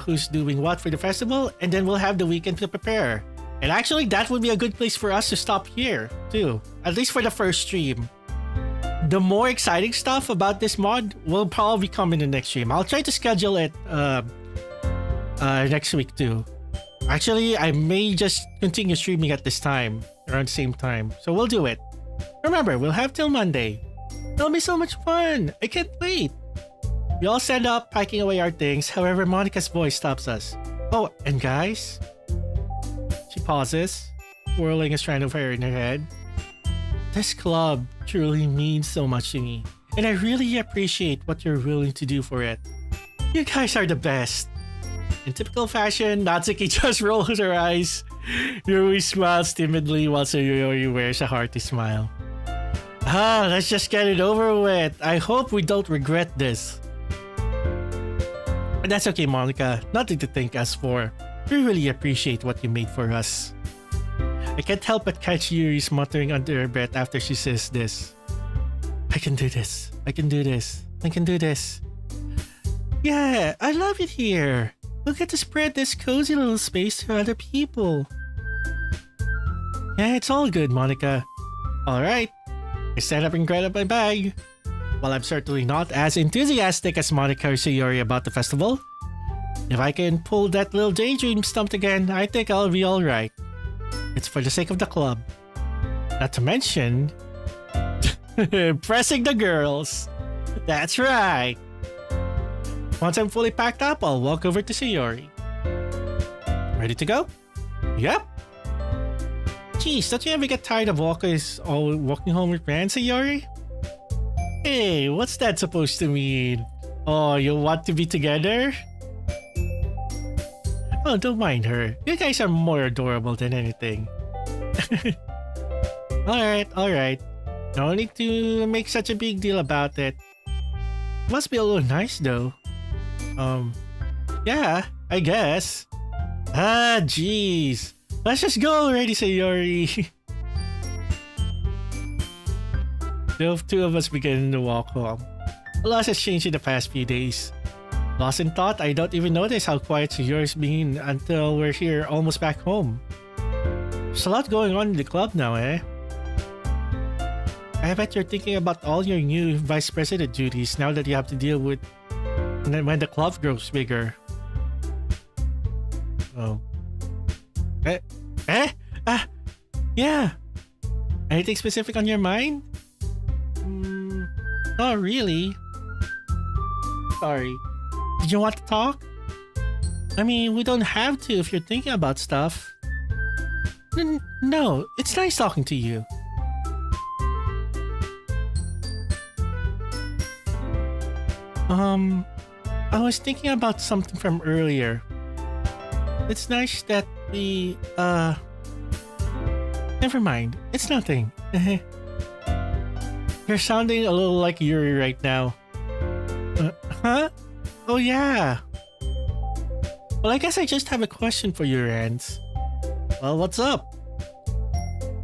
who's doing what for the festival and then we'll have the weekend to prepare. And actually, that would be a good place for us to stop here, too. At least for the first stream. The more exciting stuff about this mod will probably come in the next stream. I'll try to schedule it next week, too. Actually, I may just continue streaming at this time, around the same time. So we'll do it. Remember, we'll have till Monday. It'll be so much fun. I can't wait. We all stand up, packing away our things. However, Monica's voice stops us. Oh, and guys... She pauses, whirling a strand of hair in her head. This club truly means so much to me, and I really appreciate what you're willing to do for it. You guys are the best. In typical fashion, Natsuki just rolls her eyes. Yuri smiles timidly while Sayori wears a hearty smile. Let's just get it over with. I hope we don't regret this. But that's okay, Monica. Nothing to thank us for. We really appreciate what you made for us. I can't help but catch Yuri's muttering under her breath after she says this. I can do this. I can do this. I can do this. Yeah, I love it here. We'll get to spread this cozy little space to other people. Yeah, it's all good, Monica. Alright. I stand up and grab up my bag. While I'm certainly not as enthusiastic as Monica or Sayori about the festival, if I can pull that little daydream stumped again, I think I'll be alright. It's for the sake of the club. Not to mention... pressing the girls. That's right. Once I'm fully packed up, I'll walk over to Sayori. Ready to go? Yep. Jeez, don't you ever get tired of walking home with friends, Sayori? Hey, what's that supposed to mean? Oh, you want to be together? Oh, don't mind her. You guys are more adorable than anything. Alright. No need to make such a big deal about it. Must be a little nice though. Yeah, I guess. Jeez. Let's just go already, Sayori. The two of us begin to walk home. A lot has changed in the past few days. Lost in thought, I don't even notice how quiet Sayori's been until we're here almost back home. There's a lot going on in the club now, eh? I bet you're thinking about all your new vice president duties now that you have to deal with when the club grows bigger. Oh. Yeah. Anything specific on your mind? Not really. Sorry. Did you want to talk? I mean, we don't have to if you're thinking about stuff. No, it's nice talking to you. I was thinking about something from earlier. It's nice that we, never mind. It's nothing. You're sounding a little like Yuri right now. Huh? Oh yeah. Well, I guess I just have a question for you, Rance. Well, what's up?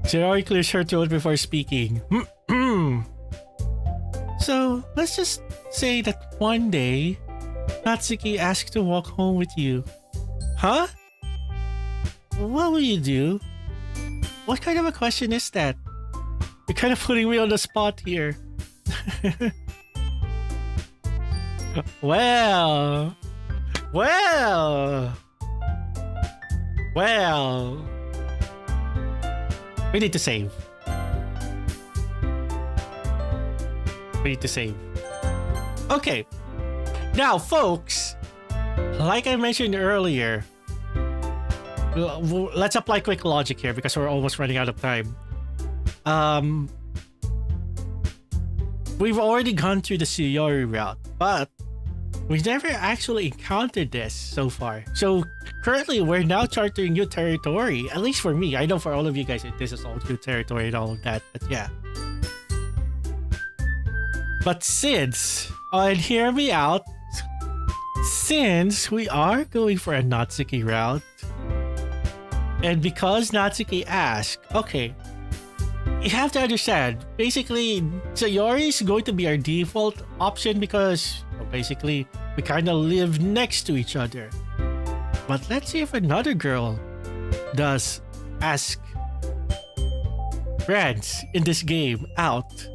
Sayori clears her throat before speaking. So, let's just say that one day, Natsuki asked to walk home with you. Huh? What will you do? What kind of a question is that? You're kind of putting me on the spot here. Well. We need to save. Okay. Now, folks, like I mentioned earlier, let's apply quick logic here because we're almost running out of time. We've already gone through the Sayori route, but we never actually encountered this so far. So currently, we're now charting new territory. At least for me. I know for all of you guys, this is all new territory and all of that. But yeah. But since, and hear me out, since we are going for a Natsuki route, and because Natsuki asked, okay, you have to understand, basically, Sayori is going to be our default option because, well, basically, we kind of live next to each other. But let's see if another girl does ask friends in this game out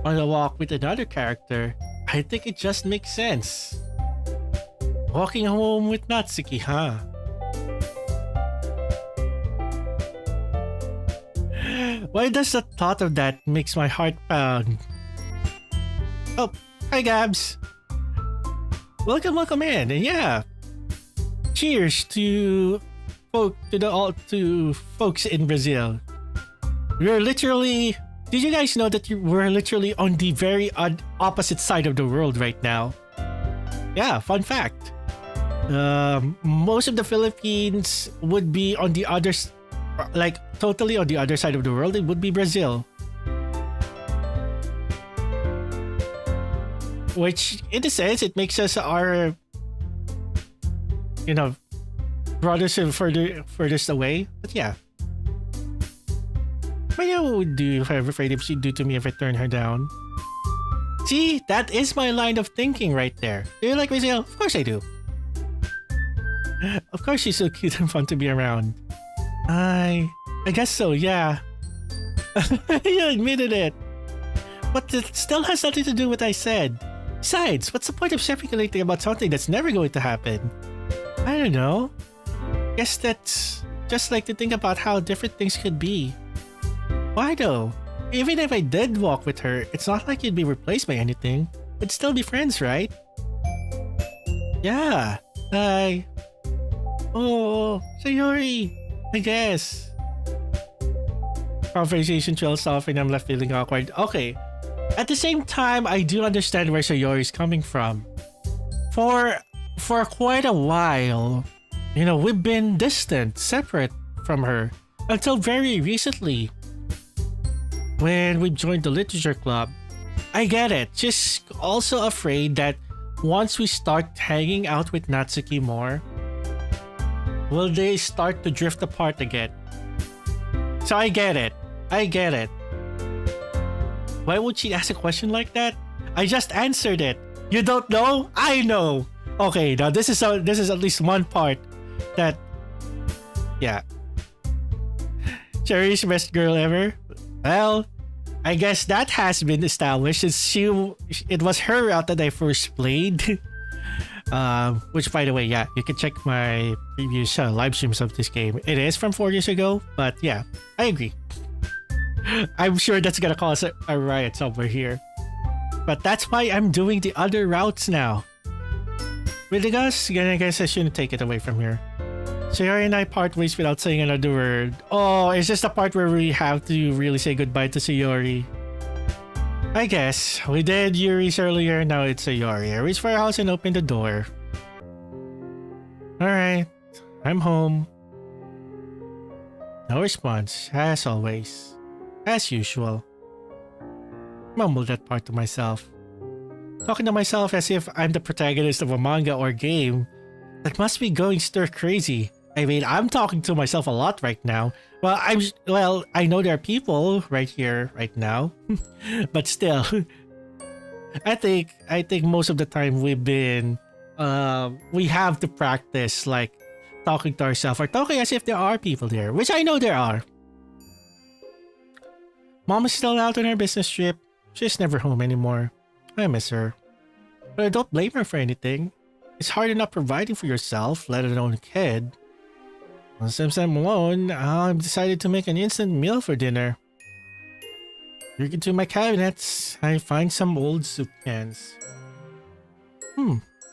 on a walk with another character. I think it just makes sense. Walking home with Natsuki, huh? Why does the thought of that makes my heart pound? Oh, hi Gabs. Welcome in, and yeah. Cheers to folks in Brazil. We're literally. Did you guys know that we're literally on the very opposite side of the world right now? Yeah, fun fact. Most of the Philippines would be on the other, like totally on the other side of the world. It would be Brazil. Which, in a sense, it makes us our, brothers furthest away. But yeah. But yeah, what would do if I'm afraid if she'd do to me if I turn her down? See, that is my line of thinking right there. Do you like Brazil? Of course I do. Of course she's so cute and fun to be around. I guess so, yeah. You admitted it. But it still has nothing to do with what I said. Besides, what's the point of speculating about something that's never going to happen? I don't know. Guess that's just like to think about how different things could be. Why though? Even if I did walk with her, it's not like you'd be replaced by anything. We'd still be friends, right? Yeah. Oh, Sayori. I guess. Conversation trails off and I'm left feeling awkward. Okay. At the same time, I do understand where Sayori is coming from. For quite a while, we've been distant, separate from her until very recently. When we joined the literature club. I get it. Just also afraid that once we start hanging out with Natsuki more, will they start to drift apart again? So I get it. Why would she ask a question like that? I just answered it. You don't know? I know. Okay, now this is at least one part that, yeah. Cherry's best girl ever. Well, I guess that has been established since it was her route that I first played. Which, by the way, yeah, you can check my previous live streams of this game. It is from 4 years ago, but yeah, I agree. I'm sure that's gonna cause a riot somewhere here. But that's why I'm doing the other routes now. With the Gus, I guess I shouldn't take it away from here. Sayori and I part ways without saying another word. Oh, is this the part where we have to really say goodbye to Sayori? I guess. We did Yuri's earlier, now it's Sayori. I reached for her house and opened the door. Alright, I'm home. No response, as always. As usual. Mumbled that part to myself. Talking to myself as if I'm the protagonist of a manga or game that must be going stir crazy. I mean, I'm talking to myself a lot right now. Well, I know there are people right here, right now, but still, I think most of the time we have to practice like talking to ourselves or talking as if there are people there, which I know there are. Mom is still out on her business trip. She's never home anymore. I miss her, but I don't blame her for anything. It's hard enough providing for yourself, let alone a kid. Since I'm alone, I've decided to make an instant meal for dinner. Looking to my cabinets, I find some old soup cans.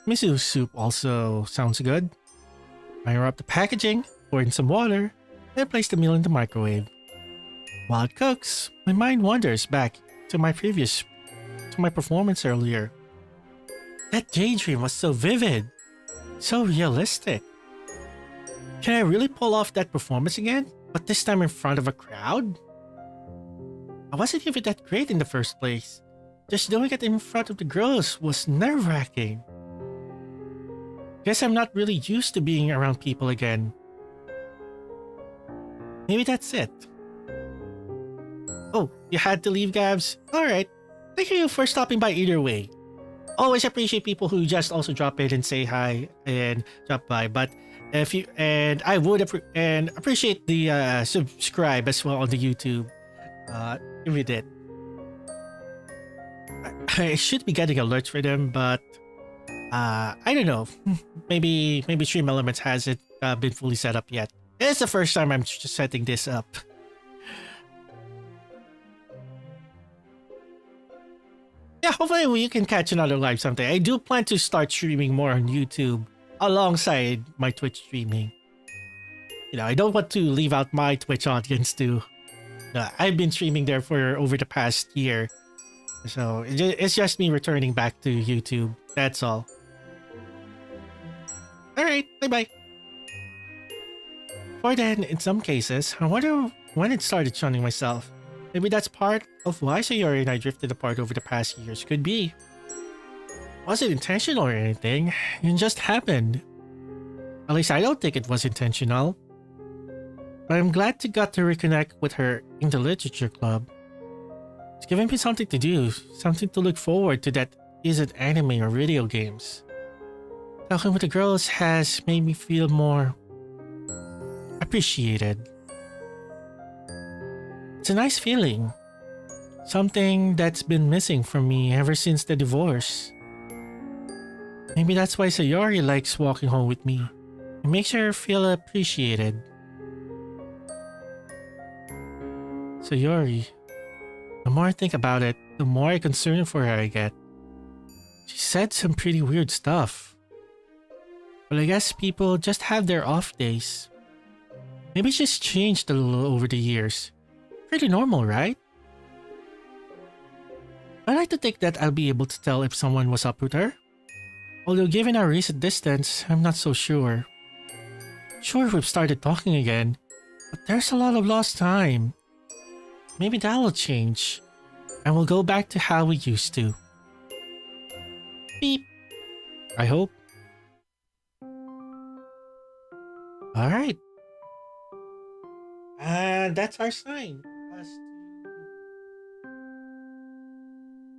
Miso soup also sounds good. I wrap the packaging, pour in some water, and place the meal in the microwave. While it cooks, my mind wanders back to my performance earlier. That daydream was so vivid, so realistic. Can I really pull off that performance again, but this time in front of a crowd? I wasn't even that great in the first place. Just doing it in front of the girls was nerve-wracking. Guess I'm not really used to being around people again. Maybe that's it. Oh, you had to leave, Gabs? Alright. Thank you for stopping by either way. Always appreciate people who just also drop in and say hi and drop by. But I would appreciate the subscribe as well on the YouTube. If you did. I should be getting alerts for them, but I don't know. Maybe Stream Elements hasn't been fully set up yet. It's the first time I'm just setting this up. Yeah, hopefully we can catch another live someday. I do plan to start streaming more on YouTube alongside my Twitch streaming. You know, I don't want to leave out my Twitch audience too. I've been streaming there for over the past year. So it's just me returning back to YouTube. That's all. Alright, bye-bye. For then, in some cases, I wonder when it started shunning myself. Maybe that's part of why Sayori and I drifted apart over the past years. Could be. Wasn't intentional or anything. It just happened. At least I don't think it was intentional. But I'm glad to got to reconnect with her in the literature club. It's giving me something to do, something to look forward to that isn't anime or video games. Talking with the girls has made me feel more appreciated. It's a nice feeling. Something that's been missing from me ever since the divorce. Maybe that's why Sayori likes walking home with me. It makes her feel appreciated. Sayori. The more I think about it, the more concerned for her I get. She said some pretty weird stuff. But I guess people just have their off days. Maybe she's changed a little over the years. Pretty normal, right? I like to think that I'll be able to tell if someone was up with her. Although given our recent distance, I'm not so sure. Sure, we've started talking again, but there's a lot of lost time. Maybe that'll change, and we'll go back to how we used to. Beep. I hope. Alright. And that's our sign.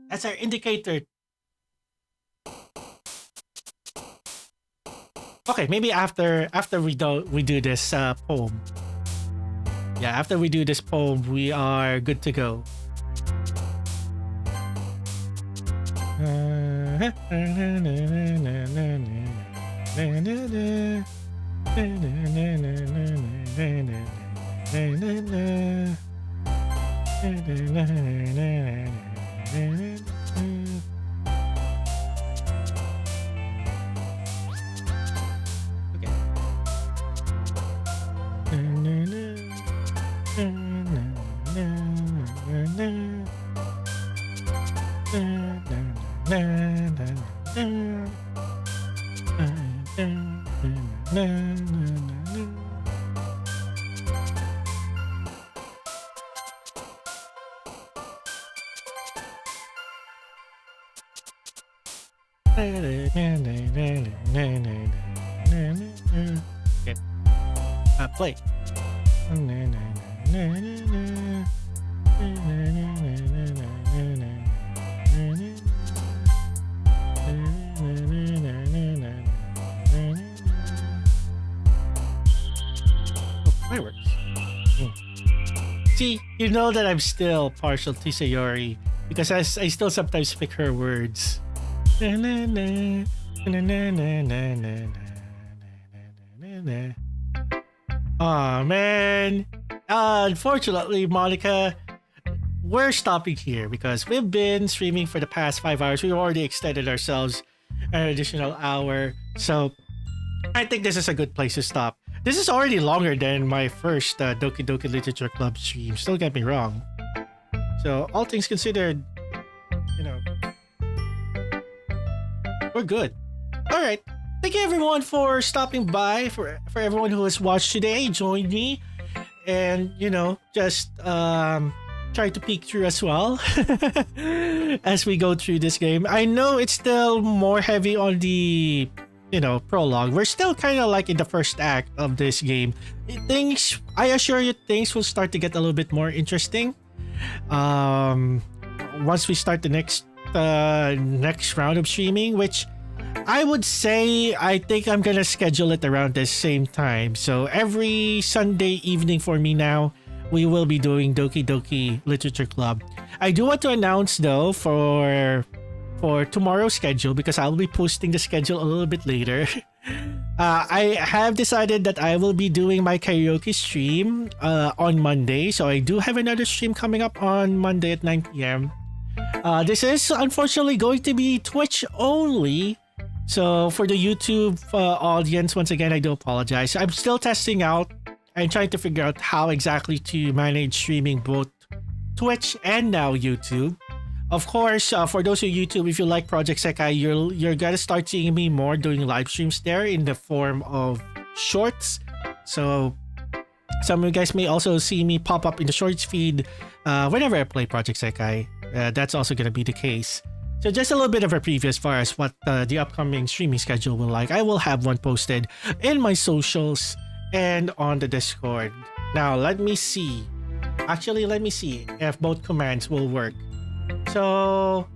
That's our indicator. Okay, maybe after we do this poem. Yeah, after we do this poem, we are good to go. Okay. Play. Oh, fireworks. See, you know that I'm still partial to Sayori because I still sometimes pick her words. Aw, man. Unfortunately, Monica, we're stopping here because we've been streaming for the past 5 hours. We've already extended ourselves an additional hour. So I think this is a good place to stop. This is already longer than my first Doki Doki Literature Club stream. Don't get me wrong. So all things considered, you know, we're good. All right. Thank you everyone for stopping by. For everyone who has watched today, join me, and you know, just try to peek through as well as we go through this game. I know it's still more heavy on the, you know, prologue. We're still kind of like in the first act of this game. Things, I assure you, things will start to get a little bit more interesting once we start the next round of streaming, which I would say I think I'm gonna schedule it around the same time. So every Sunday evening for me now, we will be doing Doki Doki Literature Club. I do want to announce though for tomorrow's schedule, because I'll be posting the schedule a little bit later. I have decided that I will be doing my karaoke stream on Monday. So I do have another stream coming up on Monday at 9 p.m. This is unfortunately going to be Twitch only. So for the YouTube audience, once again, I do apologize. I'm still testing out and trying to figure out how exactly to manage streaming both Twitch and now YouTube. Of course, for those of YouTube, if you like Project Sekai, you're gonna start seeing me more doing live streams there in the form of shorts. So some of you guys may also see me pop up in the shorts feed whenever I play Project Sekai. That's also gonna be the case. So just a little bit of a preview as far as what the upcoming streaming schedule will like. I will have one posted in my socials and on the Discord. Now let me see. Actually, let me see if both commands will work. So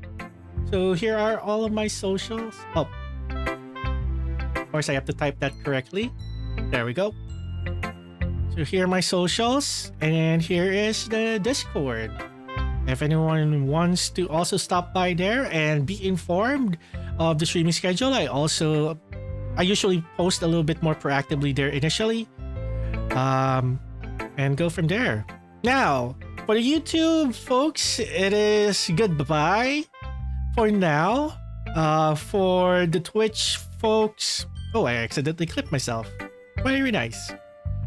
here are all of my socials. Oh, of course I have to type that correctly. There we go. So here are my socials, and here is the Discord. If anyone wants to also stop by there and be informed of the streaming schedule, I usually post a little bit more proactively there initially, and go from there. Now, for the YouTube folks, it is goodbye for now. For the Twitch folks, oh, I accidentally clipped myself. Very nice.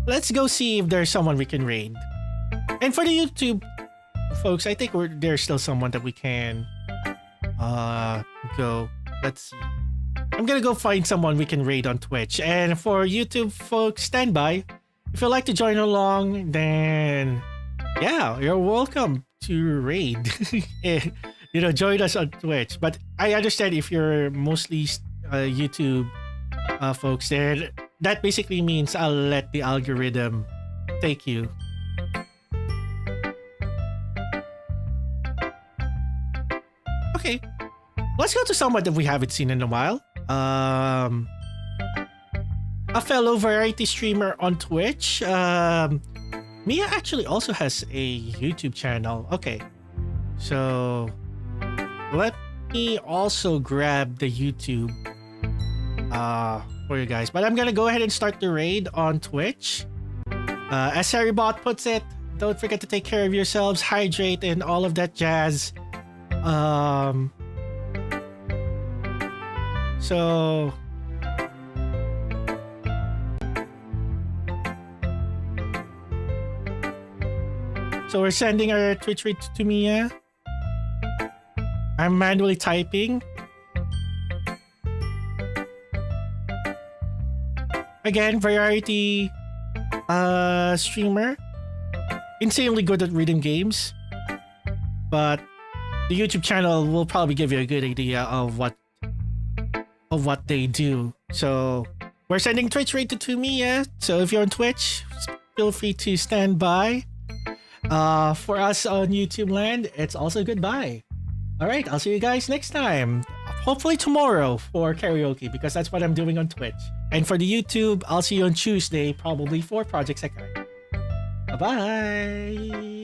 Let's go see if there's someone we can raid. And for the YouTube folks, I think there's still someone that we can go. Let's see. I'm gonna go find someone we can raid on Twitch. And for YouTube folks, stand by. If you'd like to join along, then yeah, you're welcome to raid. You know, join us on Twitch. But I understand if you're mostly YouTube folks there, that basically means I'll let the algorithm take you. Okay, let's go to someone that we haven't seen in a while. A fellow variety streamer on Twitch. Mia actually also has a YouTube channel. Okay, so let me also grab the YouTube for you guys. But I'm gonna go ahead and start the raid on Twitch. As Harrybot puts it, don't forget to take care of yourselves, hydrate, and all of that jazz. So we're sending our Twitch raid to Mia. I'm manually typing. Again, variety streamer. Insanely good at reading games. But the YouTube channel will probably give you a good idea of what of what they do. So we're sending Twitch rated to me, yeah. So if you're on Twitch, feel free to stand by. For us on YouTube land, it's also goodbye. All right, I'll see you guys next time. Hopefully tomorrow for karaoke, because that's what I'm doing on Twitch. And for the YouTube, I'll see you on Tuesday, probably for Project Sekai. Bye-bye.